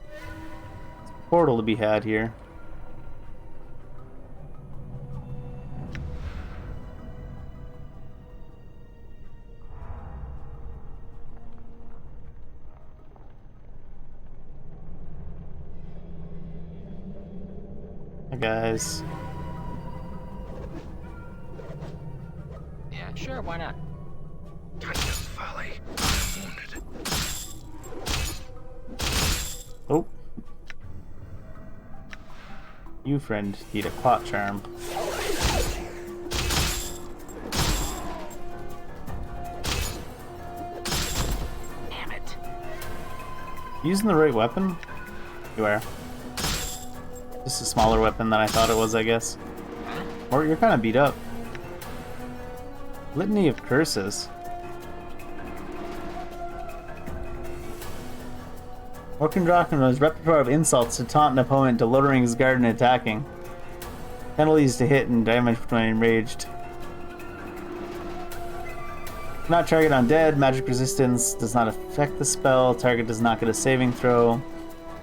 Portal to be had here. Hi guys. Yeah, sure, why not? Titan's folly. I'm wounded. Oh. You, friend, need a clot charm. Using the right weapon? You are. Just a smaller weapon than I thought it was, I guess. Or you're kind of beat up. Litany of curses. Orkandrakana's repertoire of insults to taunt an opponent to lowering his guard and attacking. Penalties to hit and damage when enraged. Not target undead, magic resistance does not affect the spell, target does not get a saving throw.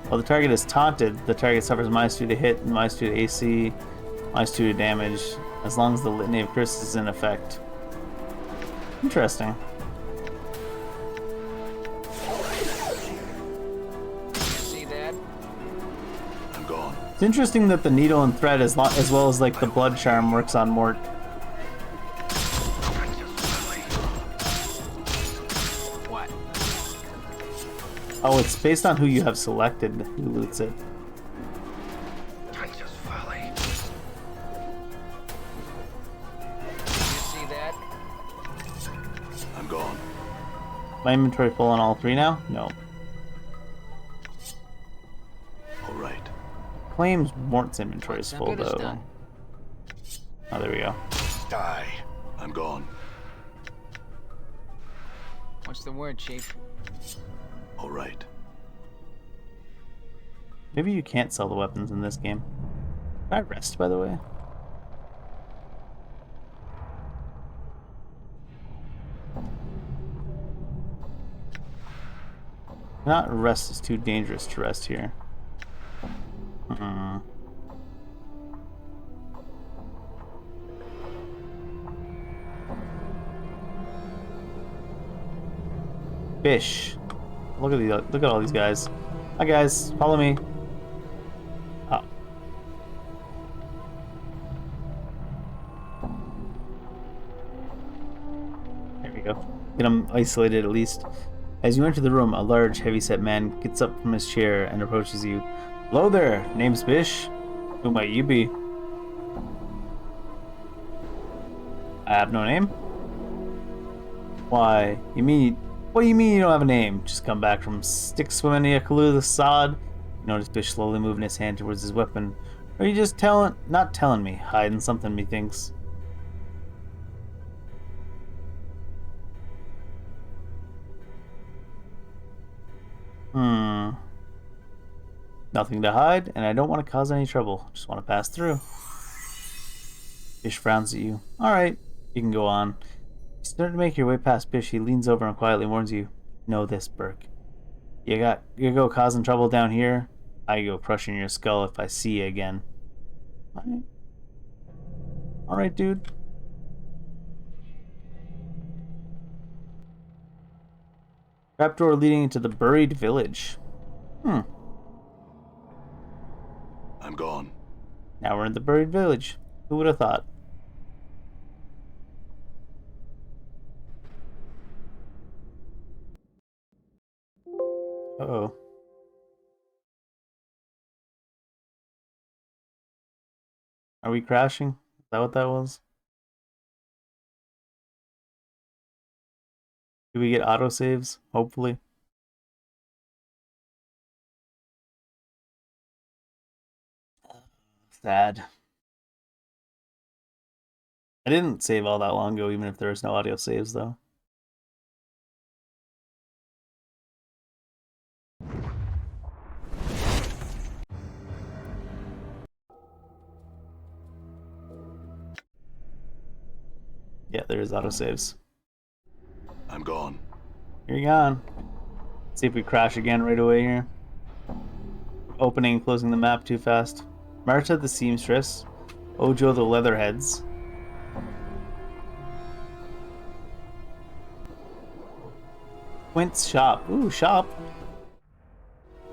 While the target is taunted, the target suffers -2 to hit and -2 to AC, -2 to damage, as long as the Litany of Curses is in effect. Interesting. See that? I'm gone. It's interesting that the needle and thread as well as like the blood charm works on Mort. What? Oh, it's based on who you have selected who loots it. Princess Valley. You see that? I'm gone. My inventory full on all three now? No. All right. Claims Mort's inventory is What's full good is though. done. Oh, there we go. Die. I'm gone. What's the word, Chief? All right. Maybe you can't sell the weapons in this game. Can I rest, by the way? Not rest is too dangerous to rest here. Fish. Look at all these guys. Hi guys, follow me. Oh. There we go. Get them isolated at least. As you enter the room, a large, heavy-set man gets up from his chair and approaches you. Hello there, name's Bish. Who might you be? I have no name. Why, you mean... What do you mean you don't have a name? Just come back from stick swimming in a Kalula sod? You notice Bish slowly moving his hand towards his weapon. Or are you just not telling me, hiding something, methinks? Nothing to hide, and I don't want to cause any trouble. Just want to pass through. Bish frowns at you. Alright, you can go on. You start to make your way past Bish. He leans over and quietly warns you. Know this, Burke. You go causing trouble down here, I go crushing your skull if I see you again. Alright. Alright, dude. Trapdoor leading into the buried village. I'm gone. Now we're in the buried village. Who would have thought? Uh-oh. Are we crashing? Is that what that was? Do we get autosaves? Hopefully. Sad. I didn't save all that long ago, even if there was no audio saves, though. Yeah, there is autosaves. I'm gone. You're gone. Let's see if we crash again right away here. Opening and closing the map too fast. Marta the seamstress. Ojo the leatherheads. Quint's shop. Ooh, shop.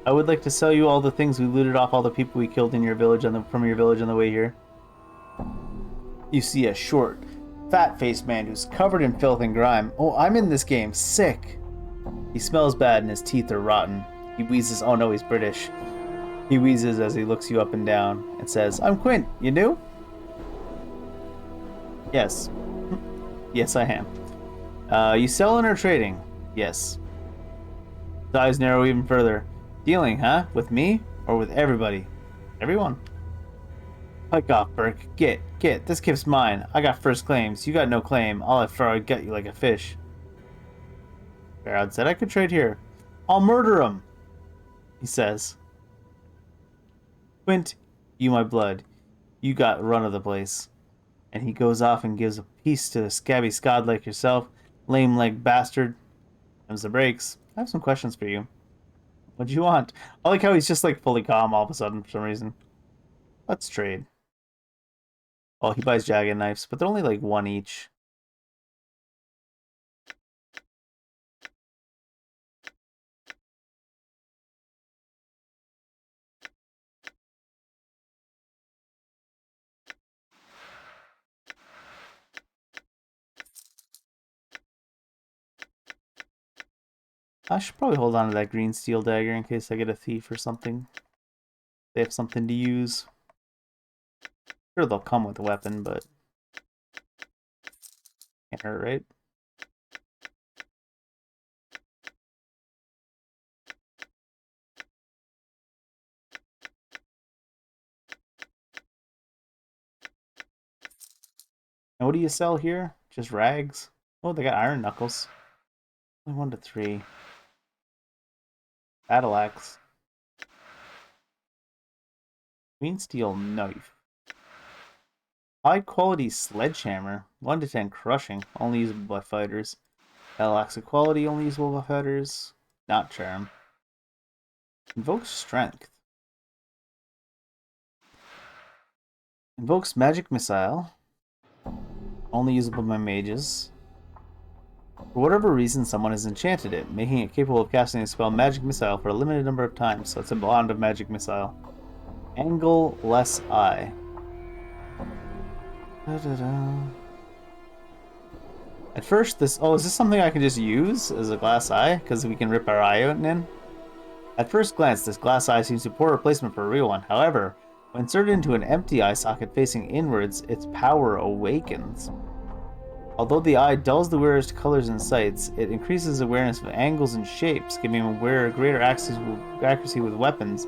I would like to sell you all the things we looted off all the people we killed in your village from your village on the way here. You see a short, fat-faced man who's covered in filth and grime. Oh, I'm in this game. Sick. He smells bad and his teeth are rotten. He wheezes. Oh no, he's British. He wheezes as he looks you up and down and says, I'm Quint. You new? Yes. Yes, I am. You selling or trading? Yes. His eyes narrow even further. Dealing, huh? With me? Or with everybody? Everyone. Pike off, Burke. Get. This gift's mine. I got first claims. You got no claim. All I throw, I gut you like a fish. Barad said I could trade here. I'll murder him, he says. Quint, you my blood. You got run of the place. And he goes off and gives a piece to the scabby scod like yourself. Lame leg bastard. Comes the brakes. I have some questions for you. What do you want? I like how he's just like fully calm all of a sudden for some reason. Let's trade. Oh, he buys jagged knives, but they're only like one each. I should probably hold on to that green steel dagger in case I get a thief or something. They have something to use. Sure, they'll come with a weapon, but can't hurt, right? And what do you sell here? Just rags? Oh, they got iron knuckles. Only 1 to 3. Battle axe. Green steel knife. High quality sledgehammer. 1 to 10 crushing. Only usable by fighters. Battle axe equality. Only usable by fighters. Not charm. Invokes strength. Invokes magic missile. Only usable by mages. For whatever reason, someone has enchanted it, making it capable of casting a spell Magic Missile for a limited number of times, so it's a bond of Magic Missile. Angle less eye. At first, this... Oh, is this something I can just use as a glass eye? Because we can rip our eye out and in? At first glance, this glass eye seems a poor replacement for a real one. However, when inserted into an empty eye socket facing inwards, its power awakens. Although the eye dulls the wearer's colors and sights, it increases awareness of angles and shapes, giving a wearer greater accuracy with weapons,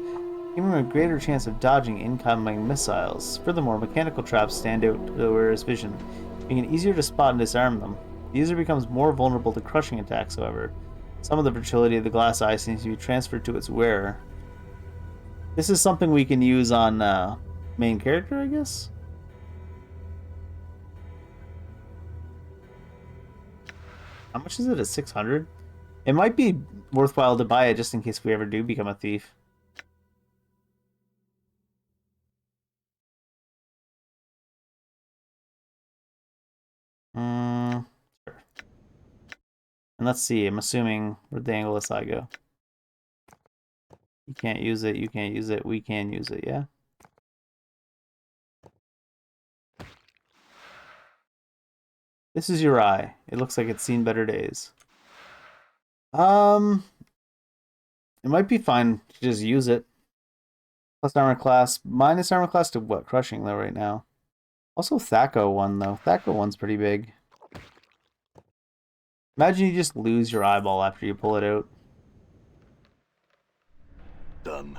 giving him a greater chance of dodging incoming missiles. Furthermore, mechanical traps stand out to the wearer's vision, making it easier to spot and disarm them. The user becomes more vulnerable to crushing attacks, however. Some of the fertility of the glass eye seems to be transferred to its wearer. This is something we can use on main character, I guess? How much is it at 600? It might be worthwhile to buy it just in case we ever do become a thief. Sure. And let's see, I'm assuming where'd the angleless eye go? You can't use it, you can't use it, we can use it, yeah? This is your eye. It looks like it's seen better days. It might be fine to just use it. Plus armor class, minus armor class to what? Crushing though right now. Also Thaco 1 though. Thaco 1's pretty big. Imagine you just lose your eyeball after you pull it out. Done.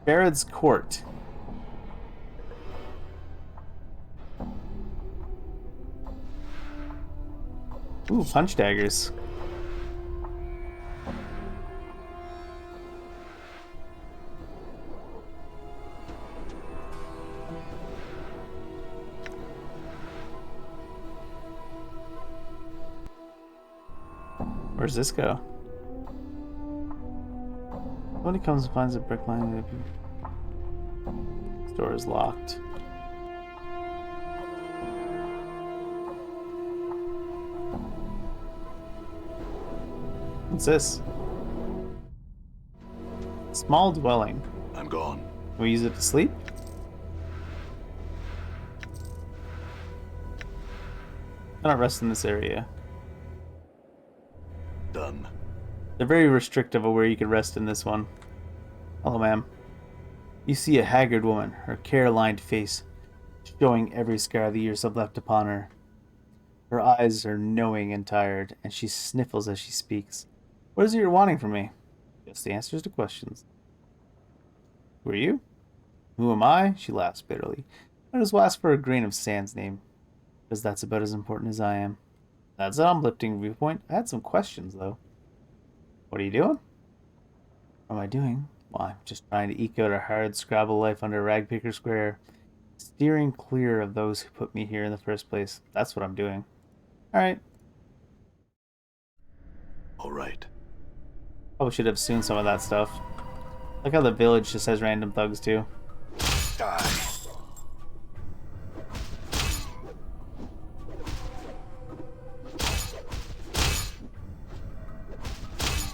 Jared's Court. Ooh, punch daggers. Where's this go? When he comes and finds a brick line, the door is locked. What's this? Small dwelling. I'm gone. Can we use it to sleep? Cannot rest in this area. Done. They're very restrictive of where you can rest in this one. Hello, ma'am. You see a haggard woman, her care-lined face showing every scar the years have left upon her. Her eyes are knowing and tired, and she sniffles as she speaks. What is it you're wanting from me? Just the answers to questions. Who are you? Who am I? She laughs bitterly. I just ask for a grain of sand's name, because that's about as important as I am. That's an uplifting viewpoint. I had some questions, though. What are you doing? What am I doing? Well, I'm just trying to eke out a hard Scrabble life under Ragpicker Square, steering clear of those who put me here in the first place. That's what I'm doing. Alright. All right. Probably should have seen some of that stuff. Look how the village just has random thugs, too. Die.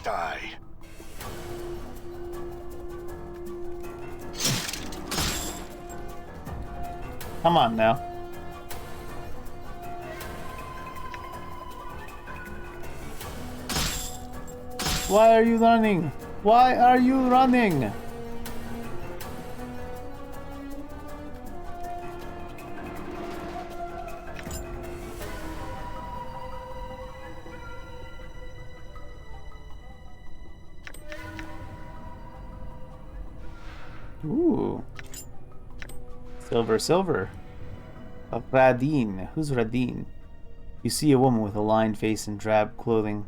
Die. Come on now. Why are you running? Why are you running? Ooh. Silver, silver. Radine. Who's Radine? You see a woman with a lined face and drab clothing.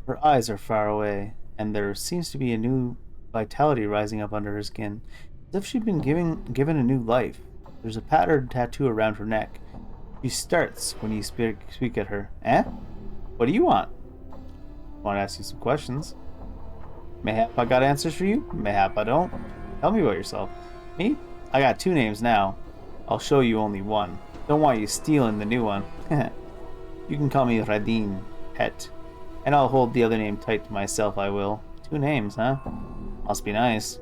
Her eyes are far away, and there seems to be a new vitality rising up under her skin, as if she'd been given a new life. There's a patterned tattoo around her neck. She starts when you speak at her. Eh? What do you want? I want to ask you some questions. Mayhap I got answers for you, mayhap I don't. Tell me about yourself. Me? I got 2 names now. I'll show you only one. Don't want you stealing the new one. You can call me Radine, pet. And I'll hold the other name tight to myself, I will. 2 names, huh? Must be nice.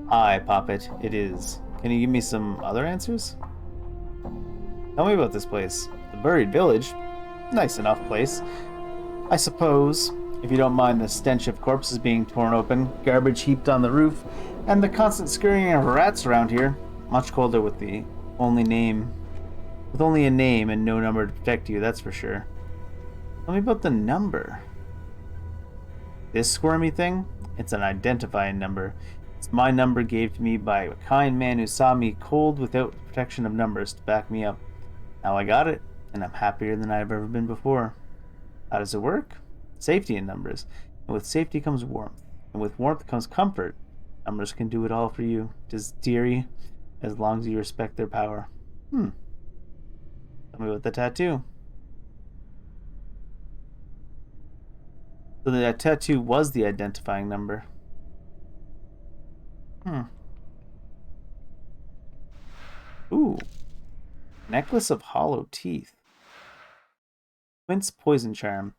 Aye, Poppet, it is. Can you give me some other answers? Tell me about this place. The Buried Village? Nice enough place. I suppose, if you don't mind the stench of corpses being torn open, garbage heaped on the roof, and the constant scurrying of rats around here. Much colder with only a name and no number to protect you, that's for sure. Tell me about the number. This squirmy thing? It's an identifying number. It's my number gave to me by a kind man who saw me cold without the protection of numbers to back me up. Now I got it, and I'm happier than I've ever been before. How does it work? Safety in numbers. And with safety comes warmth. And with warmth comes comfort. Numbers can do it all for you, dearie, as long as you respect their power. Tell me about the tattoo. So that tattoo was the identifying number. Ooh. Necklace of hollow teeth. Quince poison charm.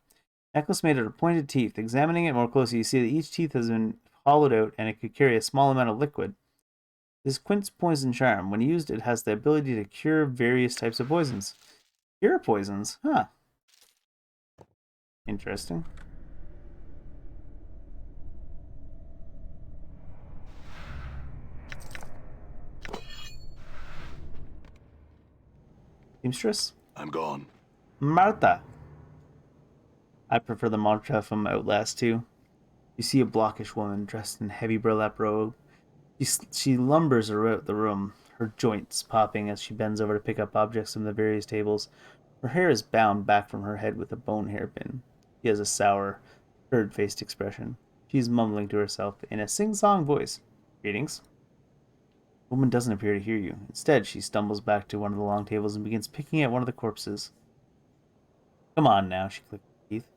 Necklace made out of pointed teeth. Examining it more closely, you see that each teeth has been hollowed out and it could carry a small amount of liquid. This quince poison charm, when used, it has the ability to cure various types of poisons. Cure poisons? Huh. Interesting. Seamstress? I'm gone. Martha. I prefer the mantra from Outlast 2. You see a blockish woman dressed in heavy burlap robe. She lumbers around the room, her joints popping as she bends over to pick up objects from the various tables. Her hair is bound back from her head with a bone hairpin. She has a sour, bird-faced expression. She is mumbling to herself in a sing-song voice. Greetings. The woman doesn't appear to hear you. Instead, she stumbles back to one of the long tables and begins picking at one of the corpses. Come on now, she clicked her teeth.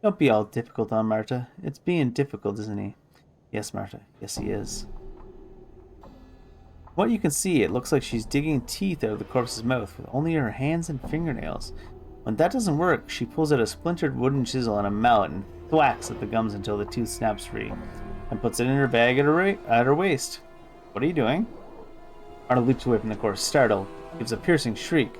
Don't be all difficult on Marta. It's being difficult, isn't he? Yes, Marta. Yes, he is. What you can see, it looks like she's digging teeth out of the corpse's mouth with only her hands and fingernails. When that doesn't work, she pulls out a splintered wooden chisel and a mallet and thwacks at the gums until the tooth snaps free, and puts it in her bag at her waist. What are you doing? Marta leaps away from the corpse, startled, gives a piercing shriek.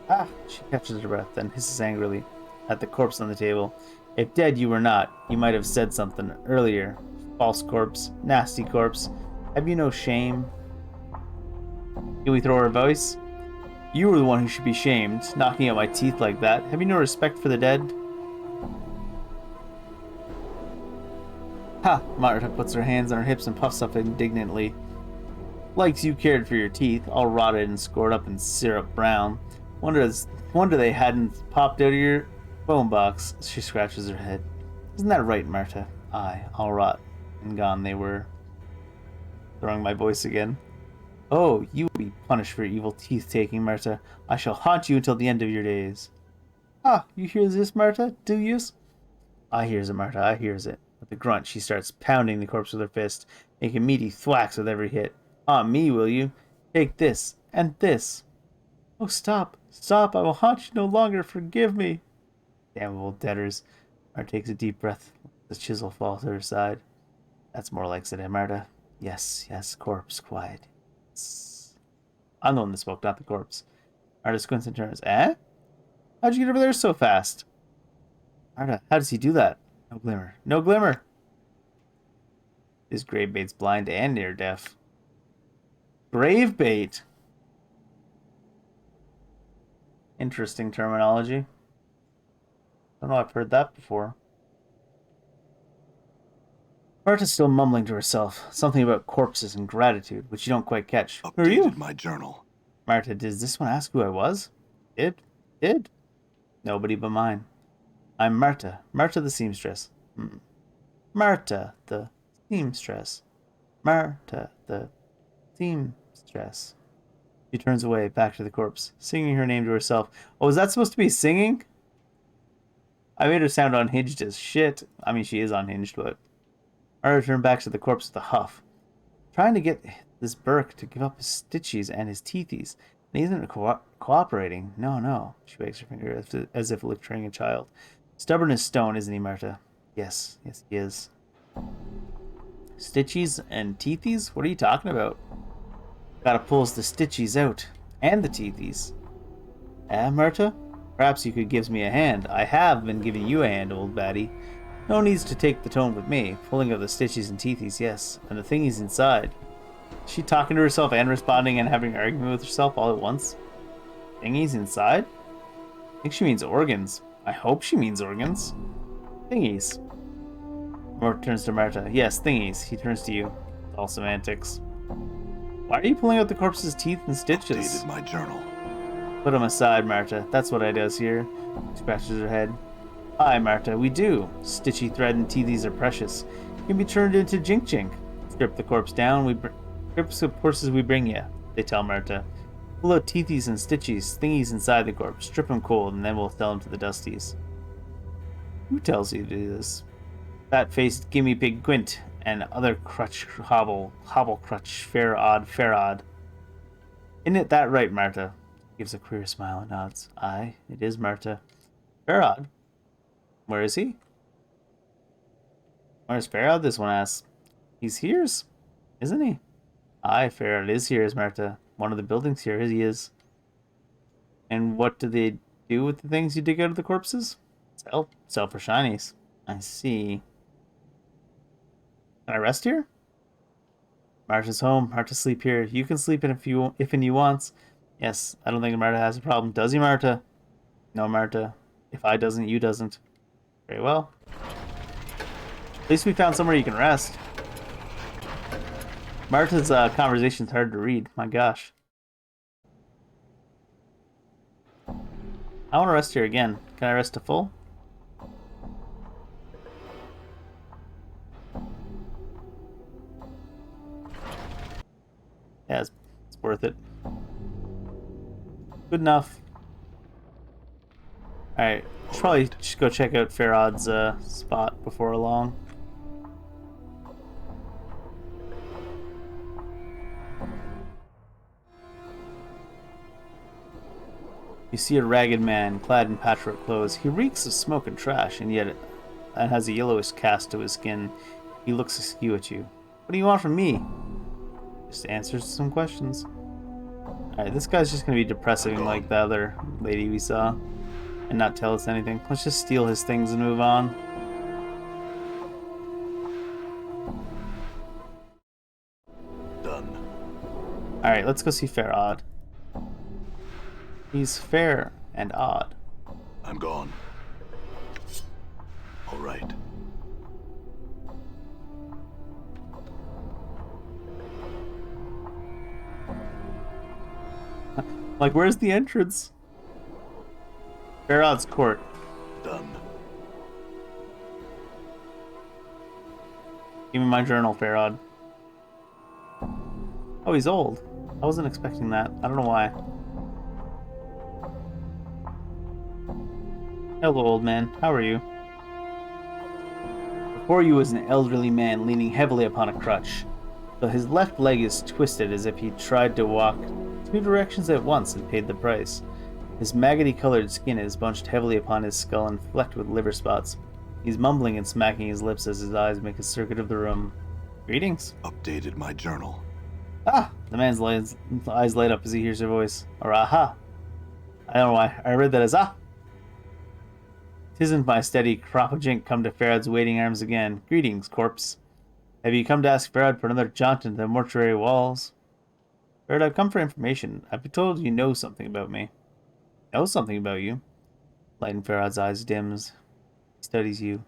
Ah! She catches her breath, then hisses angrily at the corpse on the table. If dead you were not, you might have said something earlier. False corpse, nasty corpse. Have you no shame? Can we throw her a voice? You were the one who should be shamed, knocking out my teeth like that. Have you no respect for the dead? Ha! Marta puts her hands on her hips and puffs up indignantly. Likes you cared for your teeth, all rotted and scored up in syrup brown. Wonder they hadn't popped out of your bone box. She scratches her head. Isn't that right, Marta? Aye, all rot and gone they were. Throwing my voice again. Oh, you will be punished for your evil teeth-taking, Marta. I shall haunt you until the end of your days. Ah, you hears this, Marta? Do yous? I hears it, Marta, I hears it. With a grunt, she starts pounding the corpse with her fist, making meaty thwacks with every hit. Ah, me, will you? Take this, and this. Oh, stop, stop, I will haunt you no longer, forgive me. Damnable debtors. Marta takes a deep breath. The chisel falls to her side. That's more like it, Marta. Yes, yes, corpse, quiet. I'm the one that spoke, not the corpse. Marta squints and turns. Eh? How'd you get over there so fast? Marta, how does he do that? No glimmer. No glimmer! This grave bait's blind and near deaf. Grave bait? Interesting terminology. Don't know I've heard that before. Marta's still mumbling to herself, something about corpses and gratitude, which you don't quite catch. Who are you? My journal. Marta, does this one ask who I was? Did? Nobody but mine. I'm Marta. Marta the seamstress. Marta the seamstress. Marta the seamstress. She turns away, back to the corpse, singing her name to herself. Oh, is that supposed to be singing? I made her sound unhinged as shit. I mean, she is unhinged, but... Marta turned back to the corpse with a huff. Trying to get this Burke to give up his stitchies and his teethies. And he isn't cooperating. No. She wags her finger as if lecturing a child. Stubborn as stone, isn't he, Marta? Yes, he is. Stitchies and teethies? What are you talking about? Gotta pulls the stitchies out. And the teethies. Marta? Perhaps you could give me a hand. I have been giving you a hand, old baddie. No needs to take the tone with me. Pulling out the stitches and teethies, yes. And the thingies inside. Is she talking to herself and responding and having an argument with herself all at once? Thingies inside? I think she means organs. I hope she means organs. Thingies. Mort turns to Marta. Yes, thingies. He turns to you. All semantics. Why are you pulling out the corpse's teeth and stitches? Updated my journal. Put them aside, Marta. That's what I does here. She scratches her head. Aye, Marta, we do. Stitchy thread and teethies are precious. Can be turned into jink. Strip the corpse down. Strips of horses we bring ya. They tell Marta. Pull out teethies and stitchies, thingies inside the corpse. Strip them cold, and then we'll sell them to the dusties. Who tells you to do this? Fat-faced gimme pig Quint and other crutch hobble crutch fair odd. Isn't it that right, Marta? Gives a queer smile and nods. Aye, it is Marta. Farod? Where is he? Where's Farod? This one asks. He's here's, isn't he? Aye, Farod is here's, Marta. One of the buildings here, he is. And what do they do with the things you dig out of the corpses? Sell for shinies. I see. Can I rest here? Marta's home. Marta sleep here. You can sleep in if you wants. Yes, I don't think Marta has a problem. Does he, Marta? No, Marta. If I doesn't, you doesn't. Very well. At least we found somewhere you can rest. Marta's conversation's hard to read. My gosh. I want to rest here again. Can I rest to full? Yeah, it's worth it. Good enough. Alright, should probably just go check out Farod's spot before long. You see a ragged man clad in patchwork clothes. He reeks of smoke and trash, and yet has a yellowish cast to his skin. He looks askew at you. What do you want from me? Just answers some questions. Alright, this guy's just gonna be depressing like the other lady we saw. And not tell us anything. Let's just steal his things and move on. Done. Alright, let's go see Farod. He's fair and odd. I'm gone. All right. Like, where's the entrance? Farad's court. Done. Give me my journal, Farad. Oh, he's old. I wasn't expecting that. I don't know why. Hello, old man. How are you? Before you was an elderly man leaning heavily upon a crutch, though his left leg is twisted as if he tried to walk two directions at once and paid the price. His maggoty-colored skin is bunched heavily upon his skull and flecked with liver spots. He's mumbling and smacking his lips as his eyes make a circuit of the room. Greetings. Updated my journal. Ah! The man's eyes light up as he hears your voice. Or aha! I don't know why. I read that as ah! 'Tisn't my steady crop-a-jink come to Farad's waiting arms again. Greetings, corpse. Have you come to ask Farad for another jaunt into the mortuary walls? Farad, I've come for information. I've been told you know something about me. Know something about you? Light in Farad's eyes dims. He studies you,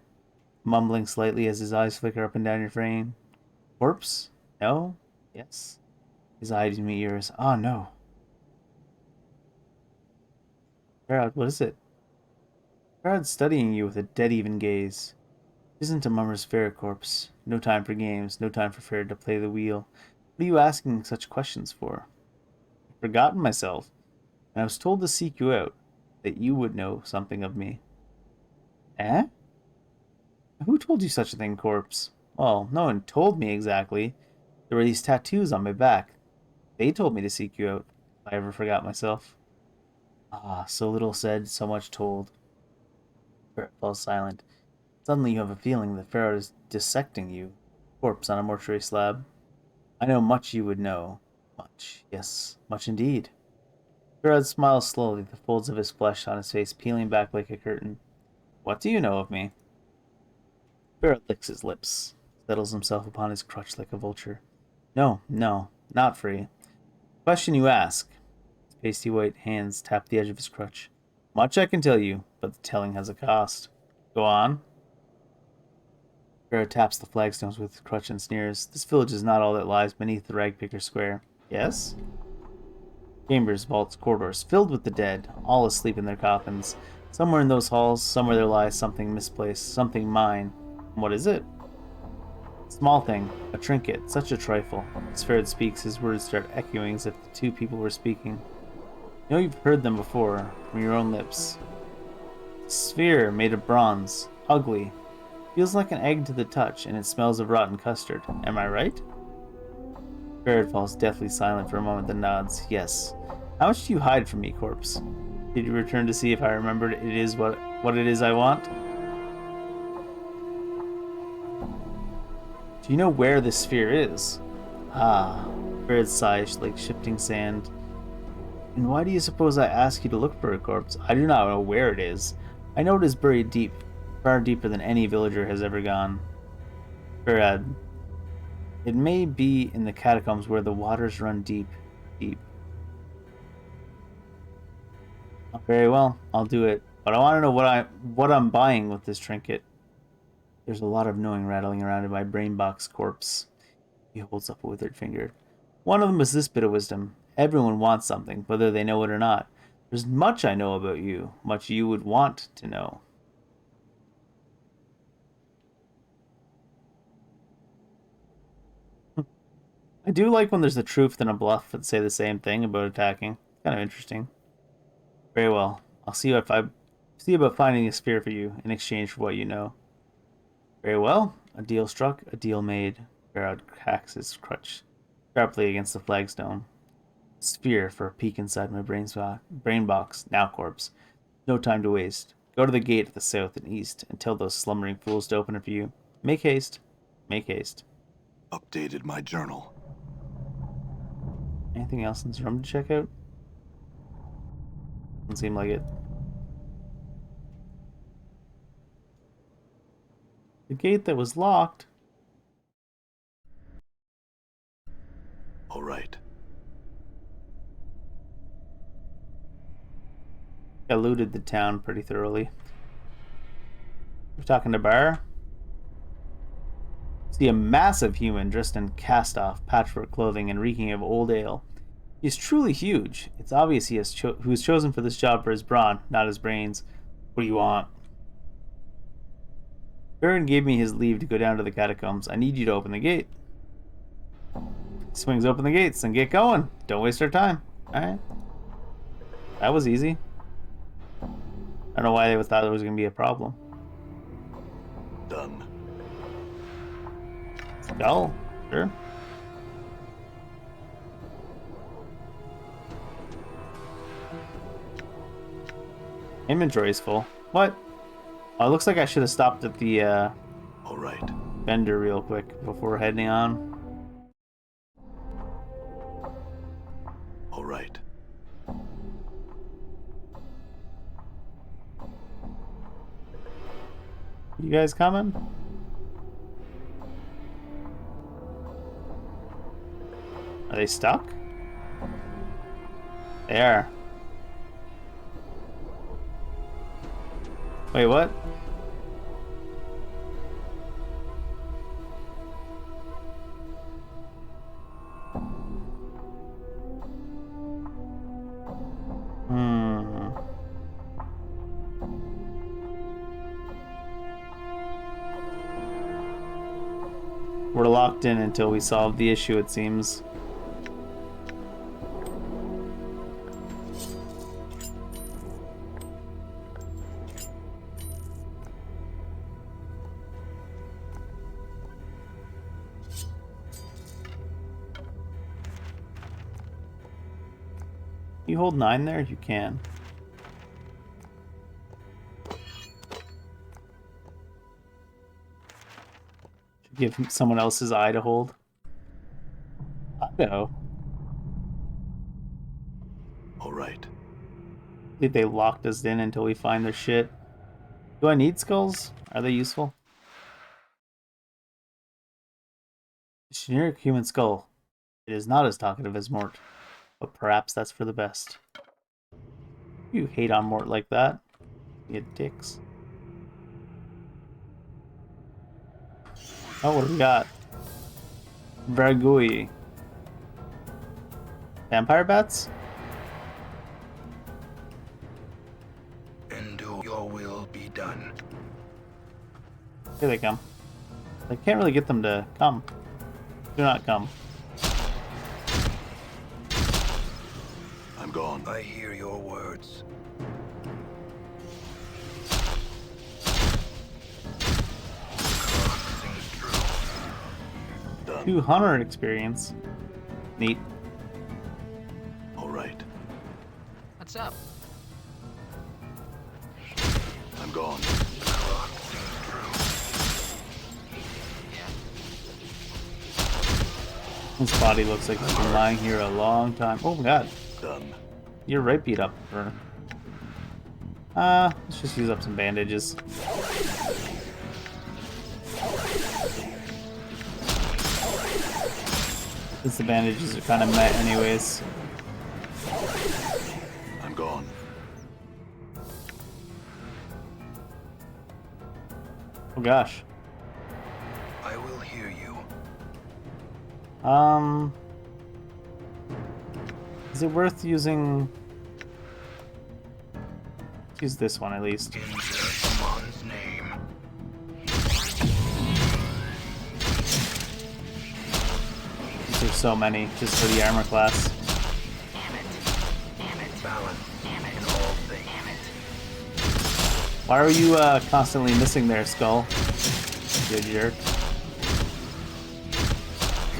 mumbling slightly as his eyes flicker up and down your frame. Corpse? No? Yes. His eyes meet yours. Ah, no. Farad, what is it? Farad's studying you with a dead-even gaze. It isn't a mummer's fair, corpse. No time for games, no time for Farad to play the wheel. What are you asking such questions for? I've forgotten myself, and I was told to seek you out, that you would know something of me. Eh? Who told you such a thing, corpse? Well, no one told me exactly. There were these tattoos on my back. They told me to seek you out, if I ever forgot myself. Ah, so little said, so much told. Barrett falls silent. Suddenly you have a feeling that Pharaoh is dissecting you, corpse on a mortuary slab. I know much you would know. Much, yes, much indeed. Pharaoh smiles slowly, the folds of his flesh on his face peeling back like a curtain. What do you know of me? Pharaoh licks his lips, settles himself upon his crutch like a vulture. No, no, not free. Question you ask. His pasty white hands tap the edge of his crutch. Much I can tell you, but the telling has a cost. Go on. Pharaoh taps the flagstones with his crutch and sneers. This village is not all that lies beneath the ragpicker square. Yes? Chambers, vaults, corridors, filled with the dead, all asleep in their coffins. Somewhere in those halls, somewhere there lies something misplaced, something mine. What is it? Small thing, a trinket, such a trifle. As Farad speaks, his words start echoing as if the two people were speaking. You know you've heard them before, from your own lips. A sphere made of bronze, ugly. Feels like an egg to the touch, and it smells of rotten custard. Am I right? Farad falls deathly silent for a moment, then nods. Yes. How much do you hide from me, corpse? Did you return to see if I remembered it is what it is I want? Do you know where this sphere is? Ah, Farad sighs like shifting sand. And why do you suppose I ask you to look for a corpse? I do not know where it is. I know it is buried deep, far deeper than any villager has ever gone. Farad, it may be in the catacombs where the waters run deep, deep. Oh, very well, I'll do it. But I want to know what I'm buying with this trinket. There's a lot of knowing rattling around in my brain box, corpse. He holds up a withered finger. One of them is this bit of wisdom. Everyone wants something, whether they know it or not. There's much I know about you, much you would want to know. I do like when there's a truth and a bluff that say the same thing about attacking. Kind of interesting. Very well. I'll see about finding a sphere for you in exchange for what you know. Very well. A deal struck, a deal made. Farad cracks his crutch sharply against the flagstone. Sphere for a peek inside my brain box. Now, corpse. No time to waste. Go to the gate at the south and east and tell those slumbering fools to open it for you. Make haste. Make haste. Updated my journal. Anything else in this room to check out? Doesn't seem like it. The gate that was locked. All right. I looted the town pretty thoroughly. We're talking to Bar. See a massive human dressed in cast-off patchwork clothing and reeking of old ale. He is truly huge. It's obvious he has who is chosen for this job for his brawn, not his brains. What do you want? Baron gave me his leave to go down to the catacombs. I need you to open the gate. Swings open the gates and get going. Don't waste our time. Alright. That was easy. I don't know why they thought there was going to be a problem. Done. Skull. Sure. Inventory's full. What? Oh, it looks like I should have stopped at the All right. vendor real quick before heading on. All right. You guys coming? Are they stuck? They are. Wait, what? We're locked in until we solve the issue, it seems. You hold 9 there? You can. Should give someone else his eye to hold. I know. All right. I think they locked us in until we find their shit. Do I need skulls? Are they useful? Generic human skull. It is not as talkative as Mort, but perhaps that's for the best. You hate on Mort like that. You dicks. Oh, what do we got? Dragui. Vampire bats? And do your will be done. Here they come. I can't really get them to come. Do not come. I'm gone. I hear your words. Sings true. Done. 200 experience. Neat. All right. What's up? I'm gone. The clock sings true. Yeah. His body looks like he's been lying here a long time. Oh my god. Done. You're right beat up. Let's just use up some bandages. Since the bandages are kind of met anyways. I'm gone. Oh gosh. I will hear you. Is it worth using... Let's use this one at least. In Shaman's name. There's so many, just for the armor class. Balance in all things. Why are you constantly missing there, Skull? You jerk. It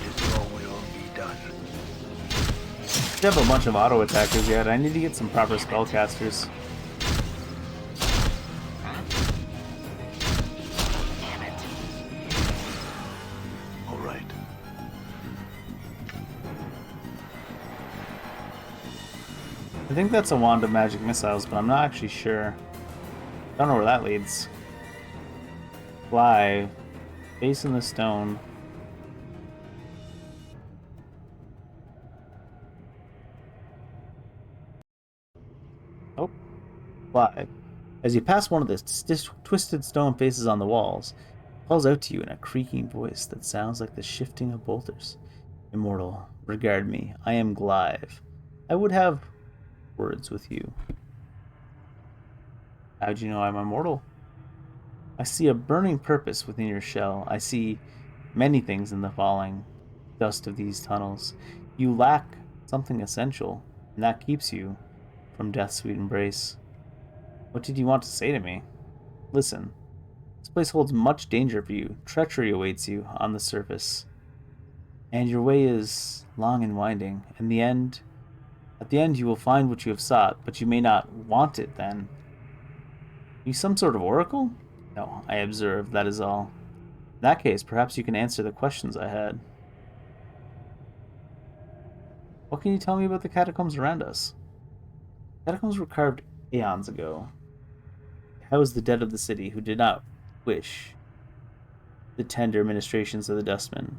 is your will be done. I have a bunch of auto attackers yet. I need to get some proper spellcasters. All right. I think that's a wand of magic missiles, but I'm not actually sure. Don't know where that leads. Fly. Face in the stone. Oh. Clive, as you pass one of the twisted stone faces on the walls, it calls out to you in a creaking voice that sounds like the shifting of boulders. Immortal, regard me. I am Clive. I would have words with you. How'd you know I'm immortal? I see a burning purpose within your shell. I see many things in the falling dust of these tunnels. You lack something essential, and that keeps you from death's sweet embrace. What did you want to say to me? Listen, this place holds much danger for you. Treachery awaits you on the surface. And your way is long and winding. At the end you will find what you have sought, but you may not want it then. Are you some sort of oracle? No, I observe, that is all. In that case, perhaps you can answer the questions I had. What can you tell me about the catacombs around us? Catacombs were carved aeons ago. They housed the dead of the city who did not wish the tender ministrations of the dustmen.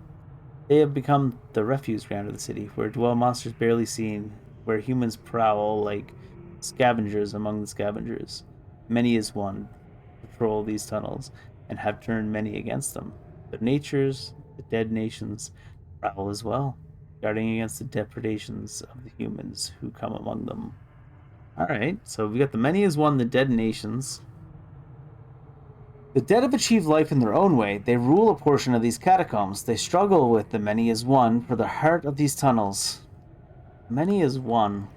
They have become the refuse ground of the city, where dwell monsters barely seen, where humans prowl like scavengers among the scavengers. Many is one patrol these tunnels, and have turned many against them. The natures, the dead nations, prowl as well, guarding against the depredations of the humans who come among them. Alright, so we got the many is one, the dead nations. The dead have achieved life in their own way. They rule a portion of these catacombs. They struggle with the many is one for the heart of these tunnels. Many is one.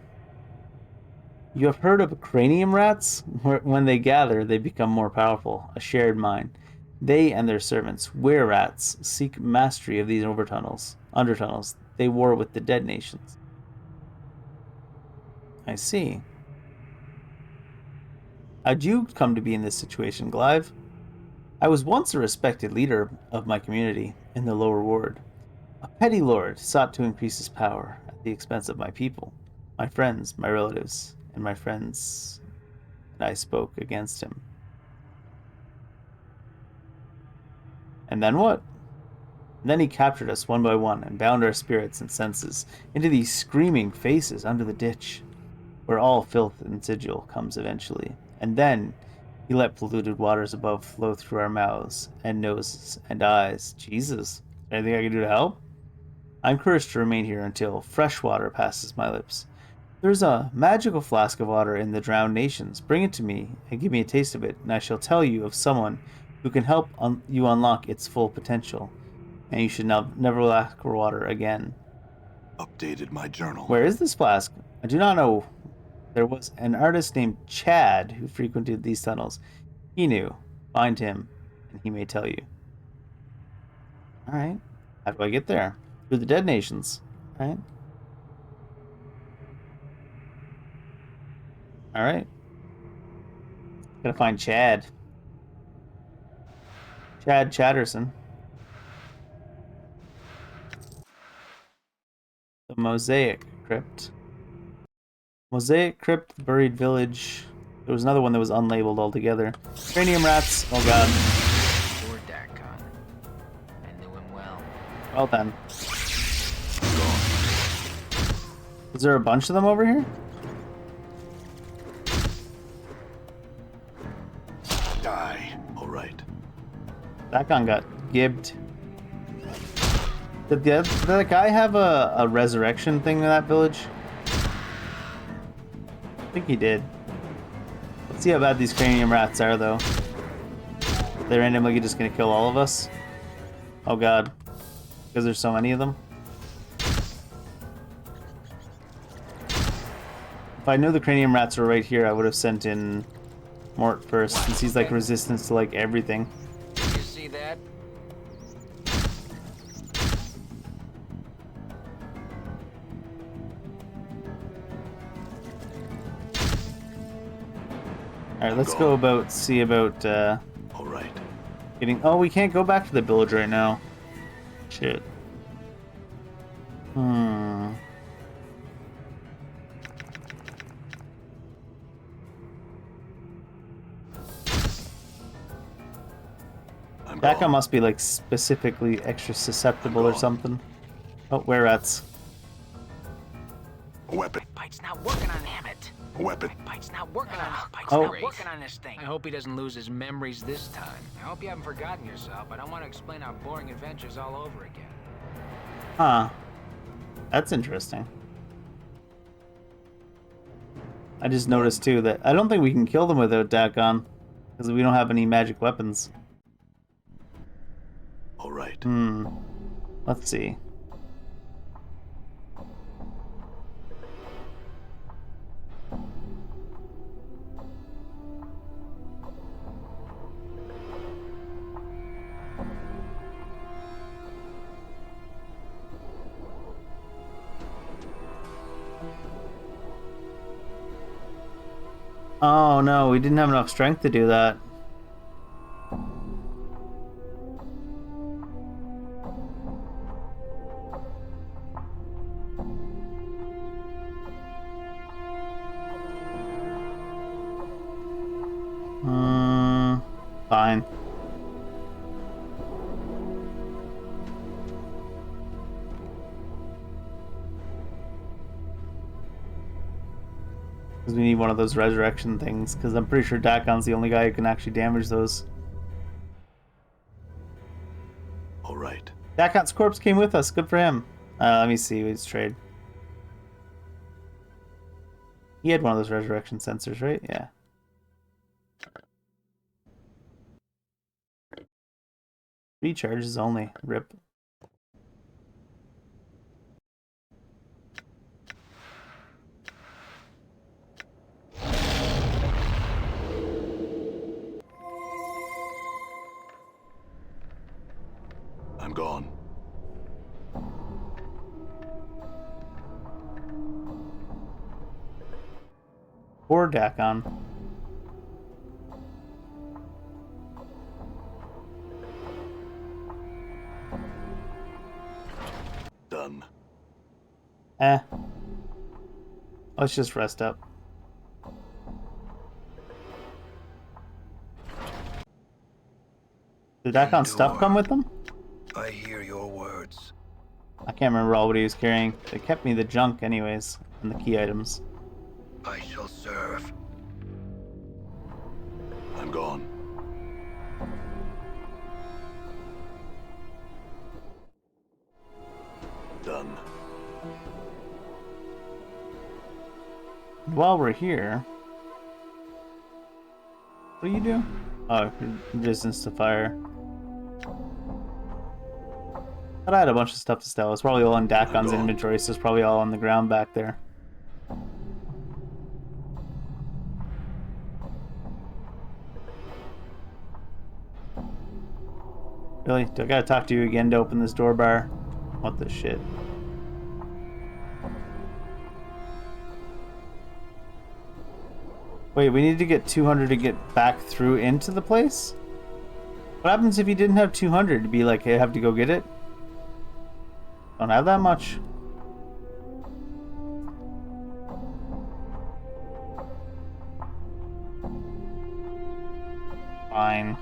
You have heard of cranium rats? When they gather, they become more powerful. A shared mind. They and their servants, were-rats, seek mastery of these undertunnels. They war with the dead nations. I see. How'd you come to be in this situation, Clive? I was once a respected leader of my community in the lower ward. A petty lord sought to increase his power at the expense of my people, my friends, my relatives, and my friends, and I spoke against him. And then what? And then he captured us one by one and bound our spirits and senses into these screaming faces under the ditch, where all filth and sigil comes eventually. And then he let polluted waters above flow through our mouths and noses and eyes. Jesus, anything I can do to help? I'm cursed to remain here until fresh water passes my lips. There's a magical flask of water in the drowned nations. Bring it to me and give me a taste of it, and I shall tell you of someone who can help you unlock its full potential. And you should never lack for water again. Updated my journal. Where is this flask? I do not know. There was an artist named Chad who frequented these tunnels. He knew. Find him, and he may tell you. Alright. How do I get there? Through the dead nations. Alright. Alright. Gotta find Chad. Chad Chatterson. The Mosaic Crypt. Mosaic Crypt, Buried Village. There was another one that was unlabeled altogether. Cranium rats. Oh god. Poor Darkon. I knew him well. Well then. Is there a bunch of them over here? Die. All right. That gun got gibbed. Did the guy have a resurrection thing in that village? I think he did. Let's see how bad these cranium rats are, though. They're randomly just gonna kill all of us? Oh god. Because there's so many of them? If I knew the cranium rats were right here, I would have sent in Mort first, since he's like resistance to like everything. You see that? Alright, let's go see about All right. getting... Oh, we can't go back to the village right now. Shit. That guy must be like specifically extra susceptible or something. Oh, where rats? Weapon. Bite's not working on Hammett. A weapon. Pike's not working on it. Pike's Oh. not working on this thing. I hope he doesn't lose his memories this time. I hope you haven't forgotten yourself. I don't want to explain our boring adventures all over again. Huh. That's interesting. I just noticed too that I don't think we can kill them without Dakon, because we don't have any magic weapons. All right. Let's see. Oh no, we didn't have enough strength to do that. Fine. Because we need one of those resurrection things, because I'm pretty sure Dakon's the only guy who can actually damage those. All right. Dakon's corpse came with us. Good for him. Let me see his trade. He had one of those resurrection sensors, right? Yeah. Three charges only. Rip. I'm gone. Poor Dakon. Done. Let's just rest up. Did Dakon's stuff come with them? I hear your words. I can't remember all what he was carrying. They kept me the junk anyways, and the key items. I shall serve. I'm gone. Done. While we're here... What do you do? Oh, resistance to fire. But I had a bunch of stuff to sell. It's probably all in Dakon's inventory, so it's probably all on the ground back there. Really? Do I gotta talk to you again to open this door bar? What the shit? Wait, we need to get 200 to get back through into the place? What happens if you didn't have 200? To be like, hey, I have to go get it? Don't have that much. Fine.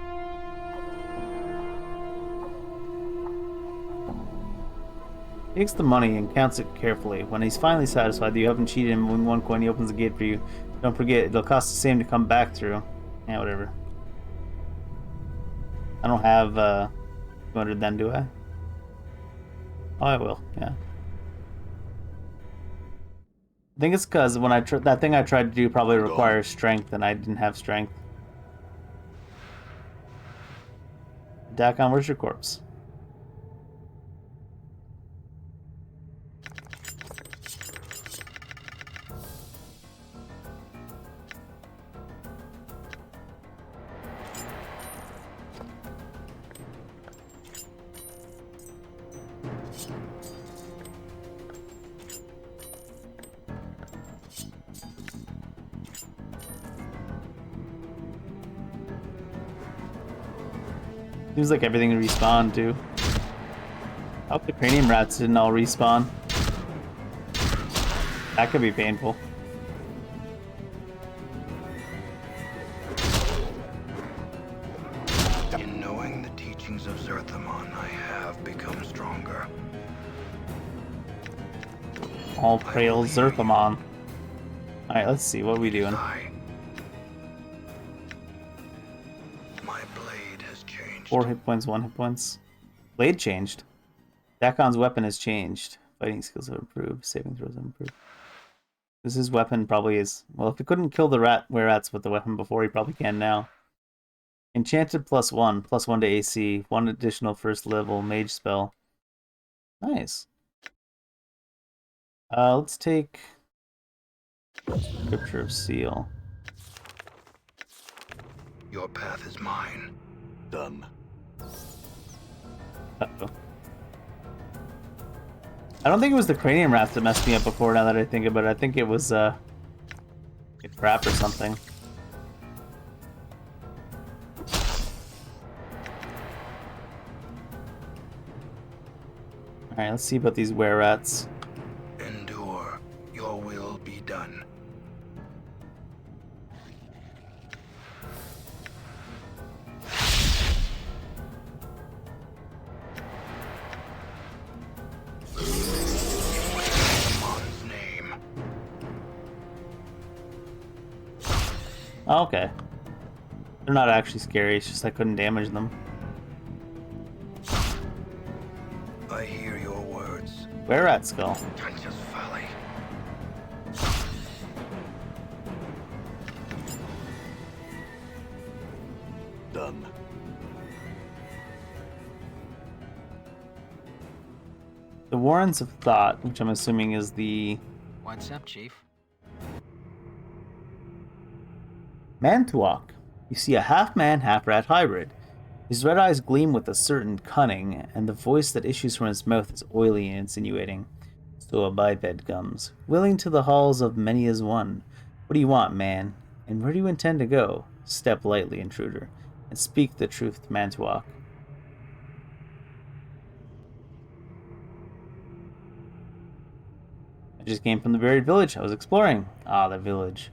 He takes the money and counts it carefully. When he's finally satisfied that you haven't cheated him with one coin, he opens the gate for you. Don't forget, it'll cost the same to come back through. Yeah, whatever. I don't have 200 then, do I? Oh, I will, yeah. I think it's because when that thing I tried to do probably requires strength, and I didn't have strength. Dakon, where's your corpse? Seems like everything would respawn too. I hope the cranium rats didn't all respawn. That could be painful. In knowing the teachings of Zerthamon, I have become stronger. All prail Zerthamon. Alright, let's see. What are we doing? Die. My blade has changed. 4 hit points, 1 hit points. Blade changed. Dakon's weapon has changed. Fighting skills have improved. Saving throws have improved. This his weapon probably is... Well, if he couldn't kill the were-rats with the weapon before, he probably can now. Enchanted +1. +1 to AC. 1 additional first level mage spell. Nice. Let's take... Scripture of Seal. Your path is mine. Done. Uh-oh. I don't think it was the cranium wrath that messed me up before, now that I think about it. I think it was, a trap or something. Alright, let's see about these were-rats. Endure. Your will be done. Someone's name. Oh, okay. They're not actually scary, it's just I couldn't damage them. I hear your words. Were-rat skull. Trench's Valley. Done. The Warrens of Thought, which I'm assuming is the What's up, Chief? Mantuak. You see a half-man, half-rat hybrid. His red eyes gleam with a certain cunning, and the voice that issues from his mouth is oily and insinuating. So a biped comes, willing to the halls of many as one. What do you want, man? And where do you intend to go? Step lightly, intruder, and speak the truth to Mantuak. I just came from the buried village. I was exploring. Ah, the village.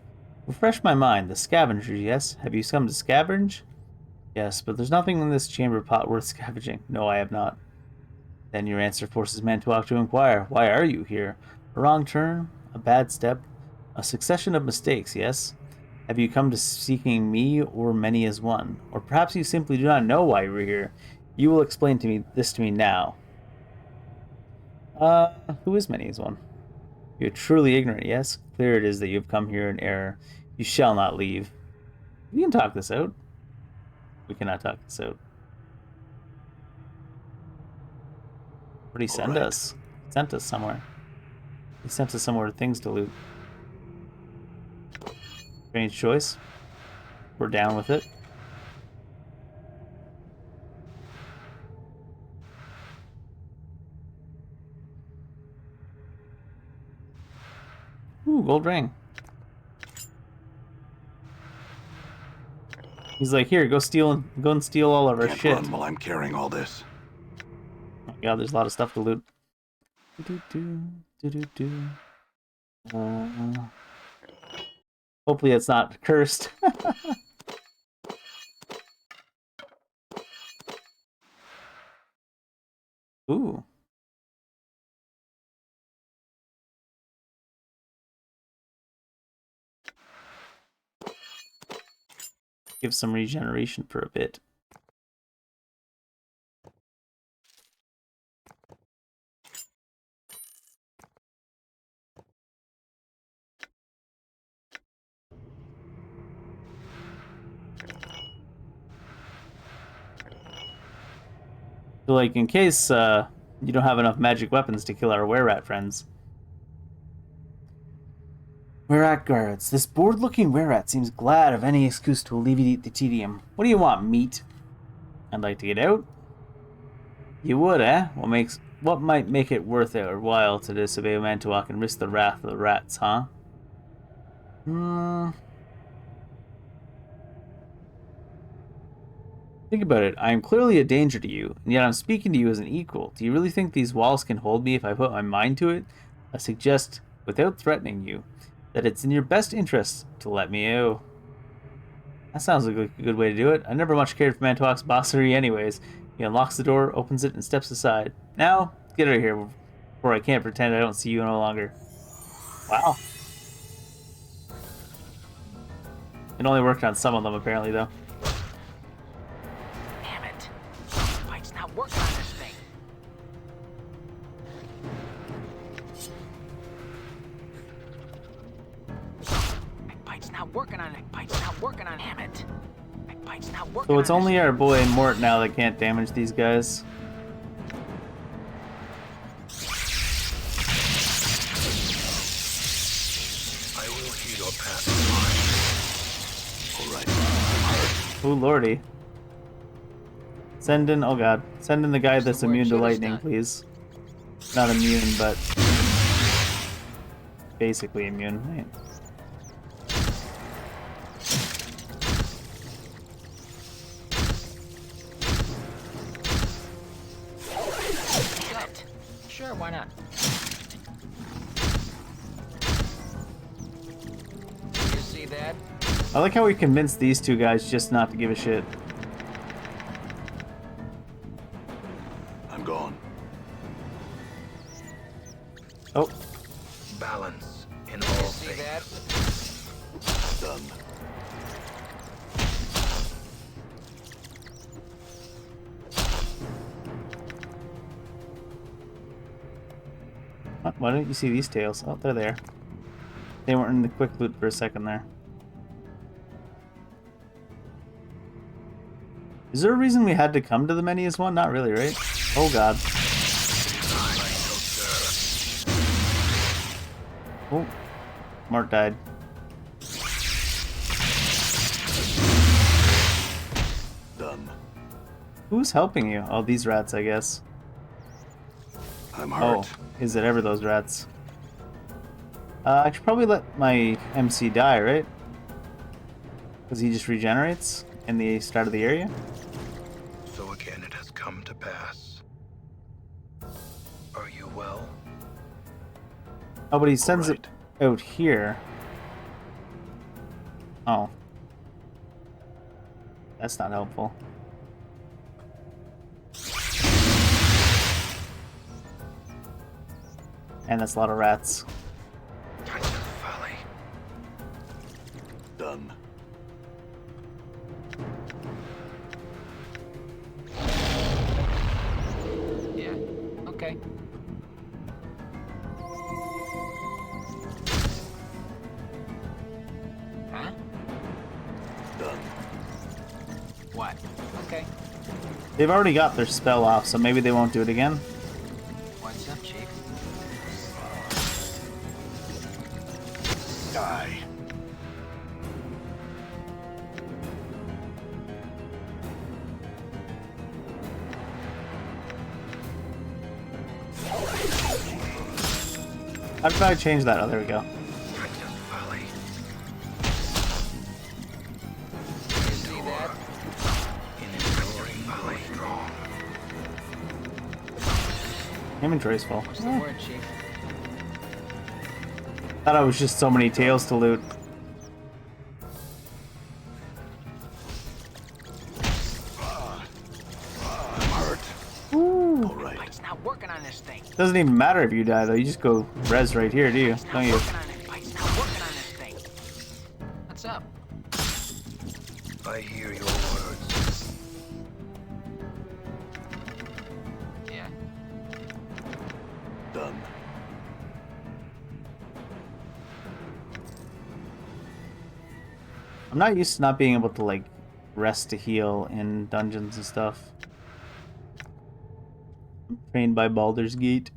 Refresh my mind. The scavengers, yes? Have you come to scavenge? Yes, but there's nothing in this chamber pot worth scavenging. No, I have not. Then your answer forces Mantuak to inquire. Why are you here? A wrong turn? A bad step? A succession of mistakes, yes? Have you come to seeking me or many as one? Or perhaps you simply do not know why you were here. You will explain this to me now. Who is many as one? You are truly ignorant, yes? Clear it is that you have come here in error. You shall not leave. We can talk this out. We cannot talk this out. Where did he send us? He sent us somewhere. He sent us somewhere with things to loot. Strange choice. We're down with it. Ooh, gold ring. He's like, here, go and steal all of our Can't shit. run while I'm carrying all this. Yeah, there's a lot of stuff to loot. Hopefully it's not cursed. Ooh. Give some regeneration for a bit. So, like, in case you don't have enough magic weapons to kill our were-rat friends. Were-rat guards. This bored-looking were-rat seems glad of any excuse to alleviate the tedium. What do you want, meat? I'd like to get out. You would, eh? What might make it worth it or while to disobey Mantuak and risk the wrath of the rats, huh? Think about it. I am clearly a danger to you, and yet I'm speaking to you as an equal. Do you really think these walls can hold me if I put my mind to it? I suggest, without threatening you, that it's in your best interest to let me out. That sounds like a good way to do it. I never much cared for Mantuak's bossery anyways. He unlocks the door, opens it, and steps aside. Now, get out of here, before I can't pretend I don't see you no longer. Wow. It only worked on some of them, apparently, though. Damn it. The bike's not working on this thing. My bike's not working on it. Bike's not working on it. Damn it. My bike's not working So it's on only this our boy Mort now that can't damage these guys. I will hear your path. All right. Ooh, lordy. Send in, oh god. Send in the guy that's the word immune to should have lightning, done. please. Not immune, but basically immune, right? Damn it. Sure, why not? You see that? I like how we convinced these two guys just not to give a shit. I'm gone. Oh, Balance in You all see things. that? Done. why don't you see these tails? Oh, they're there. They weren't in the quick loot for a second there. Is there a reason we had to come to the Menias one? Not really, right? Oh god. Oh, Mart died. Done. Who's helping you? Oh, these rats, I guess. I'm Oh, hurt. is it ever those rats? I should probably let my MC die, right? Because he just regenerates in the start of the area. So again, it has come to pass. Are you well? Oh, but he sends Alright. it out here. Oh. That's not helpful. And that's a lot of rats. Kind of valley. Done. Yeah. Okay. Huh? Done. What? Okay. They've already got their spell off, so maybe they won't do it again. What's up, Chief? Die. How did I change that? Oh, there we go. Kind of valley. You see that? Enduring valley. Strong. Inventory's full. What's the word, Chief? Thought it was just so many tails to loot. I'm hurt. All right. Bike's not working on this thing. Doesn't even matter if you die though. You just go res right here, do you? Bike's not Don't you? working on it. Bike's not working on this thing. What's up? I hear your words. Yeah. Done. I'm not used to not being able to like rest to heal in dungeons and stuff. I'm trained by Baldur's Gate.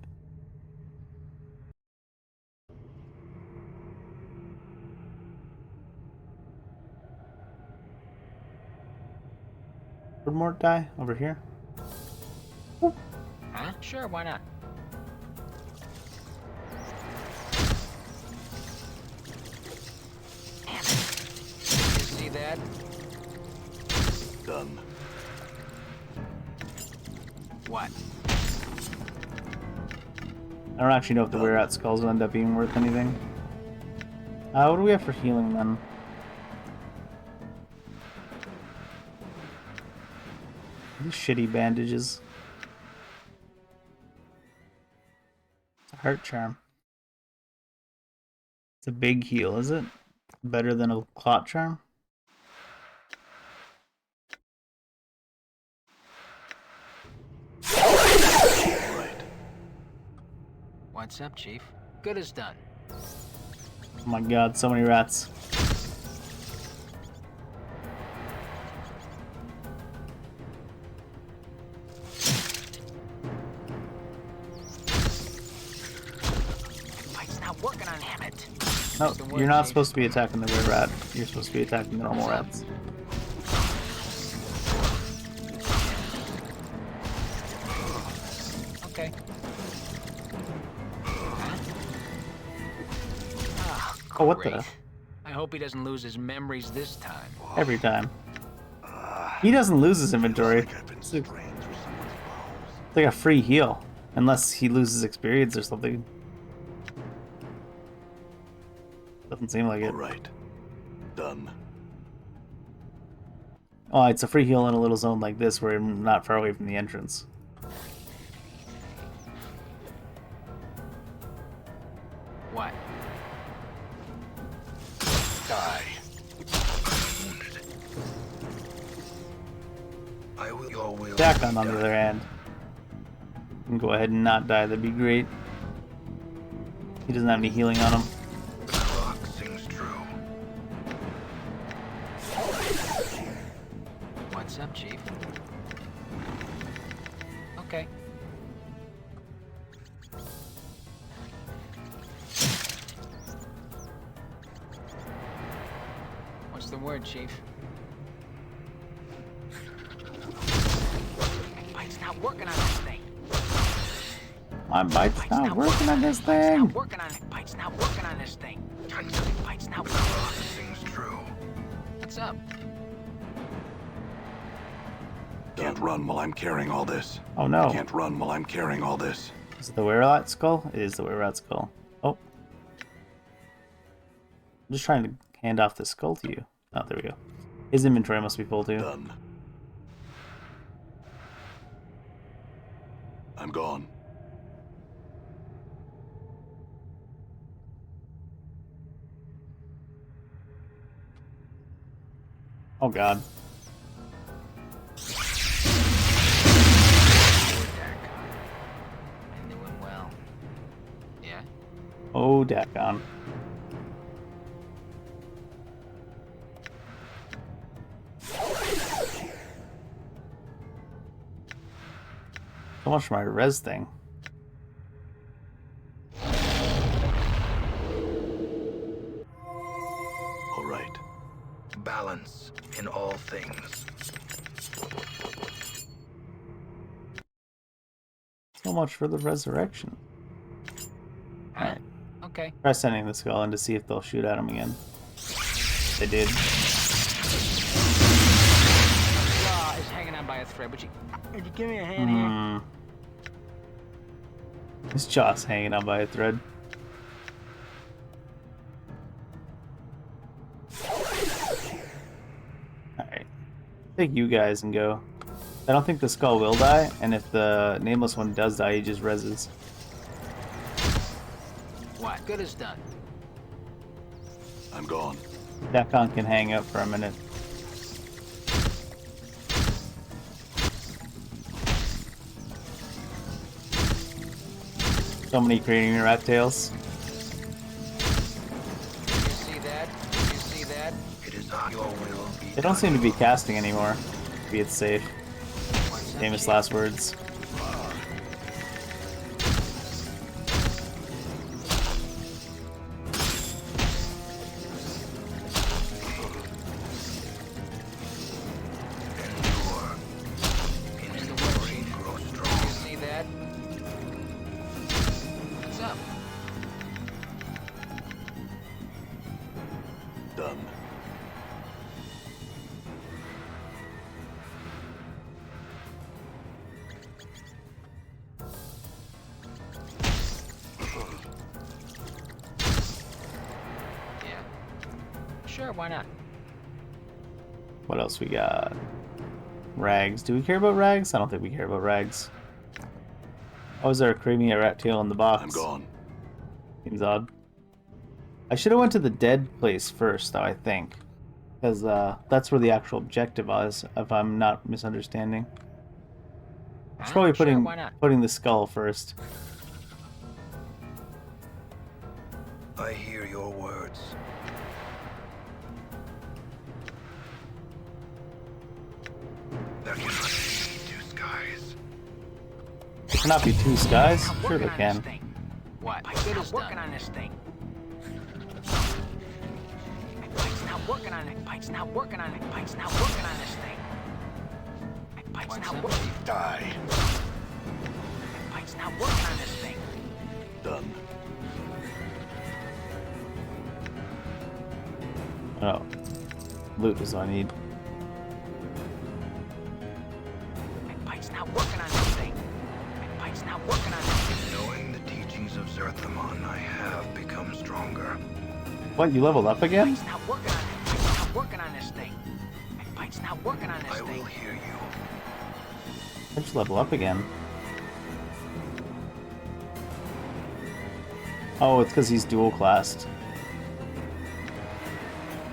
Where'd Mort die? Over here? Huh? Sure, why not? Damn it. You see that? Done. What? I don't actually know if the Wear Out Skulls will end up being worth anything. What do we have for healing then? These shitty bandages. It's a heart charm. It's a big heal, is it? Better than a clot charm? What's up, Chief? Good as done. Oh my god, so many rats. It's not working on him. It. No, What's the word, you're not Chief? supposed to be attacking the red rat. You're supposed to be attacking the normal rats. Okay. Oh, what Great. the? I hope he doesn't lose his memories this time. Every time. He doesn't lose his inventory. Like I've been spraying through someone's bowels. It's like a free heal. Unless he loses experience or something. Doesn't seem like it. All right. Done. Oh, it's a free heal in a little zone like this where you're not far away from the entrance. What? Die. Wounded. I will. Your will. Dakon, be on the done. other hand, can go ahead and not die. That'd be great. He doesn't have any healing on him. The rock sings true. What's up, Chief? Okay. What's the word, Chief? It's not working on this thing. My bite's Bite's not working on this Bite's thing. not working on it. Bite's not working on this thing. Bite's not The working. rock sings true. What's up? Can't run while I'm carrying all this. Oh no. Can't run while I'm carrying all this. Is it the were-rat skull? It is the were-rat skull. Oh. I'm just trying to hand off the skull to you. Oh, there we go. His inventory must be full too. Done. I'm gone. Oh god. I knew him well. Yeah? Oh, Dakon. So much for my res thing. All right. Balance in all things. So much for the resurrection. Huh? Okay. Try sending the skull in to see if they'll shoot at him again. They did. Jaw is hanging on by a thread. Would you give me a hand here? Hmm. His jaw's hanging on by a thread. Alright. Take you guys and go. I don't think the skull will die, and if the nameless one does die, he just reses. What? Good as done. I'm gone. Dakon can hang up for a minute. So many creating rat tails. You see that? You see that? It is not your will. They don't seem to be casting anymore. Be it safe. What's up, Famous Chief? last words. Endure. In What's the word, enduring, Chief? grow You strong. see that? What's up? Done. Yeah. Sure, why not? What else we got? Rags. Do we care about rags? I don't think we care about rags. Oh, is there a creamy rat tail in the box? I'm gone. Seems odd. I should have went to the dead place first, though, I think. Because that's where the actual objective is, if I'm not misunderstanding. It's Huh? probably Sure, putting why not? putting the skull first. I hear your words. There cannot be two skies. Cannot be two skies? I'm Sure working they on can. this thing. What? I'm working on this thing. Pike's not working on it. Pike's not working on it. Pike's not working on this thing. Pike's not working. Die. Pike's not working on this thing. Done. Oh. Loot is all I need. Pike's not working on this thing. Pike's not working on this thing. Knowing the teachings of Zerthamon, I have become stronger. What, you leveled up again? Pike's not working on it. Pike's not working on this thing. Pike's not working on this I thing. will hear you. How'd you level up again? Oh, it's because he's dual classed.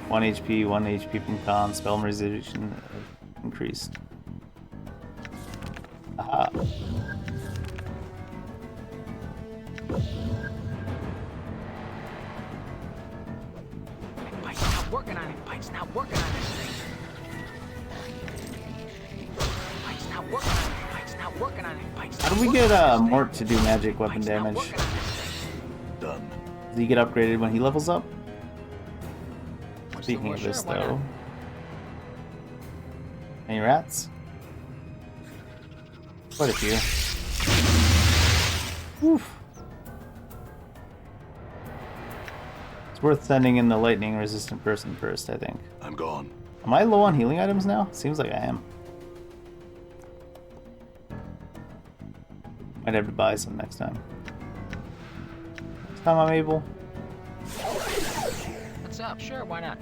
1 HP, 1 HP from con, spell resolution increased. Aha. Pike's not working on it. Pike's not working on this thing. Pike's not working on it. Pike's not working on it. Pike's not How do we working get on this thing. Mort to do magic weapon Pike's not damage? working on this thing. Done. Does he get upgraded when he levels up? What's the Speaking word? of this, Sure, why not? though. Any rats? Quite a few. Oof. It's worth sending in the lightning resistant person first, I think. I'm gone. Am I low on healing items now? Seems like I am. Might have to buy some next time. Next time I'm able. What's up? Sure, why not?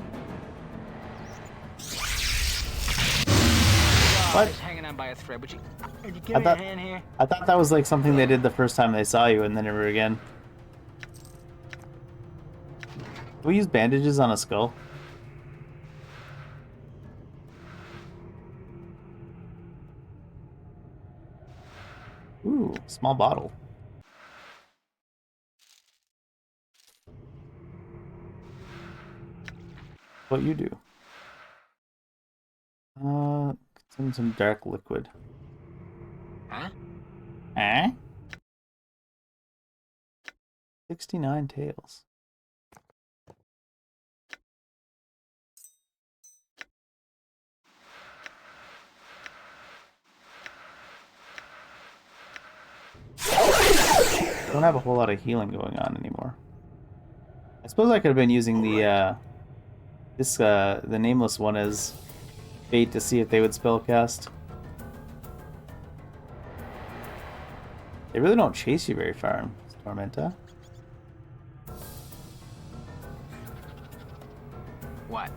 What? Just hanging on by a thread. Would you give I me thought- a hand here? I thought that was like something they did the first time they saw you and then never again. Do we use bandages on a skull? Ooh, small bottle. What you do? Contain some dark liquid. Huh? Eh? 69 tails. Don't have a whole lot of healing going on anymore. I suppose I could have been using the the nameless one as bait to see if they would spellcast. They really don't chase you very far, Tormenta. What?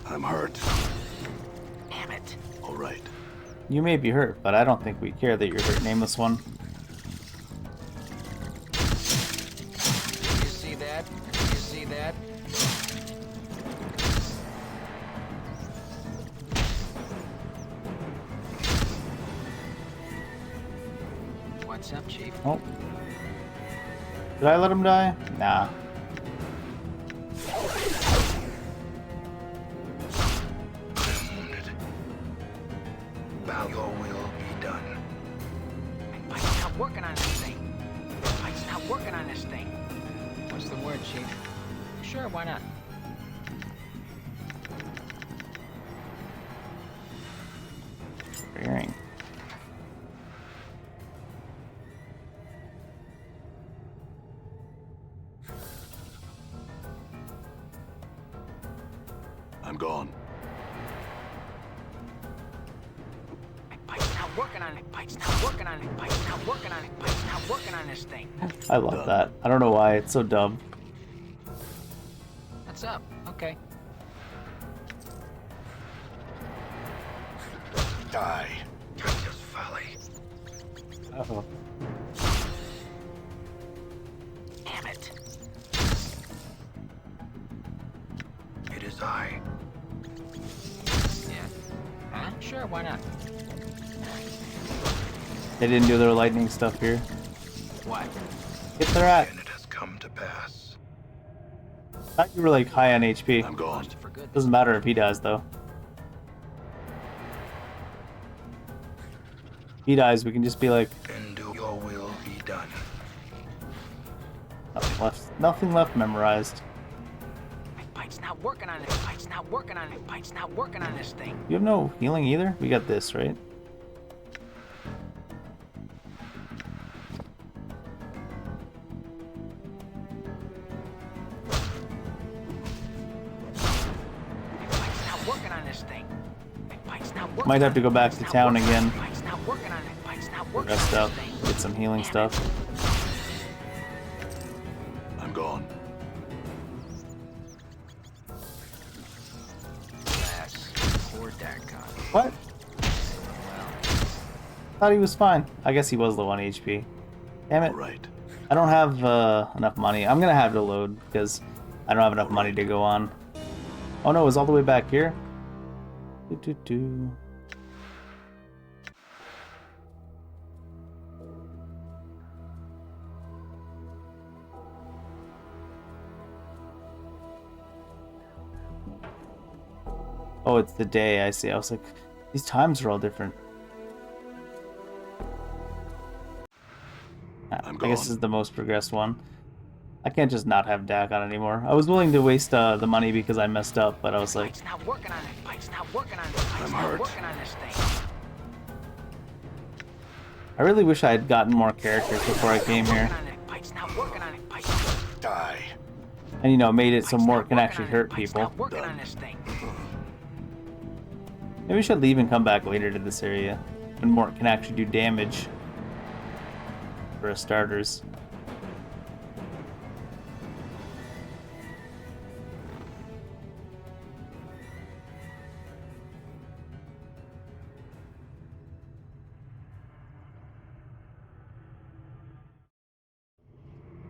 I'm hurt. Damn it. All right. You may be hurt, but I don't think we care that you're hurt, nameless one. You see that? You see that? What's up, Chief? Oh. Did I let him die? Nah. I'm wounded. Bow, your will be done. Pike's not working on this thing. Pike's not working on this thing. What's the word, Chief? Sure, why not? Bearing. I'm gone. Pike's not working on it. Pike's not working on it. Pike's not working on it. Pike's not working on this thing. I love that. I don't know why, it's so dumb. What's up? Okay. Die. Just folly. Uh-oh. Damn it. It is I. Yeah. Huh? Sure, why not? They didn't do their lightning stuff here. What? Get their at. And it has come to pass. Thought you were like high on HP. I'm gone. For good. Doesn't matter if he dies though. If he dies, we can just be like, And do your will be done. nothing left memorized. My bite's not working on it. Bite's not working on it. Bite's not working on this thing. You have no healing either? We got this, right? Bite's not working on this thing. My bite's not working Might have on to it. go back Bite's to not town working on again. it. Bite's not working on it. Bite's not working Rest on up. this thing. Get some healing Damn stuff. I'm gone. Alas, poor Dagon. What? Thought he was fine. I guess he was low on HP. Damn it. All right. I don't have enough money. I'm gonna have to load because I don't have enough money to go on. Oh no, it was all the way back here. Doo-doo-doo. Oh, it's the day, I see. I was like, these times are all different. I guess this is the most progressed one. I can't just not have Dakon anymore. I was willing to waste the money because I messed up, but I was like, Bite's not working on it. Bite's not working on it. Bite's I'm not hurt. working on this thing. I really wish I had gotten more characters before I came here. Bite's not working on it. Bite's not Die. And, you know, made it so Bite's Mort not can working actually on it. hurt Bite's people. not working on this thing. Maybe we should leave and come back later to this area when Mort can actually do damage. For starters.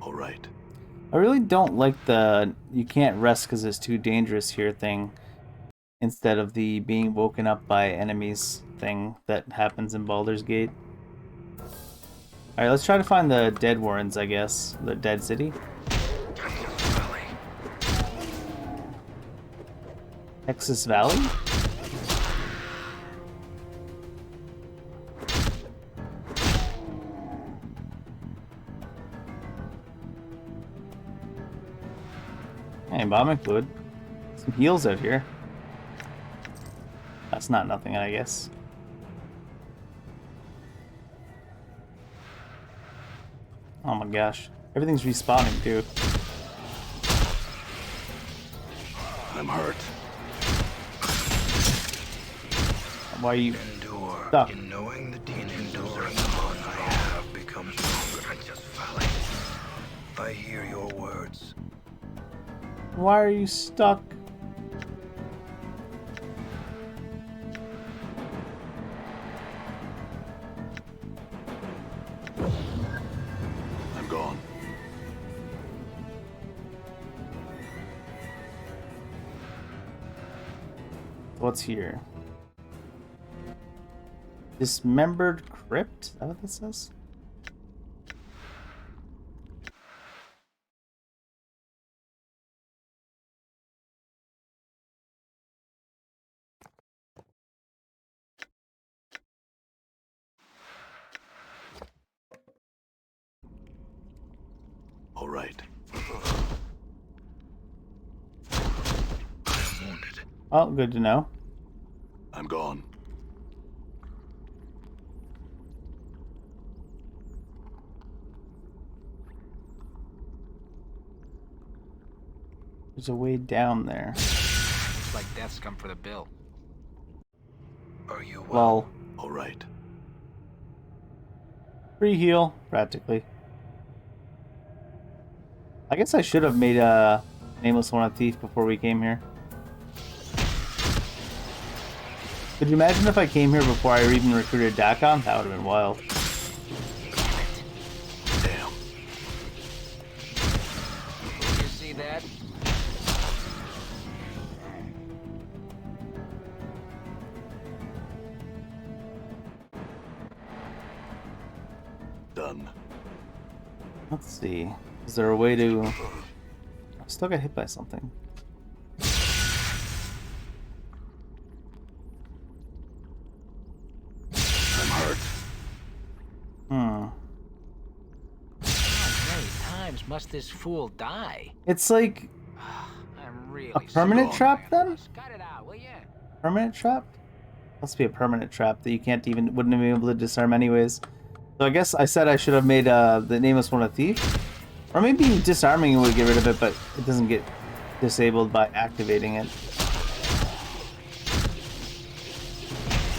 All right. I really don't like the you can't rest because it's too dangerous here thing instead of the being woken up by enemies thing that happens in Baldur's Gate. Alright, let's try to find the dead Warrens, I guess. The dead city. Texas Valley? Hey, embalming fluid. Some heals out here. That's not nothing, I guess. Oh my gosh. Everything's respawning too. I'm hurt. Why are you Endure. stuck? In knowing the teachings of Zerthon, I have become stronger. Princess Valley. I hear your words. Why are you stuck? I'm gone. What's here? Dismembered crypt? Is that what this says? All right. I'm wounded. Oh, good to know. I'm gone. There's a way down there. It's like death's come for the bill. Are you well? Well, All right. free heal, practically. I guess I should have made a Nameless One a thief before we came here. Could you imagine if I came here before I even recruited Dakon? That would have been wild. Damn. You see that? Done. Let's see. Is there a way to... I still got hit by something. I'm hurt. Hmm. How many times must this fool die? It's like I'm really a permanent gone, trap then? Cut it out, will ya? Permanent trap? Must be a permanent trap that you can't even... wouldn't be able to disarm anyways. So I guess I said I should have made the nameless one a thief. Or maybe disarming it would get rid of it, but it doesn't get disabled by activating it.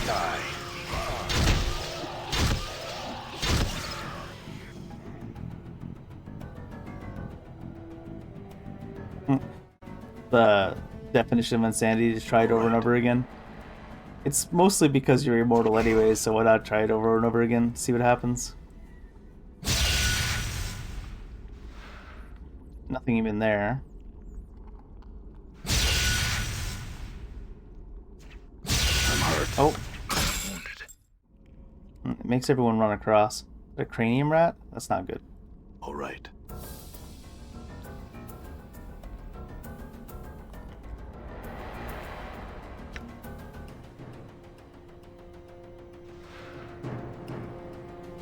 Die. The definition of insanity, just try it over and over again. It's mostly because you're immortal anyways, so why not try it over and over again, see what happens. Nothing even there. I'm hurt. Oh. It makes everyone run across. Is that a cranium rat? That's not good. All right.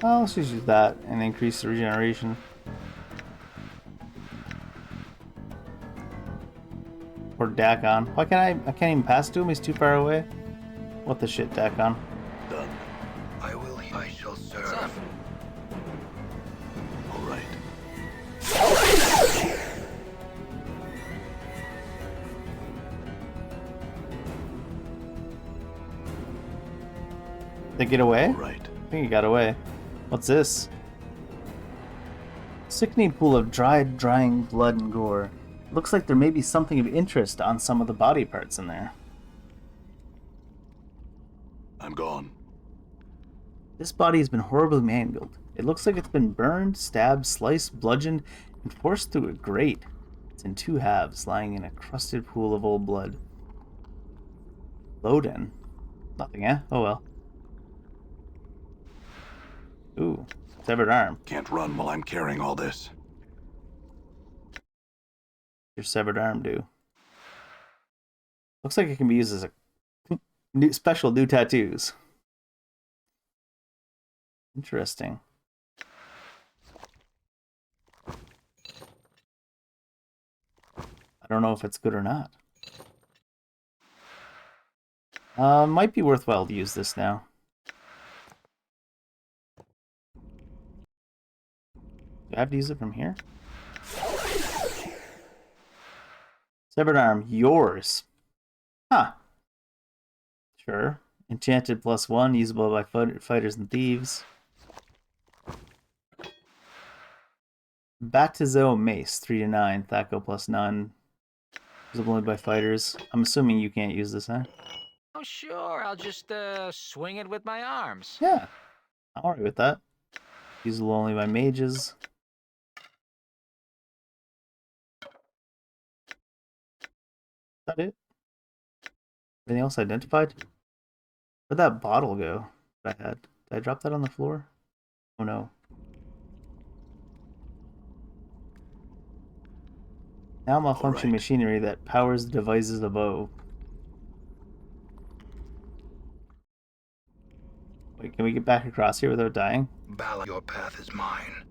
Oh, let's just use that and increase the regeneration. Or Dakon. Why can't I can't even pass to him? He's too far away. What the shit, Dakon? Done. I shall serve. All right. Did they get away? All right. I think he got away. What's this? Sickening pool of drying blood and gore. Looks like there may be something of interest on some of the body parts in there. I'm gone. This body has been horribly mangled. It looks like it's been burned, stabbed, sliced, bludgeoned, and forced through a grate. It's in two halves, lying in a crusted pool of old blood. Loden. Nothing, eh? Oh well. Ooh, severed arm. Can't run while I'm carrying all this. Your severed arm do. Looks like it can be used as a special new tattoos. Interesting. I don't know if it's good or not. Might be worthwhile to use this now. Do I have to use it from here? Severed arm, yours. Huh. Sure. Enchanted +1, usable by fighters and thieves. Batizo Mace, 3-9, Thaco +9. Usable only by fighters. I'm assuming you can't use this, huh? Oh, sure. I'll just swing it with my arms. Yeah. I'm alright with that. Usable only by mages. Is that it? Anything else identified? Where'd that bottle go that I had? Did I drop that on the floor? Oh no. Now malfunction right. machinery that powers the devices above. Wait, can we get back across here without dying? Bala, your path is mine.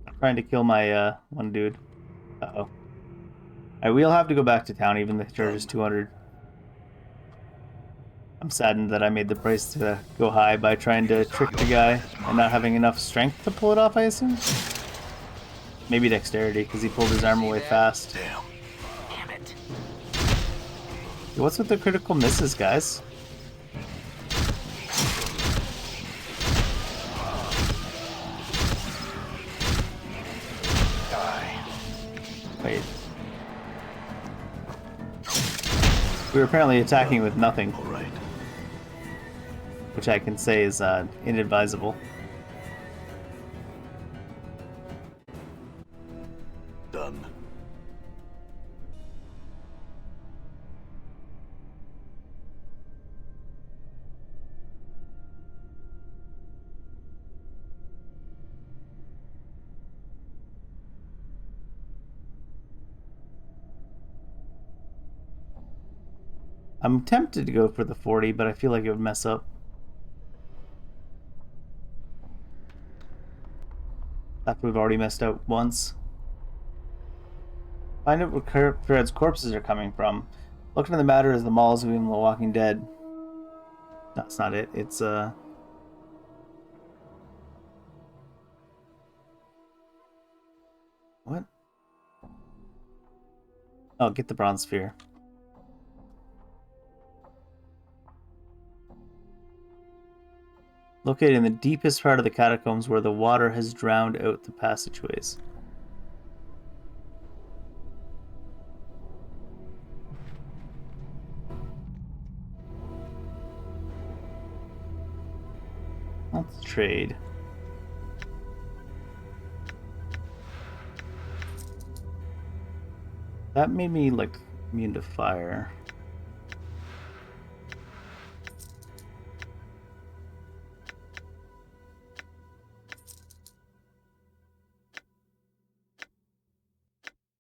I'm trying to kill my one dude. Uh-oh. Alright, we'll have to go back to town even if the charge is 200. I'm saddened that I made the price to go high by trying to trick the guy and not having enough strength to pull it off, I assume? Maybe dexterity, because he pulled his arm away fast. Damn. Damn it. What's with the critical misses, guys? Die. Wait. We were apparently attacking with nothing, All right. which I can say is inadvisable. Done. I'm tempted to go for the 40, but I feel like it would mess up. After we've already messed up once. Find out where Fred's corpses are coming from. Look into the matter as the malls of even The Walking Dead. That's not it. It's what? Oh, get the bronze sphere. Located in the deepest part of the catacombs where the water has drowned out the passageways. Let's trade. That made me like immune to fire.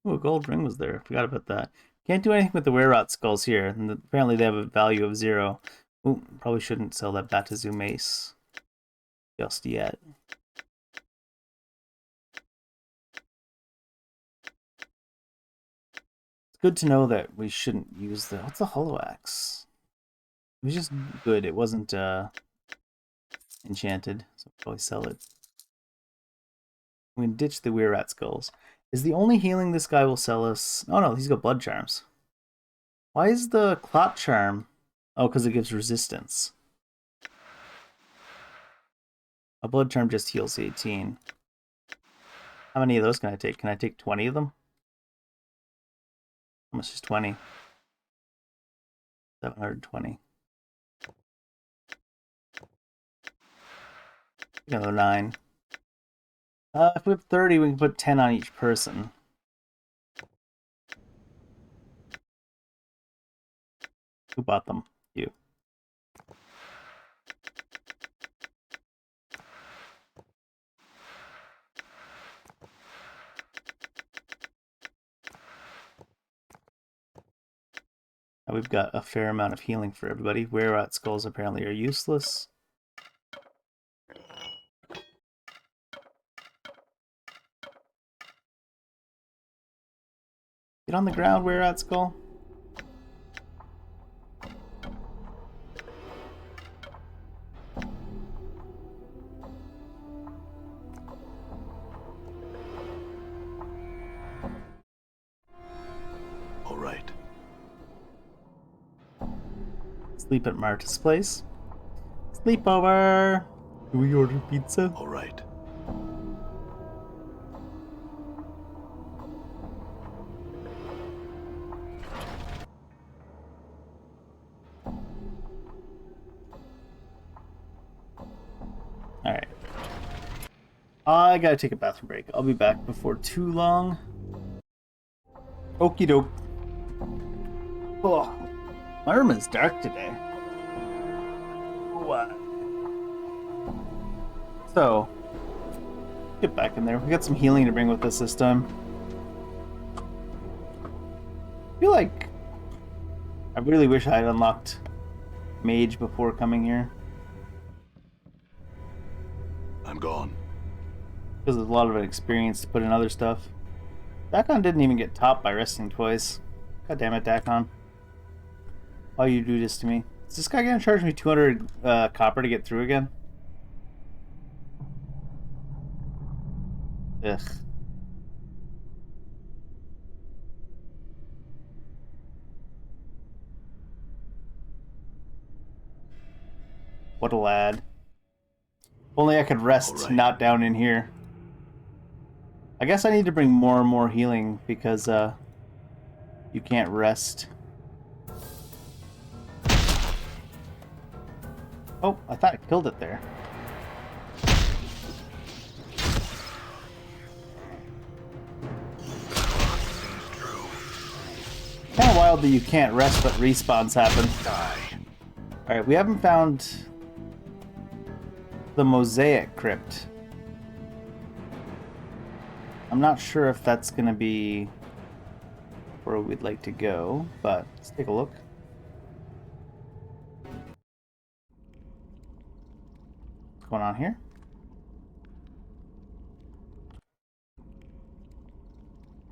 Oh, a gold ring was there. Forgot about that. Can't do anything with the were-rot skulls here, and apparently they have a value of 0. Ooh, probably shouldn't sell that Batazu mace just yet. It's good to know that we shouldn't use the... What's the hollow axe? It was just good. It wasn't enchanted, so I'll probably sell it. We can ditch the were-rat skulls. Is the only healing this guy will sell us... Oh no, he's got blood charms. Why is the clot charm... Oh, because it gives resistance. A blood charm just heals 18. How many of those can I take? Can I take 20 of them? How much is 20? 720. Another 9. If we have 30, we can put 10 on each person. Who bought them? You. Now we've got a fair amount of healing for everybody. Were-rot skulls apparently are useless. Get on the ground, were-rot skull. All right. Sleep at Marta's place. Sleepover! Do we order pizza? All right. Alright. I gotta take a bathroom break. I'll be back before too long. Okie doke. Oh, my room is dark today. What? So, get back in there. We got some healing to bring with us this time. I feel like I really wish I had unlocked Mage before coming here. I'm gone. Because there's a lot of experience to put in other stuff. Dakon didn't even get topped by resting twice. God damn it, Dakon. Why you do this to me? Is this guy gonna charge me 200 copper to get through again? Ugh. What a lad. If only I could rest, All right. not down in here. I guess I need to bring more and more healing because you can't rest. Oh, I thought I killed it there. Kind of wild that you can't rest but respawns happen. Alright, we haven't found the Mosaic Crypt. I'm not sure if that's going to be where we'd like to go, but let's take a look. going on here?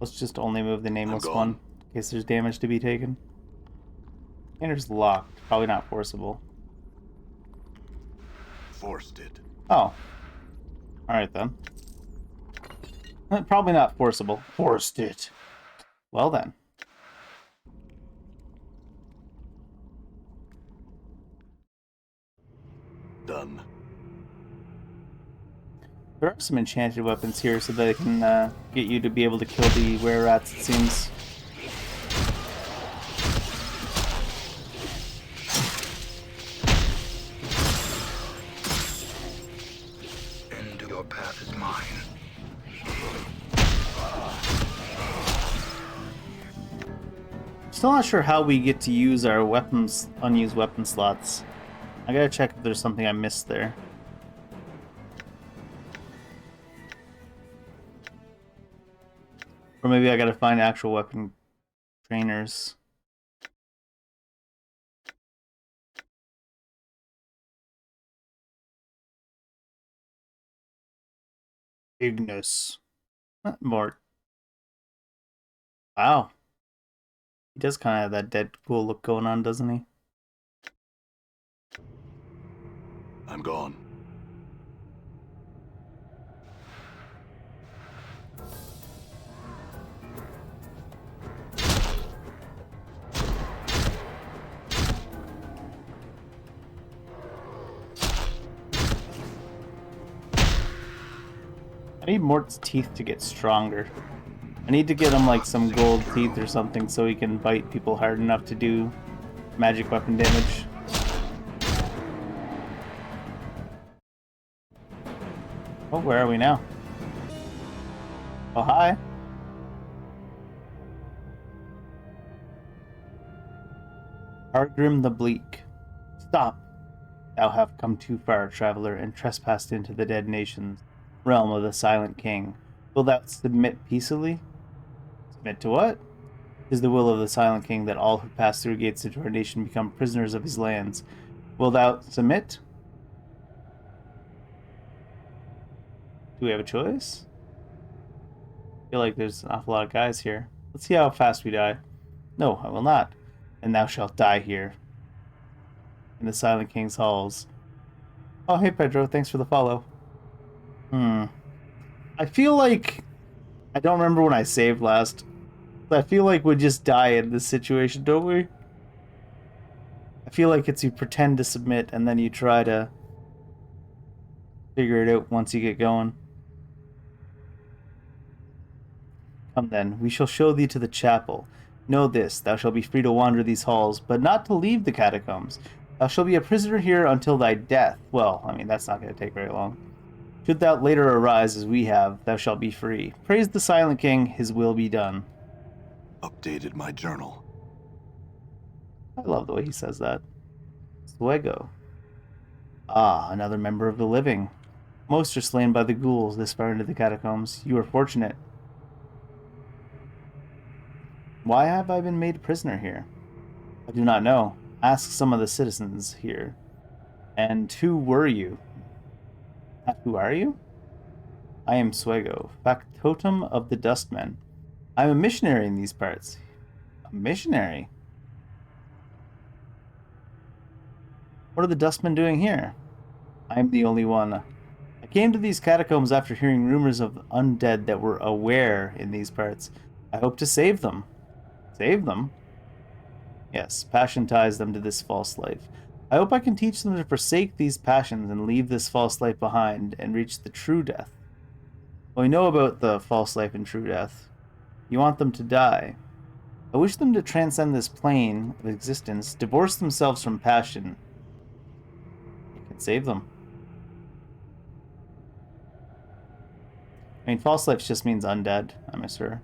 Let's just only move the nameless gone. one in case there's damage to be taken. Enter's locked. Probably not forcible. Forced it. Oh. Alright then. Probably not forcible. Forced it. Well then. Done. There are some enchanted weapons here so that they can get you to be able to kill the were-rats, it seems. Into your path is mine. Still not sure how we get to use our weapons, unused weapon slots. I gotta check if there's something I missed there. Or maybe I gotta find actual weapon trainers. Ignis. Mort. Wow. He does kind of have that Deadpool look going on, doesn't he? I'm gone. I need Mort's teeth to get stronger. I need to get him like some gold teeth or something so he can bite people hard enough to do magic weapon damage. Oh, where are we now? Oh, hi. Hargrim the Bleak. Stop. Thou have come too far, traveler, and trespassed into the dead nation's realm of the Silent King. Wilt thou submit peaceably? Submit to what? 'Tis the will of the Silent King that all who pass through gates into our nation become prisoners of his lands. Wilt thou submit? Do we have a choice? I feel like there's an awful lot of guys here. Let's see how fast we die. No, I will not. And thou shalt die here. In the Silent King's halls. Oh, hey Pedro, thanks for the follow. I feel like... I don't remember when I saved last. I feel like we just die in this situation, don't we? I feel like it's you pretend to submit and then you try to figure it out once you get going. Come then, we shall show thee to the chapel. Know this, thou shalt be free to wander these halls, but not to leave the catacombs. Thou shalt be a prisoner here until thy death. Well, I mean, that's not going to take very long. Should thou later arise as we have, thou shalt be free. Praise the Silent King, his will be done. Updated my journal. I love the way he says that. Suego. Ah, another member of the living. Most are slain by the ghouls this far into the catacombs. You are fortunate. Why have I been made prisoner here? I do not know. Ask some of the citizens here. And who were you? Who are you? I am Suego, factotum of the Dustmen. I am a missionary in these parts. A missionary? What are the Dustmen doing here? I am the only one. I came to these catacombs after hearing rumors of undead that were aware in these parts. I hope to save them. Save them? Yes, passion ties them to this false life. I hope I can teach them to forsake these passions and leave this false life behind and reach the true death. Well, we know about the false life and true death. You want them to die. I wish them to transcend this plane of existence, divorce themselves from passion. It can save them. I mean, false life just means undead, I'm sure.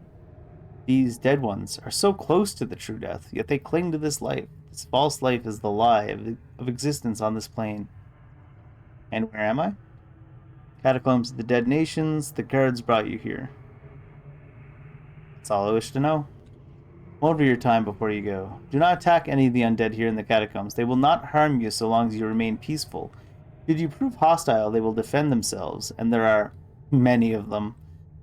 These dead ones are so close to the true death, yet they cling to this life. This false life is the lie of existence on this plane. And where am I? Catacombs of the Dead Nations. The guards brought you here. That's all I wish to know. Over your time before you go. Do not attack any of the undead here in the catacombs. They will not harm you so long as you remain peaceful. Should you prove hostile, they will defend themselves, and there are many of them.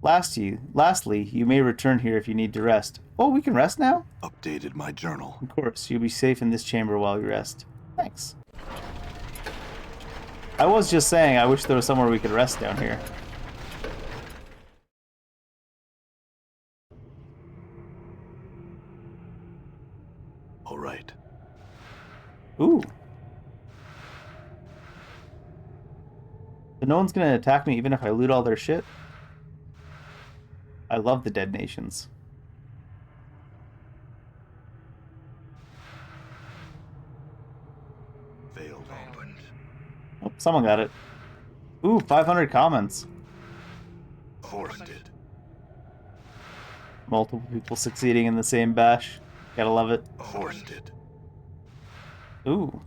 Lastly, you may return here if you need to rest. Oh, we can rest now? Updated my journal. Of course, you'll be safe in this chamber while you rest. Thanks. I was just saying, I wish there was somewhere we could rest down here. All right. Ooh. So no one's gonna attack me even if I loot all their shit? I love the Dead Nations. Failed. Opened. Oh, someone got it. Ooh, 500 comments. Forced it. Multiple people succeeding in the same bash. Gotta love it. Forced it. Ooh.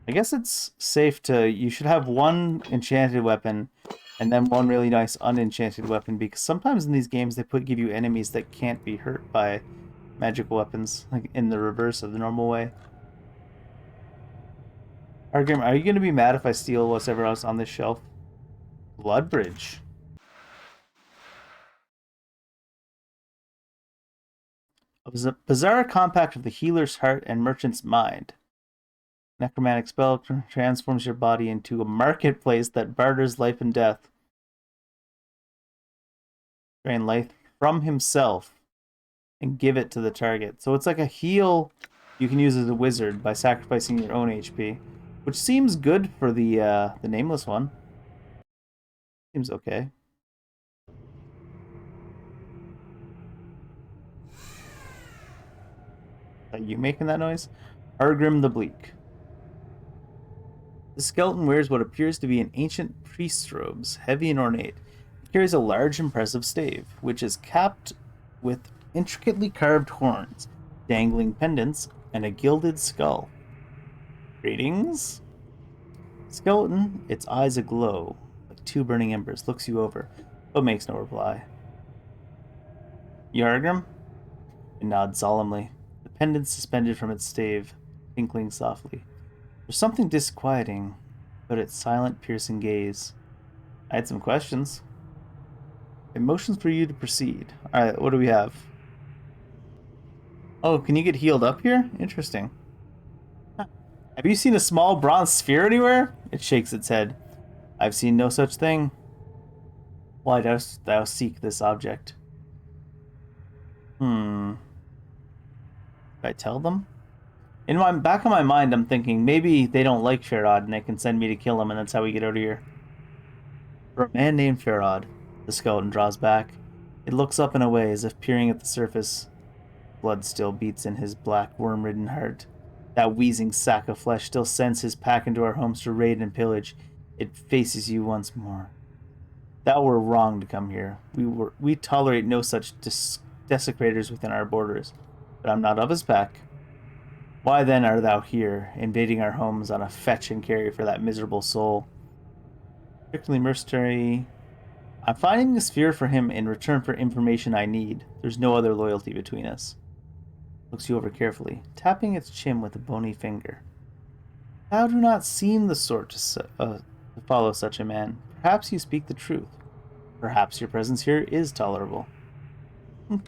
I guess it's safe to... You should have one enchanted weapon and then one really nice unenchanted weapon, because sometimes in these games they give you enemies that can't be hurt by magical weapons, like in the reverse of the normal way. Argrim, are you going to be mad if I steal whatever else on this shelf? Bloodbridge. A bizarre compact of the healer's heart and merchant's mind. Necromantic spell transforms your body into a marketplace that barters life and death. Drain life from himself and give it to the target. So it's like a heal you can use as a wizard by sacrificing your own HP, which seems good for the nameless one. Seems okay. Are you making that noise? Argrim the Bleak. The skeleton wears what appears to be an ancient priest's robes, heavy and ornate. It carries a large, impressive stave, which is capped with intricately carved horns, dangling pendants, and a gilded skull. Greetings? Skeleton, its eyes aglow like two burning embers, looks you over, but makes no reply. Yargrim? It nods solemnly, the pendant suspended from its stave, tinkling softly. There's something disquieting about its silent, piercing gaze. I had some questions. Emotions for you to proceed. Alright, what do we have? Oh, can you get healed up here? Interesting. Huh. Have you seen a small bronze sphere anywhere? It shakes its head. I've seen no such thing. Why dost thou seek this object? Did I tell them? In my back of my mind, I'm thinking maybe they don't like Farod and they can send me to kill him, and that's how we get out of here. For a man named Farod, the skeleton draws back. It looks up and away as if peering at the surface. Blood still beats in his black, worm-ridden heart. That wheezing sack of flesh still sends his pack into our homes to raid and pillage. It faces you once more. Thou were wrong to come here. We tolerate no such desecrators within our borders. But I'm not of his pack. Why then art thou here, invading our homes on a fetch and carry for that miserable soul? Strictly mercenary. I'm finding the sphere for him in return for information I need. There's no other loyalty between us. Looks you over carefully, tapping its chin with a bony finger. Thou do not seem the sort to follow such a man. Perhaps you speak the truth. Perhaps your presence here is tolerable.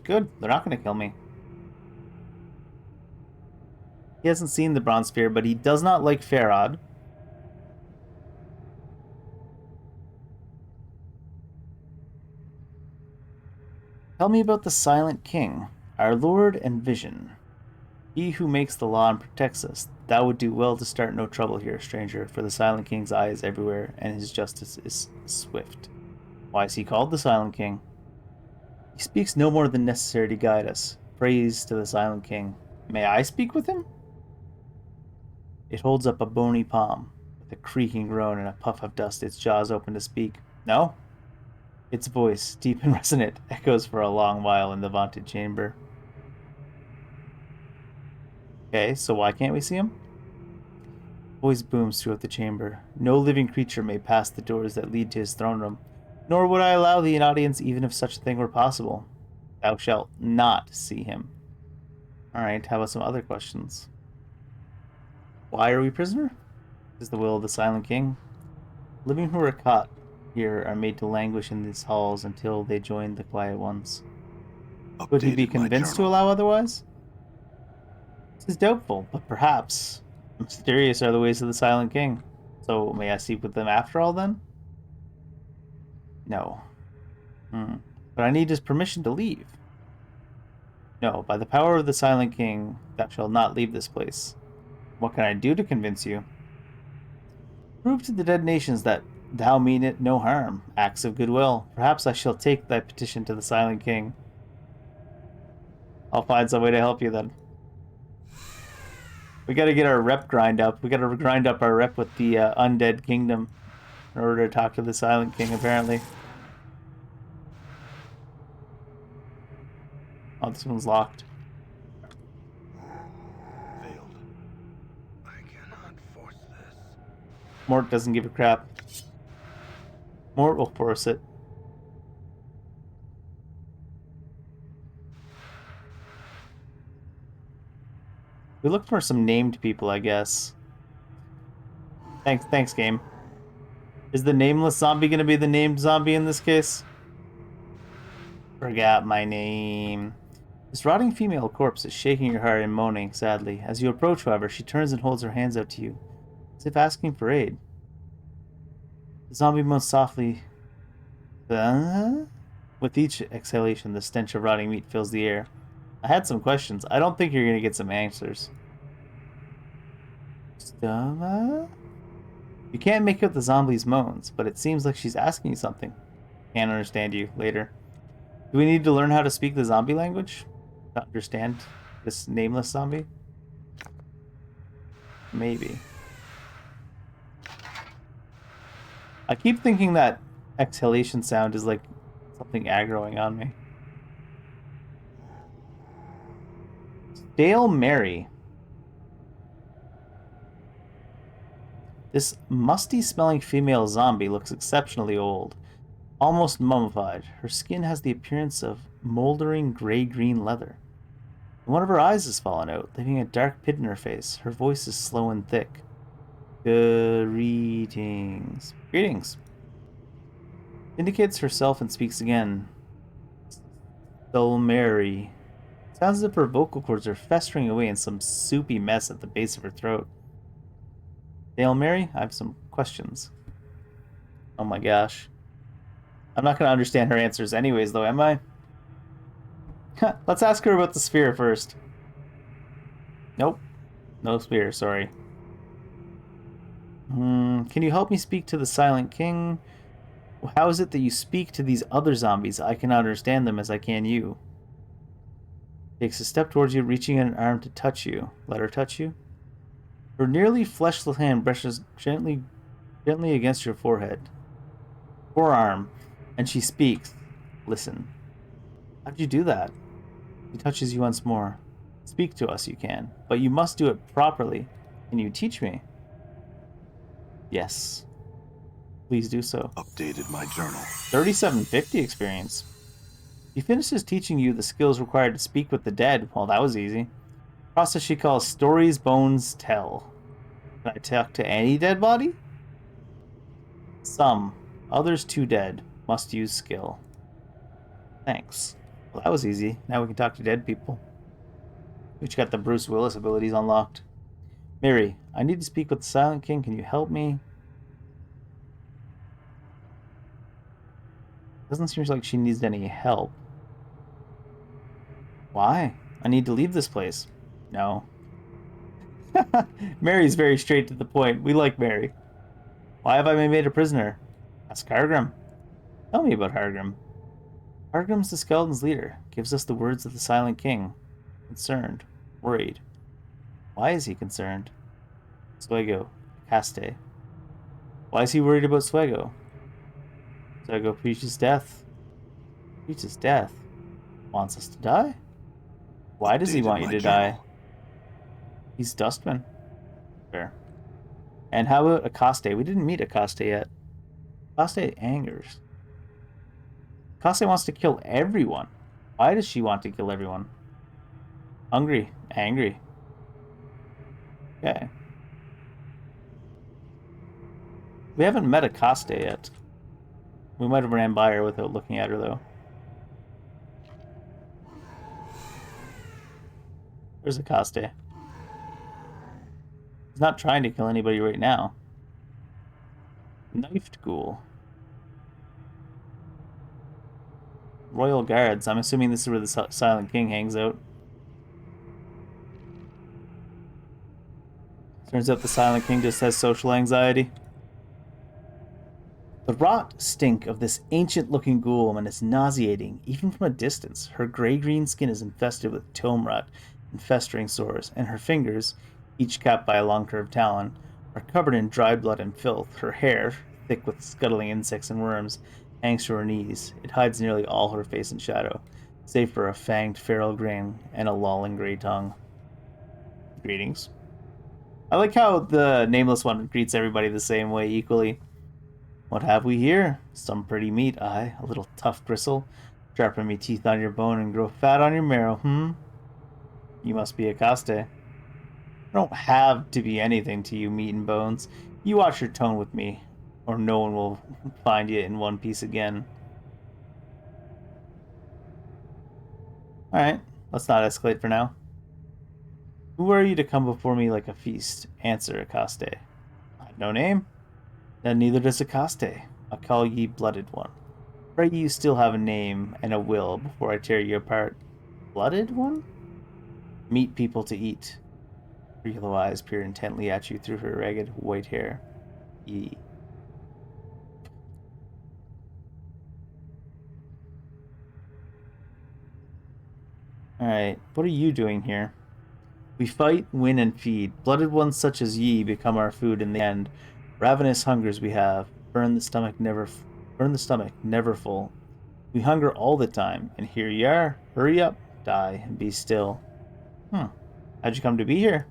Good, they're not going to kill me. He hasn't seen the bronze sphere, but he does not like Farod. Tell me about the Silent King, our lord and vision. He who makes the law and protects us. Thou would do well to start no trouble here, stranger, for the Silent King's eye is everywhere, and his justice is swift. Why is he called the Silent King? He speaks no more than necessary to guide us. Praise to the Silent King. May I speak with him? It holds up a bony palm. With a creaking groan and a puff of dust, its jaws open to speak. No? Its voice, deep and resonant, echoes for a long while in the vaulted chamber. Okay, so why can't we see him? Voice booms throughout the chamber. No living creature may pass the doors that lead to his throne room, nor would I allow thee an audience even if such a thing were possible. Thou shalt not see him. Alright, how about some other questions? Why are we prisoner? This is the will of the Silent King. Living who are caught here are made to languish in these halls until they join the quiet ones. Would he be Updated my convinced to journal. allow otherwise? This is doubtful, but perhaps. Mysterious are the ways of the Silent King. So may I sleep with them after all then? No. But I need his permission to leave. No, by the power of the Silent King, thou shalt not leave this place. What can I do to convince you? Prove to the dead nations that thou mean it no harm, acts of goodwill. Perhaps I shall take thy petition to the Silent King. I'll find some way to help you then. We gotta get our rep grind up. We gotta grind up our rep with the Undead Kingdom in order to talk to the Silent King, apparently. Oh, this one's locked. Failed. I cannot force this. Mort doesn't give a crap. Mort will force it. We looked for some named people, I guess. Thanks, game. Is the nameless zombie gonna be the named zombie in this case? Forgot my name. This rotting female corpse is shaking her heart and moaning sadly. As you approach, however, she turns and holds her hands out to you, as if asking for aid. The zombie moans softly. With each exhalation, the stench of rotting meat fills the air. I had some questions. I don't think you're gonna get some answers. You can't make out the zombie's moans, but it seems like she's asking you something. Can't understand you. Later. Do we need to learn how to speak the zombie language? To understand this nameless zombie? Maybe. I keep thinking that exhalation sound is like something aggroing on me. Dale Mary. This musty-smelling female zombie looks exceptionally old, almost mummified. Her skin has the appearance of moldering gray-green leather. One of her eyes has fallen out, leaving a dark pit in her face. Her voice is slow and thick. Greetings. Greetings. Indicates herself and speaks again. Dale Mary. Sounds as if her vocal cords are festering away in some soupy mess at the base of her throat. Dale Mary, I have some questions. Oh my gosh. I'm not going to understand her answers anyways, though, am I? Let's ask her about the sphere first. Nope. No sphere, sorry. Can you help me speak to the Silent King? How is it that you speak to these other zombies? I cannot understand them as I can you. Takes a step towards you, reaching in an arm to touch you. Let her touch you. Her nearly fleshless hand brushes gently against your forearm, and she speaks. Listen. How'd you do that? She touches you once more. Speak to us, you can, but you must do it properly. Can you teach me? Yes. Please do so. Updated my journal. 3750 experience. He finishes teaching you the skills required to speak with the dead. Well, that was easy. Process she calls Stories Bones Tell. Can I talk to any dead body? Some. Others too dead. Must use skill. Thanks. Well, that was easy. Now we can talk to dead people. We just got the Bruce Willis abilities unlocked. Mary, I need to speak with the Silent King. Can you help me? Doesn't seem like she needs any help. Why? I need to leave this place. No. Mary's very straight to the point. We like Mary. Why have I been made a prisoner? Ask Hargrim. Tell me about Hargrim. Hargrim's the skeleton's leader. Gives us the words of the Silent King. Concerned. Worried. Why is he concerned? Swego. Caste. Why is he worried about Swego? Swego preaches death. Preaches death. Wants us to die? Why does he Updated want you my to journal. die? He's Dustman. Fair. And how about Akaste? We didn't meet Akaste yet. Akaste angers. Akaste wants to kill everyone. Why does she want to kill everyone? Hungry. Angry. Okay. We haven't met Acosta yet. We might have ran by her without looking at her, though. Where's Acosta? He's not trying to kill anybody right now. Knifed Ghoul. Royal Guards. I'm assuming this is where the Silent King hangs out. Turns out the Silent King just has social anxiety. The rot stink of this ancient-looking ghoul woman is nauseating, even from a distance. Her gray-green skin is infested with tome rot and festering sores, and her fingers, each capped by a long-curved talon, are covered in dry blood and filth. Her hair, thick with scuttling insects and worms, hangs to her knees. It hides nearly all her face in shadow, save for a fanged feral grin and a lolling gray tongue. Greetings. I like how the nameless one greets everybody the same way equally. What have we here? Some pretty meat, aye. A little tough gristle. Sharpen me teeth on your bone and grow fat on your marrow, You must be Acosta. I don't have to be anything to you, meat and bones. You watch your tone with me, or no one will find you in one piece again. Alright, let's not escalate for now. Who are you to come before me like a feast? Answer, Acosta. I have no name. Then neither does Acosta. I'll call ye Blooded One. Pray you still have a name and a will before I tear you apart. Blooded One? Meat people to eat. Her yellow eyes peer intently at you through her ragged white hair. Ye. Alright, what are you doing here? We fight, win, and feed. Blooded ones such as ye become our food in the end. Ravenous hungers we have. Burn the stomach, never full. We hunger all the time, and here ye are. Hurry up, die, and be still. How'd you come to be here?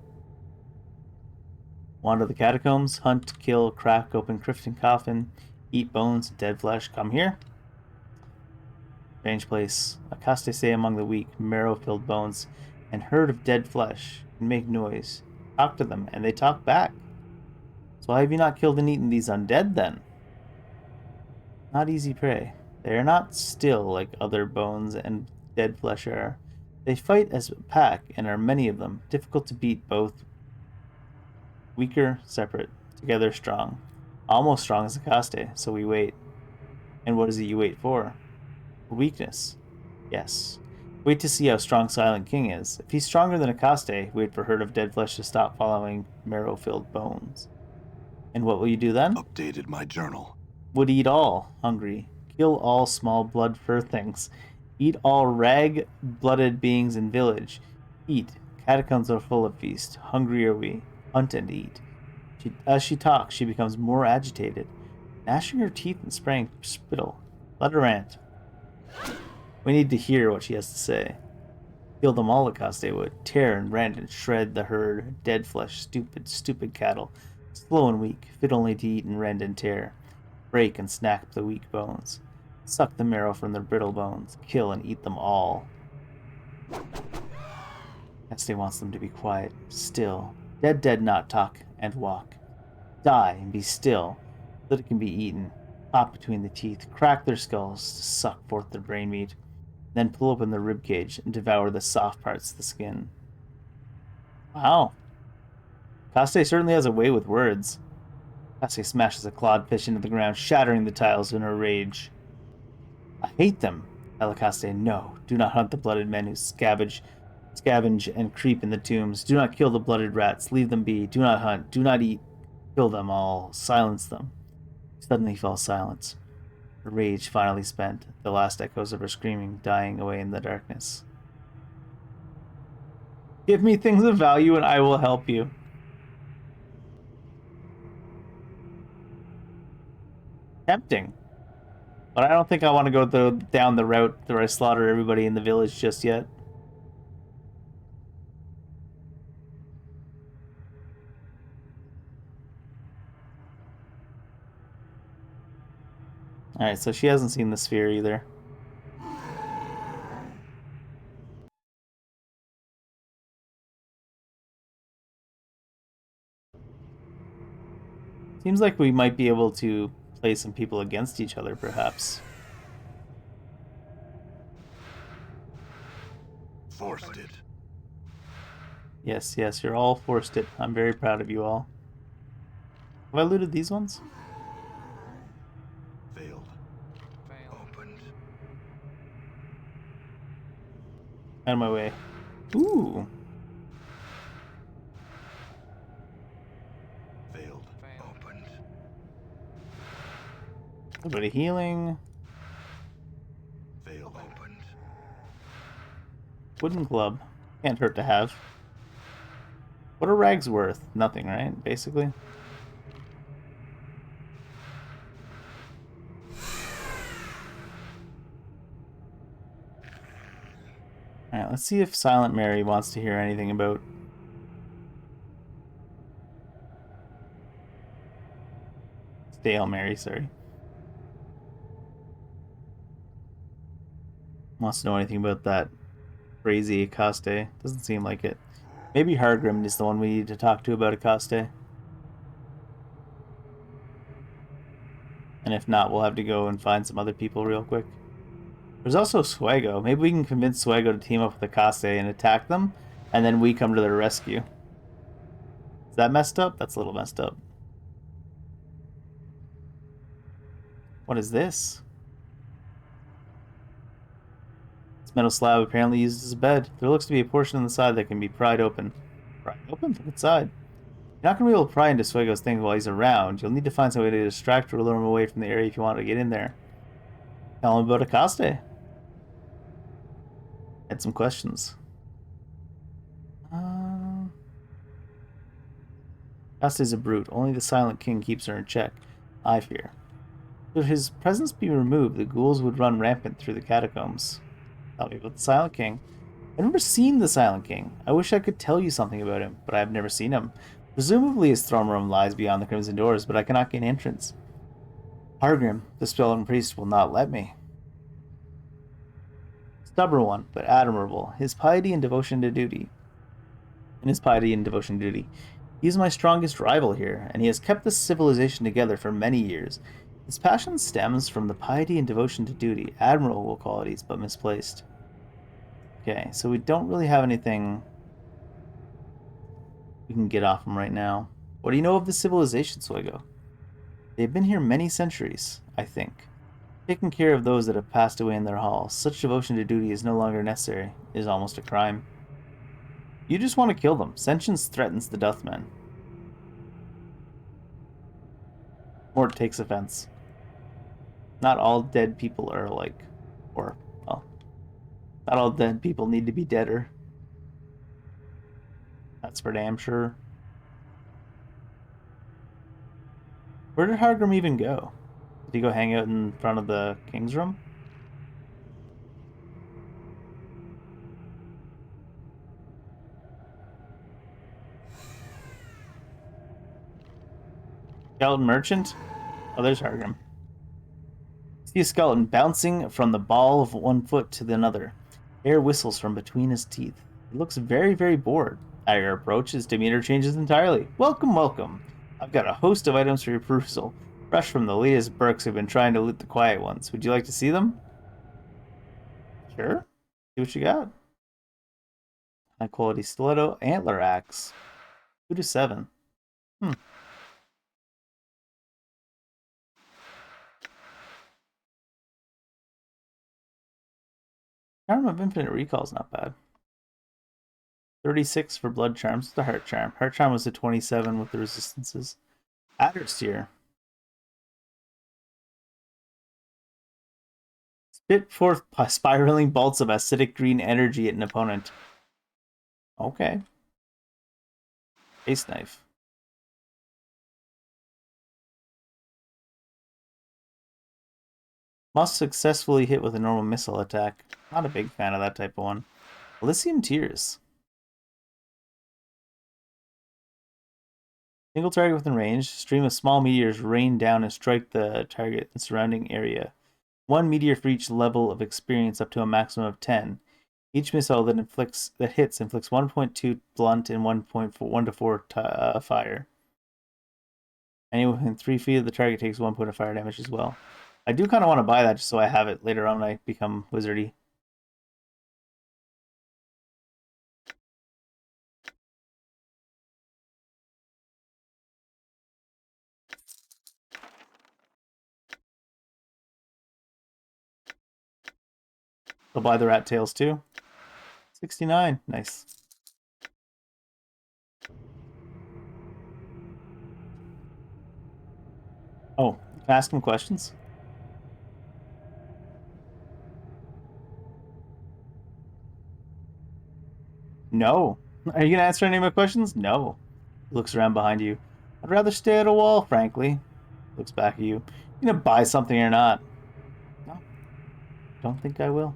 Wander the catacombs, hunt, kill, crack open crypt coffin, eat bones, dead flesh. Come here. Strange place. Acosta say among the weak, marrow-filled bones, and herd of dead flesh, and make noise. Talk to them, and they talk back. So why have you not killed and eaten these undead, then? Not easy prey. They are not still like other bones and dead flesh are. They fight as a pack, and are many of them, difficult to beat both. Weaker, separate, together strong. Almost strong as Acosta, so we wait. And what is it you wait for? Weakness. Yes. Wait to see how strong Silent King is. If he's stronger than Acosta, wait for herd of dead flesh to stop following marrow-filled bones. And what will you do then? Updated my journal. Would eat all, hungry. Kill all small blood fur things. Eat all rag-blooded beings in village. Eat. Catacombs are full of feast. Hungry are we. Hunt and eat. As she talks, she becomes more agitated, gnashing her teeth and spraying spittle. Let her rant. We need to hear what she has to say. Kill them all, Acosta would. Tear and rend and shred the herd. Dead flesh, stupid cattle. Slow and weak, fit only to eat and rend and tear. Break and snack the weak bones. Suck the marrow from their brittle bones. Kill and eat them all. Acosta wants them to be quiet, still. Dead not talk and walk. Die and be still, so that it can be eaten. Pop between the teeth, crack their skulls to suck forth their brain meat, then pull open the rib cage and devour the soft parts of the skin. Wow. Coste certainly has a way with words. Coste smashes a clawed fish into the ground, shattering the tiles in her rage. I hate them. Alacaste, no. Do not hunt the blooded men who scavenge and creep in the tombs. Do not kill the blooded rats. Leave them be. Do not hunt. Do not eat. Kill them all. Silence them. Suddenly fell silence. Her rage finally spent, the last echoes of her screaming dying away in the darkness. Give me things of value and I will help you. Tempting. But I don't think I want to go down the route where I slaughter everybody in the village just yet. Alright, so she hasn't seen the sphere either. Seems like we might be able to play some people against each other, perhaps. Forced it. Yes, yes, you're all forced it. I'm very proud of you all. Have I looted these ones? Failed. Opened. Out of my way. Ooh. Failed. Opened. A little bit of healing. Failed. Opened. Wooden club. Can't hurt to have. What are rags worth? Nothing, right? Basically. Alright, let's see if Silent Mary wants to hear anything about... Stale Mary, sorry. Wants to know anything about that crazy Akaste. Doesn't seem like it. Maybe Hargrim is the one we need to talk to about Akaste. And if not, we'll have to go and find some other people real quick. There's also Swago. Maybe we can convince Swago to team up with Akaste and attack them, and then we come to their rescue. Is that messed up? That's a little messed up. What is this? This metal slab apparently used as a bed. There looks to be a portion on the side that can be pried open. Pried open? Look inside. You're not going to be able to pry into Swago's thing while he's around. You'll need to find some way to distract or lure him away from the area if you want to get in there. Tell him about Akaste. Had some questions. Akaste's a brute. Only the Silent King keeps her in check. I fear. Should his presence be removed, the ghouls would run rampant through the catacombs. Tell me about the Silent King. I've never seen the Silent King. I wish I could tell you something about him, but I have never seen him. Presumably his throne room lies beyond the Crimson Doors, but I cannot gain entrance. Hargrim, the Spelling Priest, will not let me. Stubborn one, but admirable. His piety and devotion to duty. He is my strongest rival here, and he has kept this civilization together for many years. His passion stems from the piety and devotion to duty, admirable qualities, but misplaced. Okay, so we don't really have anything we can get off him right now. What do you know of the civilization, Swago? They've been here many centuries, I think. Taking care of those that have passed away in their halls. Such devotion to duty is no longer necessary. It is almost a crime. You just want to kill them. Sentience threatens the Duthmen. Mort takes offense. Not all dead people are like... Or, well... Not all dead people need to be deader. That's for damn sure. Where did Hargrim even go? Did he go hang out in front of the king's room? Skeleton merchant? Oh, there's Hargrim. See a skeleton bouncing from the ball of one foot to another. Air whistles from between his teeth. He looks very, very bored. At your approach, his demeanor changes entirely. Welcome, welcome. I've got a host of items for your perusal. Fresh from the latest Burks who've been trying to loot the quiet ones. Would you like to see them? Sure. See what you got. High quality stiletto, antler axe. 2 to 7. Charm of Infinite Recall is not bad. 36 for Blood Charms. It's the Heart Charm. Heart Charm was a 27 with the resistances. Adder Seer. Spit forth spiraling bolts of acidic green energy at an opponent. Okay. Ace Knife. Must successfully hit with a normal missile attack. Not a big fan of that type of one. Elysium Tears. Single target within range. Stream of small meteors rain down and strike the target and surrounding area. 1 meteor for each level of experience up to a maximum of 10. Each missile that hits inflicts 1.2 blunt and 1 to 4 fire. Anyone within 3 feet of the target takes 1 point of fire damage as well. I do kind of want to buy that just so I have it later on when I become wizardy. I'll buy the rat tails too. 69, nice. Oh, can I ask him questions? No. Are you gonna answer any of my questions? No. Looks around behind you. I'd rather stay at a wall, frankly. Looks back at you. You gonna buy something or not? No. Don't think I will.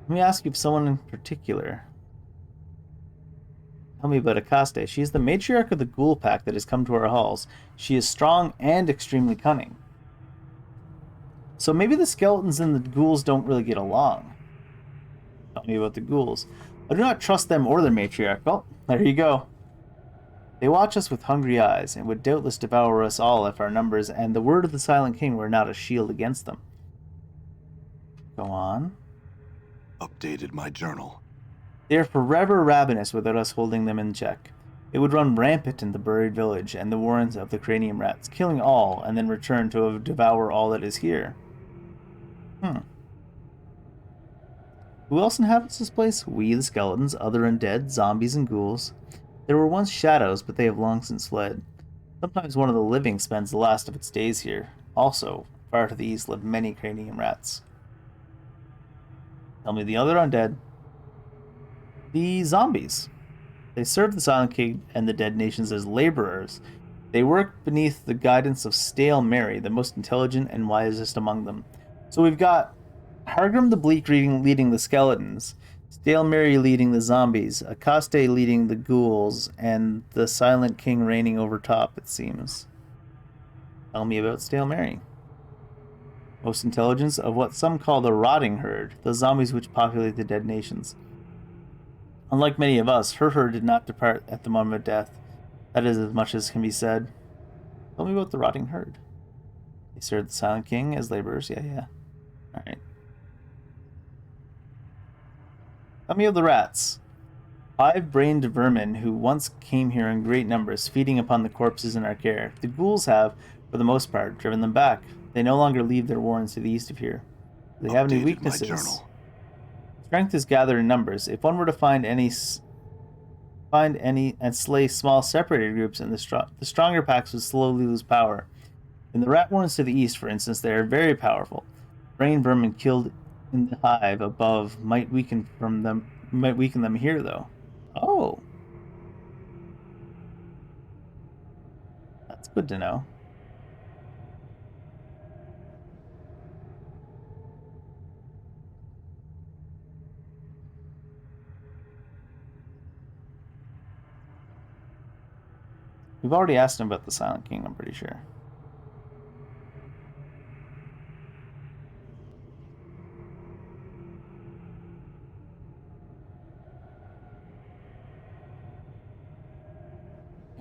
Let me ask you if someone in particular. Tell me about Akaste. She is the matriarch of the ghoul pack that has come to our halls. She is strong and extremely cunning. So maybe the skeletons and the ghouls don't really get along. Tell me about the ghouls. I do not trust them or their matriarch. Well, there you go. They watch us with hungry eyes, and would doubtless devour us all if our numbers and the word of the Silent King were not a shield against them. Go on. Updated my journal. They are forever ravenous without us holding them in check. They would run rampant in the buried village and the warrens of the cranium rats, killing all, and then return to devour all that is here. Who else inhabits this place? We, the skeletons, other undead, zombies, and ghouls. There were once shadows, but they have long since fled. Sometimes one of the living spends the last of its days here. Also, far to the east live many cranium rats. Tell me the other undead. The zombies. They serve the Silent King and the dead nations as laborers. They work beneath the guidance of Stale Mary, the most intelligent and wisest among them. So we've got Hargrim the Bleak leading the skeletons, Stale Mary leading the zombies, Akaste leading the ghouls, and the Silent King reigning over top, it seems. Tell me about Stale Mary. Most intelligence of what some call the Rotting Herd, the zombies which populate the dead nations. Unlike many of us, her herd did not depart at the moment of death. That is as much as can be said. Tell me about the Rotting Herd. They served the Silent King as laborers. Yeah. Alright. Tell me of the rats. 5-brained vermin who once came here in great numbers, feeding upon the corpses in our care. The ghouls have, for the most part, driven them back. They no longer leave their warrens to the east of here. Do they have any weaknesses? Strength is gathered in numbers. If one were to find any and slay small separated groups, and the stronger packs would slowly lose power. In the rat warrens to the east, for instance, they are very powerful. Brain vermin killed in the hive above might weaken them here, though. Oh, that's good to know. We've already asked him about the Silent King, I'm pretty sure.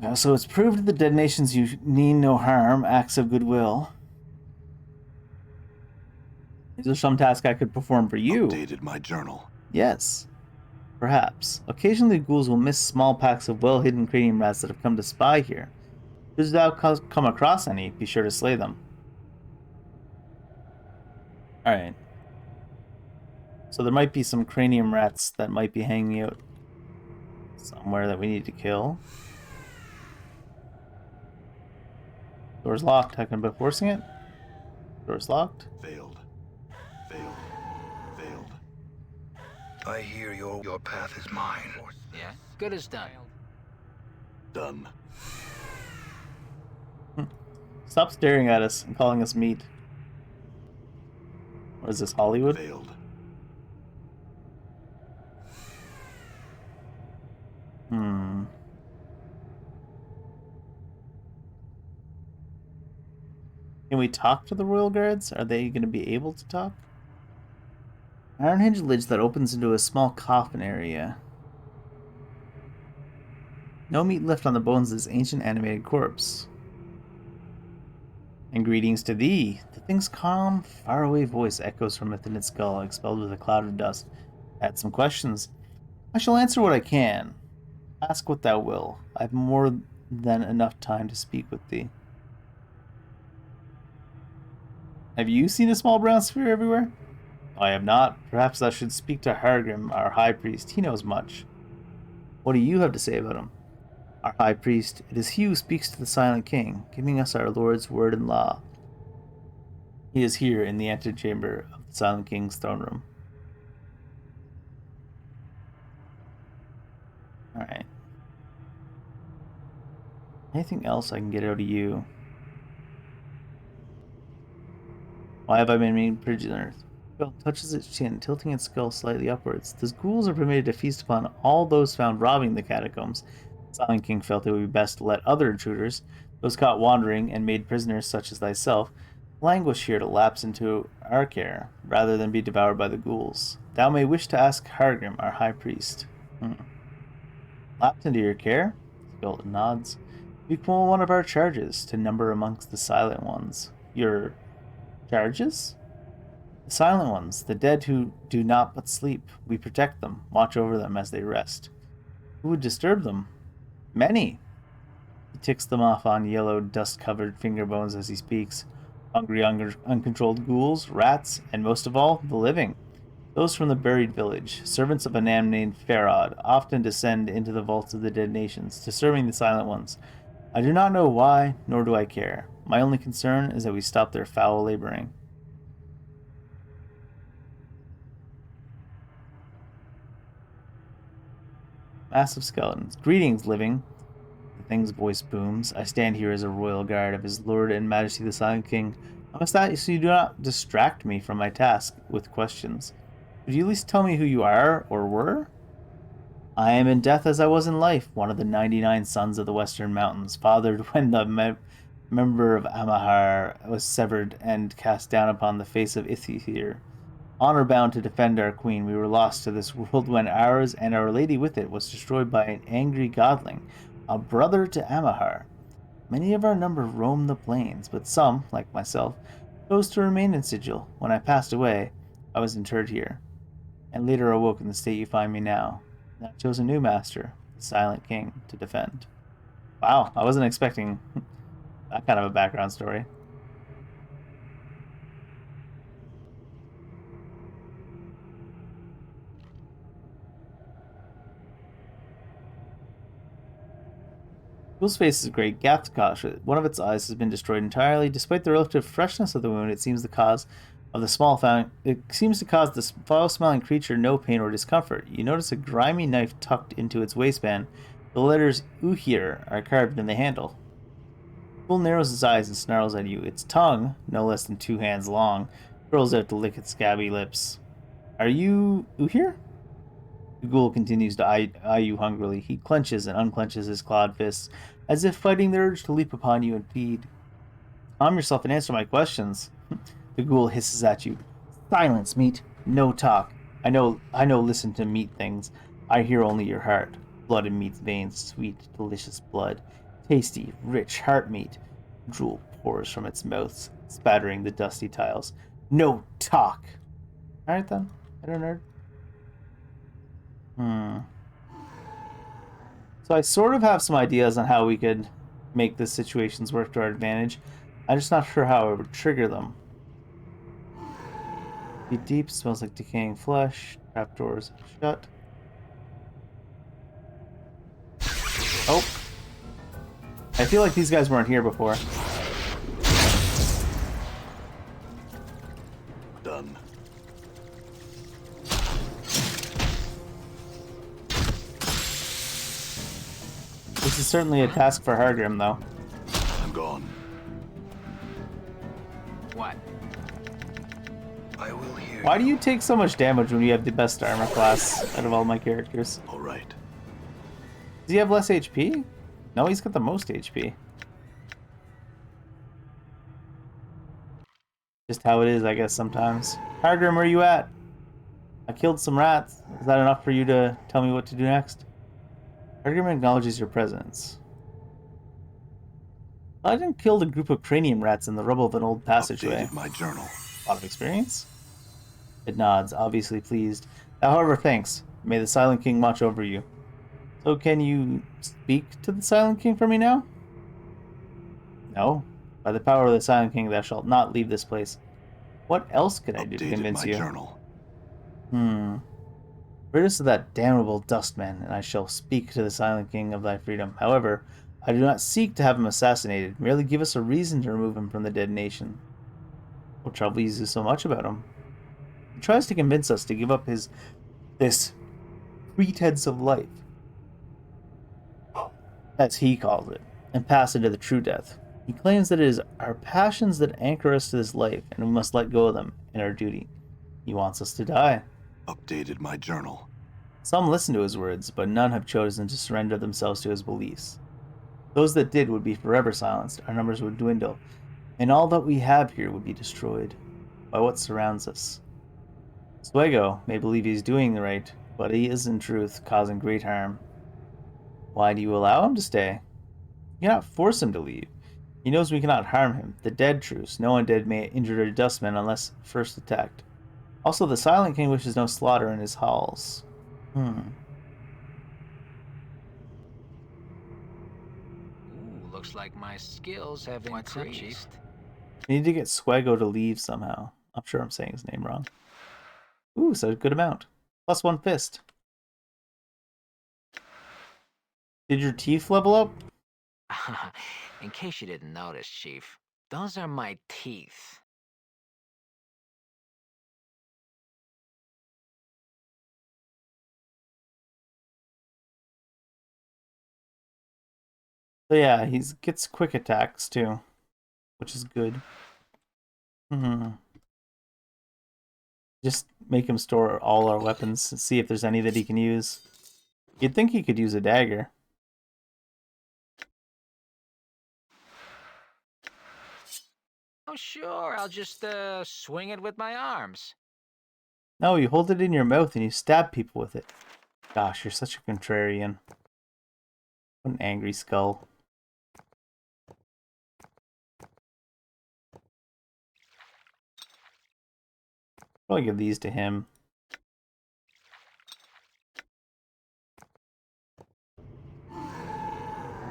Yeah, so it's proved to the dead nations you mean no harm, acts of goodwill. Is there some task I could perform for you? Updated my journal. Yes. Perhaps. Occasionally ghouls will miss small packs of well-hidden cranium rats that have come to spy here. Should thou come across any, be sure to slay them. Alright. So there might be some cranium rats that might be hanging out somewhere that we need to kill. Door's locked. How can I be forcing it? Door's locked. Failed. I hear your path is mine. Yeah? Good as done. Done. Stop staring at us and calling us meat. What is this, Hollywood? Failed. Can we talk to the royal guards? Are they going to be able to talk? Iron hinge ledge that opens into a small coffin area. No meat left on the bones of this ancient animated corpse. And greetings to thee. The thing's calm, faraway voice echoes from within its skull, expelled with a cloud of dust. Add some questions. I shall answer what I can. Ask what thou will. I have more than enough time to speak with thee. Have you seen a small brown sphere everywhere? I have not. Perhaps I should speak to Hargrim, our high priest. He knows much. What do you have to say about him? Our high priest, it is he who speaks to the Silent King, giving us our Lord's word and law. He is here in the antechamber of the Silent King's throne room. Alright. Anything else I can get out of you? Why have I been made prisoner? Skull touches its chin, tilting its skull slightly upwards. The ghouls are permitted to feast upon all those found robbing the catacombs. Silent King felt it would be best to let other intruders, those caught wandering and made prisoners such as thyself, languish here to lapse into our care, rather than be devoured by the ghouls. Thou may wish to ask Hargrim, our high priest. Lapse into your care? Skeleton nods. Become one of our charges, to number amongst the silent ones. Your charges? The silent ones, the dead who do not but sleep. We protect them, watch over them as they rest. Who would disturb them? Many. He ticks them off on yellow, dust-covered finger bones as he speaks. Hungry, uncontrolled ghouls, rats, and most of all, the living. Those from the buried village, servants of a man named Farod, often descend into the vaults of the dead nations, disturbing the silent ones. I do not know why, nor do I care. My only concern is that we stop their foul laboring. Massive skeletons. Greetings, living. The thing's voice booms. I stand here as a royal guard of his lord and majesty the Silent King. I must ask so you do not distract me from my task with questions. Could you at least tell me who you are, or were? I am in death as I was in life, one of the 99 sons of the Western Mountains, fathered when the member of Amahar was severed and cast down upon the face of Ithir. Honor bound to defend our queen, we were lost to this world when ours and our lady with it was destroyed by an angry godling, a brother to Amahar. Many of our number roamed the plains, but some, like myself, chose to remain in Sigil. When I passed away, I was interred here, and later awoke in the state you find me now. And I chose a new master, the Silent King, to defend. Wow, I wasn't expecting that kind of a background story. Ghoul's face is great. Gathkosh, one of its eyes has been destroyed entirely. Despite the relative freshness of the wound, it seems to cause the foul-smelling creature no pain or discomfort. You notice a grimy knife tucked into its waistband. The letters Uhir are carved in the handle. Ghoul narrows its eyes and snarls at you. Its tongue, no less than 2 hands long, curls out to lick its scabby lips. Are you Uhir? The ghoul continues to eye you hungrily. He clenches and unclenches his clawed fists, as if fighting the urge to leap upon you and feed. Calm yourself and answer my questions. The ghoul hisses at you. Silence, meat. No talk. I know, listen to meat things. I hear only your heart. Blood in meat's veins, sweet, delicious blood. Tasty, rich heart meat. Drool pours from its mouth, spattering the dusty tiles. No talk. Alright then. I don't know. So I sort of have some ideas on how we could make the situations work to our advantage. I'm just not sure how I would trigger them. Deep, deep, smells like decaying flesh. Trapdoors shut. Oh. I feel like these guys weren't here before. Done. This is certainly a task for Hargrim, though. I'm gone. What? I will hear. Why do you take so much damage when you have the best armor class out of all my characters? All right. Does he have less HP? No, he's got the most HP. Just how it is, I guess, sometimes. Hargrim, where you at? I killed some rats. Is that enough for you to tell me what to do next? Argument acknowledges your presence. I didn't kill a group of cranium rats in the rubble of an old passageway. Updated my journal. A lot of experience? It nods, obviously pleased. However, thanks. May the Silent King watch over you. So can you speak to the Silent King for me now? No. By the power of the Silent King, thou shalt not leave this place. What else can I do to Updated convince my you? journal. Rid us of that damnable dustman, and I shall speak to the Silent King of thy freedom. However, I do not seek to have him assassinated. Merely give us a reason to remove him from the dead nation. What troubles you so much about him? He tries to convince us to give up this pretense of life, as he calls it, and pass into the true death. He claims that it is our passions that anchor us to this life, and we must let go of them in our duty. He wants us to die. Updated my journal. Some listen to his words, but none have chosen to surrender themselves to his beliefs. Those that did would be forever silenced, our numbers would dwindle, and all that we have here would be destroyed by what surrounds us. Swego may believe he's doing the right, but he is in truth causing great harm. Why do you allow him to stay? You cannot force him to leave. He knows we cannot harm him. The dead truce. No undead may injure a dustman unless first attacked. Also, the Silent King wishes no slaughter in his halls. Ooh, looks like my skills have increased. What's up, Chief? We need to get Swego to leave somehow. I'm sure I'm saying his name wrong. Ooh, so a good amount. Plus 1 fist. Did your teeth level up? In case you didn't notice, Chief, those are my teeth. So yeah, he gets quick attacks too, which is good. Just make him store all our weapons and see if there's any that he can use. You'd think he could use a dagger. Oh, sure, I'll just, swing it with my arms. No, you hold it in your mouth and you stab people with it. Gosh, you're such a contrarian. What an angry skull. Probably give these to him.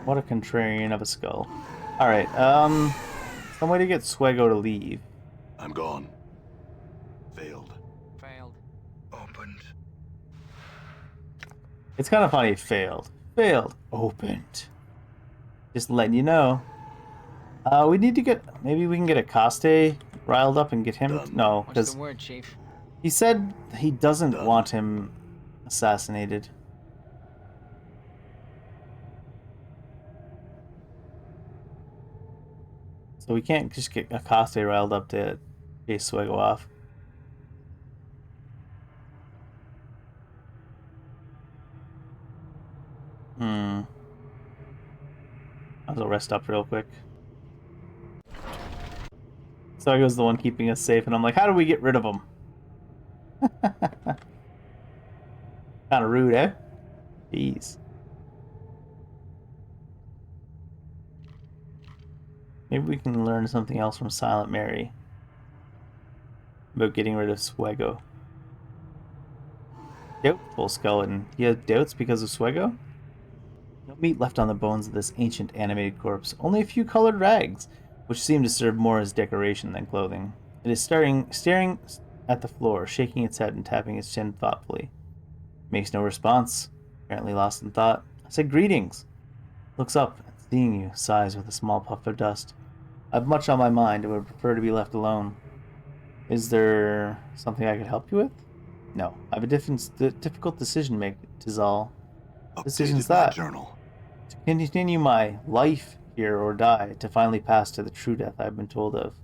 What a contrarian of a skull. Alright, some way to get Swego to leave. I'm gone. Failed. Failed. Opened. It's kind of funny, failed. Failed. Opened. Just letting you know. We need to get, maybe we can get Akaste riled up and get him. Done. No, What's because the word, Chief? he said he doesn't Done. want him assassinated. So we can't just get Akaste riled up to chase Swego off. I'll rest up real quick. Swego's the one keeping us safe, and I'm like, how do we get rid of him? Kind of rude, eh? Jeez. Maybe we can learn something else from Silent Mary about getting rid of Swego. Doubtful skeleton. You have doubts because of Swego? No meat left on the bones of this ancient animated corpse. Only a few colored rags, which seem to serve more as decoration than clothing. It is staring at the floor, shaking its head and tapping its chin thoughtfully. Makes no response. Apparently lost in thought. I said greetings. Looks up and seeing you, sighs with a small puff of dust. I've much on my mind and would prefer to be left alone. Is there something I could help you with? No. I have a difficult decision to make, 'tis all. Decision's Updated my that. journal. To continue my life here or die, to finally pass to the true death I've been told of.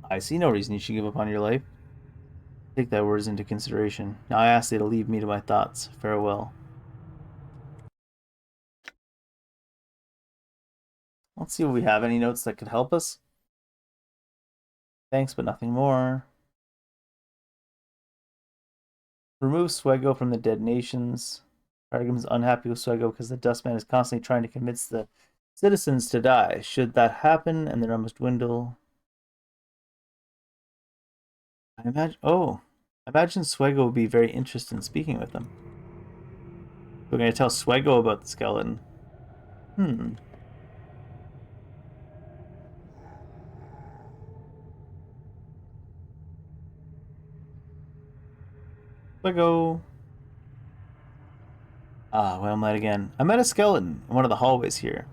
I see no reason you should give up on your life. Take thy words into consideration. Now I ask thee to leave me to my thoughts. Farewell. Let's see if we have any notes that could help us. Thanks, but nothing more. Remove Swego from the Dead Nations. Arkham is unhappy with Swego because the Dustman is constantly trying to convince the citizens to die. Should that happen and their numbers dwindle, I imagine Swego would be very interested in speaking with them. We're going to tell Swego about the skeleton. Swego. Ah, well, I met again. I met a skeleton in one of the hallways here.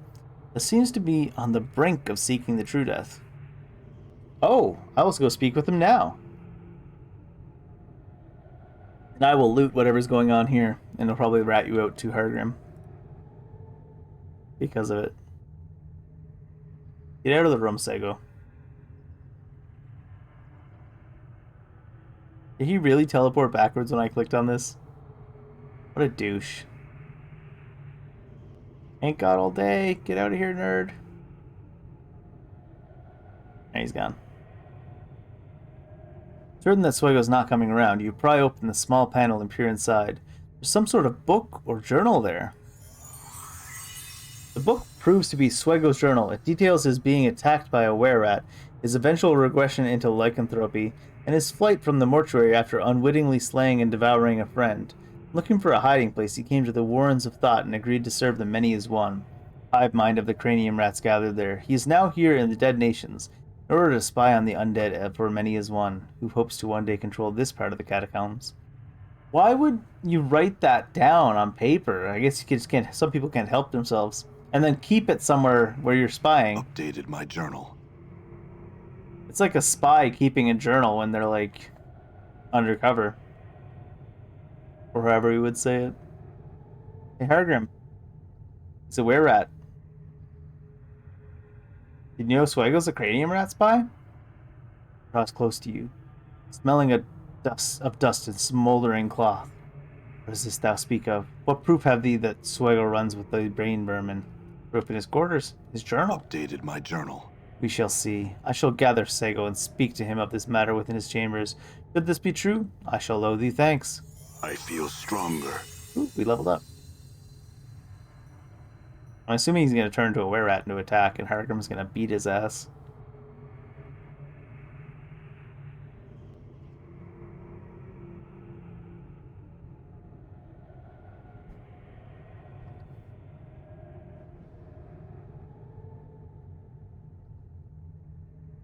It seems to be on the brink of seeking the true death. Oh, I will go speak with him now. And I will loot whatever's going on here, and he'll probably rat you out to Hargrim. Because of it. Get out of the room, Sego. Did he really teleport backwards when I clicked on this? What a douche. Ain't got all day. Get out of here, nerd. And he's gone. Certain that Swego's not coming around, you pry open the small panel and peer inside. There's some sort of book or journal there. The book proves to be Swego's journal. It details his being attacked by a were-rat, his eventual regression into lycanthropy, and his flight from the mortuary after unwittingly slaying and devouring a friend. Looking for a hiding place, he came to the Warrens of Thought and agreed to serve the many as one. Hive mind of the cranium rats gathered there. He is now here in the Dead Nations, in order to spy on the undead for many as one, who hopes to one day control this part of the catacombs. Why would you write that down on paper? I guess you just can't. Some people can't help themselves. And then keep it somewhere where you're spying. Updated my journal. It's like a spy keeping a journal when they're like undercover. Or however you would say it. Hey, Hargrim. It's a were-rat. Did you know Swego's a cranium rat spy? Draws close to you, smelling of dust and smoldering cloth. What does this thou speak of? What proof have thee that Swego runs with the brain vermin? Proof in his quarters, his journal. Updated my journal. We shall see. I shall gather Swego and speak to him of this matter within his chambers. Should this be true, I shall owe thee thanks. I feel stronger. Ooh, we leveled up. I'm assuming he's going to turn into a were-rat to attack, and Hargrim's going to beat his ass.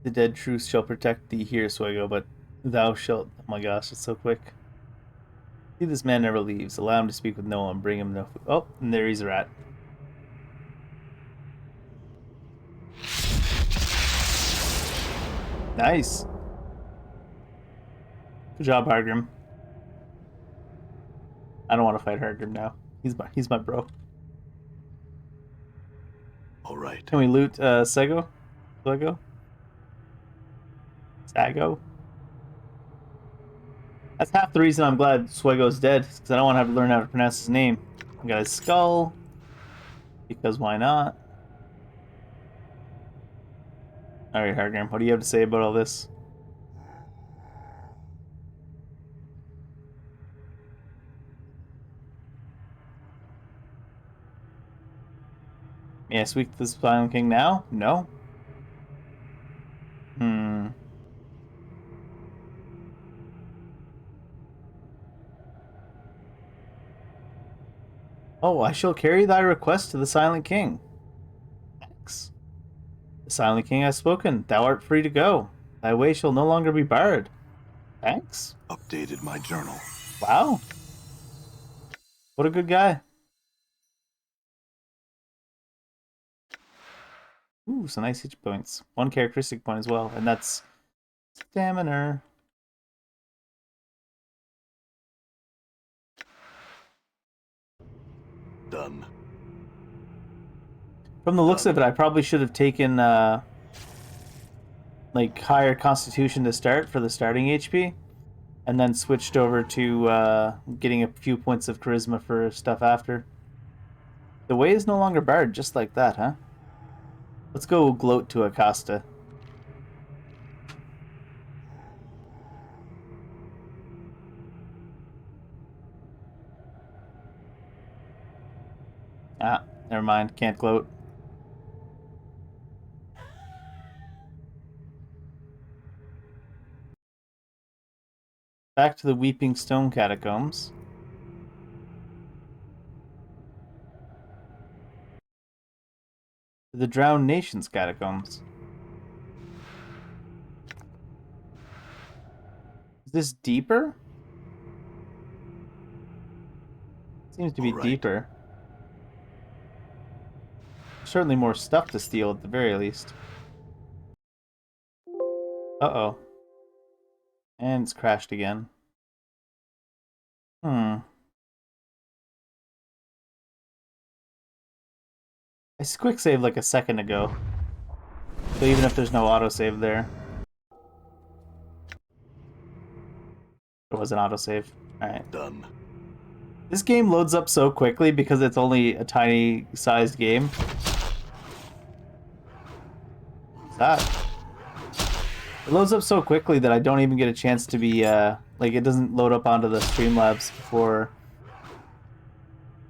The dead truth shall protect thee here, Swego, but thou shalt... Oh my gosh, it's so quick. See, this man never leaves. Allow him to speak with no one. Bring him no food. Oh, and there he's a rat. Nice. Good job, Hargrim. I don't want to fight Hargrim now. He's my bro. All right. Can we loot Sego? Swego? Sago? That's half the reason I'm glad Swego's dead, because I don't want to have to learn how to pronounce his name. I got his skull, because why not? Alright, Hargrim, what do you have to say about all this? May I speak to this Silent King now? No? Oh, I shall carry thy request to the Silent King. Thanks. The Silent King has spoken. Thou art free to go. Thy way shall no longer be barred. Thanks. Updated my journal. Wow. What a good guy. Ooh, some nice hit points. One characteristic point as well, and that's stamina. Done. From the looks of it, I probably should have taken like higher constitution to start for the starting HP, and then switched over to getting a few points of charisma for stuff after. The way is no longer barred, just like that, huh? Let's go gloat to Acosta. never mind. Can't gloat. Back to the Weeping Stone Catacombs. To the Drowned Nations Catacombs. Is this deeper? Seems to be deeper. Certainly more stuff to steal at the very least. Uh-oh. And it's crashed again. I quick saved like a second ago. So even if there's no autosave there. It was an autosave. Alright. Done. This game loads up so quickly because it's only a tiny sized game. What's that? It loads up so quickly that I don't even get a chance to be, like, it doesn't load up onto the Streamlabs before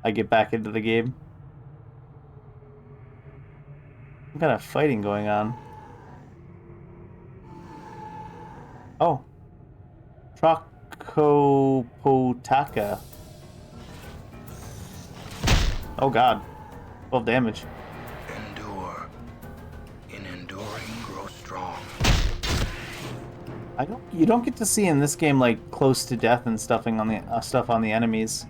I get back into the game. Some kind of fighting going on. Oh. Trokopotaka. Oh god. 12 damage. Endure. In enduring, grow strong. You don't get to see in this game like close to death and stuffing on the stuff on the enemies.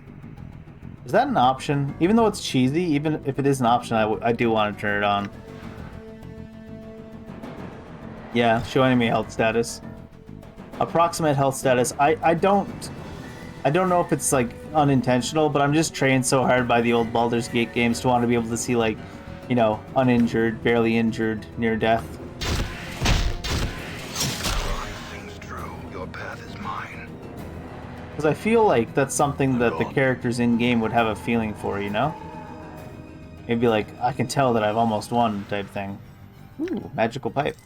Is that an option? Even though it's cheesy, even if it is an option, I do want to turn it on. Yeah, show enemy health status. Approximate health status. I don't know if it's like unintentional, but I'm just trained so hard by the old Baldur's Gate games to want to be able to see like, you know, uninjured, barely injured, near death. Because I feel like that's something that the characters in-game would have a feeling for, you know? Maybe like, I can tell that I've almost won type thing. Ooh, magical pipe.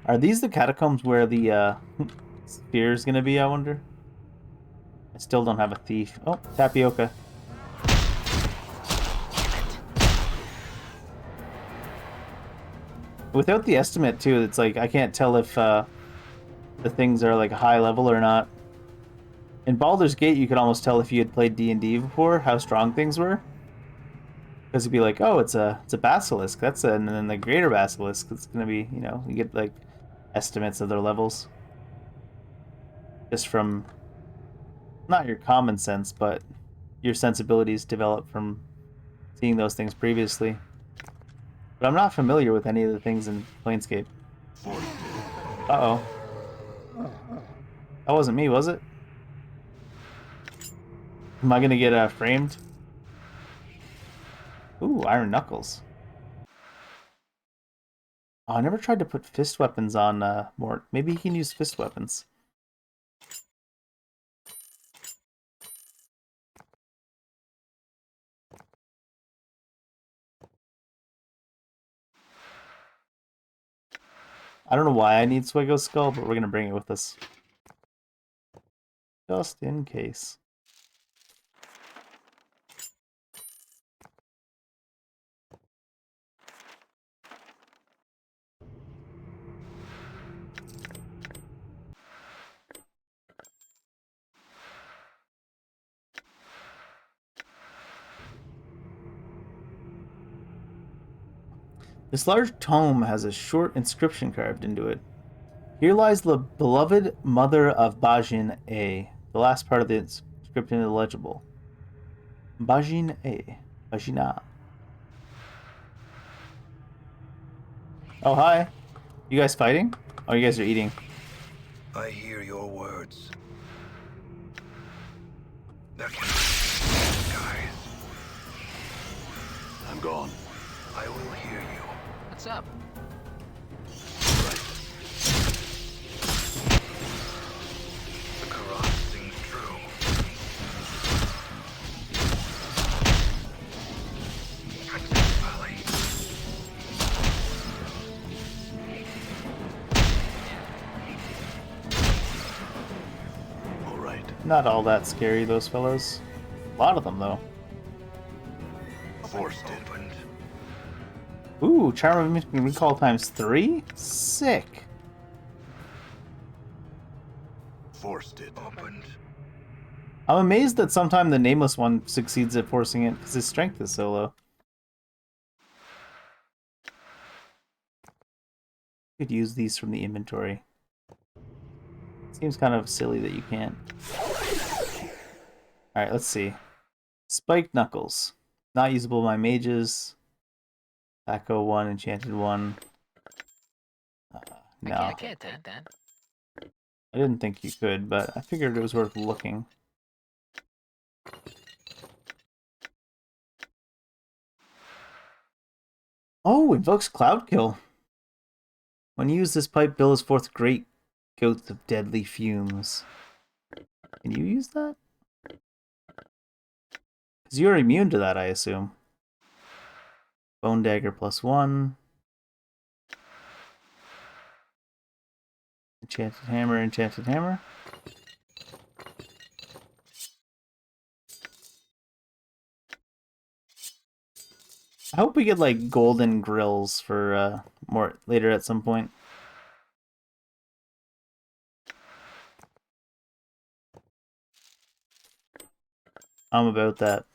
Are these the catacombs where the spear is going to be, I wonder? I still don't have a thief. Oh, tapioca. Without the estimate, too, it's like, I can't tell if the things are like high level or not. In Baldur's Gate, you could almost tell if you had played D&D before, how strong things were. Because you'd be like, oh, it's a basilisk. And then the greater basilisk, it's going to be, you know, you get like estimates of their levels. Just from, not your common sense, but your sensibilities developed from seeing those things previously. But I'm not familiar with any of the things in Planescape. Uh-oh. That wasn't me, was it? Am I gonna get framed? Ooh, iron knuckles. Oh, I never tried to put fist weapons on Mort. Maybe he can use fist weapons. I don't know why I need Swego's skull, but we're gonna bring it with us. Just in case. This large tome has a short inscription carved into it. Here lies the beloved mother of Bajin A. The last part of the inscription is illegible. Bajin A. Bajina. Oh, hi. You guys fighting? Oh, you guys are eating. I hear your words. There can be skies. I'm gone. I will hear you. What's up? The Quran sings true. Princess Valley. All right. Not all that scary, those fellows. A lot of them, though. Forced it. Opened. Ooh, Charm of Recall times 3? Sick. Forced it. Opened. I'm amazed that sometime the Nameless one succeeds at forcing it, because his strength is so low. Could use these from the inventory. Seems kind of silly that you can't. Alright, let's see. Spiked Knuckles. Not usable by mages. Echo 1, Enchanted 1. No. I can't take that. I didn't think you could, but I figured it was worth looking. Oh, invokes Cloud Kill. When you use this pipe, billows forth great goats of deadly fumes. Can you use that? Because you're immune to that, I assume. Bone Dagger +1. Enchanted Hammer, Enchanted Hammer. I hope we get like golden grills for more later at some point. I'm about that.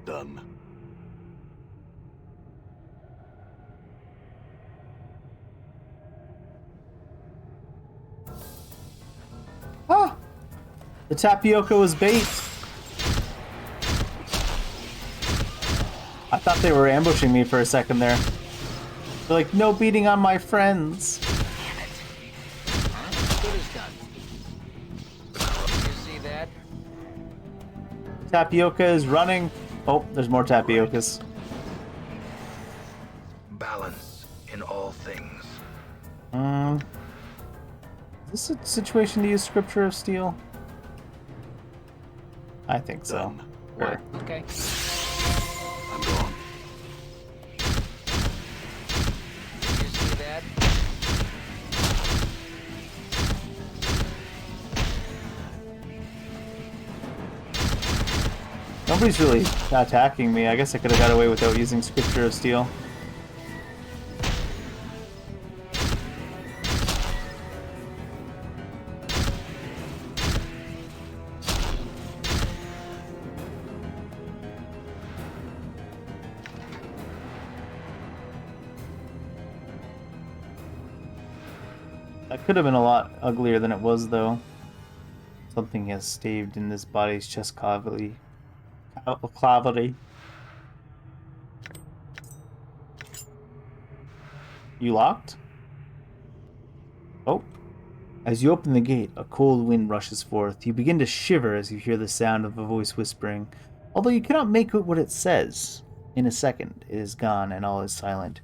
Done. Ah! The tapioca was bait! I thought they were ambushing me for a second there. They're like, no beating on my friends. Good as done. You see that? Tapioca is running. Oh, there's more tapiocas. Balance in all things. Is this a situation to use Scripture of Steel? I think so. Done. Sure. Okay. I'm gone. You see that? Nobody's really attacking me. I guess I could have got away without using Scripture of Steel. That could have been a lot uglier than it was, though. Something has staved in this body's chest cavity. You locked? Oh. As you open the gate, a cold wind rushes forth. You begin to shiver as you hear the sound of a voice whispering, although you cannot make out what it says. In a second, it is gone and all is silent.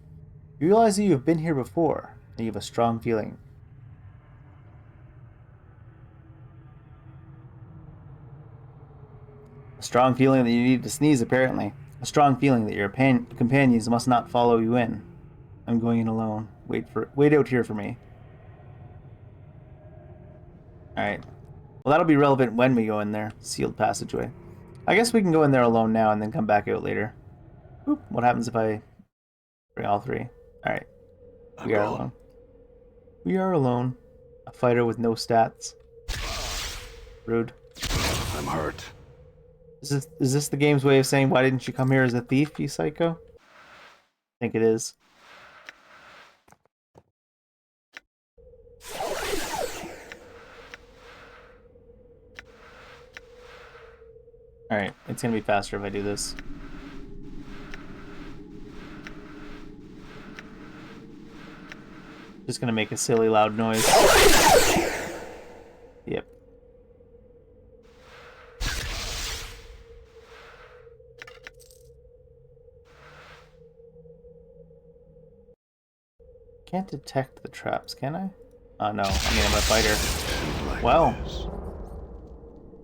You realize that you have been here before, and you have a strong feeling. A strong feeling that you need to sneeze, apparently. A strong feeling that your companions must not follow you in. I'm going in alone. Wait out here for me. Alright. Well, that'll be relevant when we go in there. Sealed passageway. I guess we can go in there alone now and then come back out later. Oop, what happens if I bring all three? Alright. We are alone. We are alone. A fighter with no stats. Rude. I'm hurt. Is this the game's way of saying, why didn't you come here as a thief, you psycho? I think it is. Alright, it's gonna be faster if I do this. Just gonna make a silly loud noise. Yep. Can't detect the traps, can I? Oh no, I mean I'm a fighter. Like Well. this.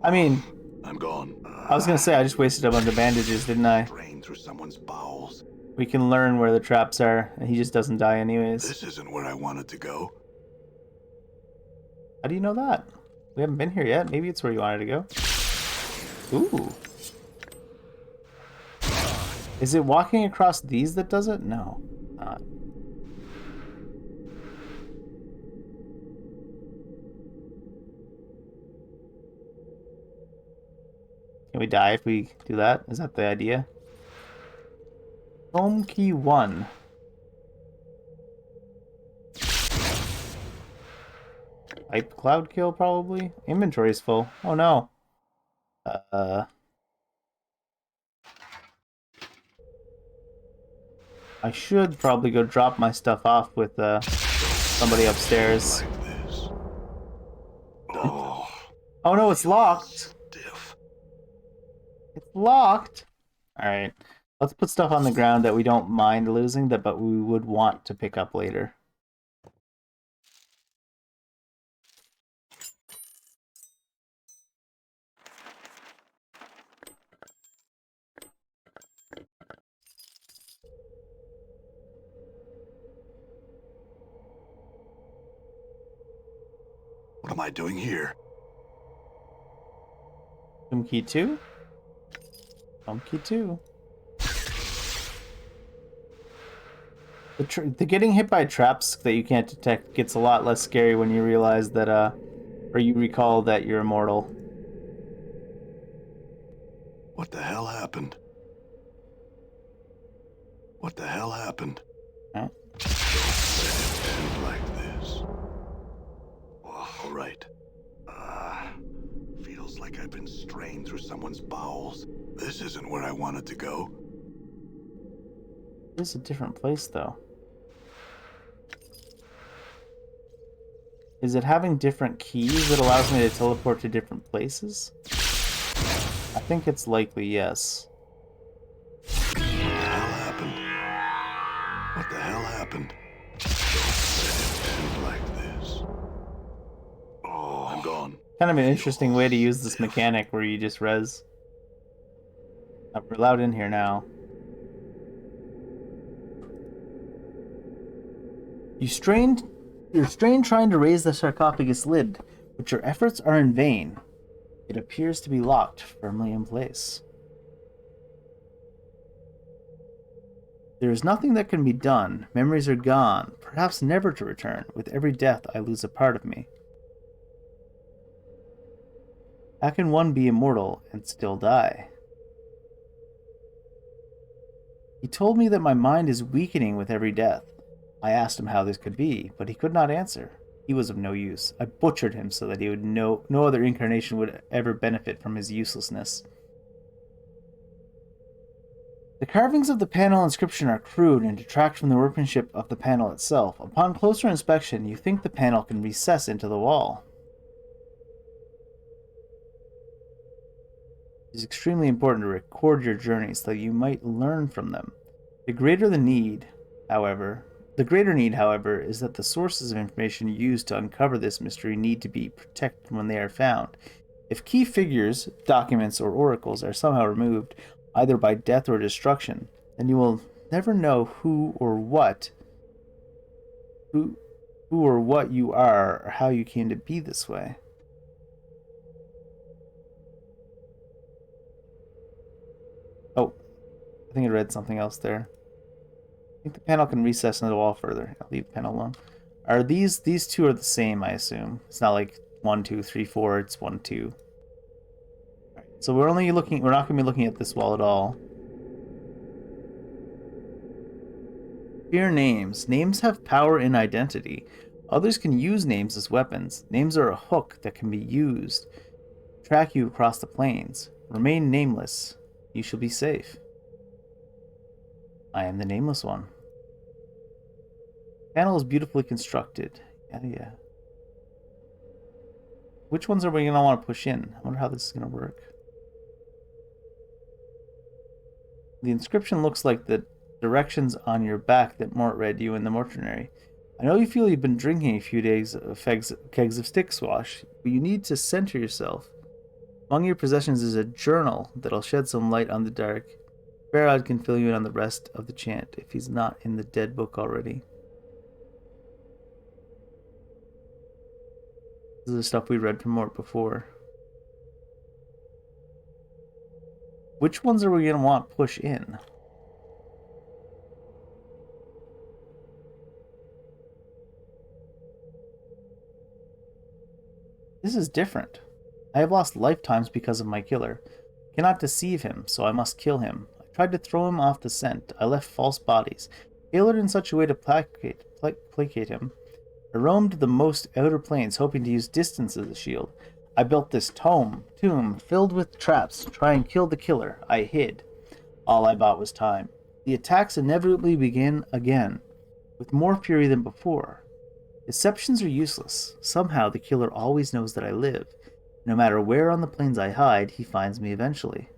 I mean, I'm gone. I was gonna say I just wasted a bunch of bandages, didn't I? Drain through someone's bowels. We can learn where the traps are, and he just doesn't die anyways. This isn't where I wanted to go. How do you know that? We haven't been here yet. Maybe it's where you wanted to go. Ooh. Is it walking across these that does it? No. Not. Can we die if we do that? Is that the idea? Home key 1. Type cloud kill probably. Inventory's full. Oh no. I should probably go drop my stuff off with somebody upstairs. Like this. Oh, Oh no, it's locked. stiff. It's locked. Alright. Let's put stuff on the ground that we don't mind losing, but we would want to pick up later. What am I doing here? Home key 2? Home key 2. The getting hit by traps that you can't detect gets a lot less scary when you realize that, or you recall that you're immortal. What the hell happened? What the hell happened? Huh? End like this. All right. Feels like I've been strained through someone's bowels. This isn't where I wanted to go. This is a different place, though. Is it having different keys that allows me to teleport to different places? I think it's likely yes. What the hell happened? What the hell happened? End like this. Oh, I'm gone. Kind of an interesting way to use this mechanic where you just res. We're allowed in here now. You're strained trying to raise the sarcophagus lid, but your efforts are in vain. It appears to be locked firmly in place. There is nothing that can be done. Memories are gone, perhaps never to return. With every death, I lose a part of me. How can one be immortal and still die? He told me that my mind is weakening with every death. I asked him how this could be, but he could not answer. He was of no use. I butchered him so that he would no other incarnation would ever benefit from his uselessness. The carvings of the panel inscription are crude and detract from the workmanship of the panel itself. Upon closer inspection, you think the panel can recess into the wall. It is extremely important to record your journeys so you might learn from them. The greater need, however, is that the sources of information used to uncover this mystery need to be protected when they are found. If key figures, documents, or oracles are somehow removed, either by death or destruction, then you will never know who or what you are or how you came to be this way. Oh, I think I read something else there. I think the panel can recess into the wall further. I'll leave the panel alone. Are these two are the same, I assume. It's not like 1, 2, 3, 4, it's 1, 2. Alright, so we're not gonna be looking at this wall at all. Fear names. Names have power in identity. Others can use names as weapons. Names are a hook that can be used to track you across the plains. Remain nameless. You shall be safe. I am the nameless one. Panel is beautifully constructed. Yeah. Which ones are we gonna want to push in? I wonder how this is gonna work. The inscription looks like the directions on your back that Mort read you in the mortuary. I know you feel you've been drinking a few days of kegs of stick swash, but you need to center yourself. Among your possessions is a journal that'll shed some light on the dark. Farad can fill you in on the rest of the chant if he's not in the dead book already. This is the stuff we read from Mort before. Which ones are we going to want push in? This is different. I have lost lifetimes because of my killer. I cannot deceive him, so I must kill him. I tried to throw him off the scent. I left false bodies, tailored in such a way to placate him. I roamed the most outer planes, hoping to use distance as a shield. I built this tomb filled with traps to try and kill the killer. I hid. All I bought was time. The attacks inevitably begin again, with more fury than before. Deceptions are useless. Somehow the killer always knows that I live. No matter where on the plains I hide, he finds me eventually.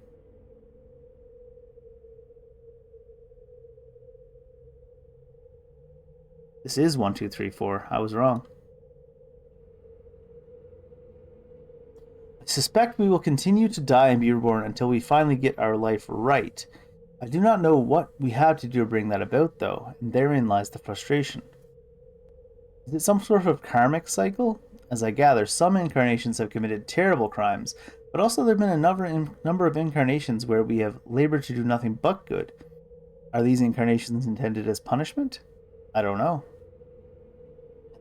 This is 1, 2, 3, 4. I was wrong. I suspect we will continue to die and be reborn until we finally get our life right. I do not know what we have to do to bring that about, though, and therein lies the frustration. Is it some sort of karmic cycle? As I gather, some incarnations have committed terrible crimes, but also there have been a number of incarnations where we have labored to do nothing but good. Are these incarnations intended as punishment? I don't know.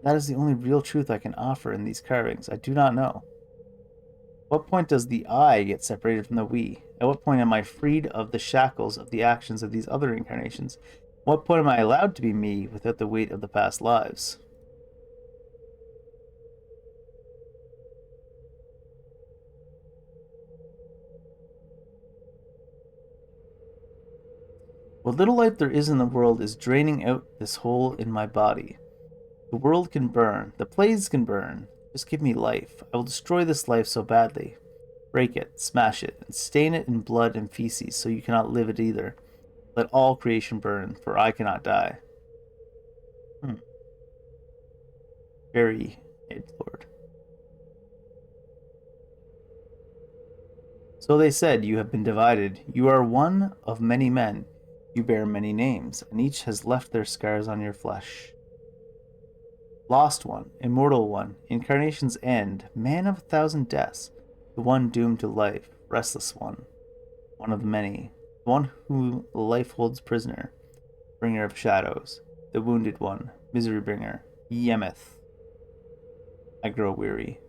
That is the only real truth I can offer in these carvings. I do not know. At what point does the I get separated from the we? At what point am I freed of the shackles of the actions of these other incarnations? At what point am I allowed to be me without the weight of the past lives? What little light there is in the world is draining out this hole in my body. The world can burn. The plays can burn. Just give me life. I will destroy this life so badly. Break it, smash it, and stain it in blood and feces so you cannot live it either. Let all creation burn, for I cannot die. Very Lord. So they said, you have been divided. You are one of many men. You bear many names, and each has left their scars on your flesh. Lost one, immortal one, incarnation's end, man of 1,000 deaths, the one doomed to life, restless one of the many, the one who life holds prisoner, bringer of shadows, the wounded one, misery bringer, Yemeth. I grow weary.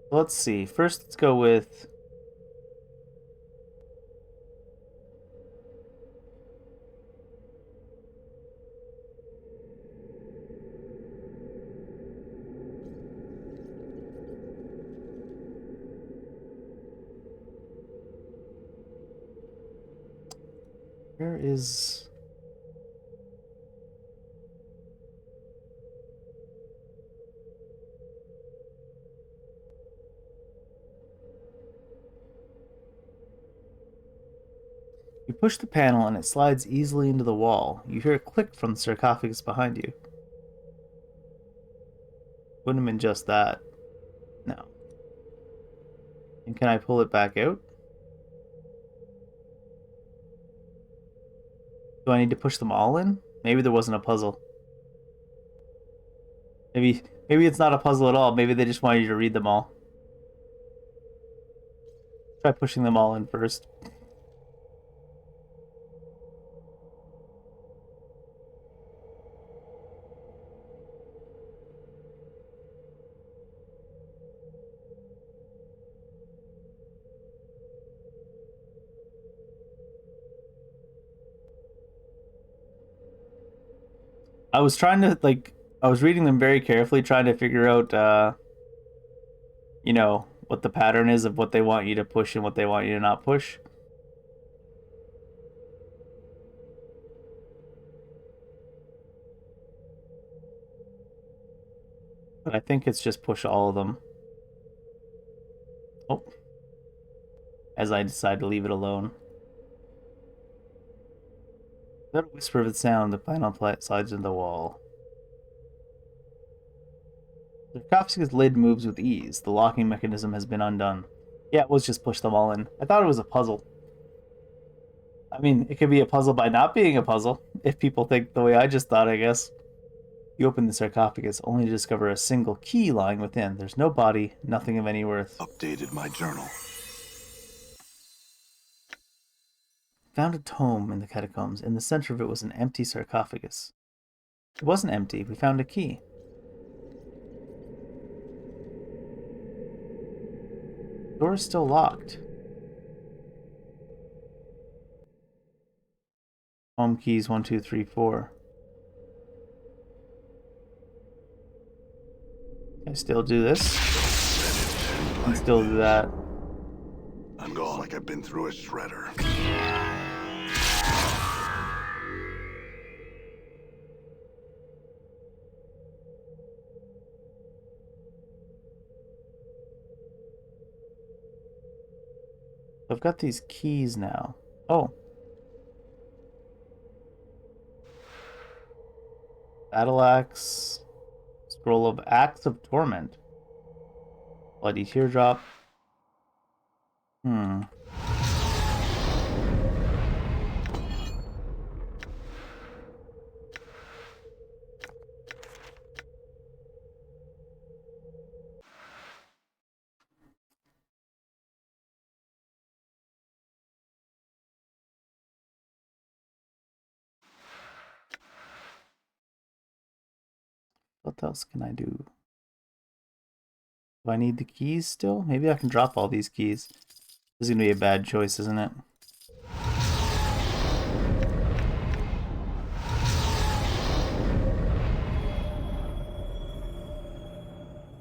Let's see. First, let's go with... Where is... You push the panel and it slides easily into the wall. You hear a click from the sarcophagus behind you. Wouldn't have been just that. No. And can I pull it back out? Do I need to push them all in? Maybe there wasn't a puzzle. Maybe it's not a puzzle at all. Maybe they just wanted you to read them all. Try pushing them all in first. I was trying to, I was reading them very carefully, trying to figure out, you know, what the pattern is of what they want you to push and what they want you to not push. But I think it's just push all of them. Oh. As I decide to leave it alone. Without a whisper of its sound, the panel slides into the wall. The sarcophagus lid moves with ease. The locking mechanism has been undone. Yeah, it was just push them all in. I thought it was a puzzle. I mean, it could be a puzzle by not being a puzzle, if people think the way I just thought, I guess. You open the sarcophagus only to discover a single key lying within. There's no body, nothing of any worth. Updated my journal. Found a tome in the catacombs. In the center of it was an empty sarcophagus. It wasn't empty. We found a key. The door is still locked. Home keys 1, 2, 3, 4. Can I still do this? And still do that. I'm gone like I've been through a shredder. I've got these keys now. Oh. Battle Axe. Scroll of Axe of Torment. Bloody Teardrop. What else can I do? Do I need the keys still? Maybe I can drop all these keys. This is going to be a bad choice, isn't it?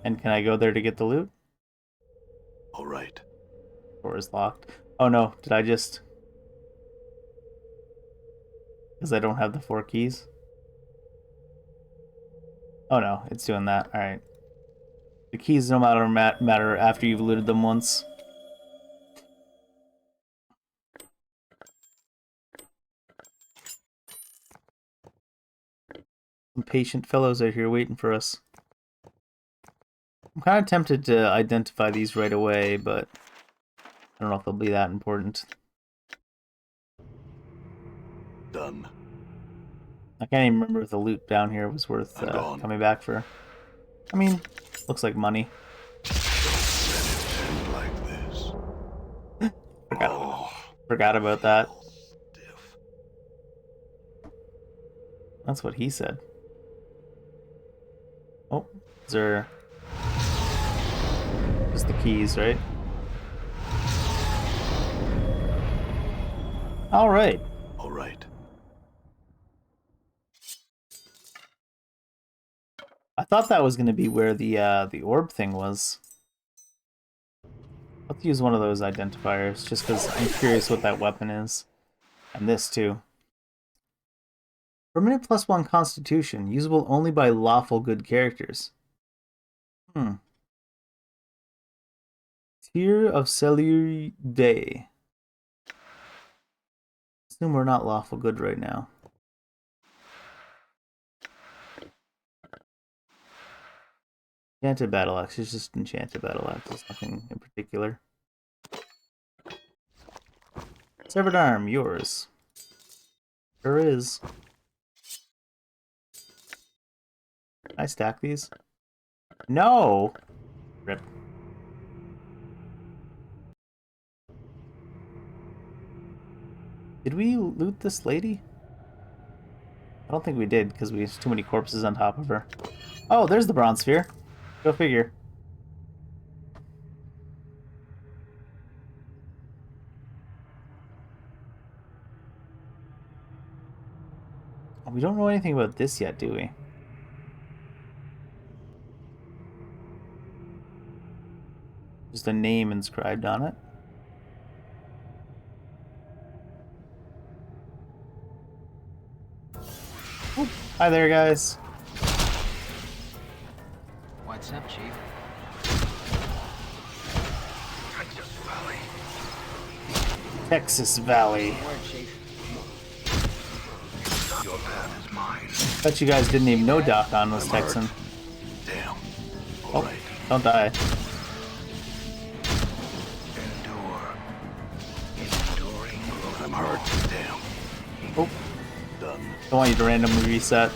And can I go there to get the loot? All right. Door is locked. Oh no, did I just... Because I don't have the 4 keys? Oh no, it's doing that. Alright. The keys no matter after you've looted them once. Some patient fellows out here waiting for us. I'm kind of tempted to identify these right away, but I don't know if they'll be that important. Done. I can't even remember if the loot down here was worth coming back for. I mean, looks like money. Like this. Forgot about that. That's what he said. Oh, is there... Just the keys, right? Alright. All right. I thought that was going to be where the orb thing was. Let's use one of those identifiers, just because I'm curious what that weapon is. And this, too. Permanent +1 Constitution, usable only by lawful good characters. Tear of Celery Day. Assume we're not lawful good right now. Enchanted Battle Axe. It's just Enchanted Battle Axe. There's nothing in particular. Severed Arm, yours. Sure is. Can I stack these? No! Rip. Did we loot this lady? I don't think we did, because we have too many corpses on top of her. Oh, there's the bronze sphere. Go figure. We don't know anything about this yet, do we? Just a name inscribed on it. Ooh, hi there, guys. What's up, Chief? Texas Valley. Word, Chief. Your path is mine. Bet you guys didn't even know Docon was Texan. Damn. Oh, All right. don't die. Endure. In enduring growth. I'm hurt. Damn. Don't want you to randomly reset.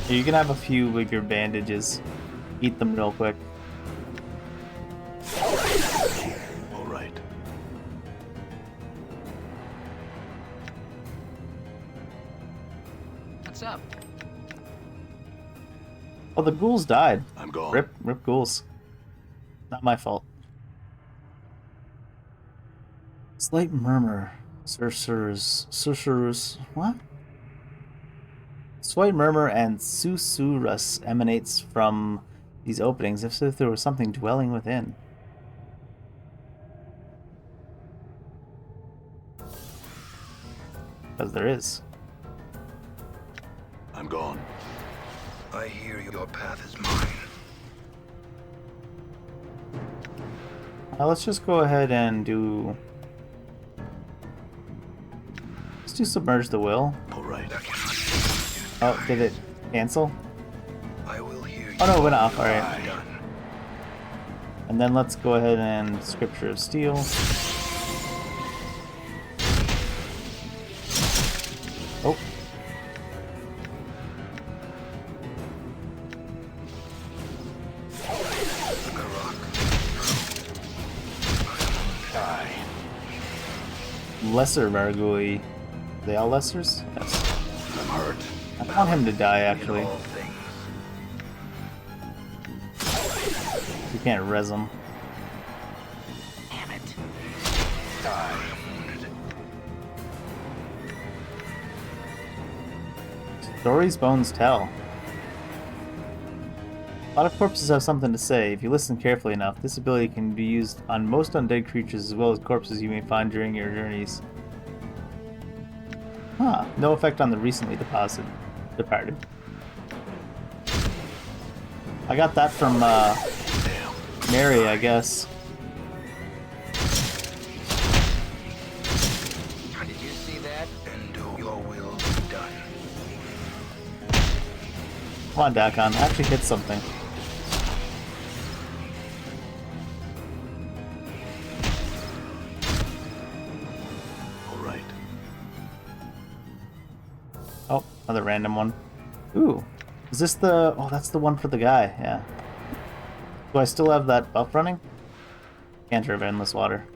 You can have a few with your bandages. Eat them real quick. All right. What's up? Oh, the ghouls died. I'm gone. Rip ghouls. Not my fault. Slight murmur. Susurrus. What? Slight murmur and susurrus emanates from these openings, as if there was something dwelling within. Because there is. I'm gone. I hear your path is mine. Let's just go ahead and do... Let's do Submerge the Will. All right. Oh, did it cancel? I will hear you. Oh no, it went off. Alright. Done. And then let's go ahead and Scripture of Steel. Oh. Die. Lesser Marguli. Are they all Lessers? Yes. I'm hurt. I want him to die, In actually. all things. You can't res him. Damn it. Die. Stories bones tell. A lot of corpses have something to say. If you listen carefully enough, this ability can be used on most undead creatures as well as corpses you may find during your journeys. Huh. No effect on the recently departed. I got that from Mary, I guess. Did you see that? And do your will be done. Come on, Dakon. Actually hit something. All right. Oh, another random one. Ooh. Is this the... Oh, that's the one for the guy. Yeah. Do I still have that buff running? Canter of Endless Water.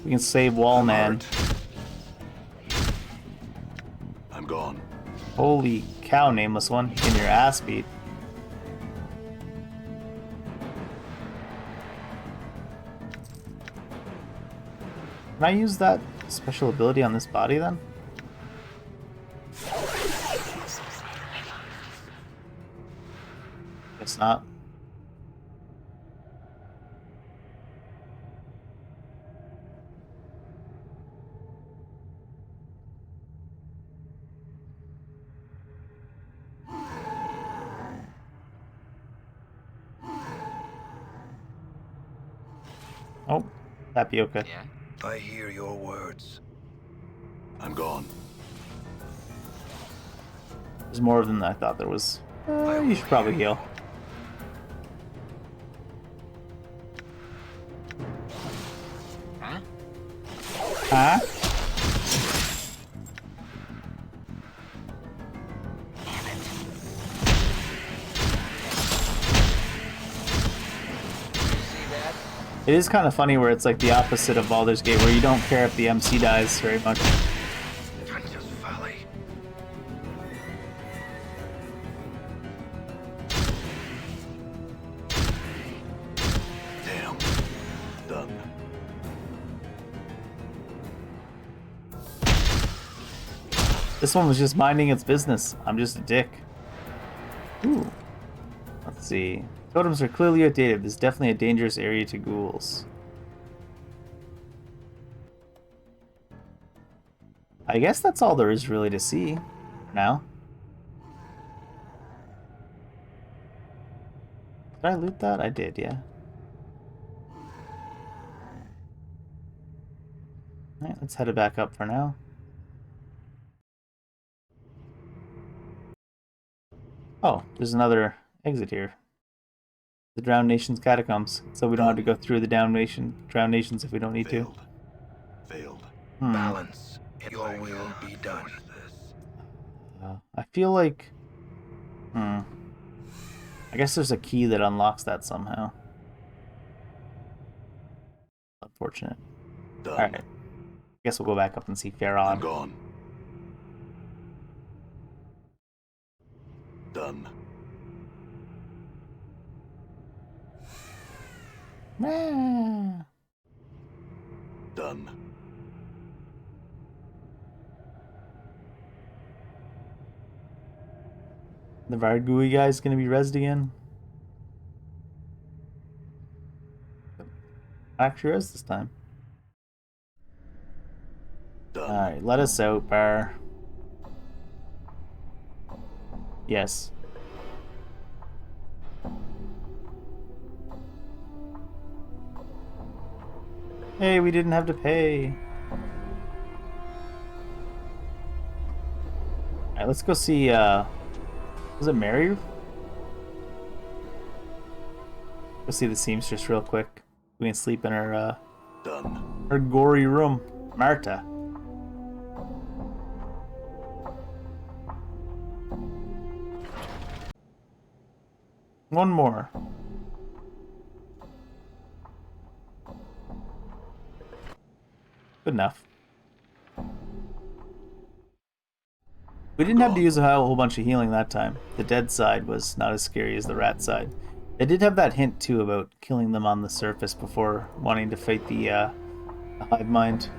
We can save Wallman. I'm gone. Holy cow, Nameless One. Getting your ass beat. Can I use that special ability on this body then? Guess not. Oh, tapioca. Yeah. I hear your words. I'm gone. There's more than I thought there was. You should probably heal. Huh? Huh? It is kind of funny where it's like the opposite of Baldur's Gate, where you don't care if the MC dies very much. Just folly. Damn. Done. This one was just minding its business. I'm just a dick. Ooh. Let's see. Totems are clearly outdated. This is definitely a dangerous area to ghouls. I guess that's all there is really to see for now. Did I loot that? I did, yeah. Alright, let's head it back up for now. Oh, there's another exit here. The Drowned Nations catacombs, so we don't have to go through the Drowned Nations if we don't need to. Failed. Balance. Your will be done. I feel like... I guess there's a key that unlocks that somehow. Unfortunate. Done. Alright. Guess we'll go back up and see I'm Farron. gone. Done. Ah. Done. The Vargui guy's gonna be rezzed again. Actually res this time. Done. Alright, let us out, Bar. Yes. Hey, we didn't have to pay. Alright, let's go see, was it Mary? Go see the seamstress real quick. We can sleep in her, Done. her gory room. Marta. One more. Good enough. We didn't have to use a whole bunch of healing that time. The dead side was not as scary as the rat side. They did have that hint too about killing them on the surface before wanting to fight the hive mind.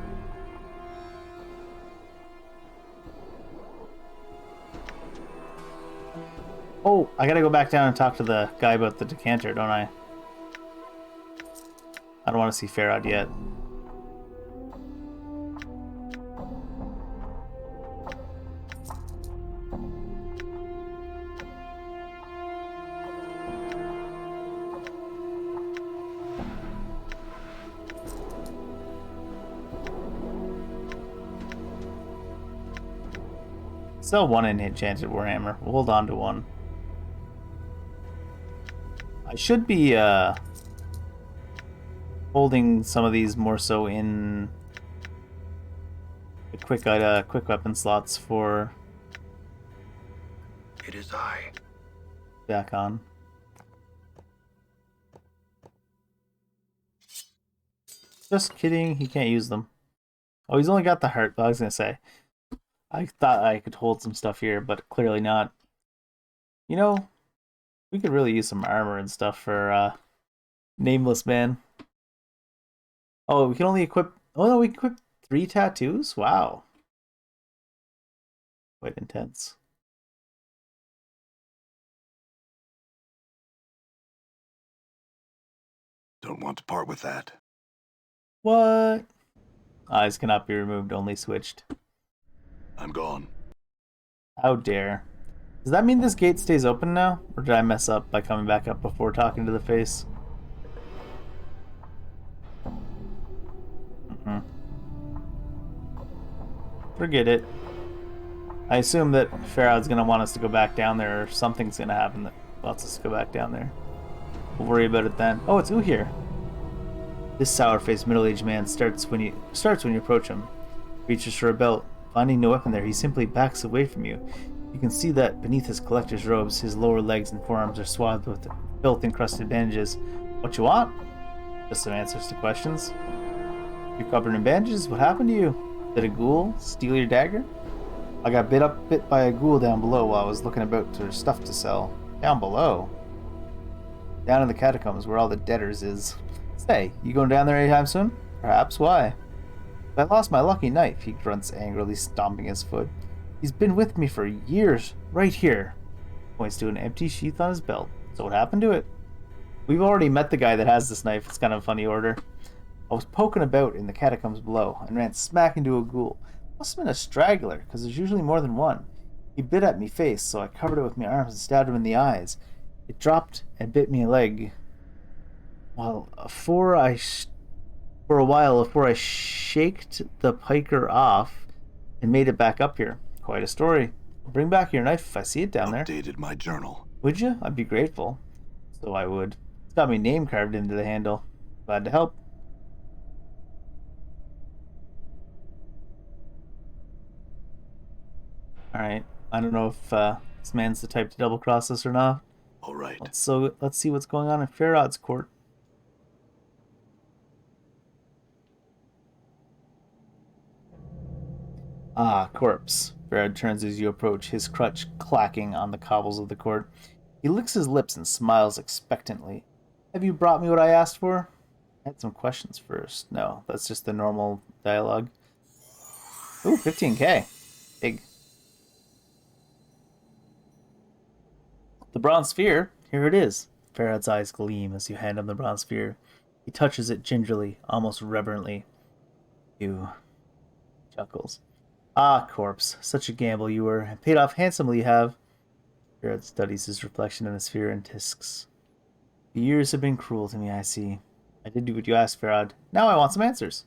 Oh, I gotta go back down and talk to the guy about the decanter, don't I? I don't want to see Farad yet. Sell one enchanted Warhammer. We'll hold on to one. I should be holding some of these more so in the quick weapon slots for It is I. back on. Just kidding, he can't use them. Oh, he's only got the heart, but I was gonna say. I thought I could hold some stuff here, but clearly not. You know, we could really use some armor and stuff for Nameless Man. Oh, we can only equip... Oh no, we can equip 3 tattoos? Wow. Quite intense. Don't want to part with that. What? Eyes cannot be removed, only switched. I'm gone. How dare. Does that mean this gate stays open now? Or did I mess up by coming back up before talking to the face? Forget it. I assume that Farad's gonna want us to go back down there, or something's gonna happen that wants us to go back down there. We'll worry about it then. Oh, it's Uhir. This sour-faced middle-aged man starts when you approach him. Reaches for a belt. Finding no weapon there, he simply backs away from you. You can see that beneath his collector's robes, his lower legs and forearms are swathed with filth-encrusted bandages. What you want? Just some answers to questions. You're covered in bandages? What happened to you? Did a ghoul steal your dagger? I got bit by a ghoul down below while I was looking about for stuff to sell. Down below? Down in the catacombs where all the debtors is. Say, you going down there anytime soon? Perhaps. Why? I lost my lucky knife, he grunts angrily, stomping his foot. He's been with me for years, right here. Points to an empty sheath on his belt. So what happened to it? We've already met the guy that has this knife. It's kind of a funny order. I was poking about in the catacombs below and ran smack into a ghoul. Must have been a straggler, because there's usually more than one. He bit at me face, so I covered it with my arms and stabbed him in the eyes. It dropped and bit me a leg. Well, before I shaked the piker off and made it back up here. Quite a story. I'll bring back your knife if I see it down there. Updated my journal. Would you? I'd be grateful. So I would. It's got my name carved into the handle. Glad to help. Alright. I don't know if this man's the type to double cross us or not. All right. Let's see what's going on in Farad's court. Ah, corpse. Farad turns as you approach, his crutch clacking on the cobbles of the court. He licks his lips and smiles expectantly. Have you brought me what I asked for? I had some questions first. No, that's just the normal dialogue. Ooh, 15k. Big. The bronze sphere. Here it is. Farad's eyes gleam as you hand him the bronze sphere. He touches it gingerly, almost reverently. You chuckles. Ah, corpse. Such a gamble you were. And paid off handsomely you have. Farad studies his reflection in the sphere and tisks. The years have been cruel to me, I see. I did do what you asked, Farad. Now I want some answers.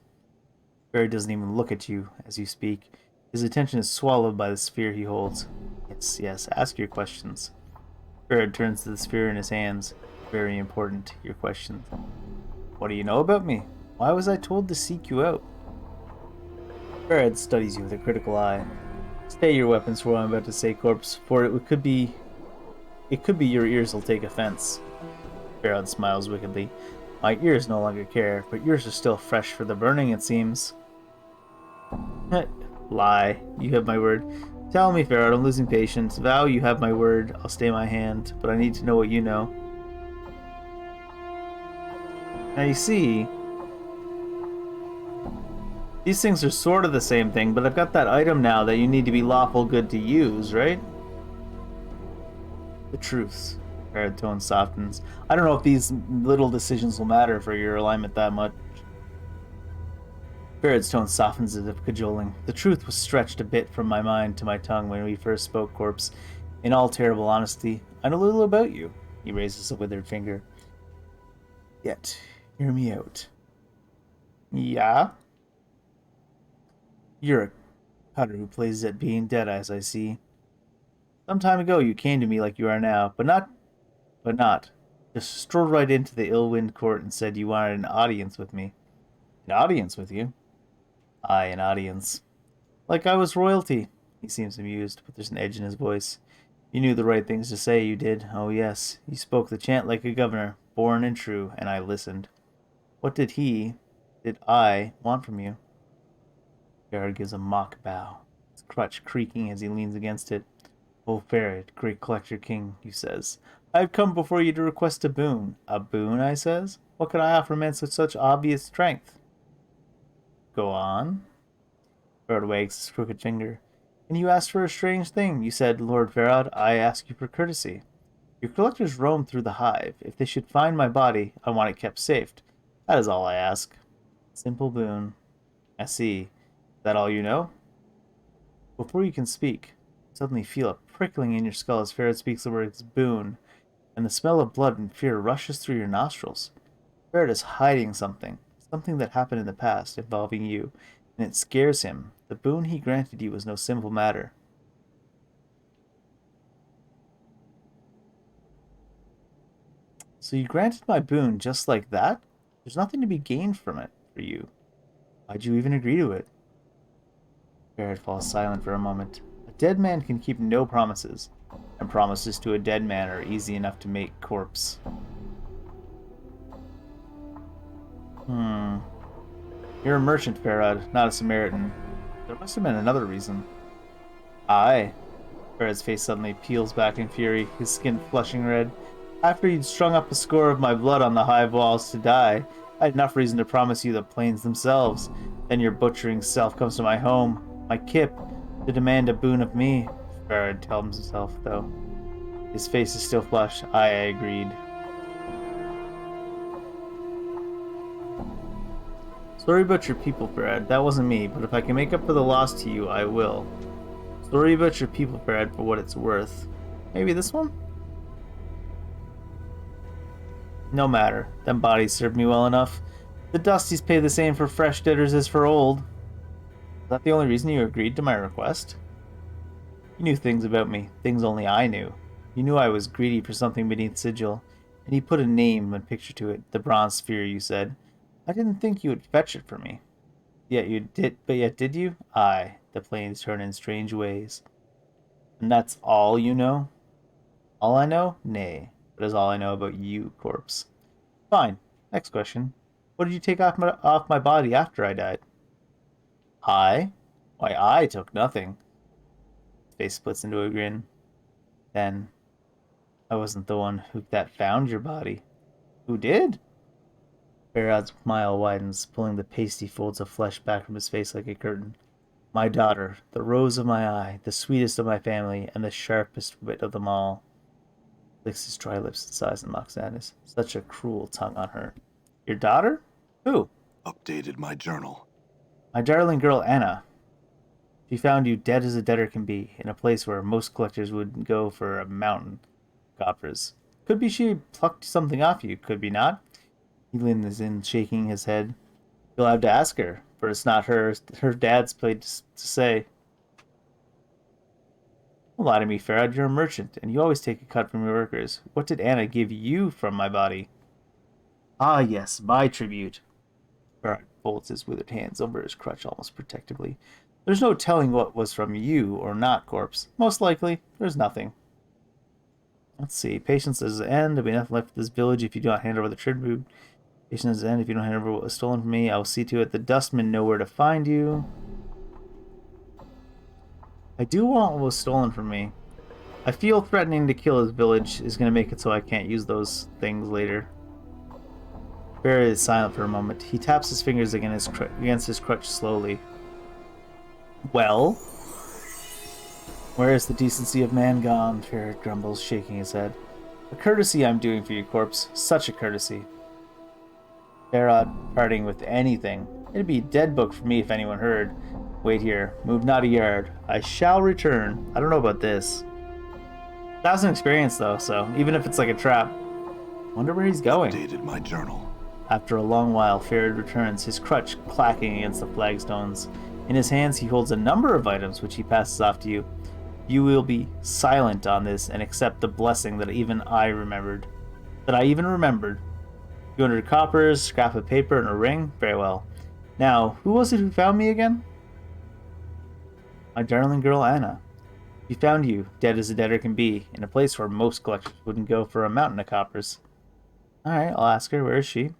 Farad doesn't even look at you as you speak. His attention is swallowed by the sphere he holds. Yes, yes, ask your questions. Farad turns to the sphere in his hands. Very important, your questions. What do you know about me? Why was I told to seek you out? Farad studies you with a critical eye. Stay your weapons for what I'm about to say, corpse, for it could be your ears will take offense. Farad smiles wickedly. My ears no longer care, but yours are still fresh for the burning, it seems. Lie. You have my word. Tell me, Farad, I'm losing patience. Vow you have my word. I'll stay my hand, but I need to know what you know. Now you see, these things are sort of the same thing, but I've got that item now that you need to be lawful good to use, right? The truths. Farad tone softens. I don't know if these little decisions will matter for your alignment that much. Farad's tone softens as if cajoling. The truth was stretched a bit from my mind to my tongue when we first spoke, corpse. In all terrible honesty, I know little about you. He raises a withered finger. Yet, hear me out. Yeah? You're a cutter who plays at being dead, as I see. Some time ago you came to me like you are now, but not. Just strolled right into the ill-wind court and said you wanted an audience with me. An audience with you? Aye, an audience. Like I was royalty. He seems amused, but there's an edge in his voice. You knew the right things to say, you did. Oh yes, you spoke the chant like a governor, born and true, and I listened. What did I want from you? Farad gives a mock bow, his crutch creaking as he leans against it. O Farad, great collector king, he says, I have come before you to request a boon. A boon, I says? What could I offer men with such obvious strength? Go on. Farad wags his crooked finger. And you asked for a strange thing. You said, Lord Farad, I ask you for courtesy. Your collectors roam through the hive. If they should find my body, I want it kept safe. That is all I ask. Simple boon. I see. Is that all you know? Before you can speak, you suddenly feel a prickling in your skull as Farad speaks the words boon, and the smell of blood and fear rushes through your nostrils. Farad is hiding something that happened in the past involving you, and it scares him. The boon he granted you was no simple matter. So you granted my boon just like that? There's nothing to be gained from it for you. Why'd you even agree to it? Farad falls silent for a moment. A dead man can keep no promises, and promises to a dead man are easy enough to make, corpse. You're a merchant, Farad, not a Samaritan. There must have been another reason. Aye. Farad's face suddenly peels back in fury, his skin flushing red. After you'd strung up a score of my blood on the hive walls to die, I had enough reason to promise you the plains themselves. Then your butchering self comes to my home, my kip, to demand a boon of me. Farad tells himself, though. His face is still flushed. I agreed. Sorry about your people, Farad. That wasn't me, but if I can make up for the loss to you, I will. Sorry about your people, Farad, for what it's worth. Maybe this one? No matter. Them bodies served me well enough. The Dusties pay the same for fresh debtors as for old. Is that the only reason you agreed to my request? You knew things about me, things only I knew. You knew I was greedy for something beneath sigil, and you put a name and picture to it, the bronze sphere, you said. I didn't think you would fetch it for me. Yet did you? Aye, the plains turn in strange ways. And that's all you know? All I know? Nay. That is all I know about you, corpse. Fine. Next question. What did you take off my body after I died? I? Why, I took nothing. His face splits into a grin. Then, I wasn't the one that found your body. Who did? Farad's smile widens, pulling the pasty folds of flesh back from his face like a curtain. My daughter, the rose of my eye, the sweetest of my family, and the sharpest wit of them all. Licks his dry lips and sighs in mock sadness. Such a cruel tongue on her. Your daughter? Who? Updated my journal. My darling girl Anna. She found you dead as a debtor can be, in a place where most collectors would go for a mountain of coppers. Could be she plucked something off you, could be not. He leans in, shaking his head. You'll have to ask her, for it's not her dad's place to say. Don't lie to me, Farad. You're a merchant, and you always take a cut from your workers. What did Anna give you from my body? Ah, yes, my tribute. Farad folds his withered hands over his crutch almost protectively. There's no telling what was from you or not, corpse. Most likely, there's nothing. Let's see. Patience is the end. There'll be nothing left of this village if you do not hand over the tribute. Patience is the end. If you don't hand over what was stolen from me, I will see to it the dustmen know where to find you. I do want what was stolen from me. I feel threatening to kill his village is going to make it so I can't use those things later. Barry is silent for a moment. He taps his fingers against his crutch slowly. Well? Where is the decency of man gone? Farad grumbles, shaking his head. A courtesy I'm doing for you, corpse. Such a courtesy. Farad parting with anything. It'd be a dead book for me if anyone heard. Wait here. Move not a yard. I shall return. I don't know about this. That was an experience, though, so even if it's like a trap. Wonder where he's going. Updated my journal. After a long while, Farad returns, his crutch clacking against the flagstones. In his hands, he holds a number of items which he passes off to you. You will be silent on this and accept the blessing that even I remembered. 200 coppers, scrap of paper, and a ring? Very well. Now, who was it who found me again? My darling girl Anna. She found you, dead as a debtor can be, in a place where most collectors wouldn't go for a mountain of coppers. Alright, I'll ask her. Where is she?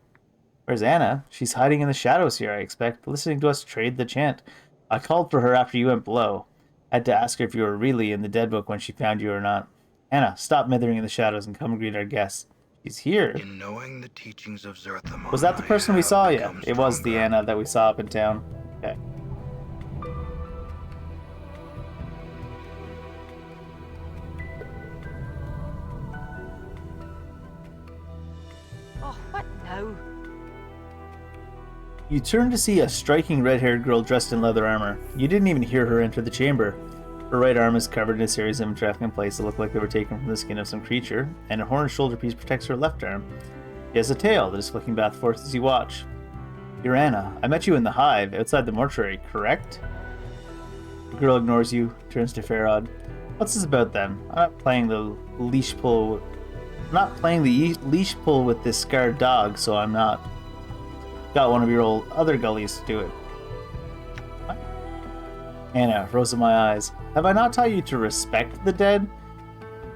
Where's Anna? She's hiding in the shadows here, I expect, listening to us trade the chant. I called for her after you went below. Had to ask her if you were really in the dead book when she found you or not. Anna, stop mithering in the shadows and come greet our guest. She's here. In knowing the teachings of Zerthamon, Was that the person we saw? Yeah, it was the Anna that we saw up in town. Okay. Oh, what now? You turn to see a striking red-haired girl dressed in leather armor. You didn't even hear her enter the chamber. Her right arm is covered in a series of trafficking plates that look like they were taken from the skin of some creature, and a horn shoulder piece protects her left arm. She has a tail that is flicking back and forth as you watch. You're Anna. I met you in the hive, outside the mortuary, correct? The girl ignores you, turns to Farad. What's this about then? I'm not playing the leash pull with this scarred dog, so I'm not. Got one of your old other gullies to do it. What? Anna, rose of my eyes. Have I not taught you to respect the dead?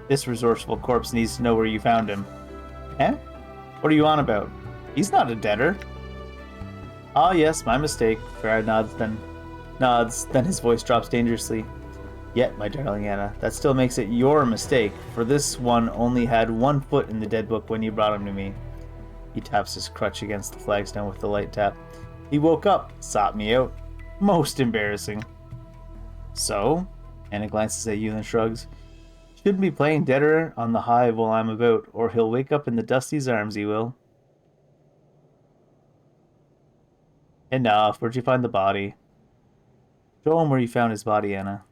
This resourceful corpse needs to know where you found him. Eh? What are you on about? He's not a debtor. Ah, yes, my mistake. Farad nods, then his voice drops dangerously. Yet, my darling Anna, that still makes it your mistake, for this one only had 1 foot in the dead book when you brought him to me. He taps his crutch against the flagstone with a light tap. He woke up, sought me out. Most embarrassing. So? Anna glances at you and shrugs. Shouldn't be playing debtor on the hive while I'm about, or he'll wake up in the Dusty's arms, he will. Enough. Where'd you find the body? Show him where you found his body, Anna.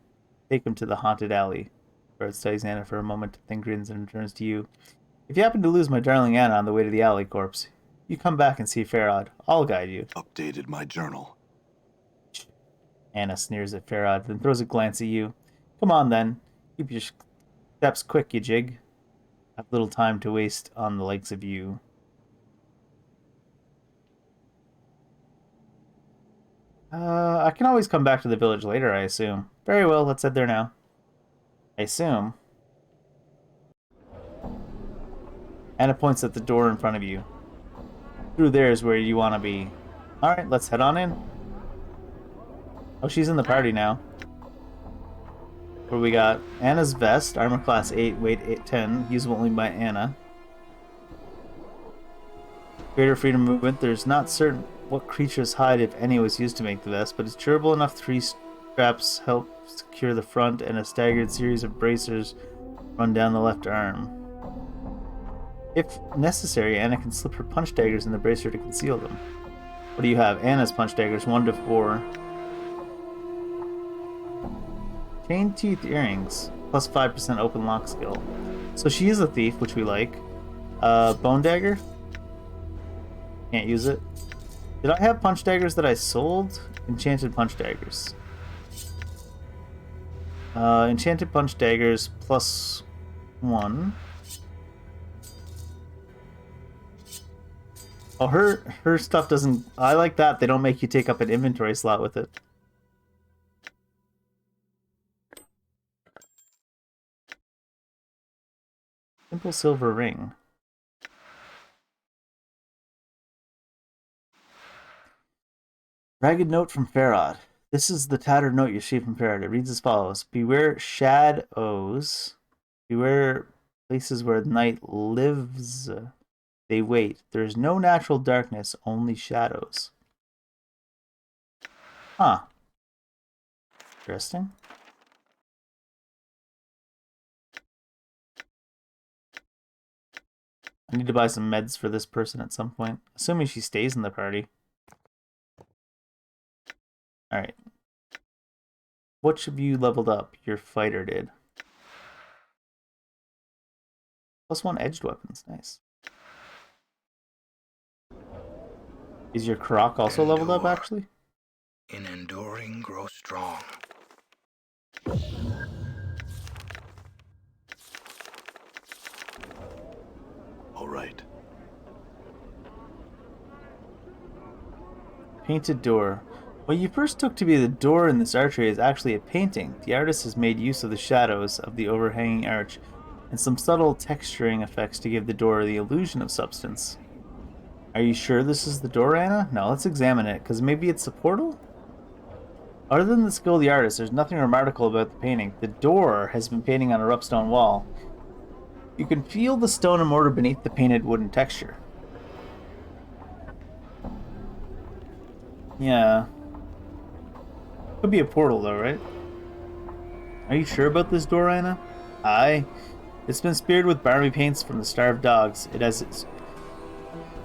Take him to the haunted alley. Bird studies Anna for a moment, then grins and turns to you. If you happen to lose my darling Anna on the way to the alley, corpse, you come back and see Farad. I'll guide you. Updated my journal. Anna sneers at Farad, then throws a glance at you. Come on, then. Keep your steps quick, you jig. I've little time to waste on the likes of you. I can always come back to the village later, I assume. Very well, let's head there now. I assume. Anna points at the door in front of you. Through there is where you want to be. Alright, let's head on in. Oh, she's in the party now. Where we got Anna's vest, armor class 8, weight 10, usable only by Anna. Greater freedom movement. There's not certain what creature's hide, if any, was used to make the vest, but it's durable enough. 3 straps help secure the front, and a staggered series of bracers run down the left arm. If necessary, Anna can slip her punch daggers in the bracer to conceal them. What do you have? Anna's punch daggers, 1 to 4. Chain teeth earrings, plus 5% open lock skill. So she is a thief, which we like. Bone dagger? Can't use it. Did I have punch daggers that I sold? Enchanted punch daggers. Enchanted punch daggers, plus 1. Oh, her stuff doesn't... I like that. They don't make you take up an inventory slot with it. Simple silver ring. Ragged note from Farod. This is the tattered note you received from Farod. It reads as follows. Beware shadows. Beware places where night lives. They wait. There is no natural darkness, only shadows. Huh. Interesting. I need to buy some meds for this person at some point. Assuming she stays in the party. Alright. What have you leveled up? Your fighter did. +1 edged weapons. Nice. Is your Karok also leveled up, actually? In enduring, grow strong. All right. Painted door. What you first took to be the door in this archway is actually a painting. The artist has made use of the shadows of the overhanging arch and some subtle texturing effects to give the door the illusion of substance. Are you sure this is the door, Anna? No, let's examine it, because maybe it's a portal? Other than the skill of the artist, there's nothing remarkable about the painting. The door has been painted on a rough stone wall. You can feel the stone and mortar beneath the painted wooden texture. Yeah. Could be a portal, though, right? Are you sure about this door, Anna? Aye. It's been smeared with barmy paints from the Starved Dogs.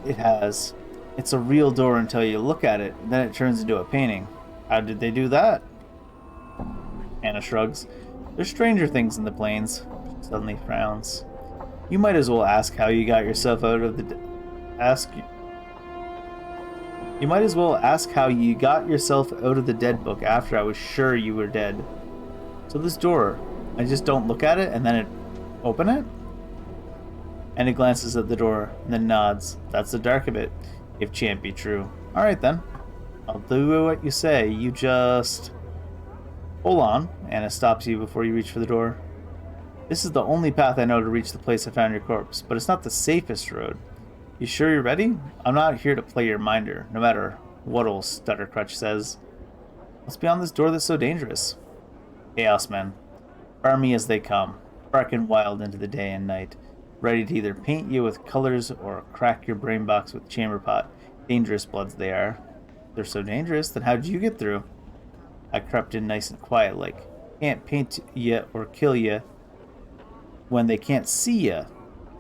It's a real door until you look at it, then it turns into a painting. How did they do that? Anna shrugs. There's stranger things in the plains. She suddenly frowns. You might as well ask how you got yourself out of the... You might as well ask how you got yourself out of the dead book after I was sure you were dead. So this door, I just don't look at it and then open it? And it glances at the door and then nods. That's the dark of it, if chant be true. Alright then. I'll do what you say. You just... Hold on. Anna stops you before you reach for the door. This is the only path I know to reach the place I found your corpse, but it's not the safest road. You sure you're ready? I'm not here to play your minder, no matter what old Stuttercrutch says. What's beyond this door that's so dangerous? Chaos men. Army as they come, barking wild into the day and night, ready to either paint you with colors or crack your brain box with chamber pot. Dangerous bloods they are. If they're so dangerous, then how'd you get through? I crept in nice and quiet like. Can't paint ya or kill ya when they can't see ya.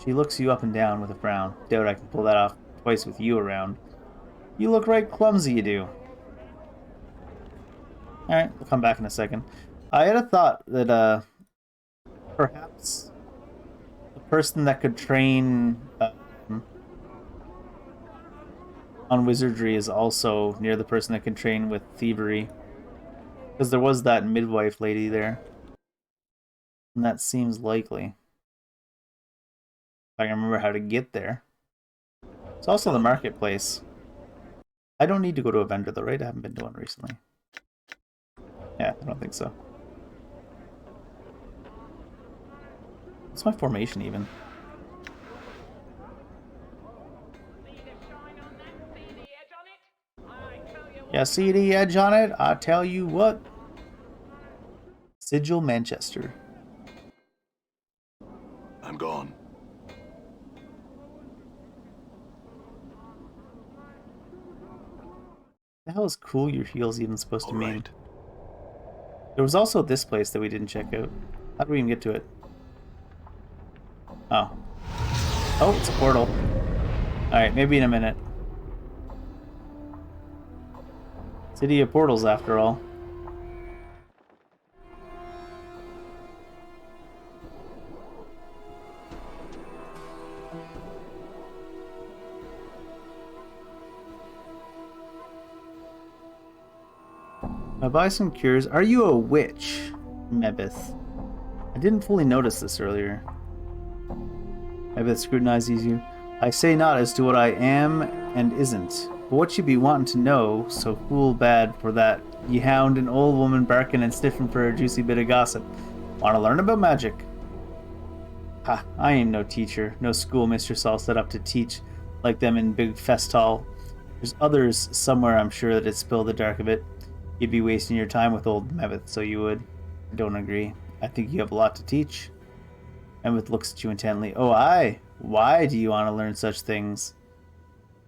She looks you up and down with a frown. Doubt I can pull that off twice with you around. You look right clumsy, you do. Alright, we'll come back in a second. I had a thought that, perhaps the person that could train on wizardry is also near the person that can train with thievery. Because there was that midwife lady there. And that seems likely. If I can remember how to get there. It's also the marketplace. I don't need to go to a vendor though, right? I haven't been to one recently. Yeah, I don't think so. What's my formation even? Yeah, see the edge on it? I tell you what. Sigil Manchester. I'm gone. The hell is cool your heel's even supposed to All mean? right. There was also this place that we didn't check out. How do we even get to it? Oh. Oh, it's a portal. Alright, maybe in a minute. City of Portals, after all. I'll buy some cures. Are you a witch, Mebith? I didn't fully notice this earlier. Mebith scrutinizes you. I say not as to what I am and isn't, but what you be wanting to know, so fool bad for that ye hound an old woman barking and sniffing for a juicy bit of gossip. Want to learn about magic? Ha, I ain't no teacher, no schoolmistress all set up to teach like them in Big Festal. There's others somewhere, I'm sure, that'd spill the dark of it. You'd be wasting your time with old Mevith, so you would. I don't agree. I think you have a lot to teach. Mevith looks at you intently. Oh, aye. Why do you want to learn such things?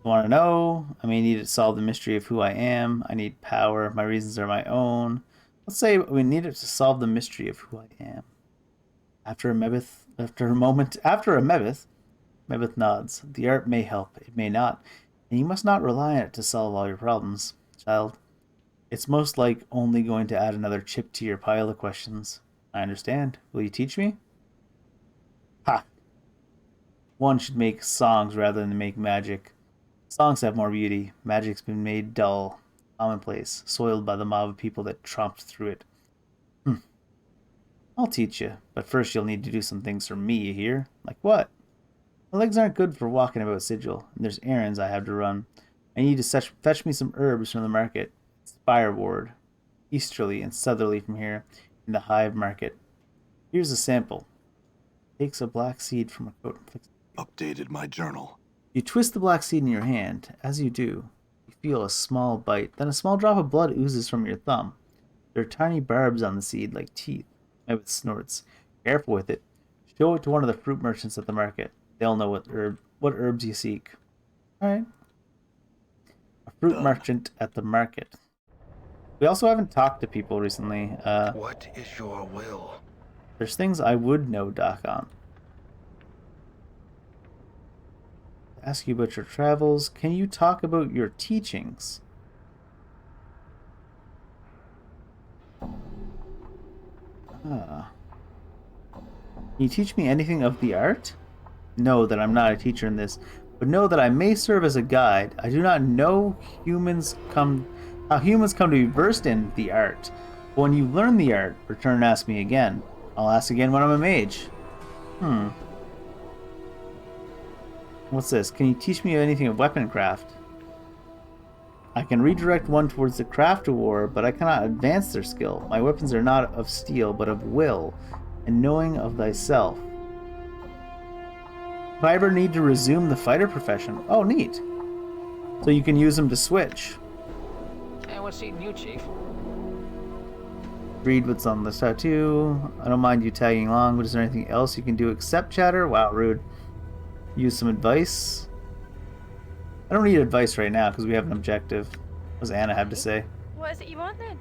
You want to know? I may need to solve the mystery of who I am. I need power. My reasons are my own. Let's say we need it to solve the mystery of who I am. After a Mevith nods. The art may help, it may not, and you must not rely on it to solve all your problems, child. It's most like only going to add another chip to your pile of questions. I understand. Will you teach me? Ha! One should make songs rather than make magic. Songs have more beauty. Magic's been made dull, commonplace, soiled by the mob of people that tromped through it. I'll teach you, but first you'll need to do some things for me, you hear? Like what? My legs aren't good for walking about Sigil, and there's errands I have to run. I need to fetch me some herbs from the market. Spire Ward, easterly and southerly from here, in the Hive Market. Here's a sample. Takes a black seed from a coat and flicks it. Updated my journal. You twist the black seed in your hand. As you do, you feel a small bite. Then a small drop of blood oozes from your thumb. There are tiny barbs on the seed like teeth. Mevith snorts. Careful with it. Show it to one of the fruit merchants at the market. They'll know what herbs you seek. Alright. A fruit merchant at the market. We also haven't talked to people recently. What is your will? There's things I would know Doc on. Ask you about your travels. Can you talk about your teachings? Can you teach me anything of the art? Know that I'm not a teacher in this, but know that I may serve as a guide. I do not know how humans come to be versed in the art. But when you learn the art, return and ask me again. I'll ask again when I'm a mage. What's this? Can you teach me anything of weapon craft? I can redirect one towards the craft of war, but I cannot advance their skill. My weapons are not of steel, but of will, and knowing of thyself. If I ever need to resume the fighter profession... Oh, neat. So you can use them to switch. Hey, what's eating you, Chief? Read what's on the tattoo. I don't mind you tagging along, but is there anything else you can do except chatter? Wow, rude. Use some advice. I don't need advice right now because we have an objective. What does Anna have to say? What is it you want then?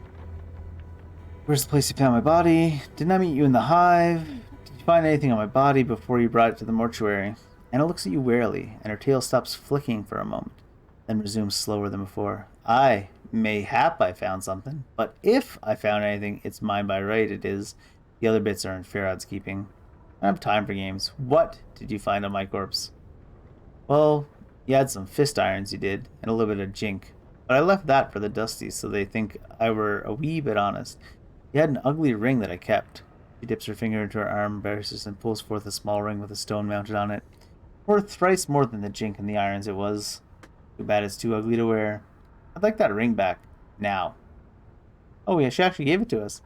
Where's the place you found my body? Didn't I meet you in the hive? Did you find anything on my body before you brought it to the mortuary? Anna looks at you warily, and her tail stops flicking for a moment, then resumes slower than before. Aye, mayhap I found something, but if I found anything, it's mine by right, it is. The other bits are in Ferod's keeping. I don't have time for games. What did you find on my corpse? Well, you had some fist irons, you did, and a little bit of jink. But I left that for the Dusties, so they think I were a wee bit honest. You had an ugly ring that I kept. She dips her finger into her arm, embarrasses, and pulls forth a small ring with a stone mounted on it. Worth thrice more than the jink and the irons it was. Too bad it's too ugly to wear. I'd like that ring back. Now. Oh, yeah, she actually gave it to us.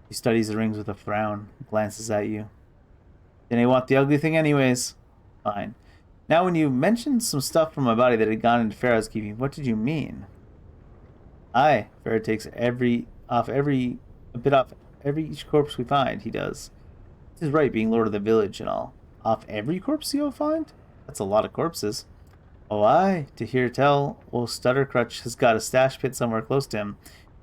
She studies the rings with a frown, glances at you. Didn't he want the ugly thing anyways? Fine. Now, when you mentioned some stuff from my body that had gone into Pharaoh's keeping, what did you mean? Aye, Pharaoh takes a bit off every each corpse we find, he does. This is right, being lord of the village and all. Off every corpse you'll find? That's a lot of corpses. Oh, aye, to hear tell, old Stuttercrutch has got a stash pit somewhere close to him.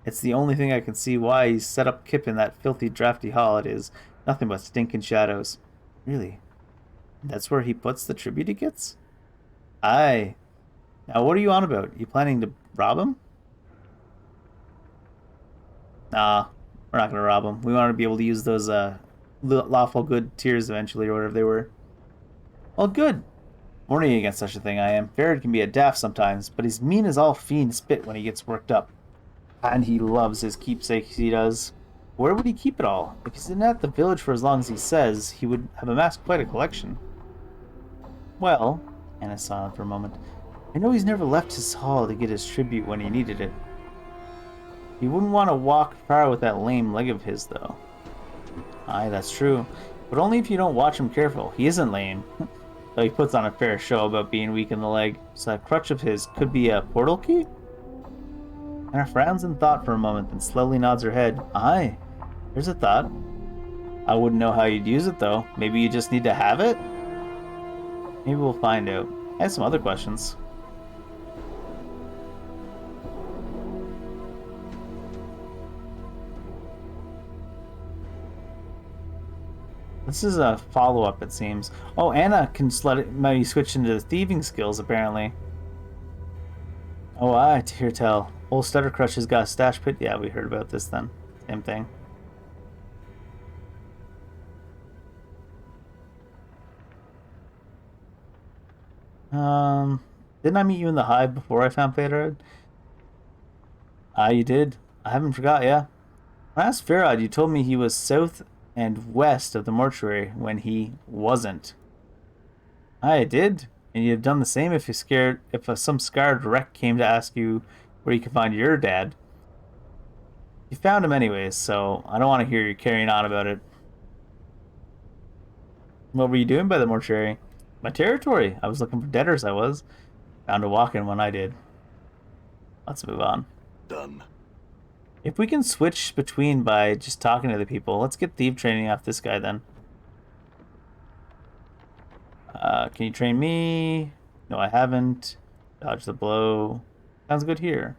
It's the only thing I can see why he's set up Kip in that filthy, drafty hall. It is nothing but stinking shadows. Really? That's where he puts the tribute he gets? Aye. Now, what are you on about? You planning to rob him? Nah, we're not gonna rob him. We want to be able to use those lawful good tiers eventually, or whatever they were. Well, good. Warning against such a thing, I am. Farad can be a daft sometimes, but he's mean as all fiend spit when he gets worked up. And he loves his keepsakes, he does. Where would he keep it all? If he's been at the village for as long as he says, he would have amassed quite a collection. Well, Anna's silent for a moment. I know he's never left his hall to get his tribute when he needed it. He wouldn't want to walk far with that lame leg of his, though. Aye, that's true. But only if you don't watch him careful. He isn't lame. Though he puts on a fair show about being weak in the leg. So that crutch of his could be a portal key? Anna frowns in thought for a moment, then slowly nods her head. Aye, there's a thought. I wouldn't know how you'd use it, though. Maybe you just need to have it? Maybe we'll find out. I have some other questions. This is a follow-up, it seems. Oh, Anna can just let it maybe switch into the thieving skills, apparently. Oh, aye, to hear tell. Old Stuttercrush has got a stash pit. Yeah, we heard about this then. Same thing. Didn't I meet you in the hive before I found Phaedra? Ah, you did. I haven't forgot, yeah. When I asked Farad, you told me he was south and west of the mortuary when he wasn't. I did, and you'd have done the same if some scarred wreck came to ask you where you could find your dad. You found him anyways, so I don't want to hear you carrying on about it. What were you doing by the mortuary? My territory. I was looking for debtors, I was. Found a walk-in when I did. Let's move on. Done. If we can switch between by just talking to the people, let's get thief training off this guy then. Can you train me? No, I haven't. Dodge the blow. Sounds good here.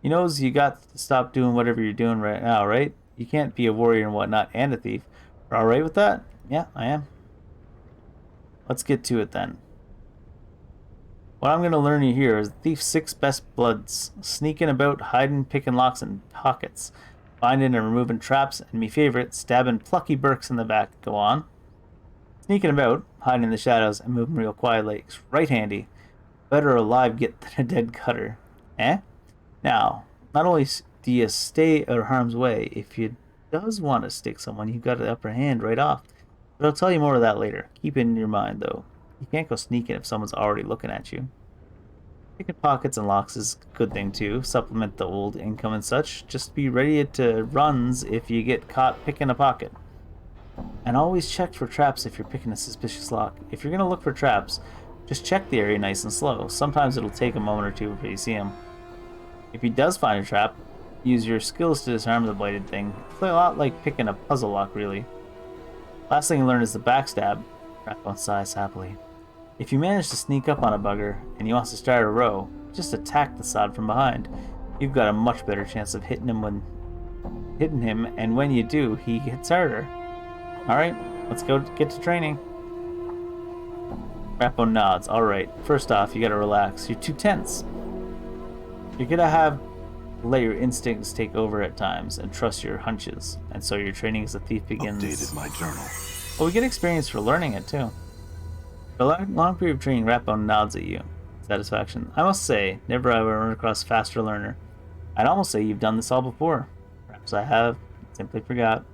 He knows you got to stop doing whatever you're doing right now, right? You can't be a warrior and whatnot and a thief. Are alright with that? Yeah, I am. Let's get to it then. What I'm going to learn you here is the thief's 6 best bloods. Sneaking about, hiding, picking locks in pockets. Finding and removing traps, and me favorite, stabbing plucky Burks in the back. Go on. Sneaking about, hiding in the shadows, and moving real quietly. It's right handy. Better a live get than a dead cutter. Eh? Now, not only do you stay out of harm's way, if you does want to stick someone, you've got the upper hand right off. But I'll tell you more of that later. Keep it in your mind, though. You can't go sneaking if someone's already looking at you. Picking pockets and locks is a good thing, too. Supplement the old income and such. Just be ready to runs if you get caught picking a pocket. And always check for traps if you're picking a suspicious lock. If you're going to look for traps, just check the area nice and slow. Sometimes it'll take a moment or two before you see them. If he does find a trap, use your skills to disarm the bladed thing. It's a lot like picking a puzzle lock, really. Last thing you learn is the backstab. Rathbone sighs happily. If you manage to sneak up on a bugger and he wants to start a row, just attack the sod from behind. You've got a much better chance of hitting him, and when you do, he hits harder. Alright, let's go get to training. Rathbone nods. Alright, first off, you gotta relax. You're too tense. You're gonna have to let your instincts take over at times and trust your hunches. And so your training as a thief begins. Updated my journal. Well, we get experience for learning it, too. For a long period of training, Rathbone nods at you. Satisfaction. I must say, never have I run across a faster learner. I'd almost say you've done this all before. Perhaps I have. Simply forgot.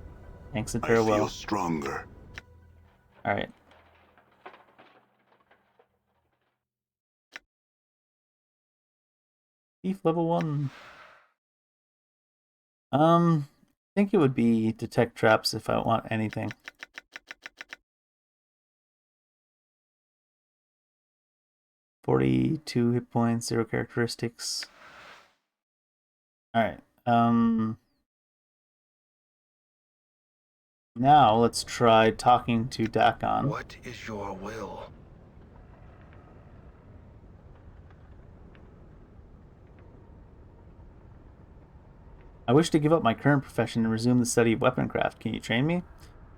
Thanks and I farewell. feel stronger. Alright. Thief level 1. I think it would be detect traps if I want anything. 42 hit points, 0 characteristics. Alright. Now let's try talking to Dakon. What is your will? I wish to give up my current profession and resume the study of weaponcraft. Can you train me?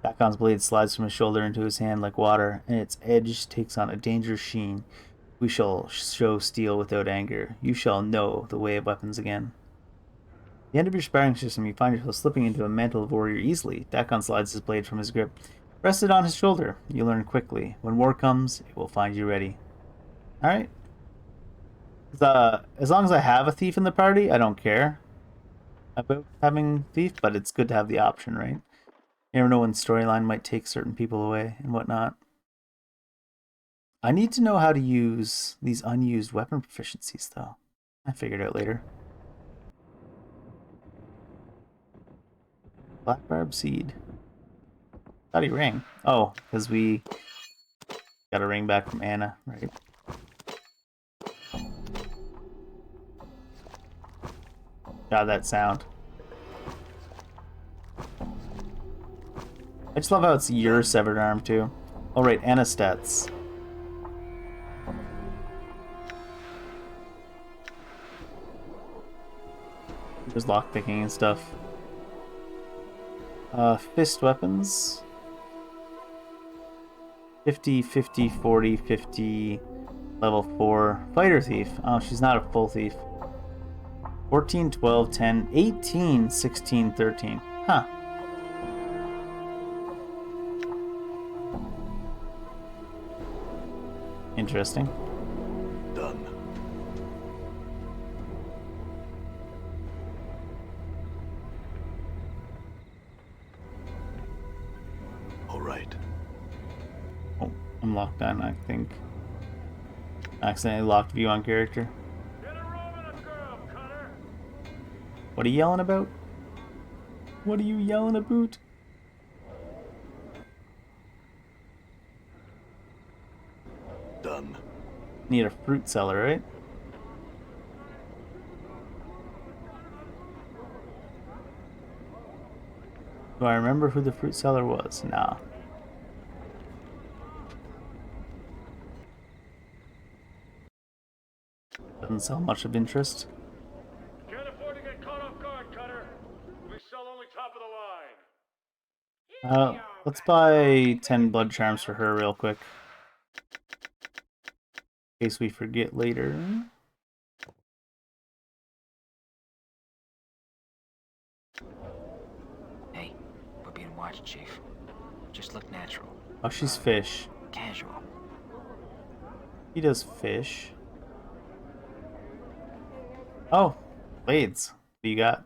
Dakon's blade slides from his shoulder into his hand like water, and its edge takes on a dangerous sheen. We shall show steel without anger. You shall know the way of weapons again. At the end of your sparring system, you find yourself slipping into a mantle of warrior easily. Dakon slides his blade from his grip. Rest it on his shoulder. You learn quickly. When war comes, it will find you ready. Alright. As long as I have a thief in the party, I don't care about having thief, but it's good to have the option, right? You never know when storyline might take certain people away and whatnot. I need to know how to use these unused weapon proficiencies, though. I figured it out later. Black barb seed. How'd he ring? Oh, because we got a ring back from Anna, right? God, that sound. I just love how it's your severed arm, too. Oh, right, Anna stats. There's lockpicking and stuff. Fist weapons. 50, 50, 40, 50, level 4. Fighter thief. Oh, she's not a full thief. 14, 12, 10, 18, 16, 13. Huh. Interesting. Done. All right. Oh, I'm locked on, I think. Accidentally locked view on character. Get a room and a girl, Cutter. What are you yelling about? What are you yelling about? Done. Need a fruit seller, right? Do I remember who the fruit seller was? Nah. Doesn't sell much of interest. Can't afford to get caught off guard, Cutter. We sell only top of the line. Let's buy 10 blood charms for her real quick. In case we forget later. Hey, we're being watched, Chief. Just look natural. Oh, she's fish. Casual. He does fish. Oh, blades. What do you got?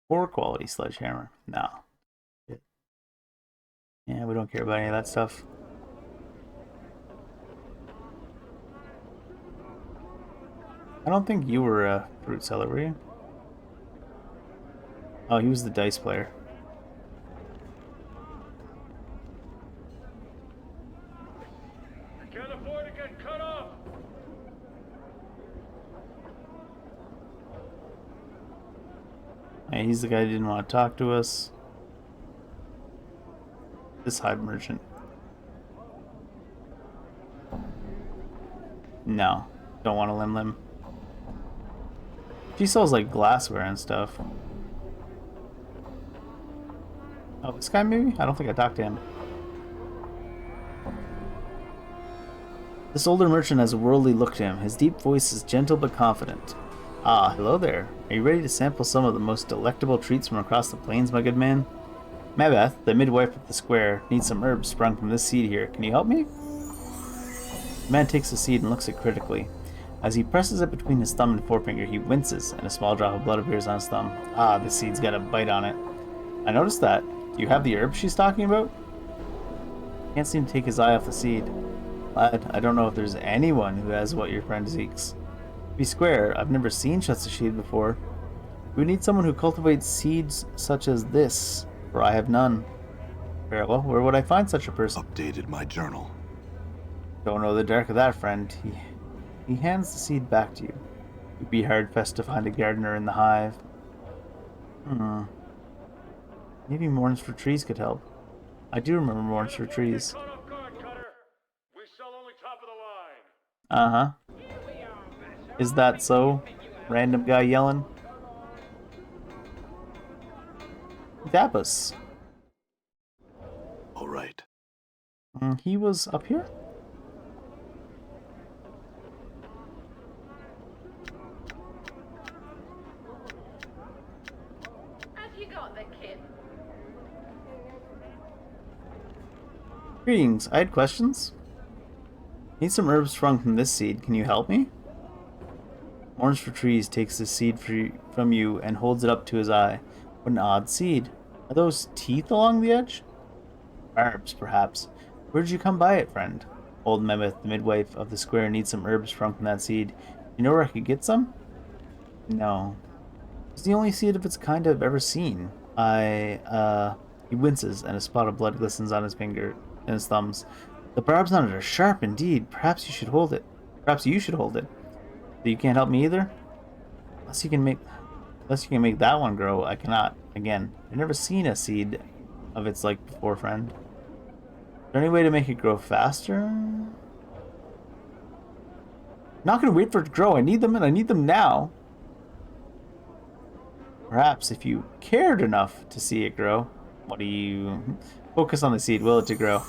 4 quality sledgehammer. No. Yeah, we don't care about any of that stuff. I don't think you were a fruit seller, were you? Oh, he was the dice player. Can't afford to get cut off. Hey, he's the guy who didn't want to talk to us. This hive merchant. No, don't want to limb. She sells like glassware and stuff. Oh, this guy maybe? I don't think I talked to him. This older merchant has a worldly look to him. His deep voice is gentle but confident. Ah, hello there. Are you ready to sample some of the most delectable treats from across the plains, my good man? Mabeth, the midwife of the square, needs some herbs sprung from this seed here. Can you help me? The man takes the seed and looks it critically. As he presses it between his thumb and forefinger, he winces, and a small drop of blood appears on his thumb. Ah, the seed's got a bite on it. I noticed that. Do you have the herb she's talking about? Can't seem to take his eye off the seed. Lad, I don't know if there's anyone who has what your friend seeks. To be square, I've never seen such a seed before. We need someone who cultivates seeds such as this, for I have none. Very well, where would I find such a person? Updated my journal. Don't know the dark of that, friend. He hands the seed back to you. You'd be hard-pressed to find a gardener in the hive. Maybe Mourns for Trees could help. I do remember Mourns for Trees. Caught off guard, Cutter. We sell only top of the line. Uh-huh. Is that so? Random guy yelling? Dabus. All right. He was up here? Have you got the kid? Greetings. I had questions. Need some herbs sprung from this seed. Can you help me? Mourns for Trees takes the seed from you and holds it up to his eye. What an odd seed. Are those teeth along the edge? Barbs, perhaps. Where did you come by it, friend? Old Mammoth, the midwife of the square, needs some herbs sprung from that seed. You know where I could get some? No. It's the only seed of its kind I've ever seen. He winces, and a spot of blood glistens on his finger and his thumbs. The barbs on it are sharp indeed. Perhaps you should hold it. Perhaps you should hold it. So you can't help me either? Unless you can make that one grow, I cannot. Again, I've never seen a seed of its like before, friend. Is there any way to make it grow faster? Not gonna wait for it to grow. I need them, and I need them now. Perhaps if you cared enough to see it grow. What do you... Focus on the seed, will it to grow.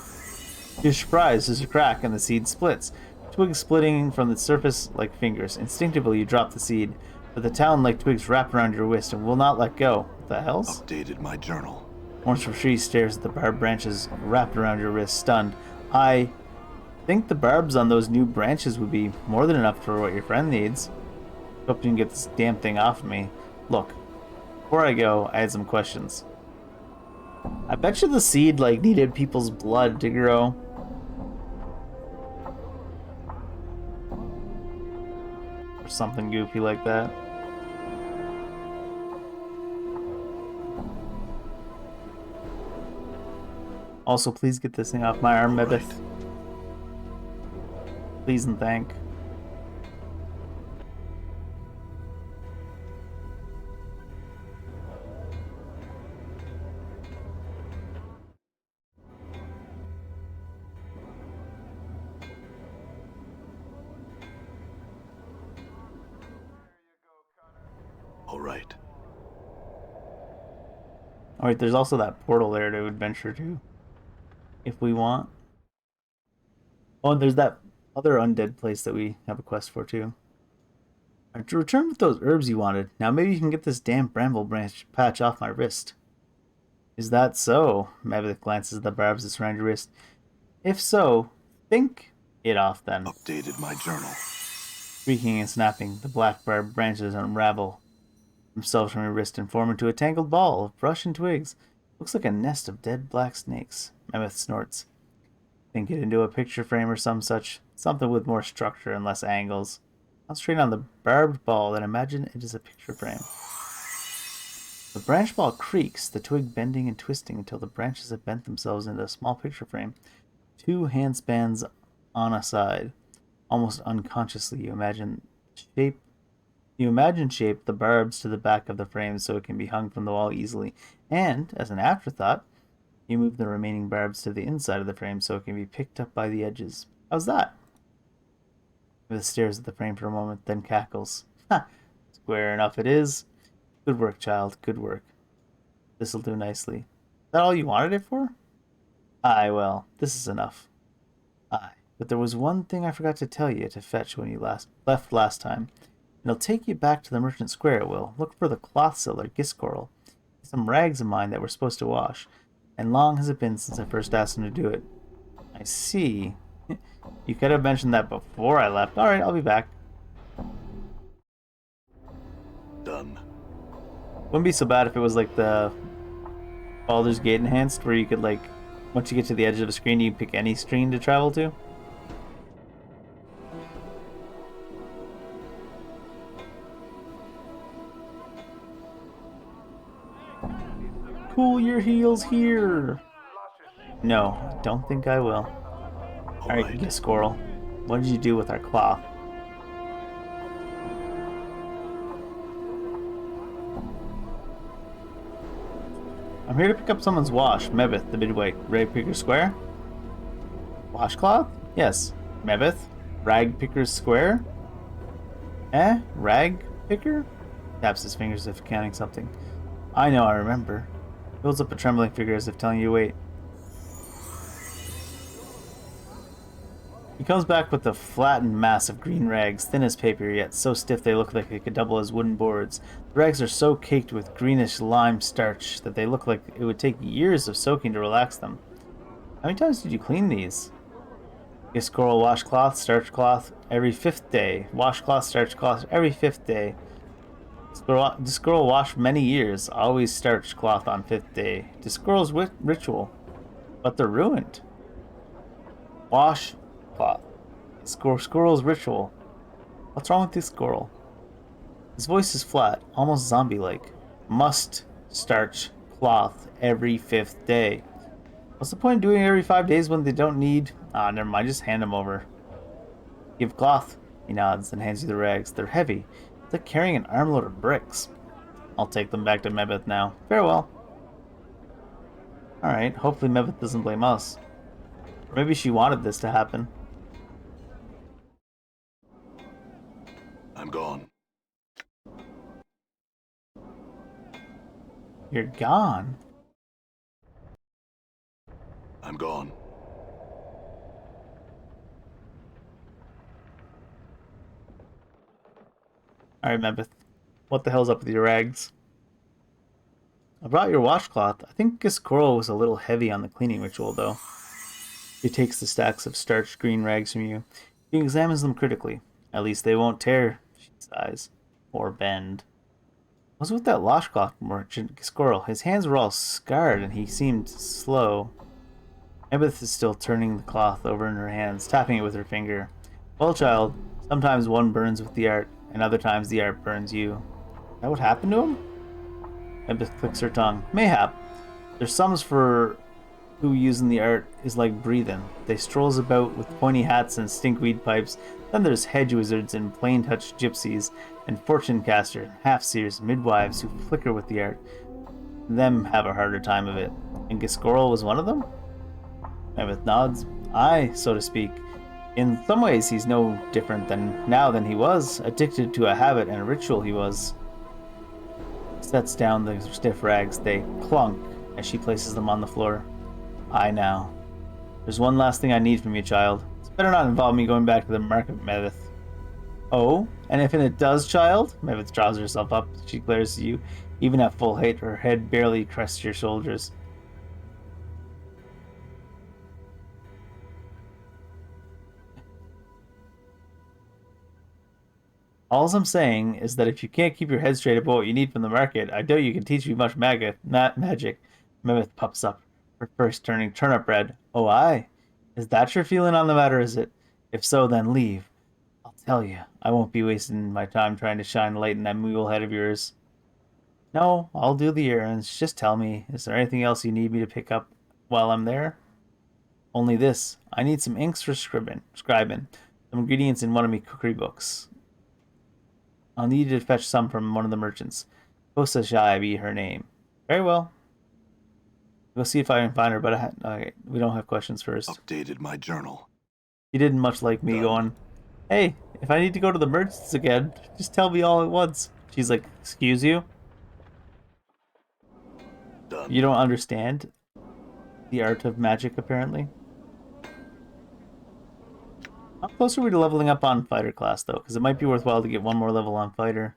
You're surprised as a crack and the seed splits. Twigs splitting from the surface like fingers. Instinctively you drop the seed, but the talon-like twigs wrap around your wrist and will not let go. What the hell's? Updated my journal. Mourns for Trees stares at the barbed branches wrapped around your wrist, stunned. I think the barbs on those new branches would be more than enough for what your friend needs. Hope you can get this damn thing off of me. Look, before I go, I had some questions. I bet you the seed, like, needed people's blood to grow. Or something goofy like that. Also, please get this thing off my arm, Mebeth. Please and thank. All right. Alright, there's also that portal there to adventure to. If we want. Oh, and there's that other undead place that we have a quest for too. Alright, to return with those herbs you wanted. Now maybe you can get this damn bramble branch patch off my wrist. Is that so? Maverick glances at the barbs that surround your wrist. If so, think it off then. Updated my journal. Shrieking and snapping, the black barb branches unravel themselves from your wrist and form into a tangled ball of brush and twigs. Looks like a nest of dead black snakes. Mammoth snorts. Think it into a picture frame or something with more structure and less angles. Concentrate on the barbed ball, then imagine it is a picture frame. The branch ball creaks, the twig bending and twisting until the branches have bent themselves into a small picture frame. 2 handspans on a side. Almost unconsciously, you imagine shape the barbs to the back of the frame so it can be hung from the wall easily. And, as an afterthought, you move the remaining barbs to the inside of the frame so it can be picked up by the edges. How's that? Maveth stares at the frame for a moment, then cackles. Ha! Square enough it is. Good work, child. Good work. This'll do nicely. Is that all you wanted it for? Aye, well, this is enough. Aye, but there was one thing I forgot to tell you to fetch when you left last time. It'll take you back to the Merchant Square, it will. Look for the cloth seller, Giscoral. Some rags of mine that we're supposed to wash. And long has it been since I first asked him to do it. I see. You could have mentioned that before I left. Alright, I'll be back. Done. Wouldn't be so bad if it was like the Baldur's Gate enhanced, where you could, like, once you get to the edge of a screen, you can pick any screen to travel to. Cool your heels here. No, don't think I will. Alright, right. you squirrel. What did you do with our cloth? I'm here to pick up someone's wash. Mebeth, the midway. Rag Picker Square? Washcloth? Yes. Mebeth? Rag Picker Square? Rag Picker? Taps his fingers as if counting something. I know, I remember. Builds up a trembling figure as if telling you to wait. He comes back with a flattened mass of green rags, thin as paper, yet so stiff they look like they could double as wooden boards. The rags are so caked with greenish lime starch that they look like it would take years of soaking to relax them. How many times did you clean these? Get squirrel washcloth, starch cloth every 5th day. Washcloth, starch cloth every 5th day. The squirrel washed many years, always starch cloth on 5th day. The squirrel's ritual, but they're ruined. Wash cloth. Squirrel's ritual. What's wrong with this squirrel? His voice is flat, almost zombie-like. Must starch cloth every 5th day. What's the point of doing it every 5 days when they don't need... Ah, never mind, just hand them over. Give cloth. He nods and hands you the rags. They're heavy. It's like carrying an armload of bricks. I'll take them back to Mebeth now. Farewell. Alright, hopefully Mebeth doesn't blame us. Or maybe she wanted this to happen. I'm gone. You're gone. I'm gone. Alright, Mebeth. What the hell's up with your rags? I brought your washcloth. I think Giscoral was a little heavy on the cleaning ritual, though. He takes the stacks of starched green rags from you. He examines them critically. At least they won't tear, she sighs. Or bend. What's with that washcloth merchant Giscoral? His hands were all scarred and he seemed slow. Ebeth is still turning the cloth over in her hands, tapping it with her finger. Well, child, sometimes one burns with the art, and other times the art burns you. Is that what happened to him? Ebeth clicks her tongue. Mayhap. There's sums for who using the art is like breathing. They strolls about with pointy hats and stinkweed pipes. Then there's hedge wizards and plain touch gypsies and fortune caster, half-seers, midwives who flicker with the art. Them have a harder time of it. And Giscoral was one of them? Ebeth nods. Aye, so to speak. In some ways he's no different than he was. Addicted to a habit and a ritual he was. Sets down the stiff rags. They clunk as she places them on the floor. Aye now. There's one last thing I need from you, child. It's better not involve me going back to the market, Mevith. Oh? And if it does, child? Mevith draws herself up. She glares at you. Even at full height, her head barely crests your shoulders. All I'm saying is that if you can't keep your head straight about what you need from the market, I doubt you can teach me much magic. Mevith puffs up, her face turning turnip red. Oh, aye. Is that your feeling on the matter, is it? If so, then leave. I'll tell you, I won't be wasting my time trying to shine light in that mule head of yours. No, I'll do the errands. Just tell me, is there anything else you need me to pick up while I'm there? Only this. I need some inks for scribing. Some ingredients in one of me cookery books. I'll need you to fetch some from one of the merchants. Kosa Shai be her name. Very well. We'll see if I can find her, but okay, we don't have questions first. Updated my journal. She didn't much like me going, hey, if I need to go to the merchants again, just tell me all at once. She's like, excuse you? Done. You don't understand the art of magic, apparently. How close are we to leveling up on fighter class, though? Because it might be worthwhile to get one more level on fighter.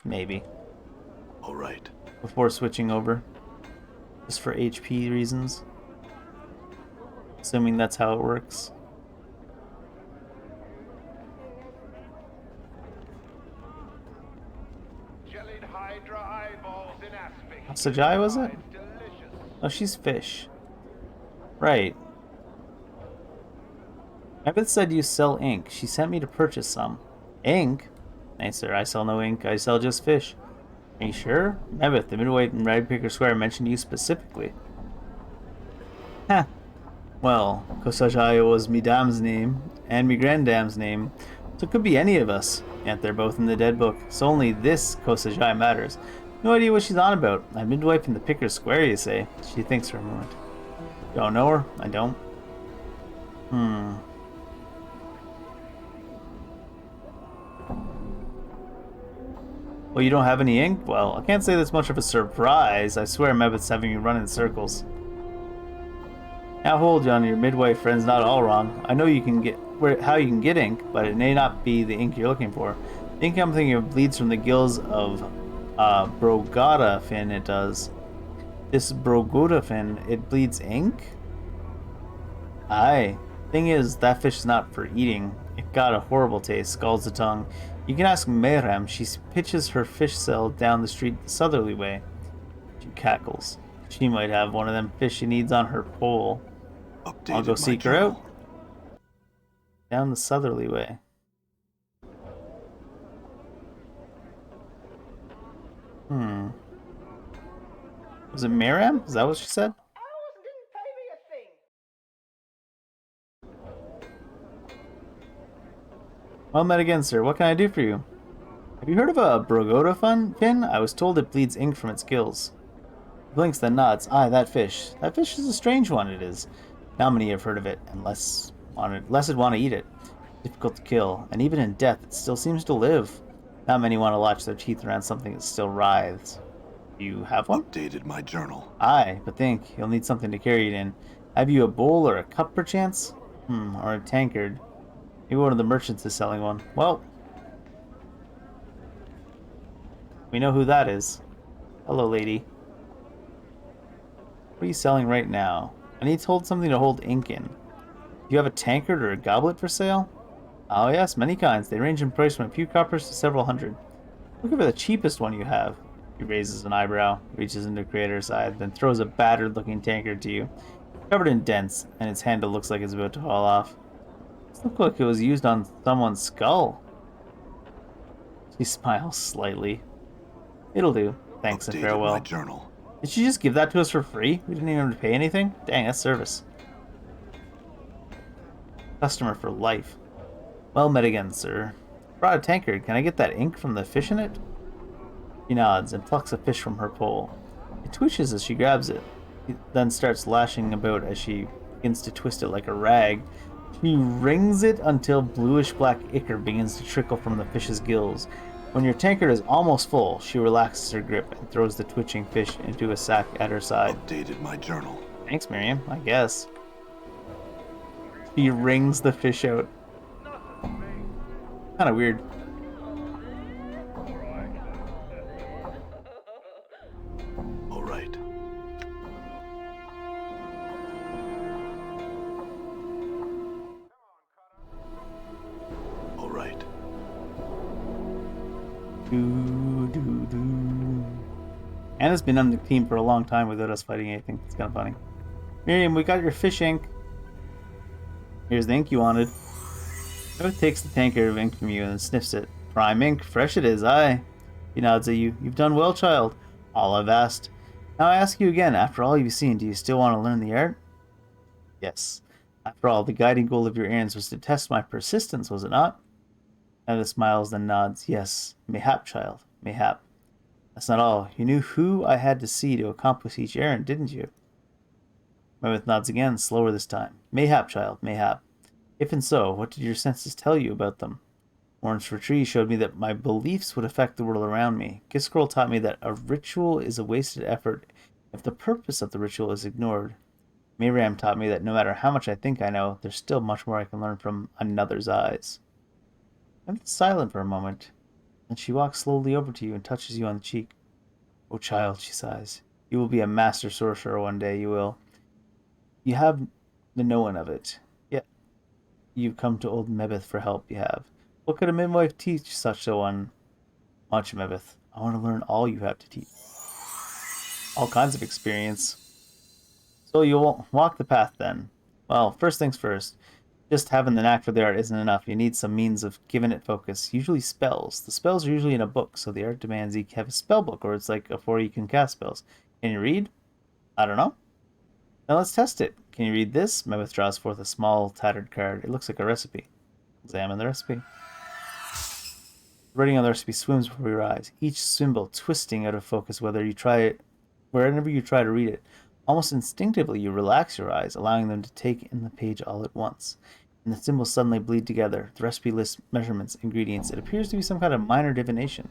Maybe. All right. Before switching over. Just for HP reasons. Assuming that's how it works. Jellied Hydra eyeballs in aspic. Sajai, was it? Delicious. Oh, she's fish. Right. Mebeth said you sell ink. She sent me to purchase some. Ink? Nay, sir, I sell no ink. I sell just fish. Are you sure? Mebeth, the midweight in Ragpicker Square mentioned you specifically. Huh. Well, Kosajayo was me dam's name, and me granddam's name, so it could be any of us. Yet they're both in the dead book, so only this Kosajai matters. No idea what she's on about. I'm midwife in the Picker Square, you say? She thinks for a moment. Don't know her? I don't. Well, you don't have any ink? Well, I can't say that's much of a surprise. I swear Mebit's having you run in circles. Now hold on, your midwife friend's not all wrong. I know you can get how you can get ink, but it may not be the ink you're looking for. The ink I'm thinking of bleeds from the gills of Brogata fin, it does. This Brogota fin, it bleeds ink? Aye. Thing is, that fish is not for eating. It got a horrible taste, scalds the tongue. You can ask Mayram. She pitches her fish cell down the street the southerly way. She cackles. She might have one of them fish she needs on her pole. I'll go seek her out. Down the southerly way. Was it Mayram? Is that what she said? Well met again, sir. What can I do for you? Have you heard of a Brogota fin? I was told it bleeds ink from its gills. He blinks, then nods. Aye, that fish. That fish is a strange one, it is. Not many have heard of it, and less would want to eat it. Difficult to kill, and even in death, it still seems to live. Not many want to latch their teeth around something that still writhes. You have one? Updated my journal. Aye, but think, you'll need something to carry it in. Have you a bowl or a cup, perchance? Or a tankard. Maybe one of the merchants is selling one. Well, we know who that is. Hello, lady. What are you selling right now? I need to hold something to hold ink in. Do you have a tankard or a goblet for sale? Oh yes, many kinds. They range in price from a few coppers to several hundred. Look for the cheapest one you have. He raises an eyebrow, reaches into the creator's side, then throws a battered-looking tankard to you. Covered in dents, and its handle looks like it's about to fall off. It looks like it was used on someone's skull. She smiles slightly. It'll do. Thanks and farewell. My journal. Did she just give that to us for free? We didn't even have to pay anything? Dang, that's service. Customer for life. Well met again, sir. Brought a tankard. Can I get that ink from the fish in it? She nods and plucks a fish from her pole. It twitches as she grabs it. It then starts lashing about as she begins to twist it like a rag. She wrings it until bluish-black ichor begins to trickle from the fish's gills. When your tankard is almost full, she relaxes her grip and throws the twitching fish into a sack at her side. Updated my journal. Thanks, Miriam, I guess. She wrings the fish out. Kinda weird. All right. All right. Anna's been on the team for a long time without us fighting anything. It's kind of funny. Miriam, we got your fish ink. Here's the ink you wanted. Ruth takes the tankard of ink from you and sniffs it. Prime ink, fresh it is, aye. He nods at you. You've done well, child. All I've asked. Now I ask you again, after all you've seen, do you still want to learn the art? Yes. After all, the guiding goal of your errands was to test my persistence, was it not? Anna smiles, then nods. Yes. Mayhap, child. Mayhap. That's not all. You knew who I had to see to accomplish each errand, didn't you? Mammoth nods again, slower this time. Mayhap, child. Mayhap. If and so, what did your senses tell you about them? Orange for Tree showed me that my beliefs would affect the world around me. Gift Scroll taught me that a ritual is a wasted effort if the purpose of the ritual is ignored. Mayram taught me that no matter how much I think I know, there's still much more I can learn from another's eyes. I'm silent for a moment, and she walks slowly over to you and touches you on the cheek. Oh, child, she sighs. You will be a master sorcerer one day, you will. You have the knowing of it. Yet, you've come to old Mebith for help, you have. What could a midwife teach such a one? Much, Mebith. I want to learn all you have to teach. All kinds of experience. So you'll walk the path then. Well, first things first. Just having the knack for the art isn't enough. You need some means of giving it focus. Usually spells. The spells are usually in a book, so the art demands you have a spell book, or it's like before you can cast spells. Can you read? I don't know. Now let's test it. Can you read this? Mebeth draws forth a small, tattered card. It looks like a recipe. Examine the recipe. The writing on the recipe swims before your eyes, each symbol twisting out of focus whenever you try to read it. Almost instinctively, you relax your eyes, allowing them to take in the page all at once. And the symbols suddenly bleed together. The recipe lists measurements, ingredients. It appears to be some kind of minor divination.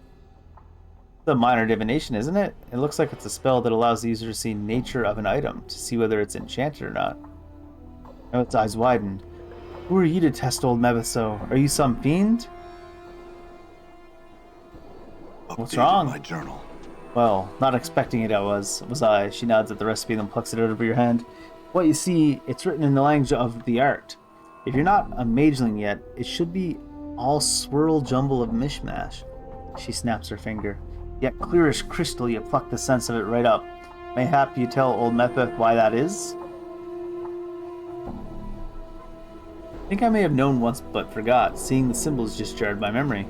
It's a minor divination, isn't it? It looks like it's a spell that allows the user to see nature of an item, to see whether it's enchanted or not. Now its eyes widened. Who are you to test old Mebeth so? Are you some fiend? What's wrong? My journal. Well, not expecting it, was I. She nods at the recipe, then plucks it out of your hand. What you see, it's written in the language of the art. If you're not a mageling yet, it should be all swirl jumble of mishmash. She snaps her finger. Yet clear as crystal, you pluck the sense of it right up. Mayhap you tell old Metheth why that is? I think I may have known once but forgot. Seeing the symbols just jarred my memory.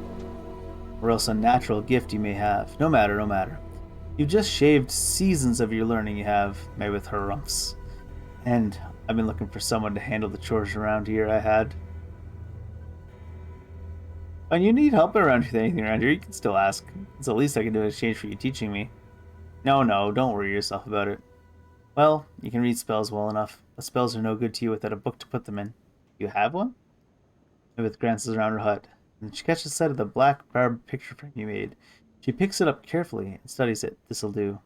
Or else a natural gift you may have. No matter, no matter. You've just shaved seasons of your learning you have, made with harumphs. And I've been looking for someone to handle the chores around here I had. When you need help around with anything around here, you can still ask. It's the least I can do in exchange for you teaching me. No, don't worry yourself about it. Well, you can read spells well enough, but spells are no good to you without a book to put them in. You have one? Mabeth glances around her hut, and she catches sight of the black barbed picture frame you made. She picks it up carefully and studies it. This'll do.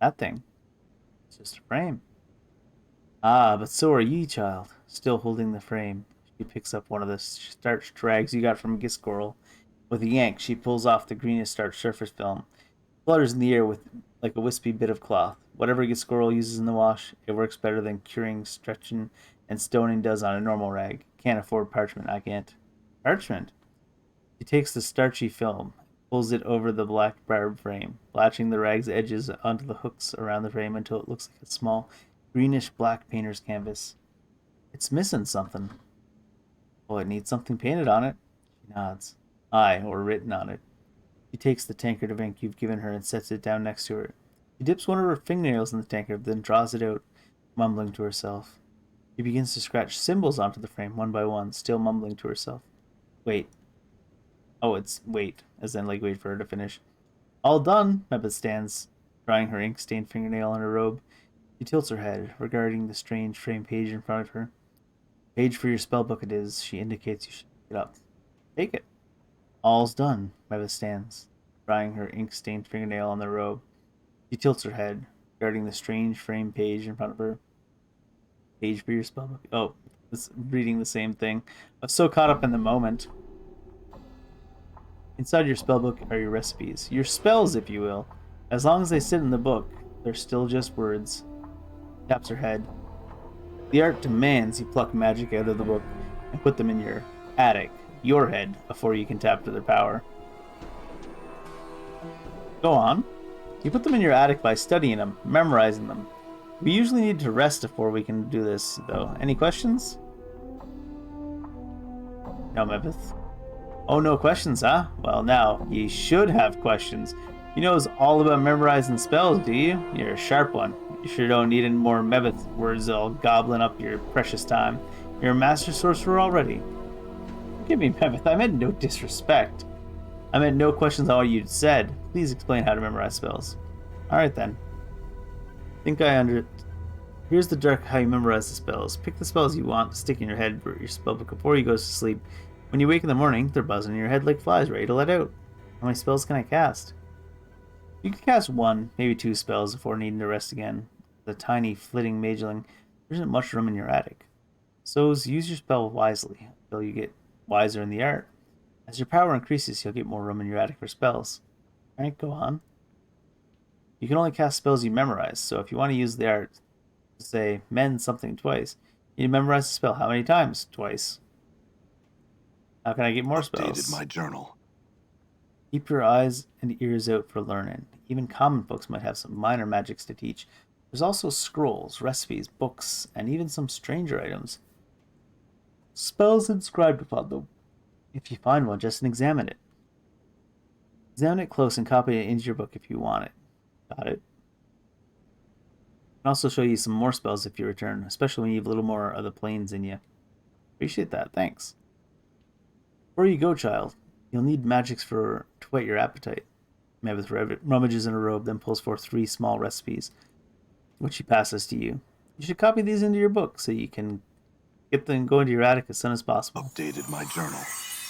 That thing. It's just a frame. Ah, but so are ye, child. Still holding the frame. She picks up one of the starch drags you got from Giscorl. With a yank, she pulls off the greenish starch surface film. Flutters in the air with like a wispy bit of cloth. Whatever Giscorl uses in the wash, it works better than curing, stretching, and stoning does on a normal rag. Can't afford parchment, I can't. Parchment? She takes the starchy film, pulls it over the black barb frame, latching the rag's edges onto the hooks around the frame until it looks like a small, greenish-black painter's canvas. It's missing something. Oh, it needs something painted on it. She nods. Aye, or written on it. She takes the tankard of ink you've given her and sets it down next to her. She dips one of her fingernails in the tankard, then draws it out, mumbling to herself. She begins to scratch symbols onto the frame one by one, still mumbling to herself. Wait. Oh, it's wait, as in like wait for her to finish. All done, Mebeth stands, drying her ink-stained fingernail on her robe. She tilts her head, regarding the strange framed page in front of her. Page for your spellbook it is, she indicates you should pick it up. Take it. All's done, Mebeth stands, drying her ink-stained fingernail on the robe. She tilts her head, regarding the strange framed page in front of her. Page for your spellbook. Oh, it's reading the same thing. I was so caught up in the moment. Inside your spellbook are your recipes. Your spells, if you will. As long as they sit in the book, they're still just words. Taps her head. The art demands you pluck magic out of the book and put them in your attic, your head, before you can tap to their power. Go on. You put them in your attic by studying them, memorizing them. We usually need to rest before we can do this, though. Any questions? No, Mebeth. Oh, no questions, huh? Well, now, ye should have questions. You knows all about memorizing spells, do you? You're a sharp one. You sure don't need any more Mebeth words all gobbling up your precious time. You're a master sorcerer already. Forgive me, Mebeth, I meant no disrespect. I meant no questions on what you'd said. Please explain how to memorize spells. Alright then. Here's the dark how you memorize the spells. Pick the spells you want to stick in your head for your spellbook before you go to sleep. When you wake in the morning, they're buzzing in your head like flies ready to let out. How many spells can I cast? You can cast 1, maybe 2 spells before needing to rest again. The tiny, flitting mageling, there isn't much room in your attic. So use your spell wisely until you get wiser in the art. As your power increases, you'll get more room in your attic for spells. Alright, go on. You can only cast spells you memorize, so if you want to use the art to say mend something twice, you need to memorize the spell how many times? Twice. How can I get more spells? Updated my journal. Keep your eyes and ears out for learning. Even common folks might have some minor magics to teach. There's also scrolls, recipes, books, and even some stranger items. Spells inscribed upon them. If you find one, just examine it. Examine it close and copy it into your book if you want it. Got it? can also show you some more spells if you return, especially when you have a little more of the planes in you. Appreciate that, thanks. Before you go, child, you'll need magics to whet your appetite. Mevith rummages in a robe, then pulls forth 3 small recipes, which she passes to you. You should copy these into your book so you can get them go into your attic as soon as possible. Updated my journal.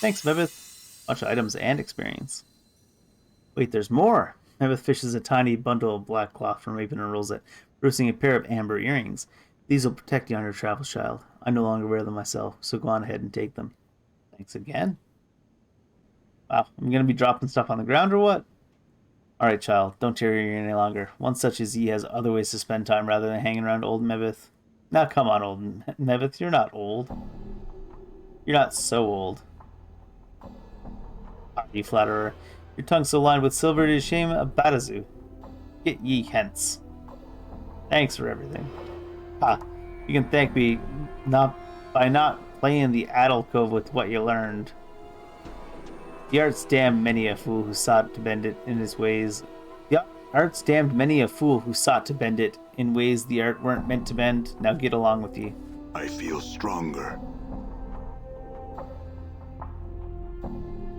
Thanks, Mevith. Bunch of items and experience. Wait, there's more! Mevith fishes a tiny bundle of black cloth from Raven and rolls it, producing a pair of amber earrings. These will protect you on your travels, child. I no longer wear them myself, so go on ahead and take them. Thanks again. Wow, I'm gonna be dropping stuff on the ground or what? Alright, child, don't tarry here any longer. One such as ye has other ways to spend time rather than hanging around old Mevith. Now come on, old Mevith, you're not old. You're not so old. Ah, you flatterer. Your tongue so lined with silver it is shame a Batazu. Get ye hence. Thanks for everything. Ha, you can thank me by not playing the alcove with what you learned. The arts damned many a fool who sought to bend it in his ways. The arts damned many a fool who sought to bend it in ways the art weren't meant to bend. Now get along with you. I feel stronger.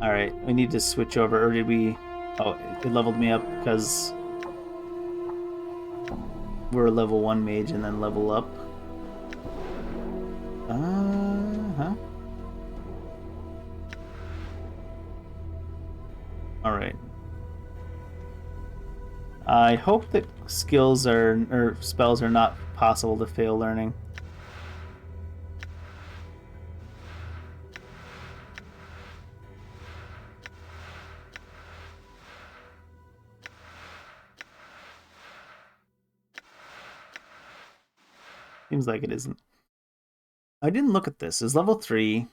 Alright, we need to switch over, or did we... Oh, it leveled me up because we're a level 1 mage and then level up. Uh-huh. Alright. I hope that skills or spells are not possible to fail learning. Seems like it isn't. I didn't look at this. It's level 3.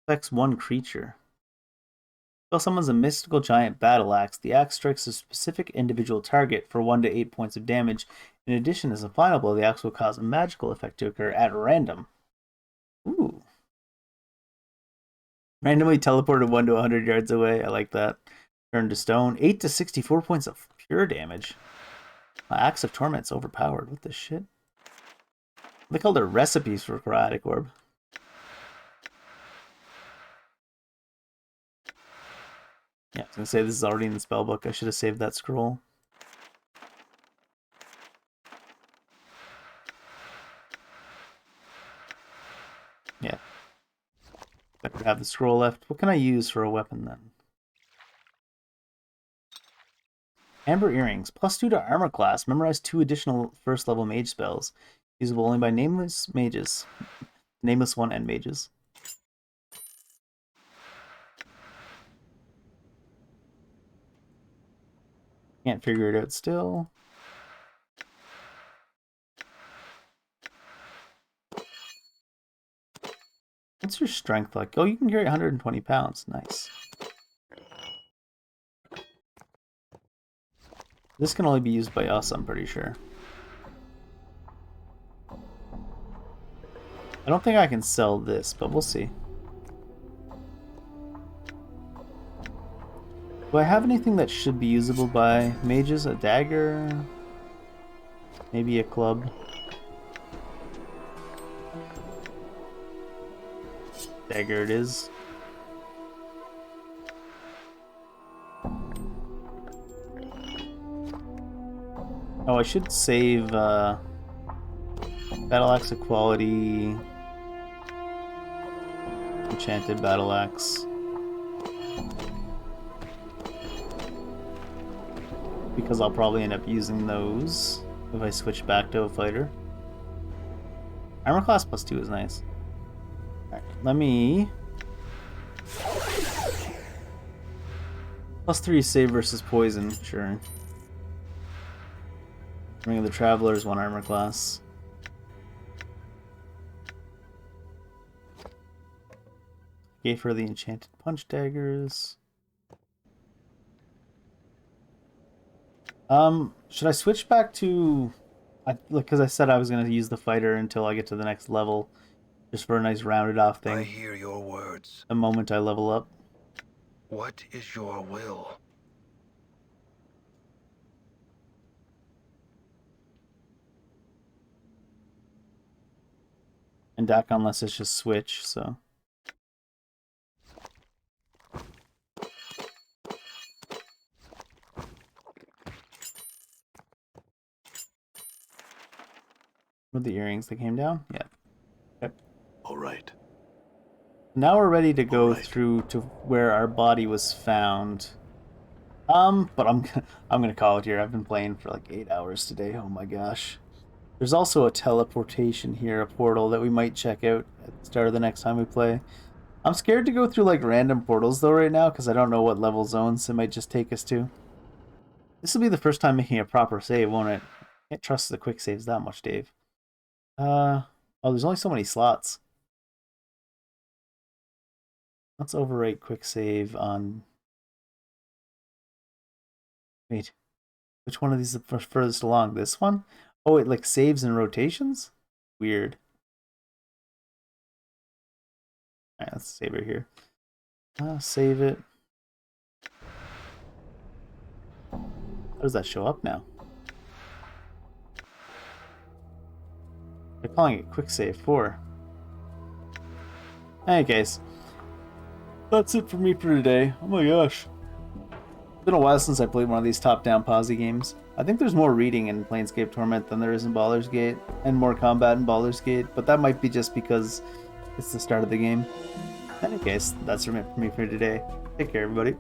Affects 1 creature. Spell summons a mystical giant battle axe. The axe strikes a specific individual target for 1 to 8 points of damage. In addition, as a final blow, the axe will cause a magical effect to occur at random. Ooh. Randomly teleported 1 to 100 yards away. I like that. Turn to stone. 8 to 64 points of pure damage. My Axe of Torment's overpowered. What the shit? They called it recipes for Chromatic Orb. Yeah, I was gonna say this is already in the spellbook. I should have saved that scroll. Yeah. I could have the scroll left. What can I use for a weapon then? Amber Earrings. +2 to armor class. Memorize 2 additional first level mage spells. Usable only by nameless mages. Nameless 1 and mages. Can't figure it out still. What's your strength like? Oh, you can carry 120 pounds. Nice. This can only be used by us, I'm pretty sure. I don't think I can sell this, but we'll see. Do I have anything that should be usable by mages? A dagger? Maybe a club? Dagger it is. Oh, I should save Battle Axe Equality, Enchanted Battle Axe. Because I'll probably end up using those if I switch back to a fighter. Armor class +2 is nice. Alright, let me... +3 save versus poison, sure. Ring of the Travelers, 1 armor class. Gave her the enchanted punch daggers. Should I switch back to... because I said I was going to use the fighter until I get to the next level. Just for a nice rounded off thing. I hear your words. The moment I level up. What is your will? And Dakon lets us just switch, so. With the earrings that came down? Yeah. Okay. All right. Now we're ready to go Alright. through to where our body was found. But I'm gonna call it here. I've been playing for like 8 hours today. Oh my gosh. There's also a teleportation here, a portal that we might check out at the start of the next time we play. I'm scared to go through like random portals though right now because I don't know what level zones it might just take us to. This will be the first time making a proper save, won't it? Can't trust the quick saves that much, Dave. Oh, there's only so many slots. Let's overwrite quick save on... Wait, which one of these is the furthest along? This one? Oh, it like saves in rotations? Weird. Alright, let's save it here. Save it. How does that show up now? They're calling it quick save 4. Anyways, that's it for me for today. Oh my gosh. It's been a while since I played one of these top-down posy games. I think there's more reading in Planescape Torment than there is in Baldur's Gate, and more combat in Baldur's Gate, but that might be just because it's the start of the game. In any case, that's it for me for today. Take care, everybody.